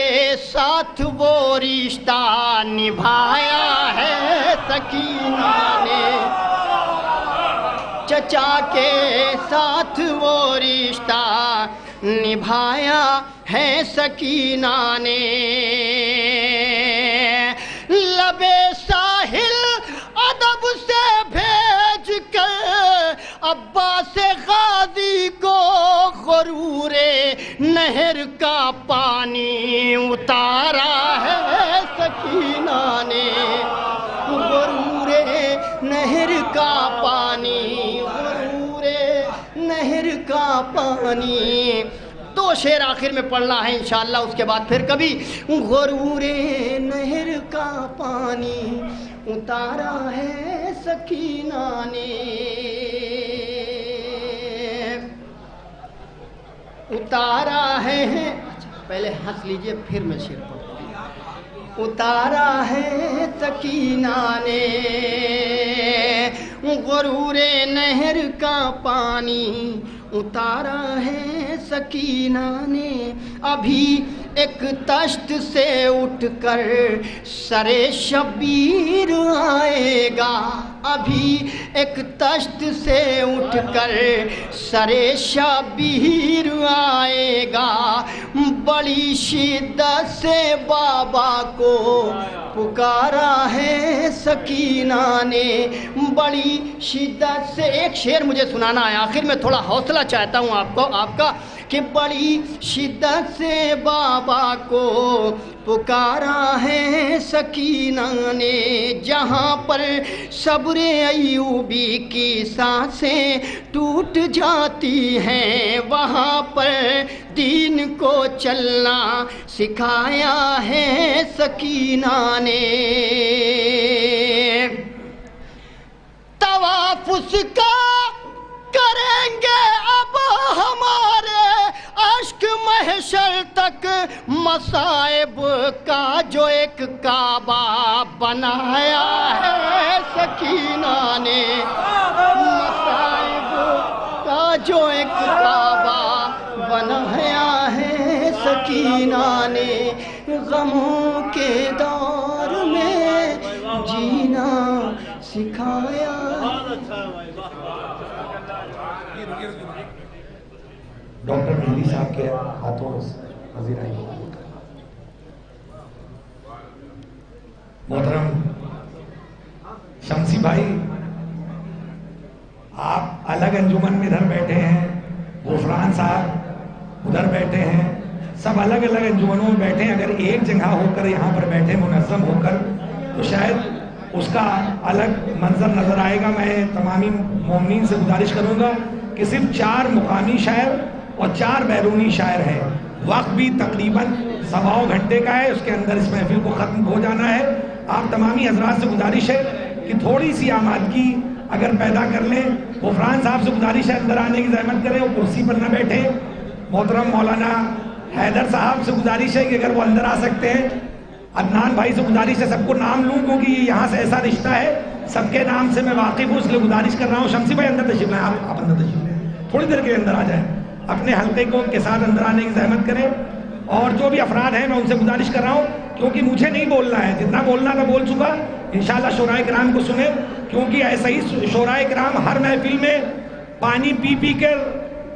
ساتھ وہ رشتہ نبھایا ہے سکینہ نے. چچا کے ساتھ وہ رشتہ نبھایا ہے سکینہ نے. لبے ساحل ادب سے بھیج کر عباس غازی کو غرور نہر کا پانی اتارا ہے سکینہ نے. غرور نہر کا پانی، غرور نہر کا پانی. دو شعر آخر میں پڑھنا ہے انشاءاللہ، اس کے بعد پھر کبھی. غرور نہر کا پانی اتارا ہے سکینہ نے. اتارا ہے، پہلے ہنس لیجئے پھر میں شعر پڑھتا ہوں. اتارا ہے سکینہ نے غرور نہر کا پانی اتارا ہے سکینہ نے. ابھی ایک تشت سے اٹھ کر سرے شبیر آئے گا. ابھی ایک تشت سے اٹھ کر سرے شبیر آئے گا. بڑی شدت سے بابا کو پکارا ہے سکینہ نے. بڑی شدت سے، ایک شعر مجھے سنانا ہے آخر میں، تھوڑا حوصلہ چاہتا ہوں آپ کا کہ بڑی شدت سے بابا کو پکارا ہے سکینہ نے. جہاں پر صبر ایوبی کی سانسیں ٹوٹ جاتی ہیں وہاں پر دین کو چلنا سکھایا ہے سکینہ نے. طواف اس کا کریں گے اب ہمارے اشک محشر تک، مصائب کا جو ایک کعبہ بنایا ہے سکینہ نے. مصائب کا جو ایک کعبہ بنایا ہے سکینہ نے. غموں کے دور میں جینا سکھایا. ڈاکٹر مہدی صاحب کے ہاتھوں حاضر آئی. محترم شمسی بھائی، آپ الگ انجمن میں ادھر بیٹھے ہیں، غفران صاحب ادھر بیٹھے ہیں، سب الگ الگ انجمنوں میں بیٹھے ہیں. اگر ایک جگہ ہو کر یہاں پر بیٹھے منظم ہو کر تو شاید اس کا الگ منظر نظر آئے گا. میں تمامی مومنین سے گزارش کروں گا کہ صرف 4 مقامی شاعر اور 4 بیرونی شاعر ہیں. وقت بھی تقریباً 1.25 گھنٹے کا ہے، اس کے اندر اس محفل کو ختم ہو جانا ہے. آپ تمامی حضرات سے گزارش ہے کہ تھوڑی سی آمادگی اگر پیدا کر لیں. غفران صاحب سے گزارش ہے اندر آنے کی زحمت کریں، وہ کرسی پر نہ بیٹھیں. محترم مولانا حیدر صاحب سے گزارش ہے کہ اگر وہ اندر آ سکتے ہیں. عدنان بھائی سے گزارش ہے، سب کو نام لوں کیونکہ یہاں سے ایسا رشتہ ہے سب کے نام سے میں واقف ہوں، اس لیے گزارش کر رہا ہوں. شمسی بھائی اندر تشریف لائیں، آپ اندر تشریف لائیں، تھوڑی دیر کے اندر آ جائیں، اپنے حلقے کو کے ساتھ اندر آنے کی زحمت کریں. اور جو بھی افراد ہیں میں ان سے گزارش کر رہا ہوں کیونکہ مجھے نہیں بولنا ہے، جتنا بولنا تھا بول چکا. انشاءاللہ شورائے کرام کو سنیں، کیونکہ ایسا ہی شورائے کرام ہر محفل میں پانی پی پی کر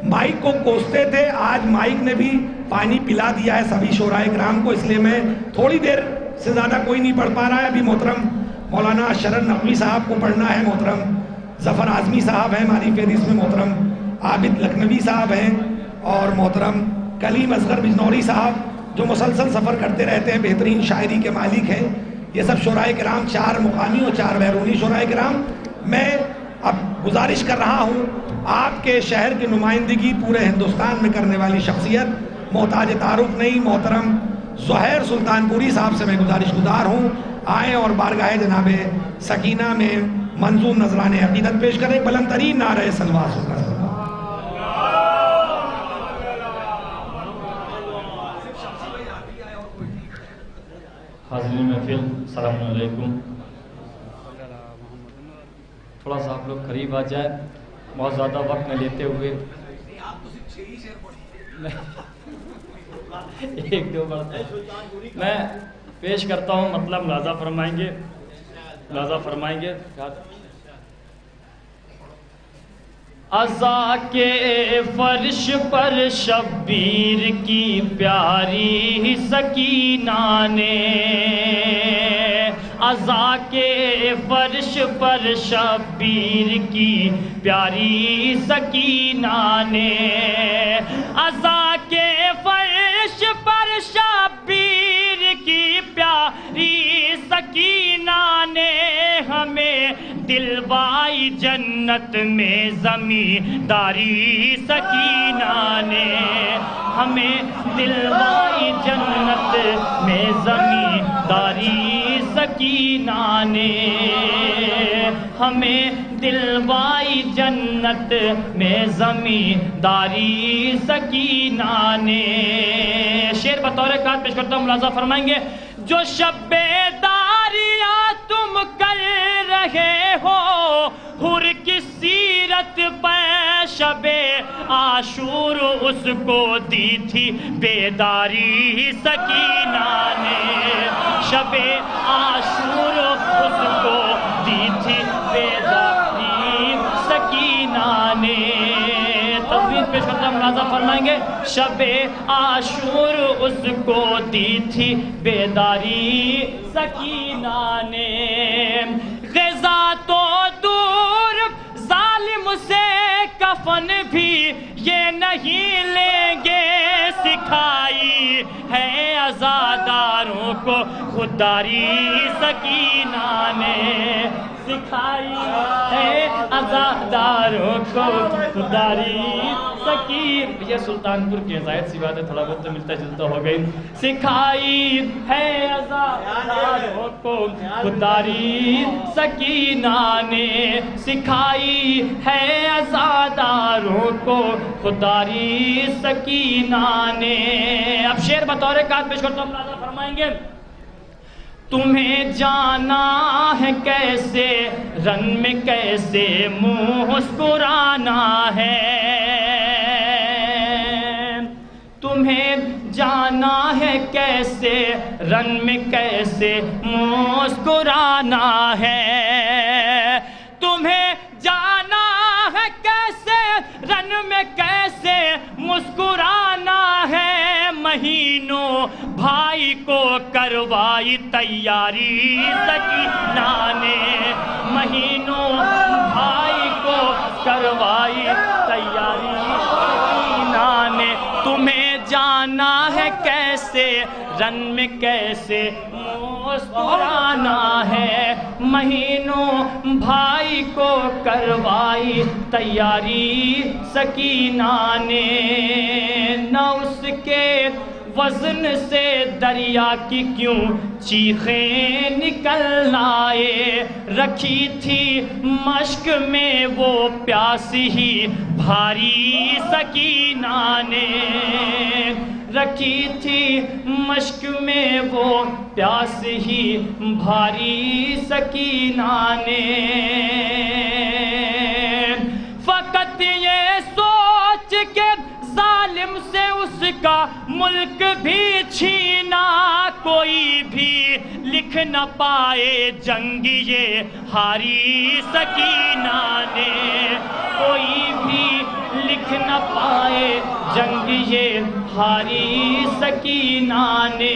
مائک کو کوستے تھے. آج مائک نے بھی پانی پلا دیا ہے سبھی شورائے کرام کو، اس لیے میں تھوڑی دیر سے زیادہ کوئی نہیں پڑھ پا رہا ہے. ابھی محترم مولانا شرن نقوی صاحب کو پڑھنا ہے، محترم ظفر اعظمی صاحب ہیں، مانی فہرست میں محترم عابد لکھنوی صاحب ہیں، اور محترم کلیم اصغر بجنوری صاحب جو مسلسل سفر کرتے رہتے ہیں، بہترین شاعری کے مالک ہیں۔ یہ سب شعراء کرام، 4 مقامی اور 4 بیرونی شعراء کرام۔ میں اب گزارش کر رہا ہوں، آپ کے شہر کی نمائندگی پورے ہندوستان میں کرنے والی شخصیت، محتاج تعارف نہیں، محترم زہیر سلطان پوری صاحب سے میں گزارش گزار ہوں، آئیں اور بارگاہ جناب سکینہ میں منظوم نذران عقیدت پیش کریں۔ بلند ترین نعرہ صلوات ہوگا۔ حاضرین محفل، السلام علیکم۔ تھوڑا سا آپ لوگ قریب آ جائیں، بہت زیادہ وقت نہ لیتے ہوئے ایک دو بار میں پیش کرتا ہوں، مطلب ملاحظہ فرمائیں گے۔ عزا کے فرش پر شبیر کی پیاری سکینہ نے، عزا کے فرش پر شبیر کی پیاری سکینہ نے، عزا کے فرش پر شبیر کی پیاری سکینہ نے ہمیں دلوائی جنت میں زمینداری سکینہ نے، ہمیں دلوائی جنت میں زمینداری سکینہ نے، ہمیں دلوائی جنت میں زمینداری سکینہ نے۔ شعر بطور کات پیش کرتا ہوں، ملاحظہ فرمائیں گے۔ جو شب داریاں تم کر رہے ہو، حر کی سیرت پہ شب عاشور اس کو دی تھی بیداری سکینہ نے، شب عاشور اس کو دی تھی بیداری سکینہ نے۔ تصویر پیش کرتا ملاحظہ فرمائیں گے۔ شب عاشور اس کو دی تھی بیداری سکینہ نے، غذا تو دور ظالم سے کفن بھی یہ نہیں لیں گے، سکھائی ہے عزاداروں کو خودداری سکینہ نے، سکھائی ہے عزاداروں کو خودداری سکینہ۔ یہ سلطان پور کی ظاہر سی بات ہے، تھوڑا بہت تو ملتا جلتا ہو گئی۔ سکھائی ہے عزاداروں کو خودداری سکینہ نے، سکھائی ہے عزاداروں کو خودداری سکینہ نے۔ اب شعر بطور کات پیش کرتا ہوں، ملاحظہ فرمائیں گے۔ تمہیں جانا ہے کیسے رن میں کیسے مسکرانا ہے، تمہیں جانا ہے کیسے رن میں کیسے مسکرانا ہے، تمہیں جانا ہے کیسے رن میں کیسے مسکرانا ہے، مہینوں بھائی کو کروائی تیاری سکینہ نے، مہینوں بھائی کو کروائی تیاری سکینہ نے، تمہیں جانا ہے کیسے رن میں کیسے مسکرانا ہے، مہینوں بھائی کو کروائی تیاری سکینہ نے، نہ اس کے وزن سے دریا کی کیوں چیخیں نکل آئے، رکھی تھی مشک میں وہ پیاس ہی بھاری سکینہ نے، رکھی تھی مشک میں وہ پیاس ہی بھاری سکینہ نے، فقط یہ سوچ کے ظالم سے اس کا ملک بھی چھینا، کوئی بھی لکھ نہ پائے جنگ یہ ہاری سکینہ نے، کوئی بھی لکھ نہ پائے جنگ یہ ہاری سکینہ نے،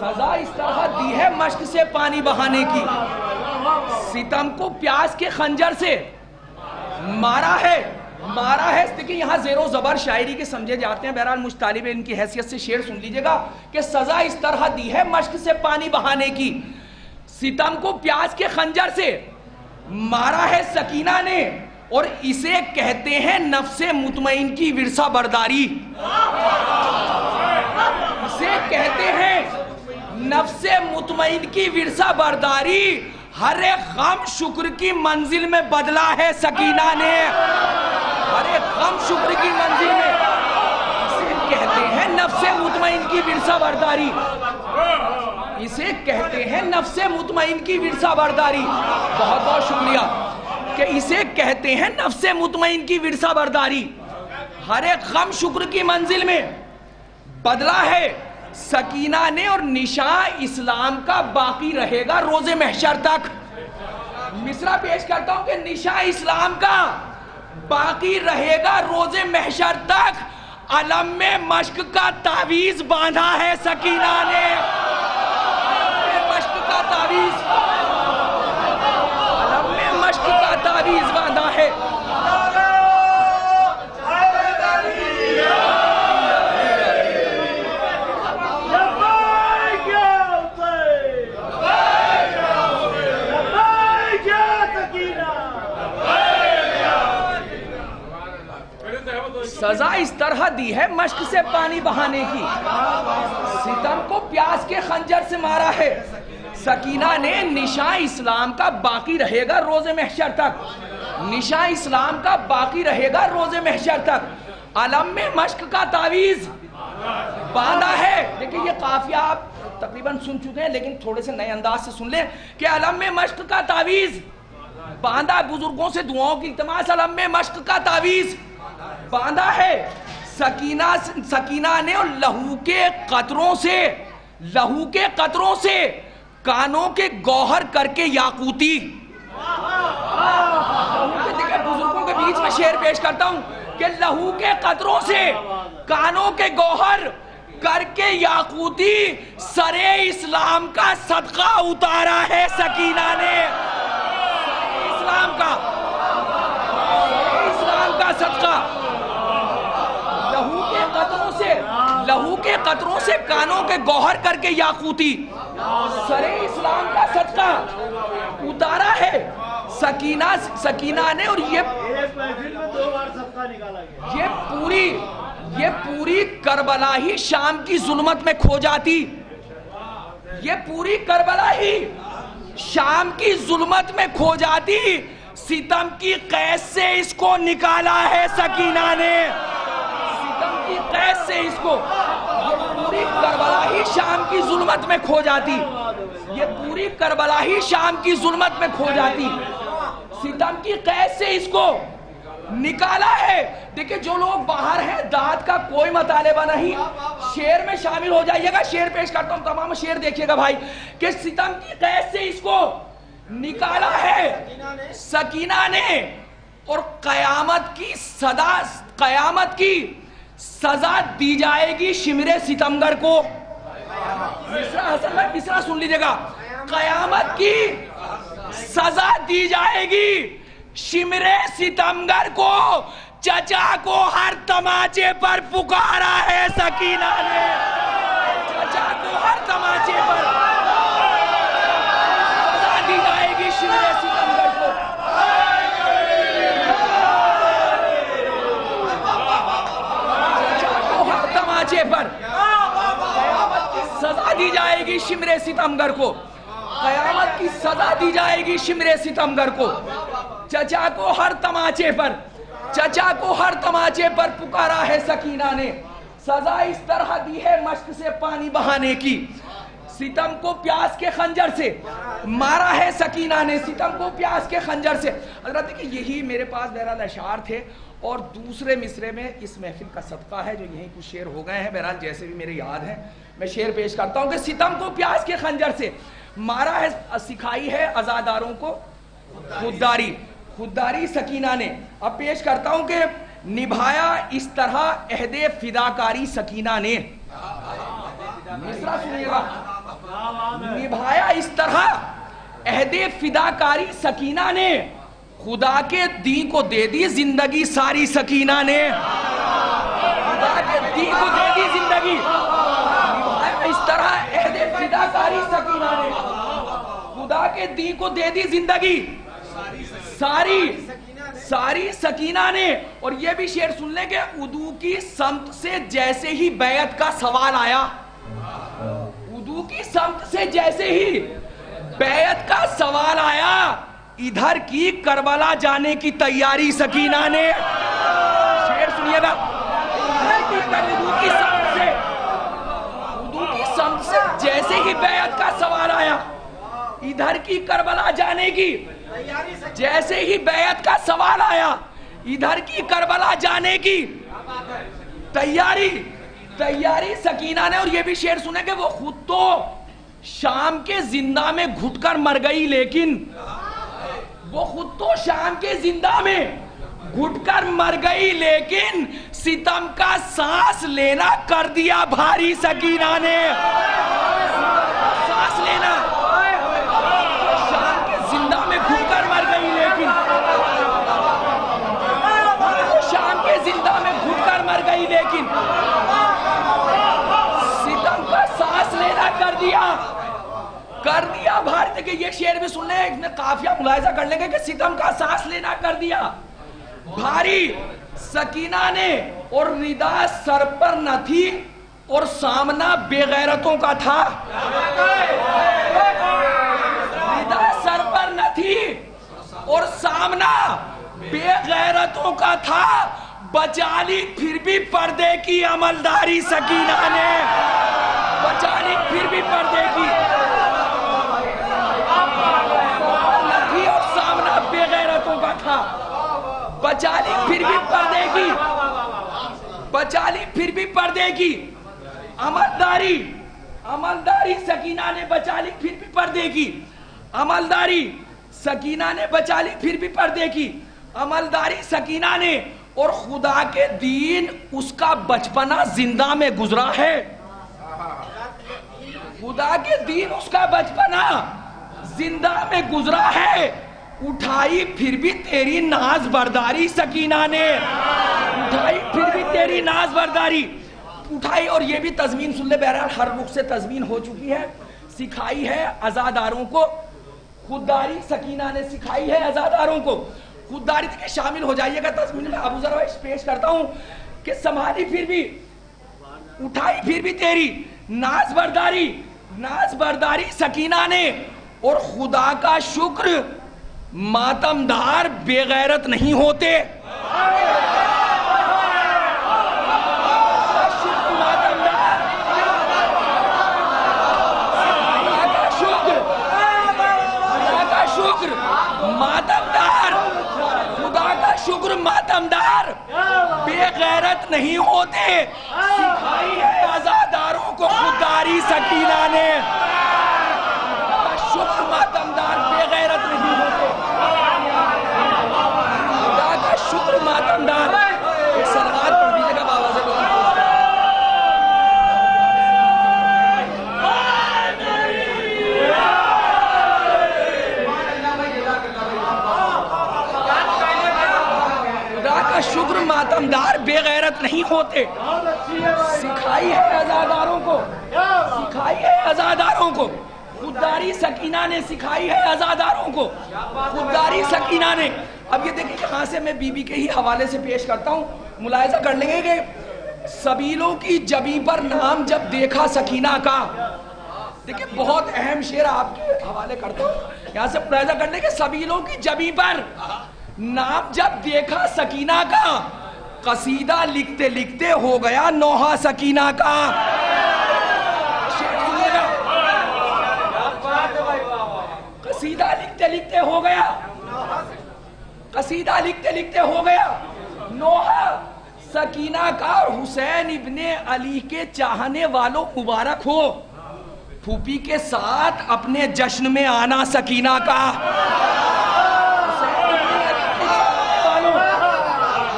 سزا اس طرح دی ہے مشق سے پانی بہانے کی، ستم کو پیاس کے خنجر سے مارا ہے دیکھیں یہاں زیر و زبر شاعری کے سمجھے جاتے ہیں، بہرحال مجھ طالب علم کی حیثیت سے شعر سن لیجئے گا کہ سزا اس طرح دی ہے مشق سے پانی بہانے کی، ستم کو پیاس کے خنجر سے مارا ہے سکینہ نے، اور اسے کہتے ہیں نفس مطمئن کی ورثہ برداری، اسے کہتے ہیں نفس مطمئن کی ورثہ برداری، ہر ایک غم شکر کی منزل میں بدلا ہے سکینہ نے، ہر ایک غم شکر کی منزل میں، اسے کہتے ہیں نفس مطمئن کی ورثہ برداری، اسے کہتے ہیں نفس مطمئن کی ورثہ برداری، بہت بہت شکریہ، کہ اسے کہتے ہیں نفس مطمئن کی ورثہ برداری، ہر ایک غم شکر کی منزل میں بدلا ہے سکینہ نے، اور نشان اسلام کا باقی رہے گا روز محشر تک۔ مصرع پیش کرتا ہوں کہ نشان اسلام کا باقی رہے گا روز محشر تک، علم میں مشق کا تعویذ باندھا ہے سکینہ نے، مشق کا تعویذ، علم میں مشق کا تعویذ باندھا ہے۔ سزا اس طرح دی ہے مشق سے پانی بہانے کی، ستم کو پیاس کے خنجر سے مارا ہے سکینہ نے، نشان اسلام کا باقی رہے گا روز محشر تک، نشان اسلام کا باقی رہے گا روز محشر تک، علم میں مشق کا تعویذ باندھا ہے۔ دیکھیں یہ قافیہ آپ تقریباً سن چکے ہیں لیکن تھوڑے سے نئے انداز سے سن لیں کہ علم میں مشق کا تعویذ باندھا، بزرگوں سے دعاؤں کی التماس، علم میں مشق کا تعویذ باندھا ہے سکینہ نے، اور لہو کے قطروں سے کانوں کے گوہر کر کے یاقوتی، دیکھیں بزرگوں کے بیچ میں شعر پیش کرتا ہوں کہ لہو کے قطروں سے کانوں کے گوہر کر کے یاقوتی، سرے اسلام کا صدقہ اتارا ہے سکینہ نے، اسلام کا صدقہ، لہو کے قطروں سے کانوں کے گوہر کر کے یاقوتی، سرے اسلام کا صدقہ اتارا ہے سکینہ نے، اور یہ پوری کربلا ہی شام کی ظلمت میں کھو جاتی، یہ پوری کربلا ہی شام کی ظلمت میں کھو جاتی، ستم کی قید سے اس کو نکالا ہے سکینہ نے، ستم کی قید سے اس کو، یہ پوری کربلا ہی شام کی ظلمت میں کھو جاتی، یہ پوری کربلا ہی شام کی ظلمت میں کھو جاتی، ستم کی قید سے اس کو نکالا ہے۔ دیکھیں جو لوگ باہر ہیں داد کا کوئی مطالبہ نہیں، شعر میں شامل ہو جائیے گا، شعر پیش کرتا ہوں، تمام شعر دیکھیے گا بھائی، کہ ستم کی قید سے اس کو نکالا ہے سکینہ نے، اور قیامت کی سزا دی جائے گی شمر ستمگر کو، مصرع سن لیجئے گا، قیامت کی سزا دی جائے گی شمر ستمگر کو، چچا کو ہر تماچے پر پکارا ہے سکینہ نے، چچا کو ہر تماچے پر سزا دی جائے گی شمر ستمگر کو، چچا کو ہر تماچے پر قیامت کی سزا دی جائے گی شمر ستمگر کو، قیامت کی سزا دی جائے گی شمر ستمگر کو، چچا کو ہر تماچے پر پکارا ہے سکینہ نے، سزا اس طرح دی ہے مشق سے پانی بہانے کی، ستم کو پیاس کے خنجر سے مارا ہے سکینہ نے، ستم کو پیاس کے خنجر سے۔ حضرت کہ یہی میرے پاس بہرحال اشعار تھے، اور دوسرے مصرے میں اس محفل کا صدقہ ہے جو یہیں کچھ شعر ہو گئے ہیں، بہرحال جیسے بھی میرے یاد ہیں میں شعر پیش کرتا ہوں کہ ستم کو پیاس کے خنجر سے مارا ہے، سکھائی ہے عزاداروں کو خودداری سکینہ نے۔ اب پیش کرتا ہوں کہ نبھایا اس طرح عہد فداکاری سکینہ نے، مصرع سنیے گا. نبھایا اس طرح عہد فداکاری سکینہ نے, خدا کے دین کو دے دی زندگی ساری سکینہ نے, خدا کے دین کو دے دی زندگی. نبھایا اس طرح عہد فداکاری سکینہ نے, خدا کے دین کو دے دی زندگی ساری سکینہ نے. اور یہ بھی شعر سن لیں کہ عدو کی سمت سے جیسے ہی بیعت کا سوال آیا, عدو کی سمت سے جیسے ہی بیعت کا سوال آیا, ادھر کی کربلا جانے کی تیاری سکینہ نے. شعر سنیے گا. عدو کی سمت سے جیسے ہی بیعت کا سوال آیا, ادھر کی کربلا جانے کی, جیسے ہی بیعت کا سوال آیا, ادھر کی کربلا جانے کی تیاری سکینہ نے. اور یہ بھی شعر سنے کہ وہ خود تو شام کے زندہ میں گھٹ کر مر گئی, لیکن وہ خود تو شام کے زندہ میں گھٹ کر مر گئی, لیکن ستم کا سانس لینا کر دیا بھاری سکینہ نے. سانس لینا شام کے زندہ میں گھٹ کر مر گئی, لیکن شام کے زندہ میں گھٹ کر مر گئی, لیکن ستم کا سانس لینا کر دیا بھاری. دیکھیں یہ شعر بھی سن لیں, اس میں قافیہ ملاحظہ کر لیں گے کہ ستم کا سانس لینا کر دیا بھاری سکینہ نے, اور ردا سر پر نہ تھی اور سامنا بے غیرتوں کا تھا. ردا سر پر نہ تھی اور سامنا بے غیرتوں کا تھا, بچا لی پھر بھی پردے کی عملداری سکینہ نے, بچا لی پھر بھی پردے کی نہ تھی اور سامنا بے غیرتوں کا تھا, بچا لی پھر بھی پردے کی, بچا لی پھر بھی پردے کی عملداری سکینہ نے, بچا لی پھر بھی پردے کی عملداری سکینہ نے, بچا لی پھر بھی پردے کی عملداری سکینہ نے. اور خدا کے دین اس کا بچپنا زندہ میں گزرا ہے, خدا کے دین اس کا بچپنا زندہ میں گزرا ہے, اٹھائی پھر بھی تیری ناز برداری سکینہ نے, اٹھائی پھر بھی تیری ناز برداری اٹھائی. اور یہ بھی تضمین سن لے, بہرحال ہر رخ سے تضمین ہو چکی ہے. سکھائی ہے عزاداروں کو خودداری سکینہ نے, سکھائی ہے عزاداروں کو خودداری. دیکھیں شامل ہو جائیے گا تضمین میں. ابو ذر پیش کرتا ہوں کہ سنبھالی پھر بھی, اٹھائی پھر بھی تیری ناز برداری سکینہ نے, اور خدا کا شکر ماتمدار بے غیرت نہیں ہوتے. خدا کا شکر ماتمدار بے غیرت نہیں ہوتے. سکھائی ہے عزاداروں کو خودداری سکینہ نے, شکر ماتمدار بے غیرت نہیں ہوتے. خدا کا شکر ماتمدار. ایک سلوات پڑھ دیجیے گا بابا سے. خدا کا شکر ماتمدار بے غیرت نہیں ہوتے. سکھائی ہے عزاداروں کو, سکھائی ہے عزاداروں کو خودداری سکینہ نے, سکھائی ہے عزاداروں کو خودداری سکینہ نے. اب یہ دیکھیں یہاں سے میں بی بی کے ہی حوالے سے پیش کرتا ہوں, ملاحظہ کر لیں گے کہ سبیلوں کی جبیں پر نام جب دیکھا سکینہ کا. دیکھیں بہت اہم شعر آپ کے حوالے کرتا ہوں, یہاں سے ملاحظہ کر لیں کہ سبیلوں کی جبیں پر نام جب دیکھا سکینہ کا, قصیدہ لکھتے لکھتے ہو گیا نوحہ سکینہ کا. قصیدہ لکھتے لکھتے ہو گیا, قصیدہ لکھتے لکھتے ہو گیا نوحہ سکینہ کا. اور حسین ابن علی کے چاہنے والوں مبارک ہو, پھوپھی کے ساتھ اپنے جشن میں آنا سکینہ کا.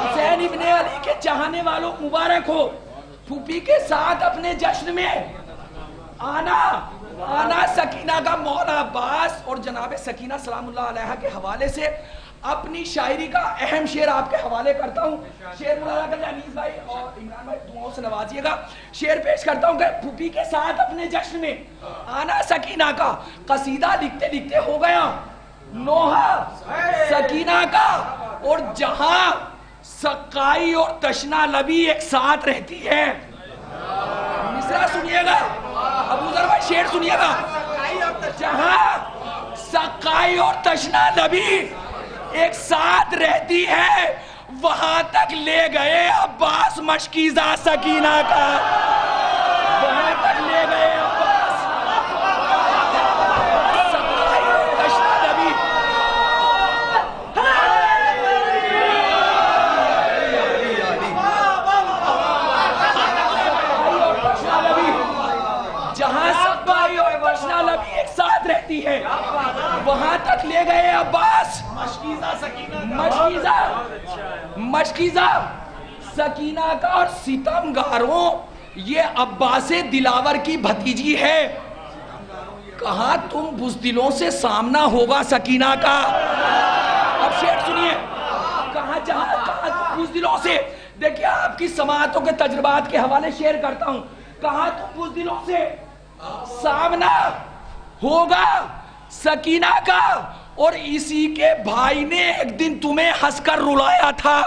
حسین ابن علی کے چاہنے والوں مبارک ہو, پھوپھی کے ساتھ اپنے جشن میں آنا سکینہ کا مولا عباس اور جناب سکینہ سلام اللہ علیہ کے حوالے سے اپنی شاعری کا اہم شعر آپ کے حوالے کرتا ہوں. شعر مولانا کر انیس بھائی اور عمران بھائی دعاؤں سے نوازیے گا. شعر پیش کرتا ہوں کہ پھوپھی کے ساتھ اپنے جشن میں آنا سکینہ کا قصیدہ لکھتے لکھتے ہو گیا نوحہ سکینہ کا. اور جہاں سقائی اور تشنا لبی ایک ساتھ رہتی ہے. مصرع سنیے گا ابو ذر بھائی، شعر سنیے گا. جہاں سقائی اور تشنا لبی ایک ساتھ رہتی ہے وہاں تک لے گئے عباس مشکیزہ سکینہ کا. وہاں تک لے گئے عباس سقائی اور تشنا لبی. جہاں سقائی اور تشنا لبی ایک ساتھ رہتی ہے وہاں تک لے گئے عباس مشکیزہ سکینہ کا. اور ستم گاروں یہ عباس دلاور کی بھتیجی ہے. کہاں تم بزدلوں سے سامنا ہوگا سکینہ کا. اب شعر سنیے. کہاں تم بزدلوں سے، دیکھیں آپ کی سماعتوں کے تجربات کے حوالے شعر کرتا ہوں. کہاں تم بزدلوں سے سامنا ہوگا سکینہ کا. اور اسی کے بھائی نے ایک دن تمہیں ہنس کر رلایا تھا.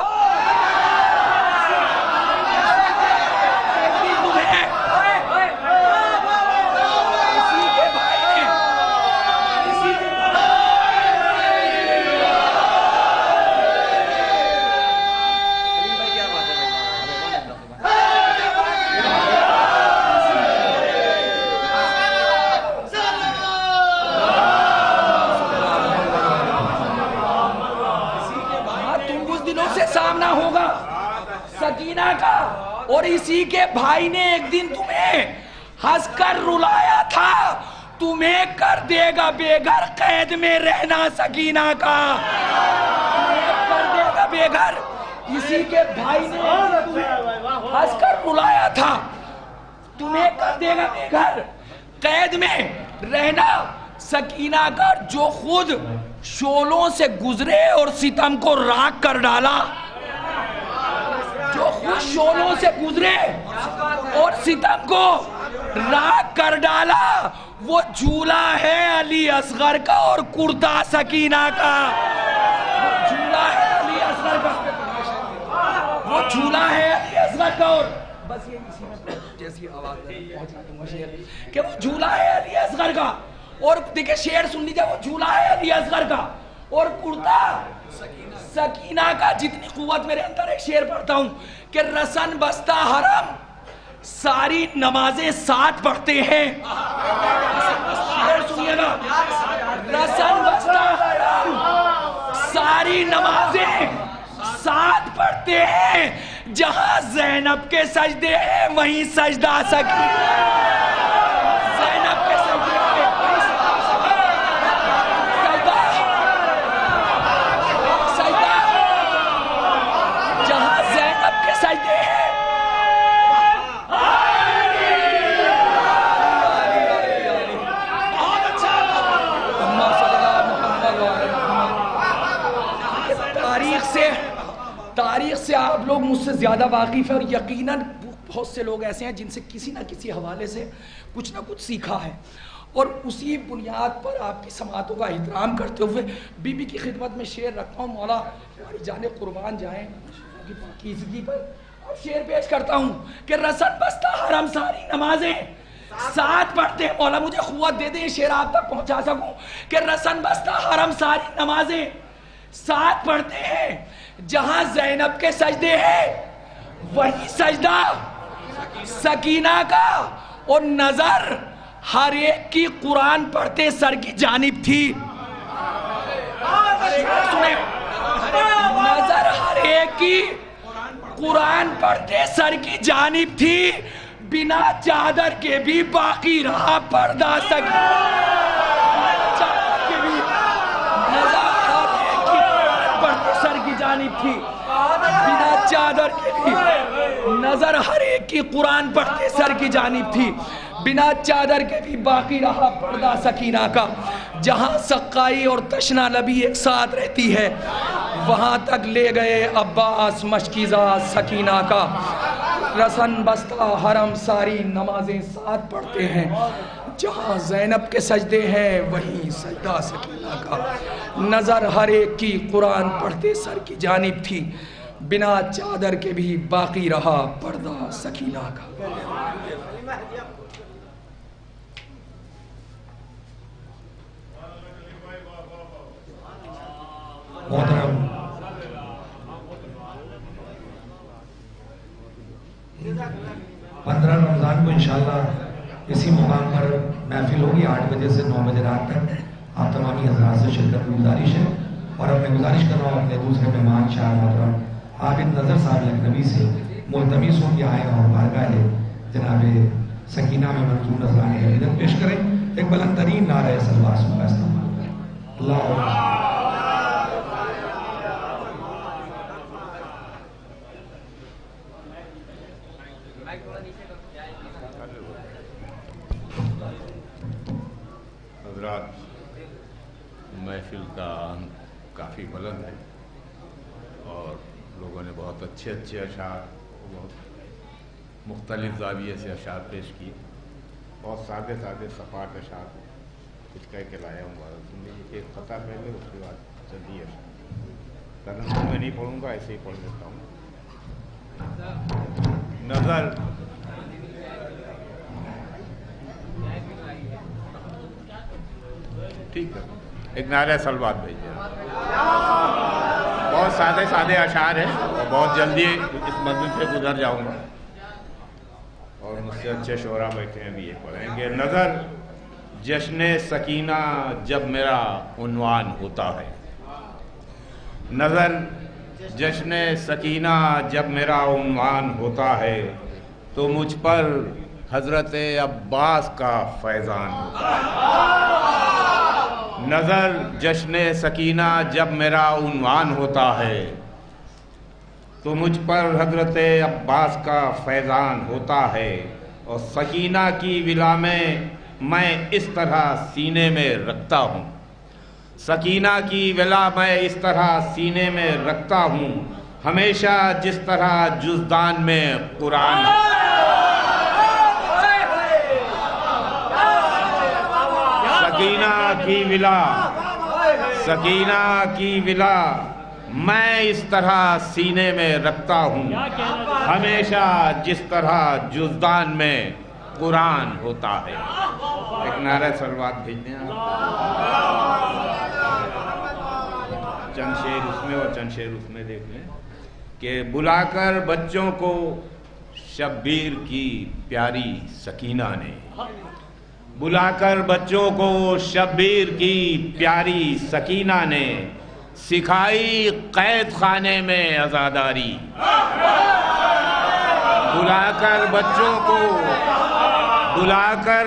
سکینہ کا. اور اسی کے بھائی نے ایک دن تمہیں ہنس کر رلایا تھا. تمہیں کر دے گا بے گھر قید میں رہنا سکینہ کا. تمہیں کر دے گا بے گھر. اسی کے بھائی نے ہنس کر رلایا تھا. تمہیں کر دے گا بے گھر قید میں رہنا سکینہ کا. جو خود شولوں سے گزرے اور ستم کو راکھ کر ڈالا. جو خود شولوں سے گزرے اور ستم کو راکھ کر ڈالا وہ جھولا ہے علی اصغر کا اور کرتا سکینہ کا. وہ جھولا ہے علی اصغر کا. وہ جھولا ہے علی اصغر کا. اور بس یہ اسی میں جیسی آواز پہنچنا دوں گا شعر کہ وہ جھولا ہے علی اصغر کا. اور دیکھیں شعر سن لیجیے. وہ جھولا ہے علی اصغر کا اور کرتا سکینہ کا. جتنی قوت میرے اندر ایک شعر پڑھتا ہوں کہ رسن بستہ حرم ساری نمازیں ساتھ پڑھتے ہیں. شعر سنیے گا. رسن بستہ حرم ساری نمازیں ساتھ پڑھتے ہیں. جہاں زینب کے سجدے ہیں وہیں سجدہ سکینہ. زینب کے سجدے ہیں سجدے ہیں. تاریخ سے آپ لوگ مجھ سے زیادہ واقف ہیں اور یقیناً بہت سے لوگ ایسے ہیں جن سے کسی نہ کسی حوالے سے کچھ نہ کچھ سیکھا ہے. اور اسی بنیاد پر آپ کی سماعتوں کا احترام کرتے ہوئے بی بی کی خدمت میں شعر رکھتا ہوں. مولا ہماری جانیں قربان جائیں کی پاکیزگی پر. اب شعر پیش کرتا ہوں کہ رسن بستہ حرم ساری نمازیں ساتھ پڑھتے ہیں. مولا مجھے قوت دے دیں شعر آپ تک پہنچا سکوں کہ رسن بستہ حرم ساری نمازیں ساتھ پڑھتے ہیں. جہاں زینب کے سجدے ہیں وہی سجدہ سکینہ کا. اور نظر ہر ایک کی قرآن پڑھتے سر کی جانب تھی. نظر ہر ایک کی قرآن پڑھتے سر کی جانب تھی. بنا چادر کے بھی باقی رہا پردہ سکینہ. نظر ہر ایک کی قرآن پڑھتے سر کی جانب تھی. بنا چادر کے بھی نظر ہر ایک کی قرآن پڑھتے سر کی جانب تھی. بنا چادر کے بھی باقی رہا پردہ سکینہ کا. جہاں سقائی اور تشنا لبی ایک ساتھ رہتی ہے وہاں تک لے گئے عباس مشکیزہ سکینہ کا. رسن بستہ حرم ساری نمازیں ساتھ پڑھتے ہیں. جہاں زینب کے سجدے ہیں وہیں سجدہ سکینہ کا. نظر ہر ایک کی قرآن پڑھتے سر کی جانب تھی. بنا چادر کے بھی باقی رہا پردہ سکینہ کا. محترم 15 رمضان کو انشاءاللہ اسی مقام پر محفل ہوگی 8 بجے سے 9 بجے رات تک. آپ تمامی حضرات سے شرکت کی گزارش ہے اور اب میں گزارش کر رہا ہوں اپنے دوسرے مہمان شاہ محترم عابد نظر صاحب لکھنوی سے ملتمس ہوں کہ آئے اور بارگاہ جناب سکینہ میں منظور نذرانِ عقیدت پیش کریں. ایک بلند ترین نعرہ صلوات کا استعمال کریں. اللہ محفل کا کافی بلند ہے اور لوگوں نے بہت اچھے اشعار بہت مختلف زاویے سے اشعار پیش کیے. بہت سادے سپاٹ اشعار کچھ کہہ کے لایا ہوں. ایک خطا پہلے اس کے بعد جلدی اشعار ترنم میں نہیں پڑھوں گا ایسے ہی پڑھ لیتا ہوں. نظر ٹھیک ہے ایک نعرہ صلوات بھیجیے. بہت سادے اشعار ہیں اور بہت جلدی اس منزل سے گزر جاؤں گا اور مجھ سے اچھے شعراء بیٹھے ہیں بھی یہ پڑھیں گے. نظر جشن سکینہ جب میرا عنوان ہوتا ہے. نظر جشن سکینہ جب میرا عنوان ہوتا ہے تو مجھ پر حضرت عباس کا فیضان ہوتا ہے. نظر جشن سکینہ جب میرا عنوان ہوتا ہے تو مجھ پر حضرت عباس کا فیضان ہوتا ہے. اور سکینہ کی ولا میں اس طرح سینے میں رکھتا ہوں. سکینہ کی ولا میں اس طرح سینے میں رکھتا ہوں ہمیشہ جس طرح جزدان میں قرآن. سکینہ کی ولا میں اس طرح سینے میں رکھتا ہوں ہمیشہ جس طرح جزدان میں قرآن ہوتا ہے. ایک نعرہ صلوات بھیج دیں چند شعر اس میں اور چند شعر اس میں دیکھ لیں کہ بلا کر بچوں کو شبیر کی پیاری سکینہ نے. بلا کر بچوں کو شبیر کی پیاری سکینہ نے سکھائی قید خانے میں عزاداری. بلا کر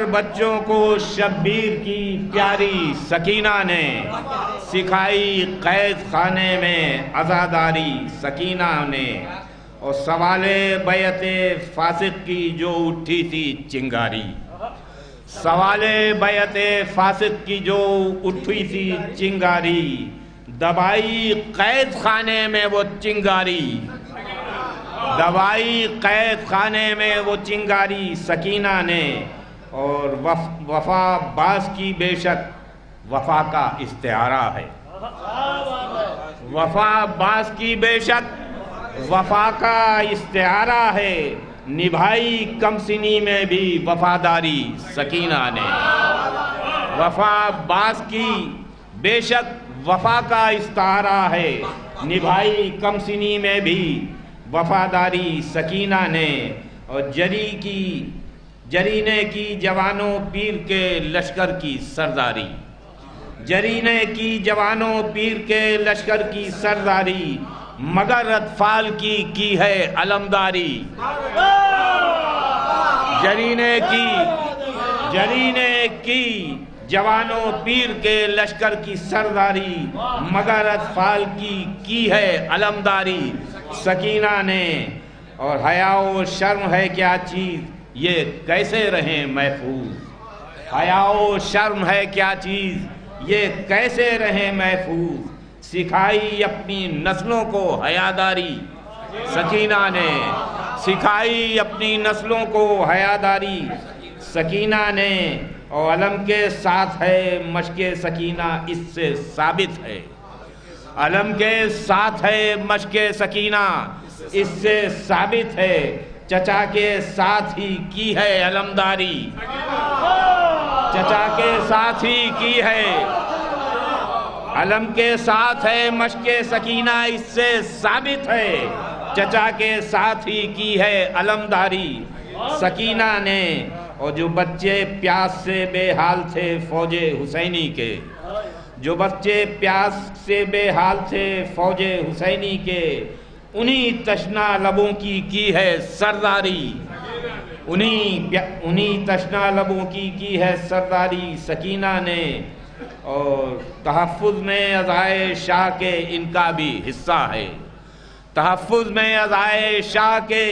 بچوں کو شبیر کی پیاری سکینہ نے سکھائی قید خانے میں عزاداری سکینہ نے. اور سوال بیعت فاسق کی جو اٹھی تھی چنگاری. سوال بیعت فاسق کی جو اٹھی تھی چنگاری دبائی قید خانے میں وہ چنگاری. دبائی قید خانے میں وہ چنگاری سکینہ نے. اور وفا باز کی بے شک وفا کا استعارہ ہے. وفا باز کی بے شک وفا کا استعارہ ہے. نبھائی کم سنی میں بھی وفاداری سکینہ نے. وفا باز کی بے شک وفا کا استعارہ ہے. نبھائی کم سنی میں بھی وفاداری سکینہ نے. اور جرینے کی جوانوں پیر کے لشکر کی سرداری. جرینے کی جوانوں پیر کے لشکر کی سرداری مگر اطفال کی ہے علمداری. جرینے کی جوانوں پیر کے لشکر کی سرداری مگر اطفال کی ہے علمداری سکینہ نے. اور حیا و شرم ہے کیا چیز یہ کیسے رہیں محفوظ، حیا و شرم ہے کیا چیز یہ کیسے رہیں محفوظ، سکھائی اپنی نسلوں کو حیاداری سکینہ نے، سکھائی اپنی نسلوں کو حیاداری سکینہ نے، اور علم کے ساتھ ہے مشق سکینہ اس سے ثابت ہے، علم کے ساتھ ہے مشق سکینہ اس سے ثابت ہے، چچا کے ساتھ ہی کی ہے علمداری، چچا کے ساتھ ہی کی ہے، علم کے ساتھ ہے مشق سکینہ اس سے ثابت ہے، چچا کے ساتھ ہی کی ہے علمداری سکینہ نے، اور جو بچے پیاس سے بے حال تھے فوج حسینی کے، جو بچے پیاس سے بے حال تھے فوج حسینی کے، انہی تشنا لبوں کی ہے سرداری، انہی تشنا لبوں کی ہے سرداری سکینہ نے، اور تحفظ میں عزائے شاہ کے ان کا بھی حصہ ہے، تحفظ میں عزائے شاہ کے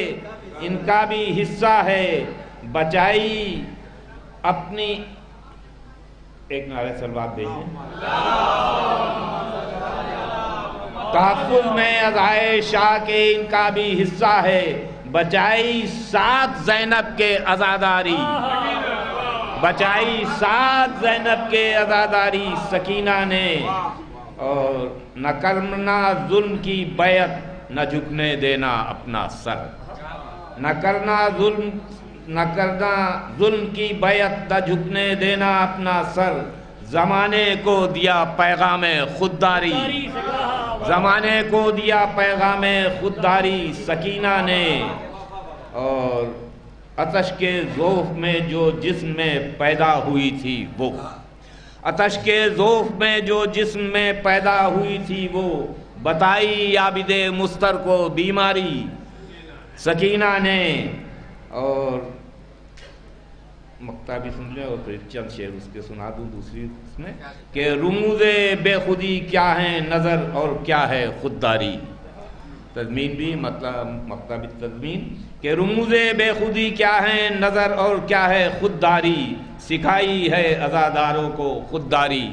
ان کا بھی حصہ ہے، بچائی اپنی ایک نعرہ سلوات بھیجیں، تحفظ میں عزائے شاہ کے ان کا بھی حصہ ہے، بچائی سات زینب کے عزاداری، بچائی سات زینب کے عزاداری سکینہ نے، اور نہ کرنا ظلم کی بیعت نہ جھکنے دینا اپنا سر، نہ کرنا ظلم کی بیعت نہ جھکنے دینا اپنا سر، زمانے کو دیا پیغام خودداری، زمانے کو دیا پیغام خودداری سکینہ نے، اور آتش کے ذوف میں جو جسم میں پیدا ہوئی تھی وہ، آتش کے ذوف میں جو جسم میں پیدا ہوئی تھی وہ، بتائی عابد مستر کو بیماری سکینہ نے، اور مقطع بھی سن لیں اور پھر چند شعر اس کے سنا دوں دوسری اس میں، کہ رموز بے خودی کیا ہیں نظر اور کیا ہے خودداری، تضمین بھی مطلب مقطع بھی تضمین، کہ رموز بے خودی کیا ہیں نظر اور کیا ہے خودداری، سکھائی ہے عزاداروں کو خودداری،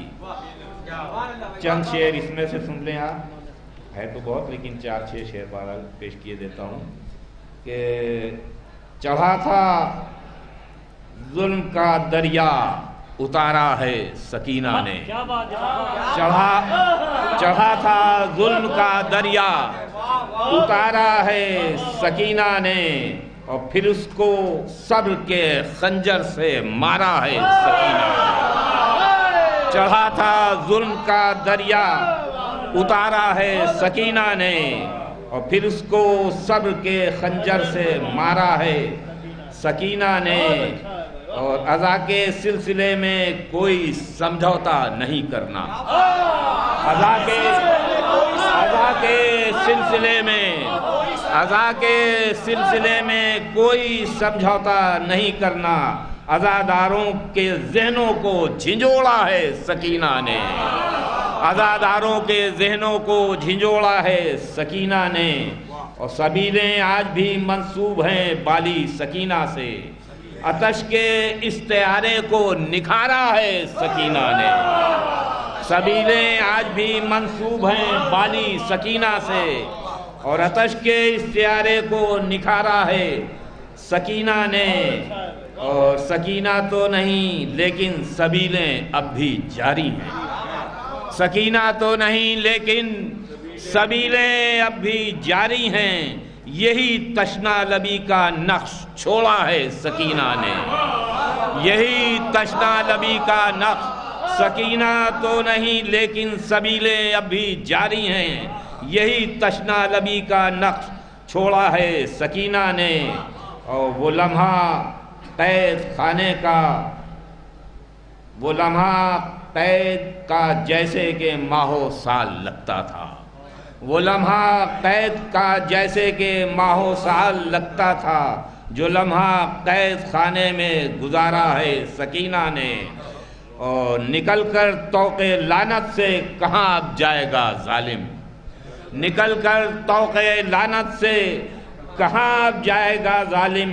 چند شعر اس میں سے سن لیں آپ، ہے تو بہت لیکن 4-6 شعر بہرحال پیش کیے دیتا ہوں، کہ چڑھا تھا ظلم کا دریا اتارا ہے سکینہ نے، چڑھا تھا ظلم کا دریا اتارا ہے سکینہ نے، اور پھر اس کو صبر کے خنجر سے مارا ہے سکینہ نے، چڑھا تھا ظلم کا دریا اتارا ہے سکینہ نے، اور پھر اس کو صبر کے خنجر سے مارا ہے سکینہ نے، اور عزا کے سلسلے میں کوئی سمجھوتا نہیں کرنا، عزا کے سلسلے میں کوئی سمجھوتا نہیں کرنا، عزاداروں کے ذہنوں کو جھنجھوڑا ہے سکینہ نے، عزاداروں کے ذہنوں کو جھنجھوڑا ہے سکینہ نے، اور سبیلیں آج بھی منسوب ہیں بالی سکینہ سے، آتش کے استعارے کو نکھارا ہے سکینہ نے، سبیلیں آج بھی منسوب ہیں بالی سکینہ سے، اور آتش کے استعارے کو نکھارا ہے سکینہ نے، اور سکینہ تو نہیں لیکن سبیلیں اب بھی جاری ہیں، سکینہ تو نہیں لیکن سبیلیں اب بھی جاری ہیں، یہی تشنا لبی کا نقش چھوڑا ہے سکینہ نے، یہی تشنا لبی کا نقش، سکینہ تو نہیں لیکن سبیلیں اب بھی جاری ہیں، یہی تشنا لبی کا نقش چھوڑا ہے سکینہ نے، اور وہ لمحہ قید خانے کا، وہ لمحہ قید کا جیسے کہ ماہو سال لگتا تھا، وہ لمحہ قید کا جیسے کہ ماہو سال لگتا تھا، جو لمحہ قید خانے میں گزارا ہے سکینہ نے، اور نکل کر طوق لعنت سے کہاں اب جائے گا ظالم، نکل کر طوق لعنت سے کہاں اب جائے گا ظالم،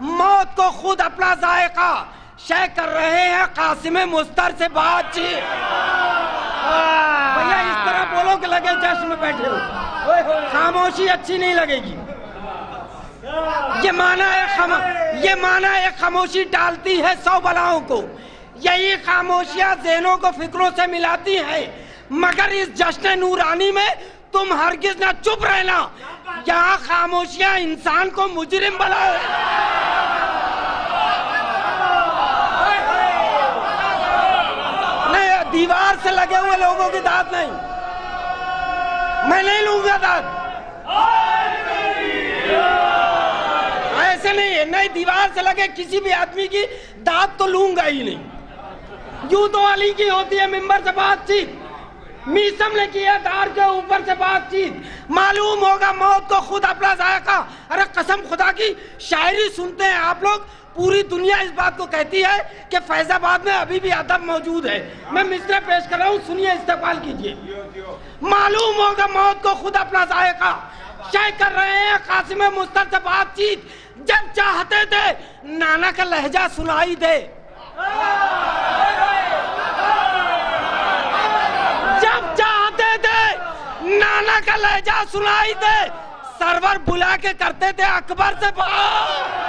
موت کو خود اپنا ذائقہ شے کر رہے ہیں قاسم مستر سے بات چیت. بھیا اس طرح بولو کہ لگے جشن میں بیٹھے ہو. خاموشی اچھی نہیں لگے گی. یہ معنی ایک خاموشی ڈالتی ہے 100 بلاؤں کو. یہی خاموشیاں ذہنوں کو فکروں سے ملاتی ہیں. مگر اس جشن نورانی میں تم ہرگز نہ چپ رہنا. یہاں خاموشیاں انسان کو مجرم بنائے. نہیں، دیوار سے لگے ہوئے لوگوں کی داد نہیں. میں نہیں لوں گا داد. ایسے نہیں ہے. نہیں، دیوار سے لگے کسی بھی آدمی کی داد تو لوں گا ہی نہیں. یوں تو علی کی ہوتی ہے ممبر سے بات چیت. میسم نے کیا دار کے اوپر سے بات چیت. معلوم ہوگا موت کو خود اپنا ذائقہ. ارے قسم خدا کی شاعری سنتے ہیں آپ لوگ. پوری دنیا اس بات کو کہتی ہے کہ فیض آباد میں ابھی بھی ادب موجود ہے. میں مصرع پیش کر رہا ہوں، سنیے، استقبال کیجیے. معلوم ہوگا موت کو خود اپنا ذائقہ شے کر رہے ہیں قاسم مستر سے بات چیت. جب چاہتے تھے نانا کا لہجہ سنائی دے. جب چاہتے تھے نانا کا لہجہ سنائی دے. سرور بلا کے کرتے تھے اکبر سے بات.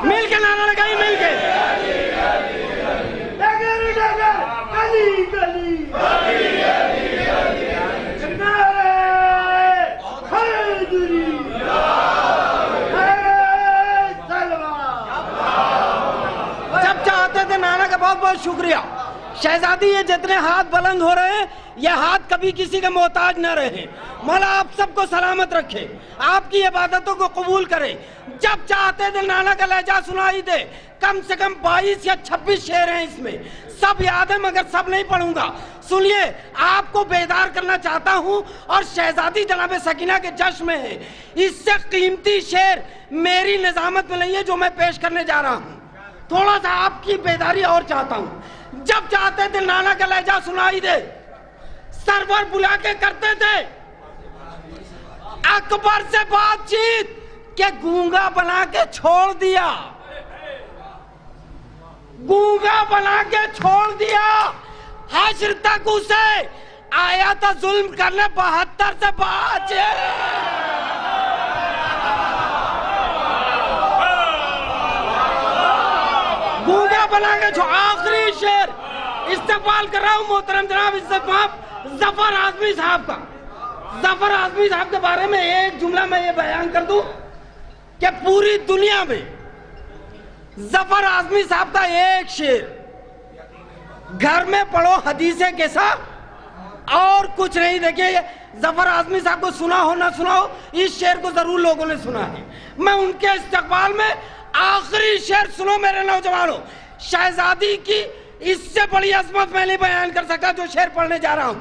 مل کے نعرہ لگائی، مل کے. جب چاہتے تھے نانا کا بہت بہت شکریہ. شہزادی یہ جتنے ہاتھ بلند ہو رہے ہیں یہ ہاتھ کبھی کسی کے محتاج نہ رہے. مولا آپ سب کو سلامت رکھے، آپ کی عبادتوں کو قبول کرے. جب چاہتے تھے نانا کا لہجہ سنائی دے. کم سے کم 22 یا 26 شعر ہیں اس میں. سب یاد ہیں مگر سب نہیں پڑھوں گا. سنیے، آپ کو بیدار کرنا چاہتا ہوں اور شہزادی جناب سکینہ کے جشن میں ہے. اس سے قیمتی شعر میری نظامت میں نہیں ہے جو میں پیش کرنے جا رہا ہوں. تھوڑا سا آپ کی بیداری اور چاہتا ہوں. جب چاہتے تھے نانا کا لہجہ سنائی دے. سرور بلا کے کرتے تھے اکبر سے بات چیت کہ گونگا بنا کے چھوڑ دیا. گونگا بنا کے چھوڑ دیا. حشر تک اسے آیا تھا ظلم کرنے 72 سے بات چیت. گونگا بنا کے چھوڑ. آخری شعر استقبال کر رہا ہوں محترم جناب استقبال ظفر اعظمی صاحب کا. ظفر اعظمی صاحب کے بارے میں ایک جملہ میں یہ بیان کر دوں کہ پوری دنیا میں ظفر اعظمی صاحب کا ایک شعر گھر میں پڑھو حدیثیں کے ساتھ اور کچھ نہیں. دیکھیے ظفر اعظمی صاحب کو سنا ہو نہ سنا ہو اس شعر کو ضرور لوگوں نے سنا ہے. میں ان کے استقبال میں آخری شعر سنو میرے نوجوانوں. شہزادی کی اس سے بڑی عظمت میں نہیں بیان کر سکتا جو شعر پڑھنے جا رہا ہوں.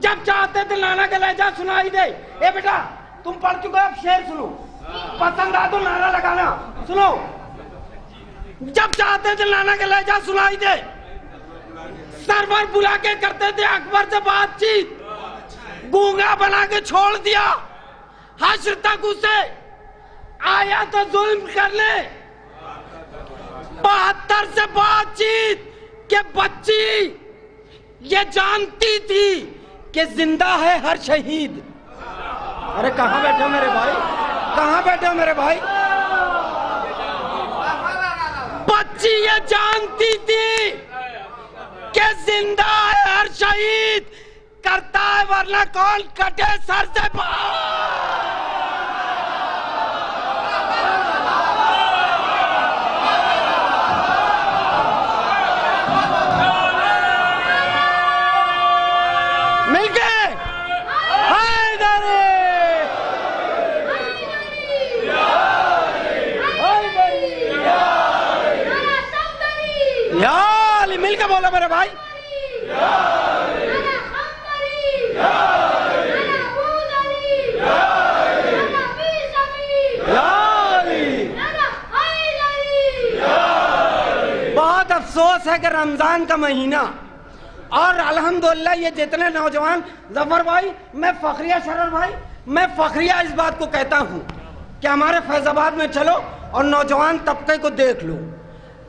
جب چاہتے تھے نانا کا لہجہ سنائی دے. اے بیٹا تم پڑھ چکے اب شعر سنو. پسند آ تو نعرہ لگانا. سنو. جب چاہتے تھے نانا کا لہجہ سنائی دے. سرور بلا کے کرتے تھے اکبر سے بات چیت. گونگا بنا کے چھوڑ دیا. حشر تک اسے آیا تو ظلم کرنے 72 سے بات چیت کہ بچی یہ جانتی تھی کہ زندہ ہے ہر شہید. ارے کہاں بیٹھے ہو میرے بھائی؟ کہاں بیٹھے ہو میرے بھائی؟ بچی یہ جانتی تھی کہ زندہ ہے ہر شہید. کرتا ہے ورنہ کون کٹے سر سے مل گئے. یا علی مل کے بولا میرے بھائی. یا افسوس ہے کہ رمضان کا مہینہ اور الحمدللہ یہ جتنے نوجوان، ظفر بھائی، میں فخریہ شرر بھائی، میں فخریہ اس بات کو کہتا ہوں کہ ہمارے فیض آباد میں چلو اور نوجوان طبقے کو دیکھ لو،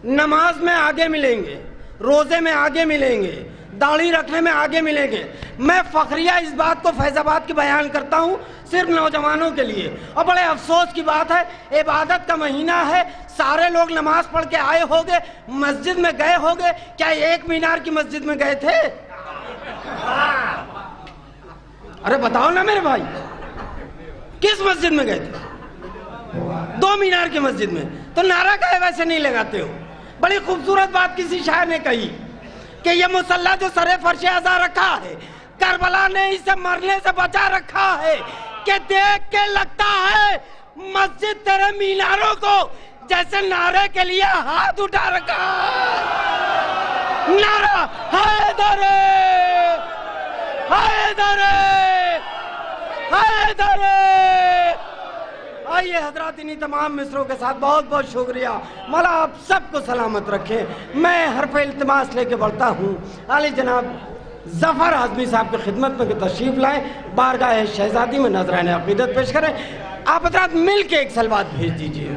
نماز میں آگے ملیں گے، روزے میں آگے ملیں گے، داڑھی رکھنے میں آگے ملیں گے۔ میں فخریہ اس بات کو فیض آباد کی بیان کرتا ہوں صرف نوجوانوں کے لیے۔ اور بڑے افسوس کی بات ہے، عبادت کا مہینہ ہے، سارے لوگ نماز پڑھ کے آئے ہوگے، مسجد میں گئے ہوگے، کیا ایک مینار کی مسجد میں گئے تھے؟ ارے بتاؤ نا میرے بھائی، کس مسجد میں گئے تھے؟ 2 مینار کی مسجد میں۔ تو نعرہ کہے ویسے نہیں لگاتے ہو؟ بڑی خوبصورت بات کسی شاعر نے کہی کہ یہ مسلح جو سر فرش ازا رکھا ہے، کربلا نے اسے مرنے سے بچا رکھا ہے، کہ دیکھ کے لگتا ہے مسجد تیرے میناروں کو جیسے نعرے کے لیے ہاتھ اٹھا رکھا ہے۔ نعرہ حیدر حیدر حیدر۔ آئیے حضرات، انہی تمام مصروں کے ساتھ بہت بہت شکریہ۔ مولا آپ سب کو سلامت رکھیں۔ میں حرف التماس لے کے بڑھتا ہوں، عالی جناب ظفر اعظمی صاحب کی خدمت میں تشریف لائیں، بارگاہ شہزادی میں نذرانِ عقیدت پیش کریں۔ آپ حضرات مل کے ایک صلوات بھیج دیجئے۔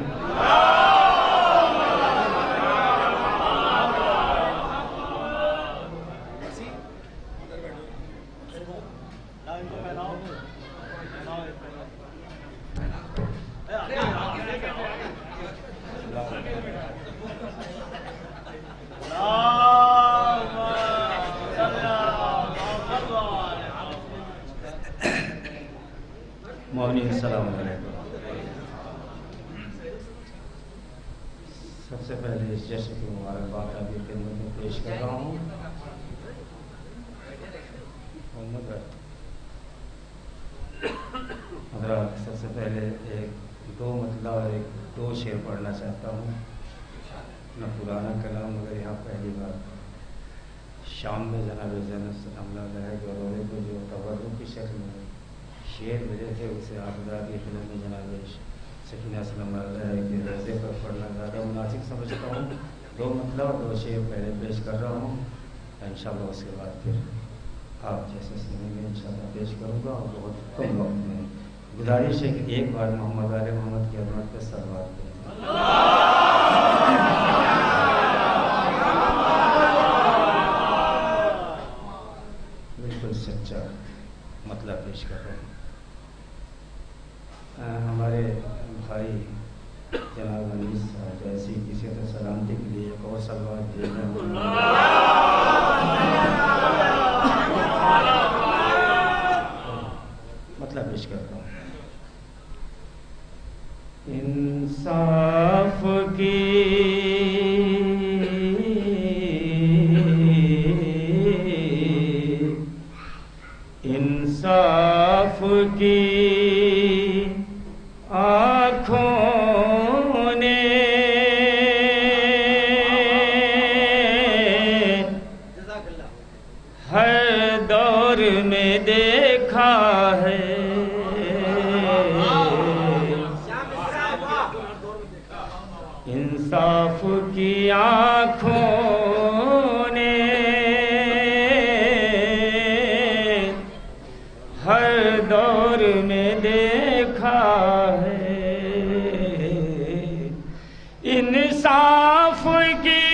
مولوی السلام علیکم۔ سب سے پہلے اس جشن کی مبارکباد آپ کی خدمت میں پیش کر رہا ہوں۔ حضرات، سب سے پہلے دو مطلع اور 2 شعر پڑھنا چاہتا ہوں، نہ پرانا کلام، مگر یہاں پہلی بار شام میں جناب زینب سلام اللہ علیہ کے رولے کو جو تبرک کی شکل میں شعر ملے تھے، اسے آپ حضرات کی خدمت میں جناب سکینہ سلام اللہ علیہ کے روزے پر پڑھنا زیادہ مناسب سمجھتا ہوں۔ 2 مطلع اور 2 شعر پہلے پیش کر رہا ہوں، انشاءاللہ اس کے بعد پھر آپ جیسے سنیں گے انشاءاللہ پیش کروں گا، اور بہت کم وقت میں گزارش ہے کہ ایک بار محمد آل محمد کی عظمت پہ صلوات کریں۔ بالکل سچا مطلب پیش کر رہے ہیں۔ ہمارے بھائی جناب انیس صاحب ایسی کسی سے سلامتی کے لیے ایک اور صلوات دے مطلب پیش کرتا ہوں۔ انصاف کی انصاف کی آنکھوں نے ہر دور میں دیکھا ہے، انصاف کی آنکھوں نے ہر دور میں دیکھا ہے، انصاف کی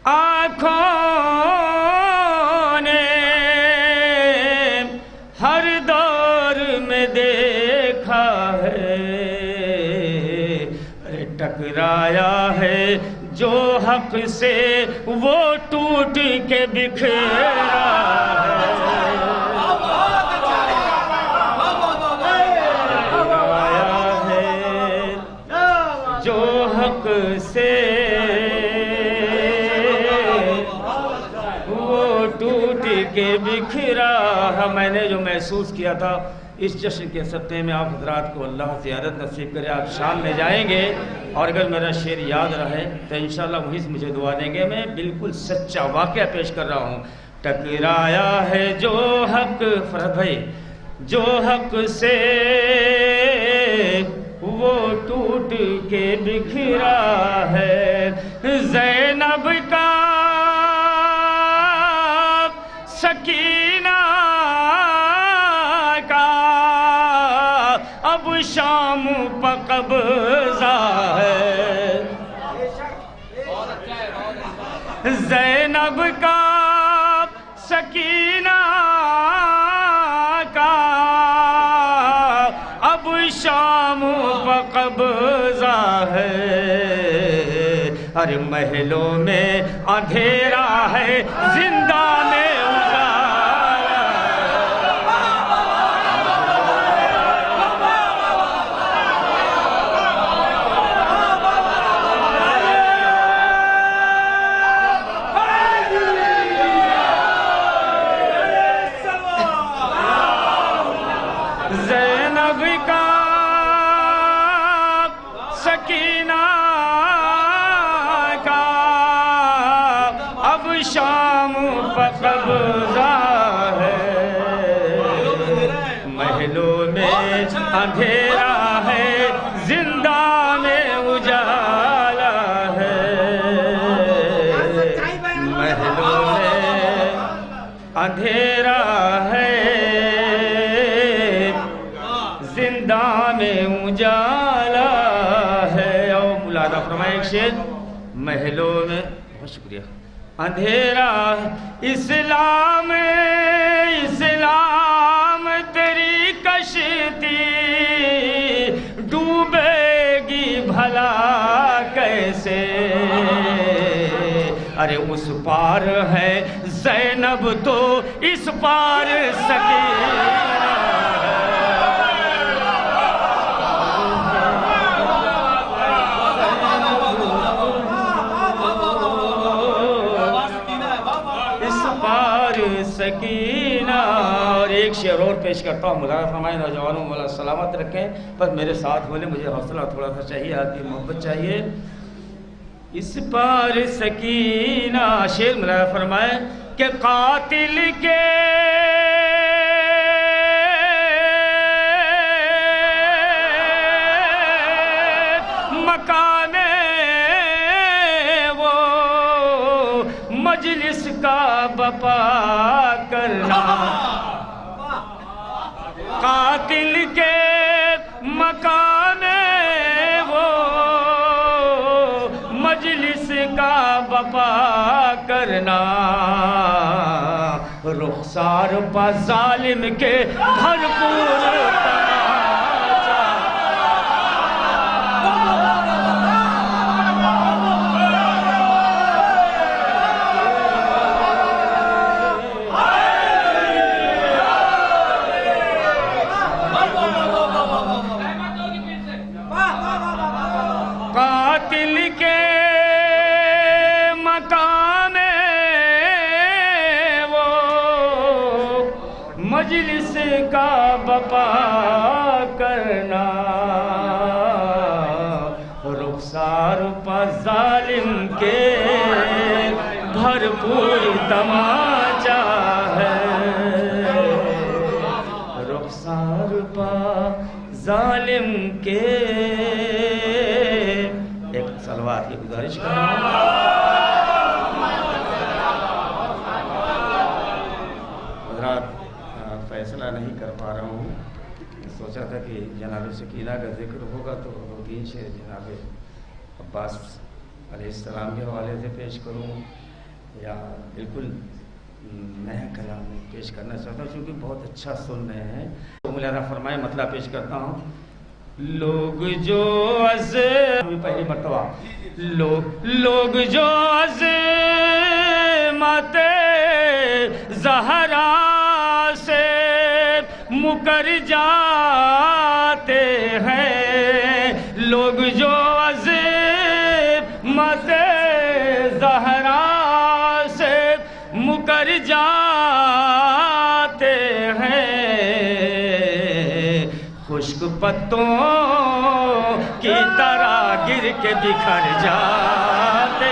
آنکھوں نے ہر دور میں دیکھا ہے، ٹکرایا ہے جو حق سے وہ ٹوٹ کے بکھرا ہے، جو حق سے وہ ٹوٹ کے بکھرا۔ میں نے جو محسوس کیا تھا اس جشن کے سبتے میں، آپ حضرات کو اللہ زیارت نصیب کرے، آپ شام میں جائیں گے اور اگر میرا شعر یاد رہے تو انشاءاللہ وہی سے مجھے دعا دیں گے۔ میں بالکل سچا واقعہ پیش کر رہا ہوں۔ ٹکرایا ہے جو حق فرحت بھائی، جو حق سے وہ ٹوٹ کے بکھرا ہے زینب کا سکینہ کا اب شام پہ قبضہ ہے زینب کا سکینہ کا اب شام پہ قبضہ ہے ارے محلوں میں اندھیرا ہے زندہ میں زینب کا سکینہ کا اب شام پہ قبضہ ہے محلوں میں اندھیرا ہے زندہ میں اجالا ہے محلوں میں اندھیرا ہے زندہ میں اجالا ہے اور ملاحظہ فرمائے ایک شعر محلوں میں بہت شکریہ اندھیرا اسلام اسلام تیری کشتی ڈوبے گی بھلا کیسے ارے اس پار ہے زینب تو اس پار سکینہ سکینہ اور ایک شعر اور پیش کرتا ہوں ملاحظہ فرمائے نوجوانوں مولا سلامت رکھیں بس میرے ساتھ بولیں مجھے حوصلہ تھوڑا سا چاہیے آپ کی محبت چاہیے اس پار سکینہ شعر ملاحظہ فرمائے کہ قاتل کے مکان وہ مجلس کا بپا کرنا قاتل کے مکان وہ مجلس کا بپا کرنا رخسار پا ظالم کے بھرپور قاتل کے مکان وہ مجلس کا بپا کرنا رخسار پا ظالم کے بھرپور تماچا ہے رخسار پا ظالم کے ایک سلوات کی گزارش کر رہا ہوں حضرات فیصلہ نہیں کر پا رہا ہوں سوچا تھا کہ جناب سکینہ کا ذکر ہوگا تو وہ تین شعر جناب عباس علیہ السلام کے حوالے سے پیش کروں یا بالکل نیا کلام پیش کرنا چاہتا ہوں کیونکہ بہت اچھا سن رہے ہیں تو ملاحظہ فرمائے مطلب پیش کرتا ہوں لوگ جو پہلی مرتبہ لوگ جو عظمت زہرا سے مکر جاتے ہیں لوگ جو عظمت زہرا سے مکر جاتے ہیں خشک پتوں کی طرح گر کے بکھر جاتے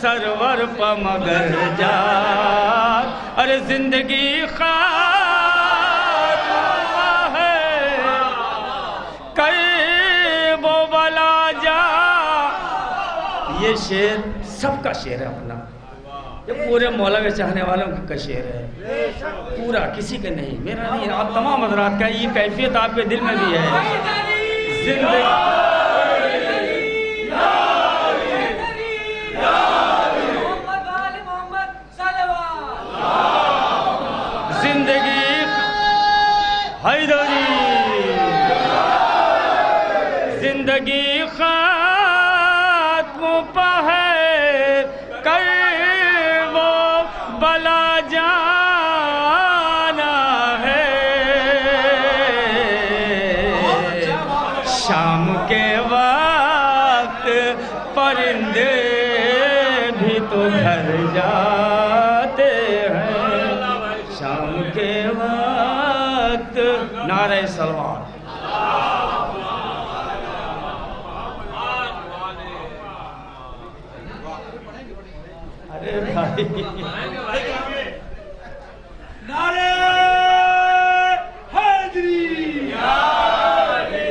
سرور پا مگر جا ارے زندگی خواہ ہے کئی وہ بلا جا. یہ شعر سب کا شعر ہے اپنا, یہ پورے مولا کے چاہنے والوں کا شعر ہے پورا, کسی کے نہیں, میرا نہیں, آپ تمام حضرات کا. یہ کیفیت آپ کے دل میں بھی ہے. زندگی حیدری زندگی ختم پہ ہے کر وہ بلا جانا ہے. شام کے وقت پرندے بھی تو گھر جاتے ہیں. شام کے وقت نعرہ سلوات. ارے بھائی نعرہ حیدری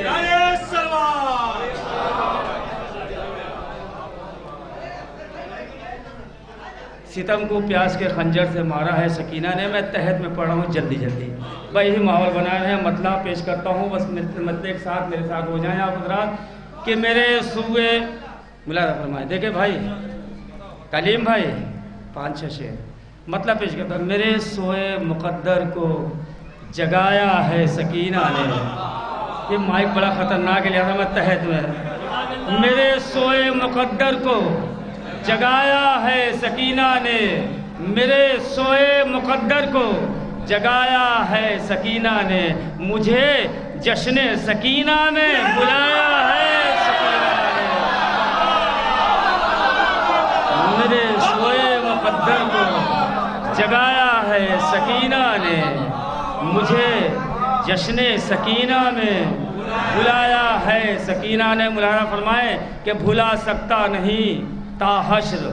نعرہ سلوات. ستم کو پیاس کے خنجر سے مارا ہے سکینہ نے. میں تحت میں پڑھا ہوں جلدی جلدی, بھائی ہی ماحول بنا رہے ہیں. مطلب پیش کرتا ہوں, بس مطلب ایک ساتھ میرے ساتھ ہو جائیں آپ حضرات کہ میرے سوئے ملادہ فرمائیں. دیکھیں بھائی کلیم بھائی 5-6 شعر مطلب پیش کرتا ہوں. میرے سوئے مقدر کو جگایا ہے سکینہ نے. یہ مائک بڑا خطرناک ہے لہذا میں تحت میں. میرے سوئے مقدر کو جگایا ہے سکینہ نے. میرے سوئے مقدر کو جگایا ہے سکینہ نے. مجھے جشن سکینہ میں بلایا ہے سکینہ نے. میرے سوئے مقدر کو جگایا ہے سکینہ نے. مجھے جشن سکینہ میں بلایا ہے سکینہ نے. مولانا فرمائے کہ بھلا سکتا نہیں تا حشر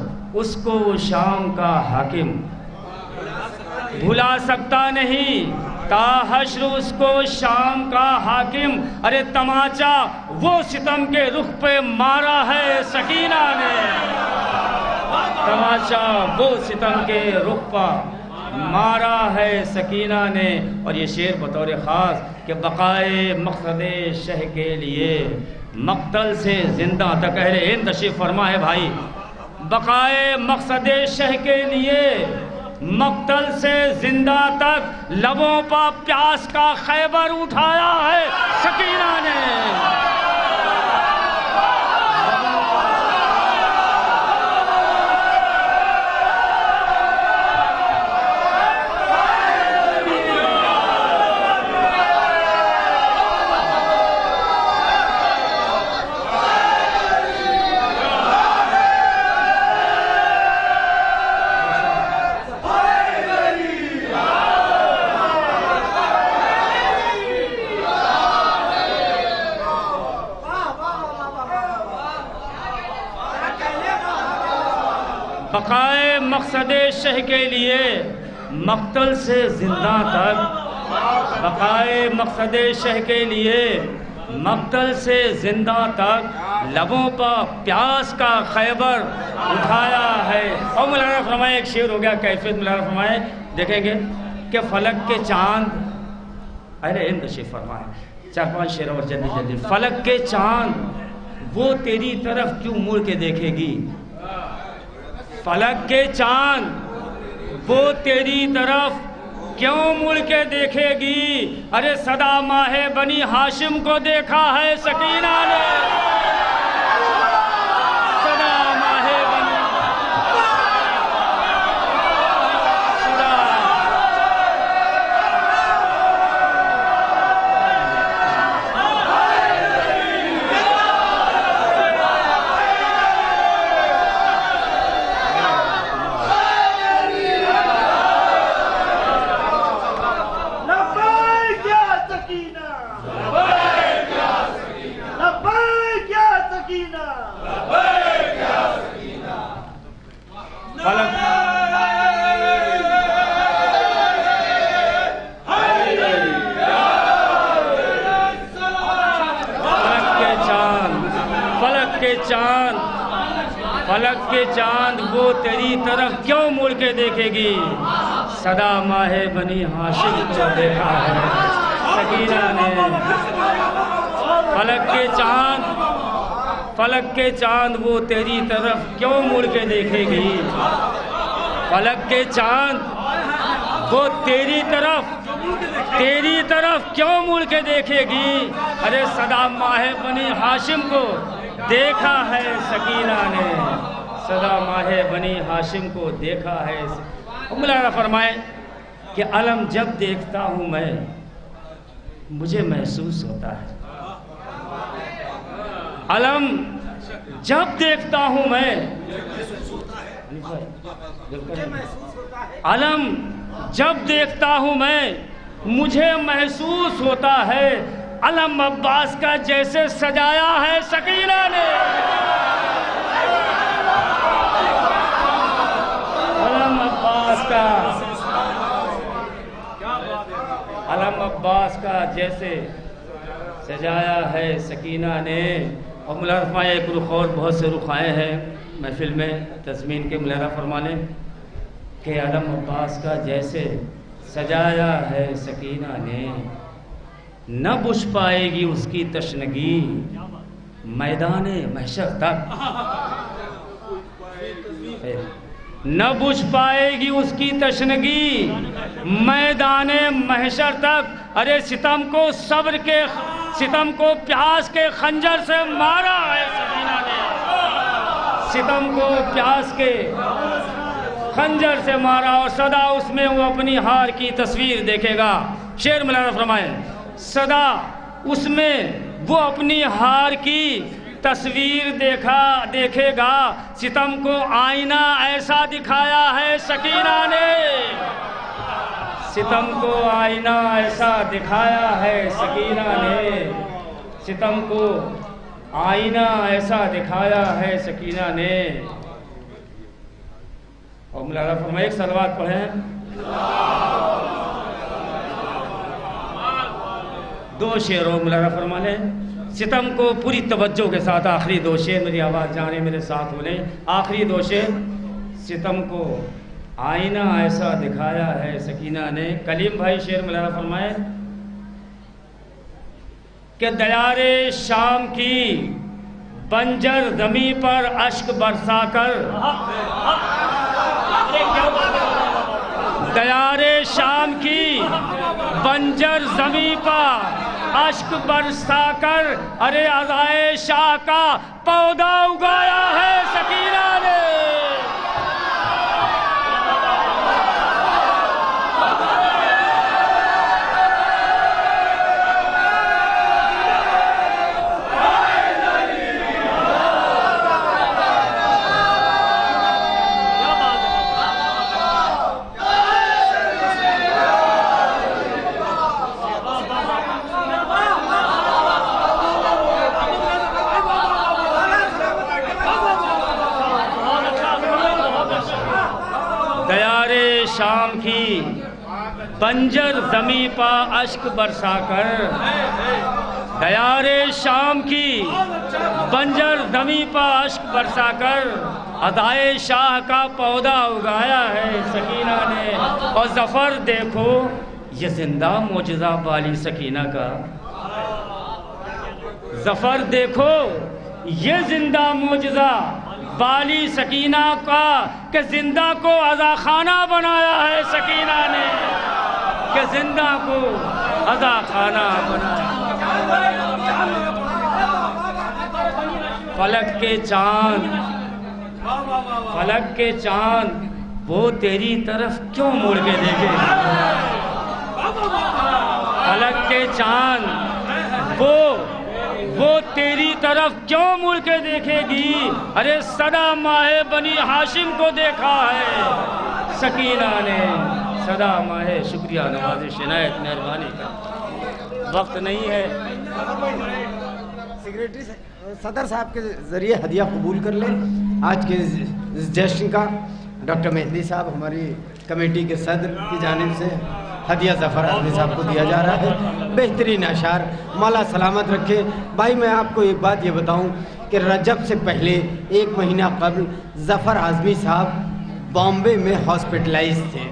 اس کو وہ شام کا حاکم. بھلا سکتا نہیں تا حشر اس کو شام کا حاکم. ارے تماچا وہ ستم کے رخ پہ مارا ہے سکینہ نے. تماچا وہ ستم کے رخ پہ مارا ہے سکینہ نے. اور یہ شعر بطور خاص کہ بقائے مقصد شہ کے لیے مقتل سے زندہ تک. اہل ہند تشریف فرما ہے بھائی. بقائے مقصد شہ کے لیے مقتل سے زندہ تک لبوں پا پیاس کا خیبر اٹھایا ہے سکینہ نے. بقائے مقصد شہ کے لیے مقتل سے زندہ تک. بقائے مقصد شہ کے لیے مقتل سے زندہ تک لبوں پر پیاس کا خیبر اٹھایا ہے. اور مولانا فرمائے ایک شعر ہو گیا کیفیت. مولانا فرمائے دیکھیں گے کہ فلک کے چاند, اہل ہند تشریف فرمائے 4-5 شعر اور جلدی جلدی. فلک کے چاند وہ تیری طرف کیوں مڑ کے دیکھے گی. فلک کے چاند وہ تیری طرف کیوں مڑ کے دیکھے گی. ارے صدا ماہ بنی ہاشم کو دیکھا ہے سکینہ نے. صدا ماہ بنی فلک کے چاند وہ تیری طرف کیوں مڑ کے دیکھے گی؟ صدا ماہ بنی ہاشم کو دیکھا ہے سکینہ نے۔ فلک کے چاند وہ تیری طرف کیوں مڑ کے دیکھے گی؟ فلک کے چاند وہ تیری طرف کیوں مڑ کے دیکھے گی؟ ارے صدا ماہ بنی ہاشم کو دیکھا ہے سکینہ نے، صدا ماہ بنی ہاشم کو دیکھا ہے۔ مولانا فرمائے کہ علم جب دیکھتا ہوں میں مجھے محسوس ہوتا ہے، علم جب دیکھتا ہوں میں علم جب دیکھتا ہوں میں مجھے محسوس ہوتا ہے، علم عباس کا جیسے سجایا ہے سکینہ نے، علم عباس کا جیسے سجایا ہے سکینہ نے۔ اور مولانا فرمایا ایک رخ اور بہت سے رخ آئے ہیں محفل میں تضمین کے، مولانا فرمانے کہ علم عباس کا جیسے سجایا ہے سکینہ نے، نہ بجھ پائے گی اس کی تشنگی میدان محشر تک، نہ بجھ پائے گی اس کی تشنگی میدان محشر تک۔ ارے ستم کو پیاس کے خنجر سے مارا ہے سکینہ نے، ستم کو پیاس کے خنجر سے مارا، اور صدا اس میں وہ اپنی ہار کی تصویر دیکھے گا۔ شعر مولانا فرمائے صدا اس میں وہ اپنی ہار کی تصویر دیکھے گا، ستم کو آئینہ ایسا دکھایا ہے سکینہ نے، ستم کو آئینہ ایسا دکھایا ہے سکینہ نے، ستم کو آئینہ ایسا دکھایا ہے سکینہ نے۔ اور مولانا فرمائے ایک صلوات پڑھیں، دو شعروں مولانا فرمانے ستم کو پوری توجہ کے ساتھ، آخری دو شعر میری آواز جانے میرے ساتھ بولیں، آخری دو شعر۔ ستم کو آئینہ ایسا دکھایا ہے سکینہ نے۔ کلیم بھائی شعر مولانا فرمائے کہ دیار شام کی بنجر زمیں پر اشک برسا کر، دیار شام کی بنجر زمیں پر اشک برسا کر، ارے عزائے شاہ کا پودا اگایا ہے سکینہ نے، شام کی بنجر زمیں پا اشک برسا کر، دیار شام کی بنجر زمیں پا اشک برسا کر، عزائے شاہ کا پودا اگایا ہے سکینہ نے۔ اور ظفر دیکھو یہ زندہ معجزہ بالی سکینہ کا، ظفر دیکھو یہ زندہ معجزہ بالی سکینہ کا، کہ زندہ کو عزا خانہ بنایا ہے سکینہ نے، کہ زندہ کو عزا خانہ بنایا۔ فلک کے چاند وہ تیری طرف کیوں مڑ کے دیکھے گی؟ فلک کے چاند وہ تیری طرف کیوں مڑ کے دیکھے گی؟ ارے صدا ماہ بنی ہاشم کو دیکھا ہے سکینہ نے، صدا ماہ۔ شکریہ، نوازش عنایت، مہربانی کا وقت نہیں ہے۔ سیکریٹری صدر صاحب کے ذریعے ہدیہ قبول کر لیں آج کے اس جشن کا۔ ڈاکٹر مہدی صاحب ہماری کمیٹی کے صدر کی جانب سے ہدیہ ظفر اعظمی صاحب کو دیا جا رہا ہے. بہترین اشعار، مولا سلامت رکھے. بھائی میں آپ کو ایک بات یہ بتاؤں کہ رجب سے پہلے 1 مہینہ قبل ظفر اعظمی صاحب بامبے میں ہاسپٹلائز تھے،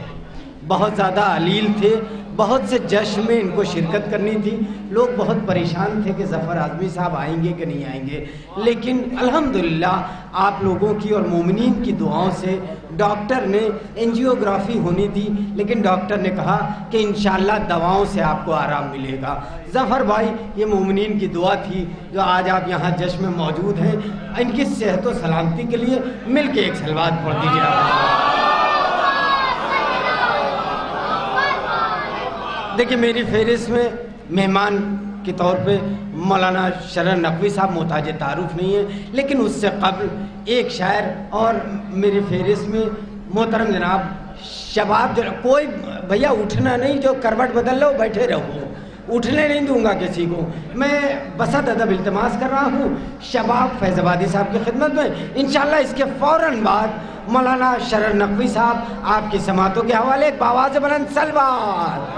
بہت زیادہ علیل تھے، بہت سے جشن میں ان کو شرکت کرنی تھی. لوگ بہت پریشان تھے کہ ظفر اعظمی صاحب آئیں گے کہ نہیں آئیں گے، لیکن الحمدللہ آپ لوگوں کی اور مومنین کی دعاؤں سے ڈاکٹر نے انجیوگرافی ہونی تھی، لیکن ڈاکٹر نے کہا کہ انشاءاللہ دواؤں سے آپ کو آرام ملے گا. ظفر بھائی یہ مومنین کی دعا تھی جو آج آپ یہاں جشن میں موجود ہیں. ان کی صحت و سلامتی کے لیے مل کے ایک صلوات پڑھ دیجیے آپ. دیکھیں میری فہرست میں مہمان کے طور پہ مولانا شرر نقوی صاحب محتاج تعارف نہیں ہے، لیکن اس سے قبل ایک شاعر اور میری فہرست میں محترم جناب شباب. کوئی بھیا اٹھنا نہیں، جو کروٹ بدل لو بیٹھے رہو، اٹھنے نہیں دوں گا کسی کو. میں بسط ادب التماس کر رہا ہوں شباب فیض آبادی صاحب کی خدمت میں. انشاءاللہ اس کے فوراً بعد مولانا شرر نقوی صاحب آپ کی سماعتوں کے حوالے ایک باواز بلند سلوات.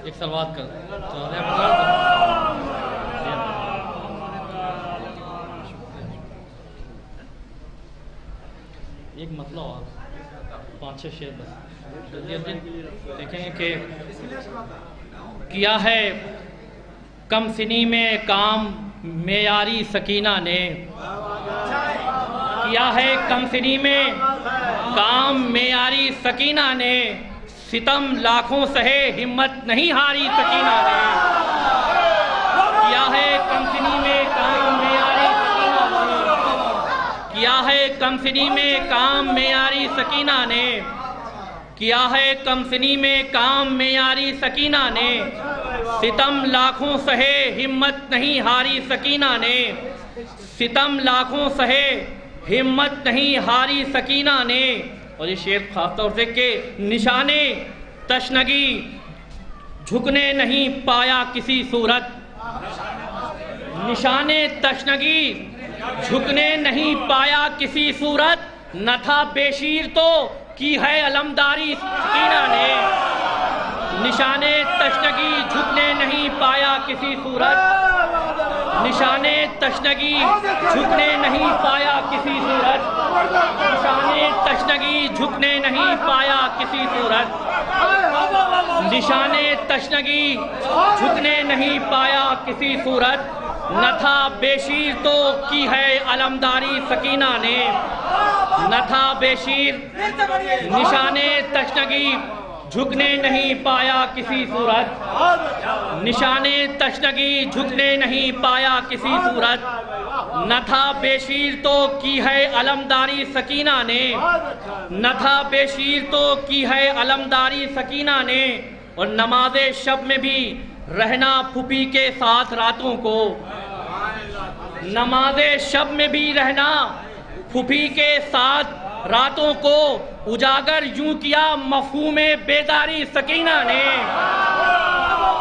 ایک سلوات کر ایک مطلب اور 5-6 شعر بس دیکھیں گے کہ کیا ہے کم سنی میں کام معیاری سکینہ نے، کیا ہے کم سنی میں کام معیاری سکینہ نے، ستم لاکھوں سہے ہمت نہیں ہاری سکینہ نے. کیا ہے کم سنی میں کام معیاری سکینہ نے، کیا ہے کم سنی میں کام معیاری سکینہ نے، کیا ہے کم سنی میں کام معیاری سکینہ نے، ستم لاکھوں سہے ہمت نہیں ہاری سکینہ نے، ستم لاکھوں سہے ہمت نہیں ہاری سکینہ نے. اور یہ شعر خاص طور سے کہ نشانے تشنگی جھکنے نہیں پایا کسی صورت، نشانے تشنگی جھکنے نہیں پایا کسی صورت، نہ تھا بے شیر تو کی ہے علمداری سکینہ نے، نشانے تشنگی جھکنے نہیں پایا کسی صورت، نشانے تشنگی جھکنے نہیں پایا کسی صورت، نشانے تشنگی جھکنے نہیں پایا کسی صورت، نشانے تشنگی جھکنے نہیں پایا کسی صورت، نہ تھا بے شیر تو کی ہے علمداری سکینہ نے، نہ تھا بے شیر، نشانے تشنگی جھکنے نہیں پایا کسی صورت، نشانے تشنگی جھکنے نہیں پایا کسی صورت، نہ تھا بے شیر تو کی ہے علمداری سکینہ نے، نہ تھا بے شیر تو کی ہے علمداری سکینہ نے. اور نماز شب میں بھی رہنا پھوپھی کے ساتھ راتوں کو، نماز شب میں بھی رہنا پھوپھی کے ساتھ راتوں کو، اجاگر یوں کیا مفہوم بیداری سکینہ نے،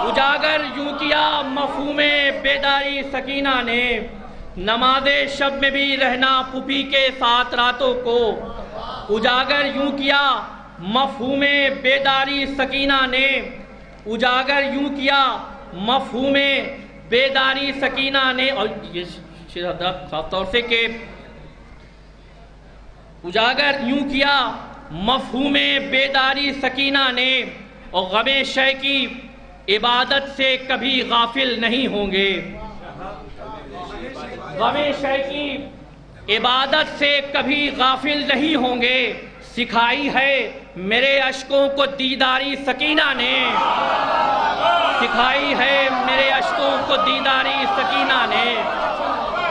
اجاگر یوں کیا مفہوم بیداری سکینہ نے. نماز شب میں بھی رہنا پھوپھی کے ساتھ راتوں کو، اجاگر یوں کیا مفہوم بیداری سکینہ نے، اجاگر یوں کیا مفہوم بیداری سکینہ نے. اور یہ خاص طور سے کہ اجاگر یوں کیا مفہوم بیداری سکینہ نے، اور غم شے کی عبادت سے کبھی غافل نہیں ہوں گے، غم شے کی عبادت سے کبھی غافل نہیں ہوں گے. سکھائی ہے میرے اشکوں کو دیداری سکینہ نے، سکھائی ہے میرے اشکوں کو دیداری سکینہ نے،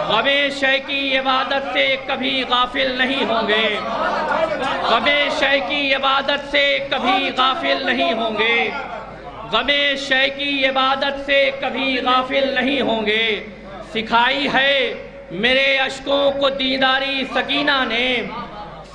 غم شے کی عبادت سے کبھی غافل نہیں ہوں گے، غم شے کی عبادت سے کبھی غافل نہیں ہوں گے، غم شے کی عبادت سے کبھی غافل نہیں ہوں گے. سکھائی ہے میرے اشکوں کو دیداری سکینہ نے،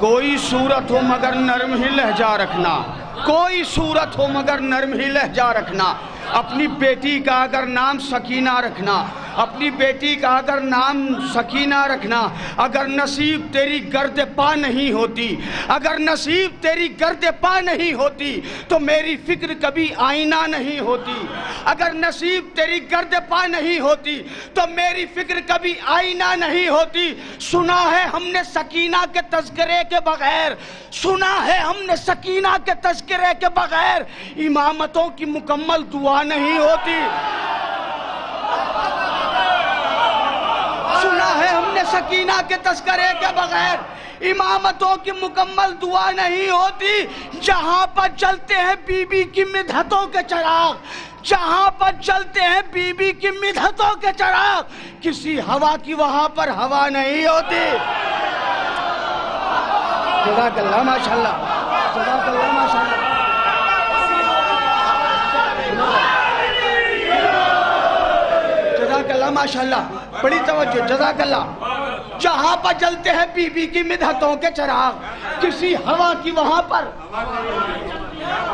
کوئی صورت ہو مگر نرم ہی لہجہ رکھنا، کوئی صورت ہو مگر نرم ہی لہجہ رکھنا، اپنی بیٹی کا اگر نام سکینہ رکھنا، اپنی بیٹی کا اگر نام سکینہ رکھنا، اگر نصیب تیری گرد پا نہیں ہوتی، اگر نصیب تیری گرد پا نہیں ہوتی تو میری فکر کبھی آئینہ نہیں ہوتی، اگر نصیب تیری گرد پا نہیں ہوتی تو میری فکر کبھی آئینہ نہیں ہوتی۔ سنا ہے ہم نے سکینہ کے تذکرے کے بغیر، سنا ہے ہم نے سکینہ کے تذکرے کے بغیر امامتوں کی مکمل دعا نہیں ہوتی، سنا ہے ہم نے سکینہ کے تذکرے کے بغیر امامتوں کی مکمل دعا نہیں ہوتی۔ جہاں پر جلتے ہیں بی بی کی مدحتوں کے چراغ، جہاں پر جلتے ہیں بی بی کی مدحتوں کے چراغ، کسی ہوا کی وہاں پر ہوا نہیں ہوتی۔ جزاک اللہ ماشاءاللہ، جزاک اللہ ماشاءاللہ، جزاک اللہ ماشاءاللہ، بڑی توجہ، جزاک اللہ۔ جہاں پر جلتے ہیں بی بی کی مدحتوں کے چراغ، کسی ہوا کی وہاں پر،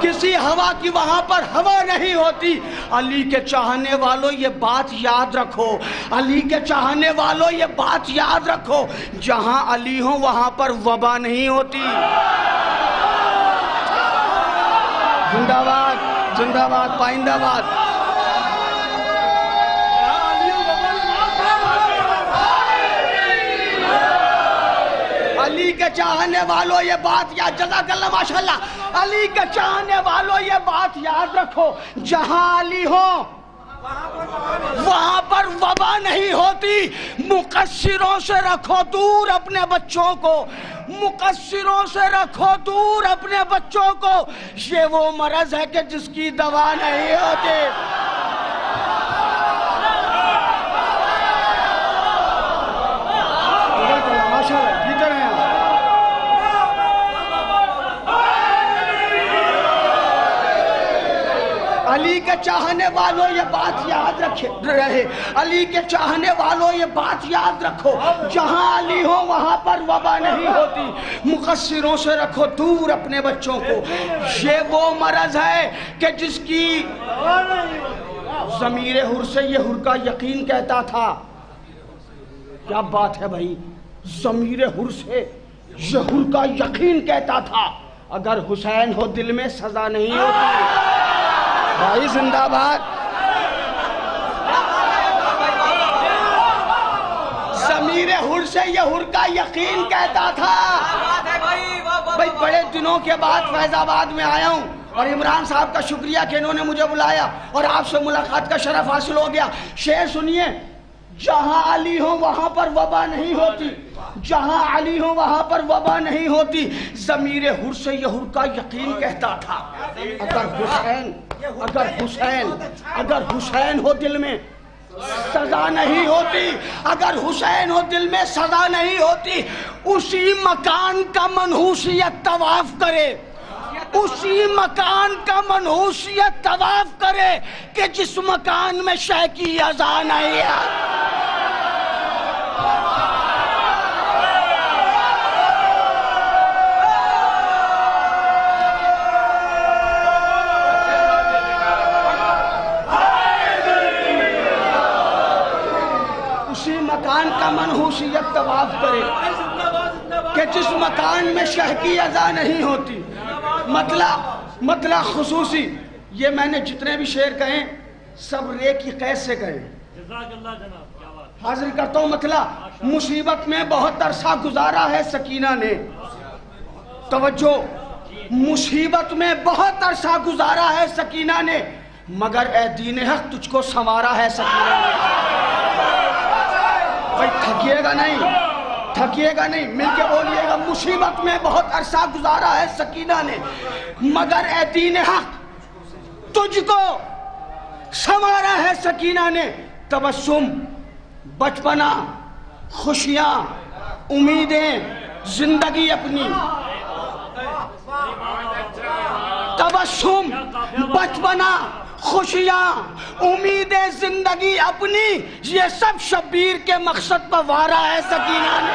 کسی ہوا کی وہاں پر ہوا نہیں ہوتی۔ علی کے چاہنے والوں یہ بات یاد رکھو، علی کے چاہنے والوں یہ بات یاد رکھو، جہاں علی ہوں وہاں پر وبا نہیں ہوتی۔ زندہ باد، زندہ باد، پائندہ باد۔ علی کے چاہنے والوں یہ بات یاد، جزاک اللہ ماشاءاللہ، علی کے چاہنے والوں یہ بات یاد رکھو، جہاں علی ہو وہاں پر وبا نہیں ہوتی۔ مقصروں سے رکھو دور اپنے بچوں کو، مقصروں سے رکھو دور اپنے بچوں کو، یہ وہ مرض ہے کہ جس کی دوا نہیں ہوتی۔ علی کے چاہنے والوں یہ بات یاد رہے، علی کے چاہنے والوں یہ بات یاد رکھو، جہاں علی ہو وہاں پر وبا نہیں ہوتی۔ مقصروں سے رکھو دور اپنے بچوں کو، یہ وہ مرض ہے کہ جس کی ضمیر حر سے یہ حر کا یقین کہتا تھا۔ کیا بات ہے بھائی، ضمیر حر سے یہ حر کا یقین کہتا تھا اگر حسین ہو دل میں سزا نہیں ہوتی۔ بھائی زندہ باد، ضمیر حر سے یہ حر کا یقین کہتا تھا۔ بھائی بڑے دنوں کے بعد فیض آباد میں آیا ہوں اور عمران صاحب کا شکریہ کہ انہوں نے مجھے بلایا اور آپ سے ملاقات کا شرف حاصل ہو گیا۔ شعر سنیے، جہاں علی ہو وہاں پر وبا نہیں ہوتی، جہاں علی ہو وہاں پر وبا نہیں ہوتی۔ ضمیر حر سے یہ حر کا یقین کہتا تھا اگر حسین ہو دل میں سزا نہیں ہوتی، اگر حسین ہو دل میں سزا نہیں ہوتی، اسی مکان کا منحوسیت طواف کرے، اسی مکان کا منحوسیت طواف کرے کہ جس مکان میں شہ کی اذا نہیں ہے۔ مکان کا منحوسیت طواف کرے کہ جس مکان میں شہ کی اذا نہیں ہوتی۔ مطلع خصوصی، یہ میں نے جتنے بھی شعر کہیں سب رے کی قید سے کہیں۔ حاضر کرتا ہوں مطلع، مصیبت میں بہت عرصہ گزارا ہے سکینہ نے، توجہ، مصیبت میں بہت عرصہ گزارا ہے سکینہ نے، مگر اے دین حق تجھ کو سنوارا ہے سکینہ نے۔ بھائی تھکیے گا نہیں، تھکیے گا نہیں، مل کے بولیے گا، مصیبت میں بہت عرصہ گزارا ہے سکینہ نے، مگر اے دین حق تجھ کو سنوارا ہے سکینہ نے۔ تبسم، بچپنا، خوشیاں، امیدیں، زندگی اپنی، تبسم، بچپنا، خوشیاں، امیدیں، زندگی اپنی، یہ سب شبیر کے مقصد پر وارا ہے سکینہ نے۔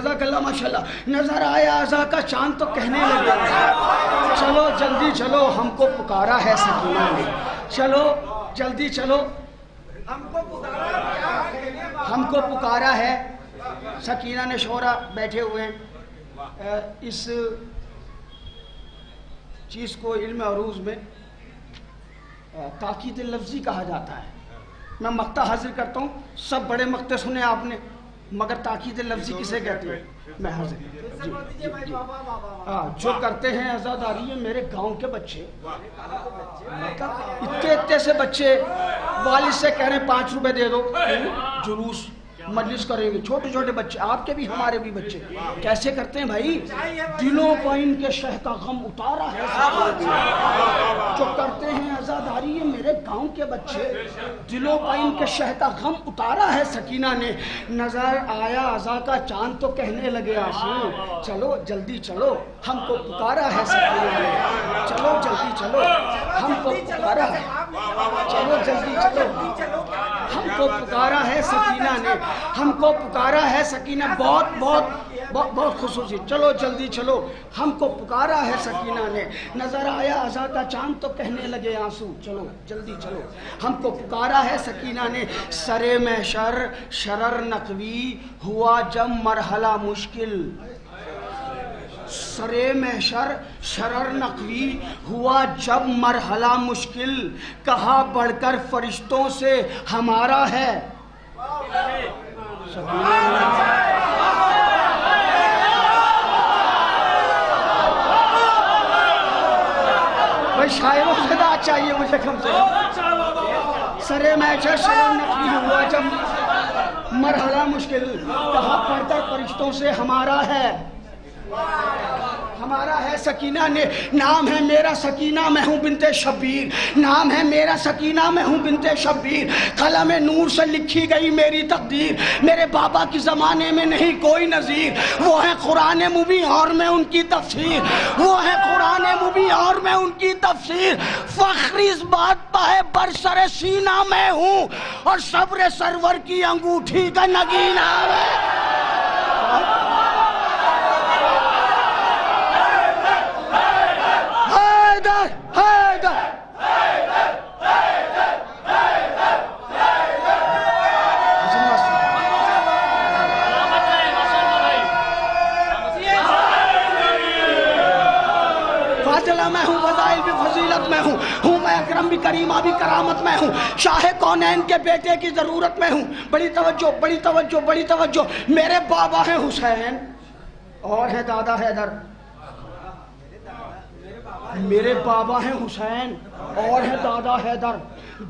جزاک اللہ ماشاءاللہ. نظر آیا ازا کا چاند تو کہنے لگے چلو جلدی چلو ہم کو پکارا ہے سکینہ نے. چلو جلدی چلو ہم کو پکارا ہے سکینہ نے. شعرا بیٹھے ہوئے ہیں. اس چیز کو علم عروض میں تاکید لفظی کہا جاتا ہے. میں مقطع حاضر کرتا ہوں, سب بڑے مقطع سنے آپ نے, مگر تاکید لفظی کسے کہتے ہیں؟ میں حاضر جو کرتے ہیں عزاداری ہے میرے گاؤں کے بچے, اتنے سے بچے والد سے کہہ رہے ہیں 5 روپے دے دو, جلوس مجلس کریں گے. چھوٹے چھوٹے بچے, آپ کے بھی ہمارے بھی بچے کیسے کرتے ہیں بھائی؟ دلوں کو ان کے شہ کا غم اتارا ہے جو کرتے ہیں عزاداری ہے میرے گاؤں کے بچے, دلوں کو ان کے شہ کا غم اتارا ہے سکینہ نے. نظر آیا عزا کا چاند تو کہنے لگے آنسو, چلو جلدی چلو ہم کو پکارا ہے سکینہ نے. چلو جلدی چلو ہم کو پکارا ہے, چلو جلدی چلو ہم کو پکارا ہے سکینہ نے, ہم کو پکارا ہے سکینہ. بہت بہت بہت بہت خصوصی. چلو جلدی چلو ہم کو پکارا ہے سکینہ نے. نظر آیا عزا کا چاند تو کہنے لگے آنسو, چلو جلدی چلو ہم کو پکارا ہے سکینہ نے. سرے محشر شرر نقوی ہوا جب مرحلہ مشکل, سرے محشر شرر نقوی ہوا جب مرحلہ مشکل, کہا بڑھ کر فرشتوں سے ہمارا ہے. بھائی شاعروں سے داد چاہیے مجھے کم سے کم. سرے محشر شرر نقوی ہوا جب مرحلہ مشکل, کہا بڑھ کر فرشتوں سے ہمارا ہے. ہمارا ہے سکینہ نے. نام ہے میرا سکینہ میں ہوں بنت شبیر, نام ہے میرا سکینہ میں ہوں بنت شبیر. قلم نور سے لکھی گئی میری تقدیر, میرے بابا کی زمانے میں نہیں کوئی نظیر. وہ ہے قرآن مبین اور میں ان کی تفسیر, وہ ہے قرآن مبین اور میں ان کی تفسیر. فخر اس بات پہ ہے برسر سینہ میں ہوں, اور صبر سرور کی انگوٹھی کا نگینہ میں. میں ہوں, فضائل بھی فضیلت میں ہوں میں اکرم بھی کریمہ بھی کرامت میں ہوں, شاہ کونین کے بیٹے کی ضرورت میں ہوں. بڑی توجہ بڑی توجہ بڑی توجہ. میرے بابا ہیں حسین اور ہے دادا حیدر, میرے بابا ہیں حسین اور ہے دادا حیدر.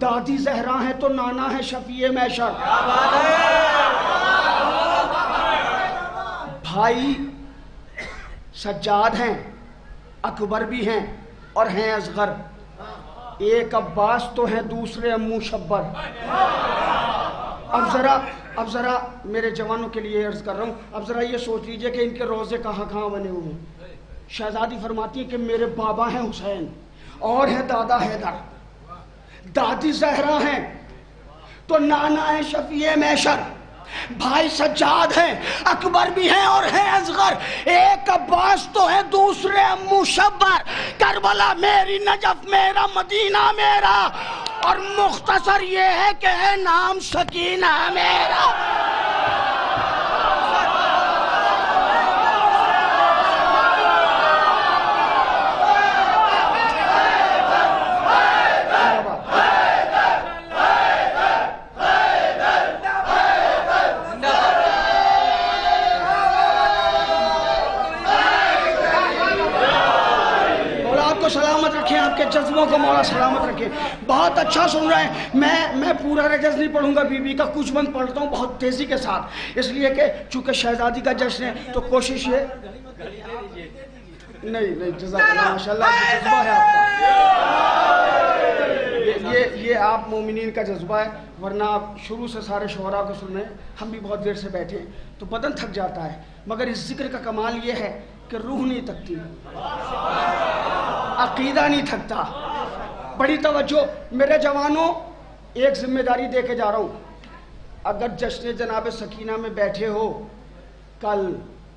دادی زہرا ہیں تو نانا ہے شفیع محشر. بھائی سجاد ہیں, اکبر بھی ہیں اور ہیں اصغر. ایک عباس تو ہیں دوسرے امو شبر. اب ذرا میرے جوانوں کے لیے عرض کر رہا ہوں, اب ذرا یہ سوچ لیجئے کہ ان کے روزے کہاں کہاں بنے ہوئے ہیں. شہزادی فرماتی ہے کہ میرے بابا ہیں حسین اور ہیں دادا حیدر, دادی زہرا ہیں تو نانا ہے شفیع محشر. بھائی سجاد ہیں, اکبر بھی ہیں اور ہیں اصغر. ایک عباس تو ہے دوسرے امو شبر. کربلا میری, نجف میرا, مدینہ میرا, اور مختصر یہ ہے کہ ہے نام سکینہ میرا. سلامت رکھیں, آپ کے جذبوں کو مولا سلامت رکھیں. بہت اچھا سن رہے ہیں. میں پورا رجز نہیں پڑھوں گا, بی بی کا کچھ بند پڑھتا ہوں بہت تیزی کے ساتھ, اس لیے کہ چونکہ شہزادی کا جشن ہے تو کوشش یہ نہیں جزاک اللہ ماشاءاللہ جذبہ ہے آپ کا, یہ آپ مومنین کا جذبہ ہے. ورنہ آپ شروع سے سارے شعراء کو سن رہے ہیں, ہم بھی بہت دیر سے بیٹھے ہیں تو بدن تھک جاتا ہے, مگر اس ذکر کا کمال یہ ہے کہ روح نہیں تھکتی, عقیدہ نہیں تھکتا. بڑی توجہ میرے جوانوں, ایک ذمہ داری دے کے جا رہا ہوں. اگر جشن جناب سکینہ میں بیٹھے ہو کل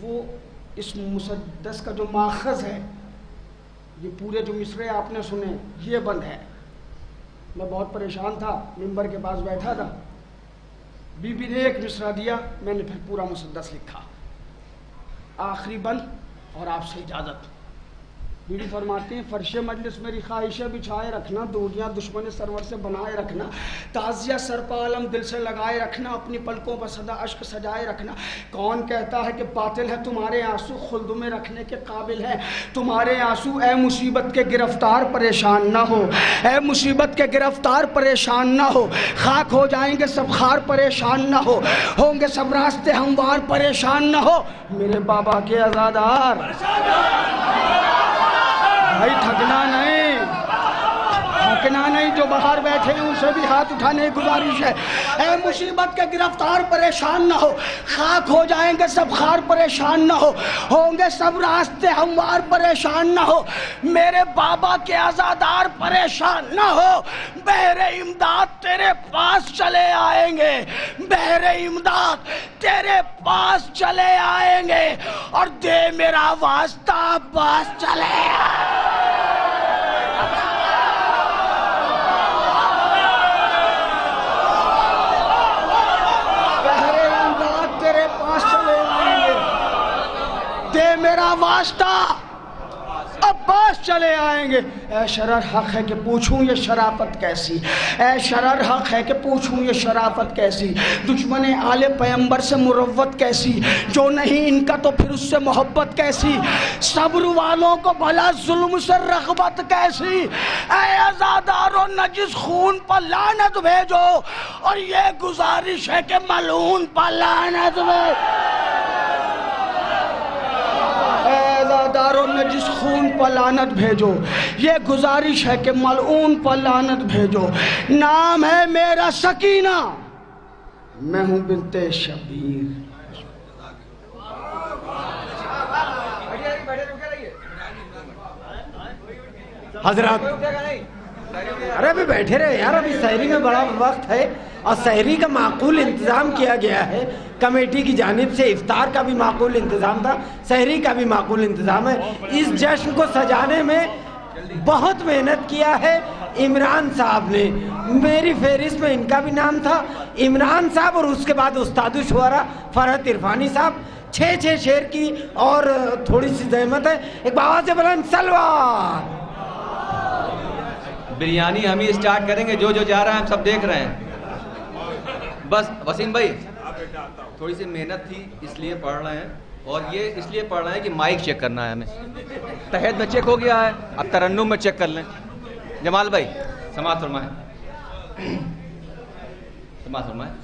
وہ اس مسدس کا جو ماخذ ہے، یہ پورے جو مصرے آپ نے سنے یہ بند ہے. میں بہت پریشان تھا، ممبر کے پاس بیٹھا تھا، بی بی نے ایک مصرع دیا، میں نے پھر پورا مسدس لکھا. آخری بند اور آپ سے اجازت. بی بی فرماتی ہیں فرش مجلس میری خواہشیں بچھائے رکھنا، دوریاں دشمن سرور سے بنائے رکھنا، تعزیہ سر پہ علم دل سے لگائے رکھنا، اپنی پلکوں پر صدا اشک سجائے رکھنا. کون کہتا ہے کہ باطل ہے تمہارے آنسو، خلد میں رکھنے کے قابل ہے تمہارے آنسو. اے مصیبت کے گرفتار پریشان نہ ہو، اے مصیبت کے گرفتار پریشان نہ ہو. خاک ہو جائیں گے سب خار پریشان نہ ہو، ہوں گے سب راستے ہموار پریشان نہ ہو. میرے بابا کے عزادار بھائی تھکنا نہیں، جو باہر بیٹھے ہیں ان سے بھی ہاتھ اٹھانے کی گزارش ہے. اے مصیبت کے گرفتار پریشان نہ ہو، خاک ہو جائیں گے سب خار پریشان نہ ہو، ہوں گے سب راستے ہموار پریشان نہ ہو. میرے بابا کے عزادار پریشان نہ ہو، بحر امداد تیرے پاس چلے آئیں گے، بحر امداد تیرے پاس چلے آئیں گے، اور دے میرا واسطہ عباس چلے آئیں. میرا واسطہ عباس چلے آئیں گے. اے شرر حق ہے کہ پوچھوں یہ شرافت کیسی، اے شرر حق ہے کہ پوچھوں یہ شرافت کیسی. دشمن آل پیمبر سے مروت کیسی، جو نہیں ان کا تو پھر اس سے محبت کیسی. صبر والوں کو بھلا ظلم سے رغبت کیسی. اے عزادارو نجس خون پر لعنت بھیجو، اور یہ گزارش ہے کہ ملعون پر لعنت بھیجو. دارو نجس خون پر لعنت بھیجو، یہ گزارش ہے کہ ملعون پر لعنت بھیجو. نام ہے میرا سکینہ، میں ہوں بنت شبیر. حضرات ارے ابھی بیٹھے رہے یار، ابھی سحری میں بڑا وقت ہے، اور سحری کا معقول انتظام کیا گیا ہے کمیٹی کی جانب سے. افطار کا بھی معقول انتظام تھا، سحری کا بھی معقول انتظام ہے. اس جشن کو سجانے میں بہت محنت کیا ہے عمران صاحب نے. میری فہرست میں ان کا بھی نام تھا، عمران صاحب، اور اس کے بعد استاد الشعراء فرحت عرفانی صاحب. 6 شعر کی اور تھوڑی سی زحمت ہے. ایک بابا سے بلند سلوات. بریانی ہم ہی اسٹارٹ کریں گے، جو جا رہا ہے ہم سب دیکھ رہے ہیں. بس وسیم بھائی تھوڑی سی محنت تھی اس لیے پڑھ رہے ہیں، اور یہ اس لیے پڑھ رہے ہیں کہ مائک چیک کرنا ہے ہمیں. تحت میں چیک ہو گیا ہے، اب ترنم میں چیک کر لیں. جمال بھائی سماعت فرمائیں، سماعت فرمائیں.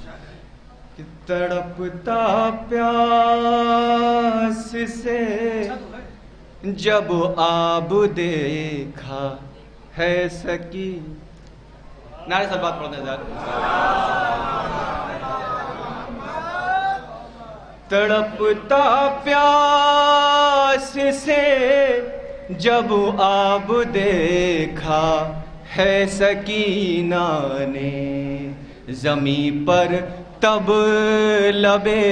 تڑپتا پیاس سے جب آب دیکھا ہے سکی. نعرے صلوات پڑھتے ہیں. تڑپتا پیاس سے جب آب دیکھا ہے سکینہ نے، زمیں پر تب لبے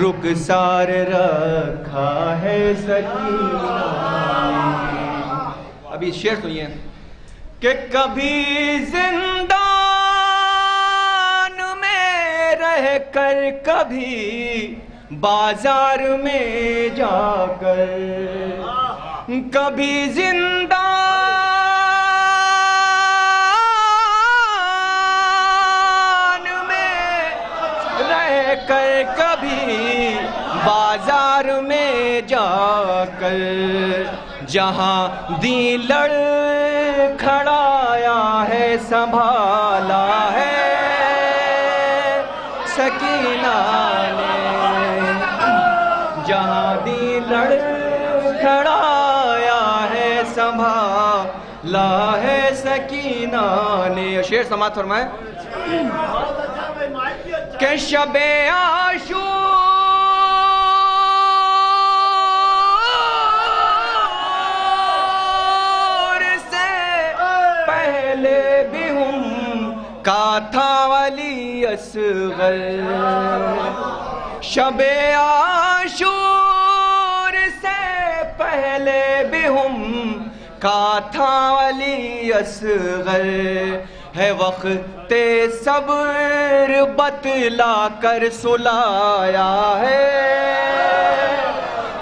رخسار رکھا ہے سکینہ نے. ابھی شعر سنیے. کہ کبھی زندان میں رہ کر، کبھی بازار میں جا کر، کبھی زندان میں رہ کر، کبھی بازار میں جا کر، جہاں دی لڑ کھڑایا ہے سنبھالا ہے سکینہ نے، جہاں دی لڑ کھڑایا ہے سنبھالا ہے سکینہ نے. شعر سماعت فرمائیں. کہ شب عاشور کا تھا علی اصغر، شب عاشور پہلے بھی ہم کا تھا علی اصغر ہے وقت صبر بتلا کر سلایا ہے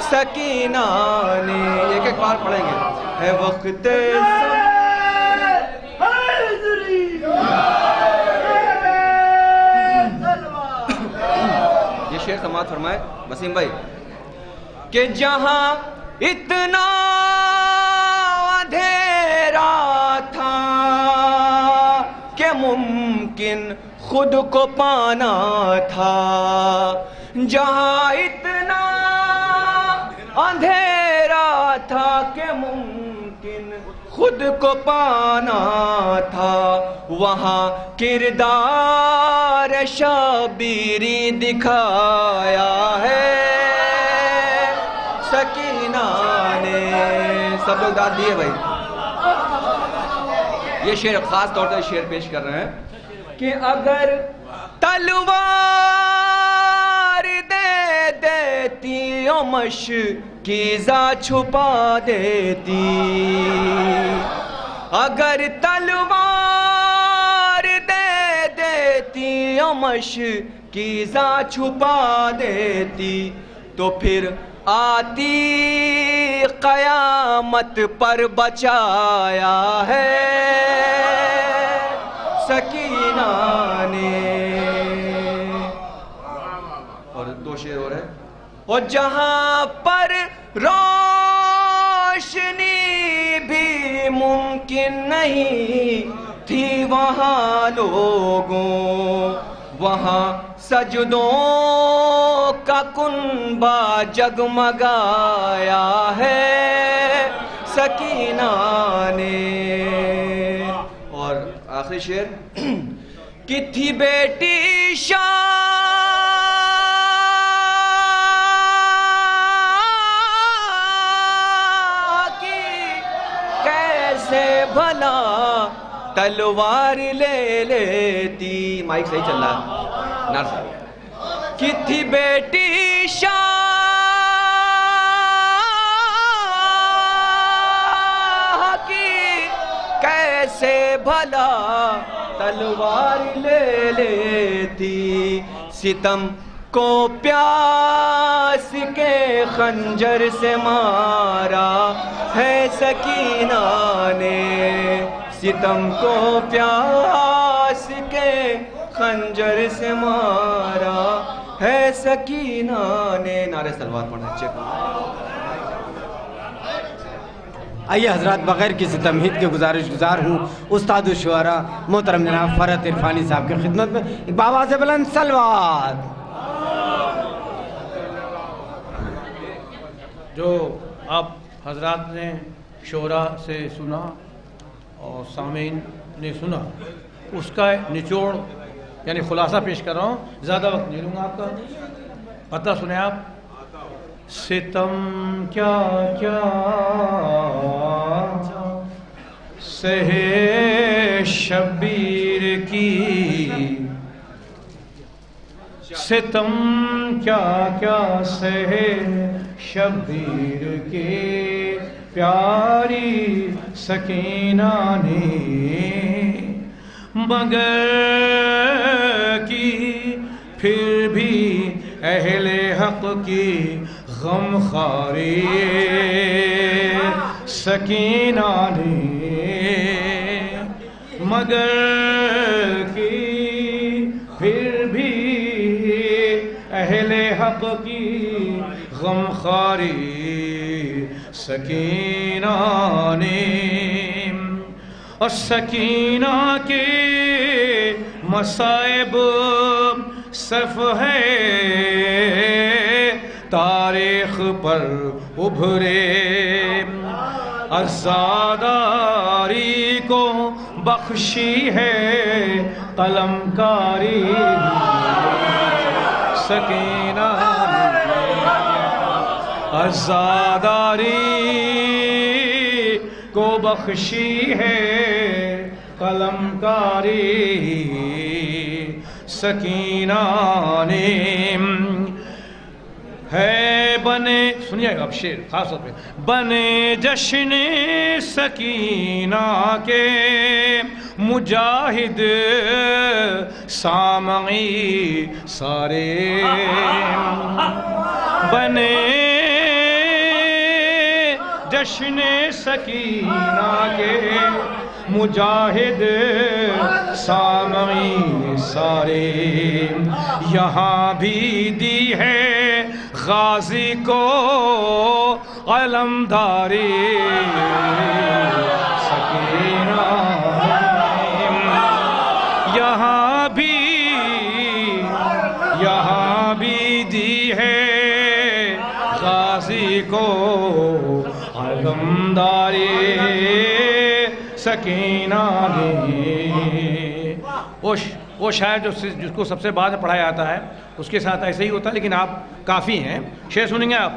سکینہ نے. ایک ایک بار پڑھیں گے. ہے وقت یہ شعر سماعت فرمائے وسیم بھائی کہ جہاں اتنا اندھیرا تھا کہ ممکن خود کو پانا تھا, جہاں اتنا اندھیرا تھا کہ ممکن خود کو پانا تھا, وہاں کردار شبیری دکھایا ہے سکینہ نے. سب لوگ داد دیے بھائی. یہ شعر خاص طور سے شعر پیش کر رہے ہیں کہ اگر تلوار دے دیتی او مشکیزہ چھپا دیتی, اگر تلوار دے دیتی او مشکیزہ چھپا دیتی تو پھر آتی قیامت پر بچایا ہے سکینہ نے. اور دو شعر اور ہے. اور جہاں پر روشنی بھی ممکن نہیں تھی وہاں لوگوں, وہاں سجدوں کا کنبہ جگمگایا ہے سکینہ نے. اور آخری شعر کہ تھی بیٹی شاہ کی کیسے بھلا تلوار لے لیتی. مائک صحیح چل رہا ہے. کہ تھی بیٹی شاہ کی کیسے بھلا تلوار لے لیتی, ستم کو پیاس کے خنجر سے مارا ہے سکینہ نے, ستم کو پیاس کے خنجر سے مارا ہے سکینہ نے. نعرہ سلوات پڑھنا چاہیے. آئیے حضرات, بغیر کسی تمہید کے گزارش گزار ہوں استاد الشعراء محترم جناب فرحت عرفانی صاحب کی خدمت میں ایک بابا سے بلند سلوات. جو آپ حضرات نے شعراء سے سنا اور سامعین نے سنا, اس کا نچوڑ یعنی خلاصہ پیش کر رہا ہوں, زیادہ وقت نہیں لوں گا آپ کا. پتہ سنیں آپ. ستم کیا کیا سہے شبیر کی, ستم کیا کیا سہے شبیر کی, پیاری سکینہ نے مگر کی پھر بھی اہل حق کی غم خواری سکینہ نے, مگر کی پھر بھی اہل حق کی غم خواری سکینہ نے. اور سکینہ کے مصائب صرف ہے تاریخ پر ابھرے, عزاداری کو بخشی ہے قلم کاری سکینہ نے, عزاداری کو بخشی ہے قلم کاری سکینہ نے. ہے بنے سنیے گا اب شعر خاص طور پہ بنے جشن سکینہ کے مجاہد سامعی سارے بنے جشن سکینہ کے مجاہد سامعی سارے یہاں بھی دی ہے غازی کو علمداری سکینہ یہاں بھی دی ہے غازی کو علمداری سکینہ نے وہ شاعر جس کو سب سے بعد میں پڑھایا جاتا ہے اس کے ساتھ ایسے ہی ہوتا ہے، لیکن آپ کافی ہیں. شعر سنیں گے آپ؟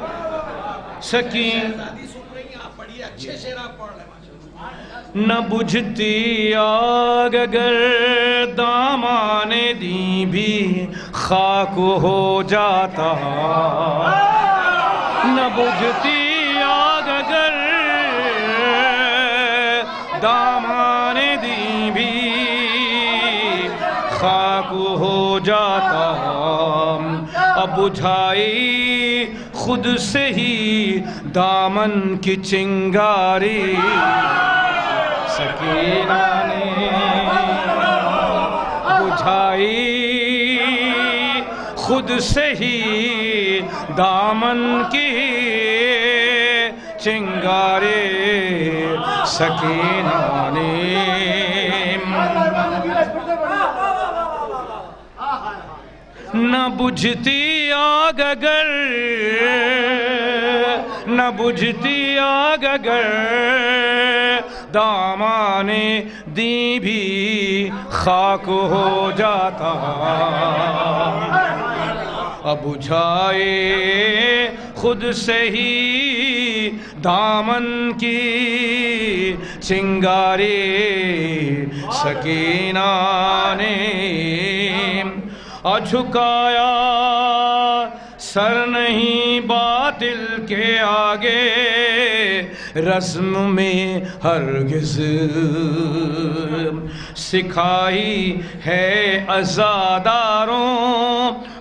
نہ بجھتی آگ اگر دامان دی بھی خاک ہو جاتا، نہ بجھتی آگ اگر دامان دی بھی خاک ہو جاتا، اب بجھائی خود سے ہی دامن کی چنگاری سکینہ نے بجھائی خود سے ہی دامن کی چنگاری سکینہ نے نہ بجھتی آگ اگر نہ بجھتی آگ اگر دامان دی بھی خاک ہو جاتا، اب بجھائے خود سے ہی دامن کی چنگاری سکینہ نے جھکایا سر نہیں باطل کے آگے رزم میں ہرگز، سکھائی ہے عزاداروں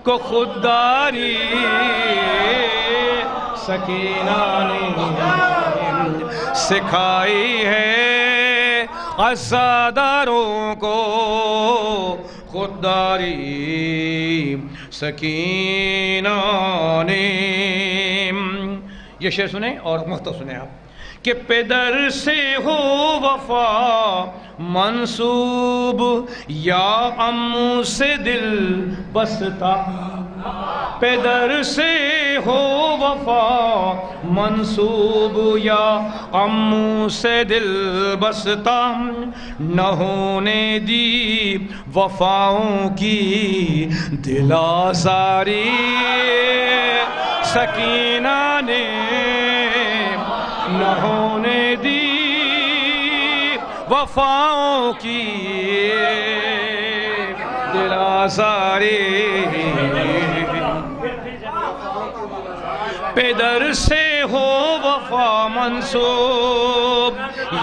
کو خودداری سکینہ نے سکھائی ہے عزاداروں کو خودداری سکینہ نے. یہ شعر سنیں اور مختصر سنیں آپ کہ پدر سے ہو وفا منسوب یا امو سے دل بستا، پدر سے ہو وفا منسوب یا امو سے دل بستا، نہ ہونے دی وفاؤں کی دل آزاری سکینہ نے نہ ہونے دی وفاؤں کی دل آزاری، پدر سے ہو وفا منسوب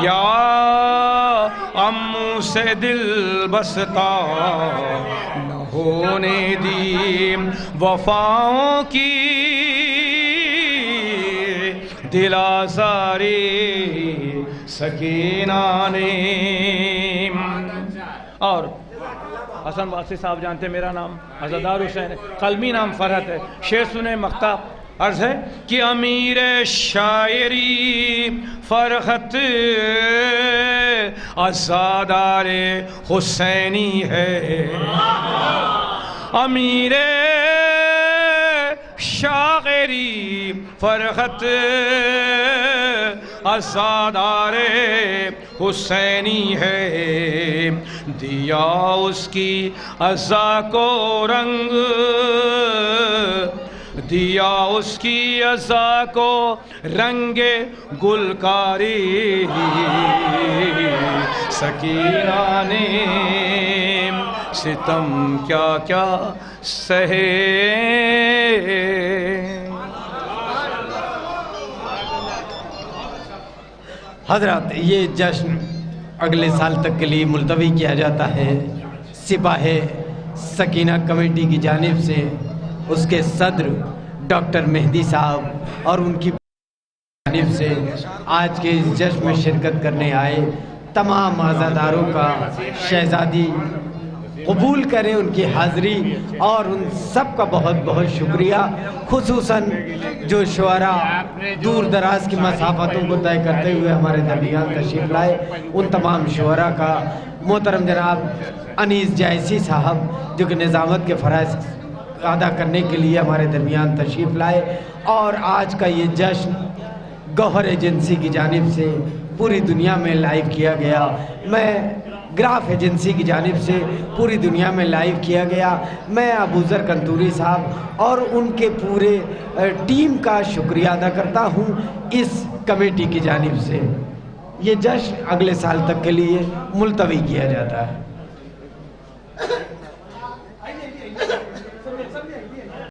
یا امو سے دل بستا، نہ ہونے دی وفاؤں کی دل آزاری سکینہ نے. اور حسن واسی صاحب جانتے میرا نام عزادار حسین ہے، قلمی نام فرحت ہے. شعر سنیں مقطع عرض ہے کہ امیر شاعری فرحت عزادار حسینی ہے، امیر شاعری فرحت عزادار حسینی ہے، دیا اس کی عزا کو رنگ، دیا اس کی عزا کو رنگ گلکاری سکینہ نے ستم کیا کیا سہے حضرات یہ جشن اگلے سال تک کے لیے ملتوی کیا جاتا ہے سپاہ سکینہ کمیٹی کی جانب سے اس کے صدر ڈاکٹر مہدی صاحب اور ان کی جانب سے آج کے اس جشن میں شرکت کرنے آئے تمام عزاداروں کا شہزادی قبول کریں ان کی حاضری اور ان سب کا بہت بہت شکریہ، خصوصاً جو شعراء دور دراز کی مسافتوں کو طے کرتے ہوئے ہمارے درمیان تشریف لائے ان تمام شعراء کا، محترم جناب انیس جائسی صاحب جو کہ نظامت کے فرائض ادا کرنے کے لیے ہمارے درمیان تشریف لائے، اور آج کا یہ جشن گوہر ایجنسی کی جانب سے پوری دنیا میں لائیو کیا گیا، میں گراف ایجنسی کی جانب سے پوری دنیا میں لائیو کیا گیا، میں ابوذر کنتوری صاحب اور ان کے پورے ٹیم کا شکریہ ادا کرتا ہوں اس کمیٹی کی جانب سے۔ یہ جشن اگلے سال تک کے لیے ملتوی کیا جاتا ہے۔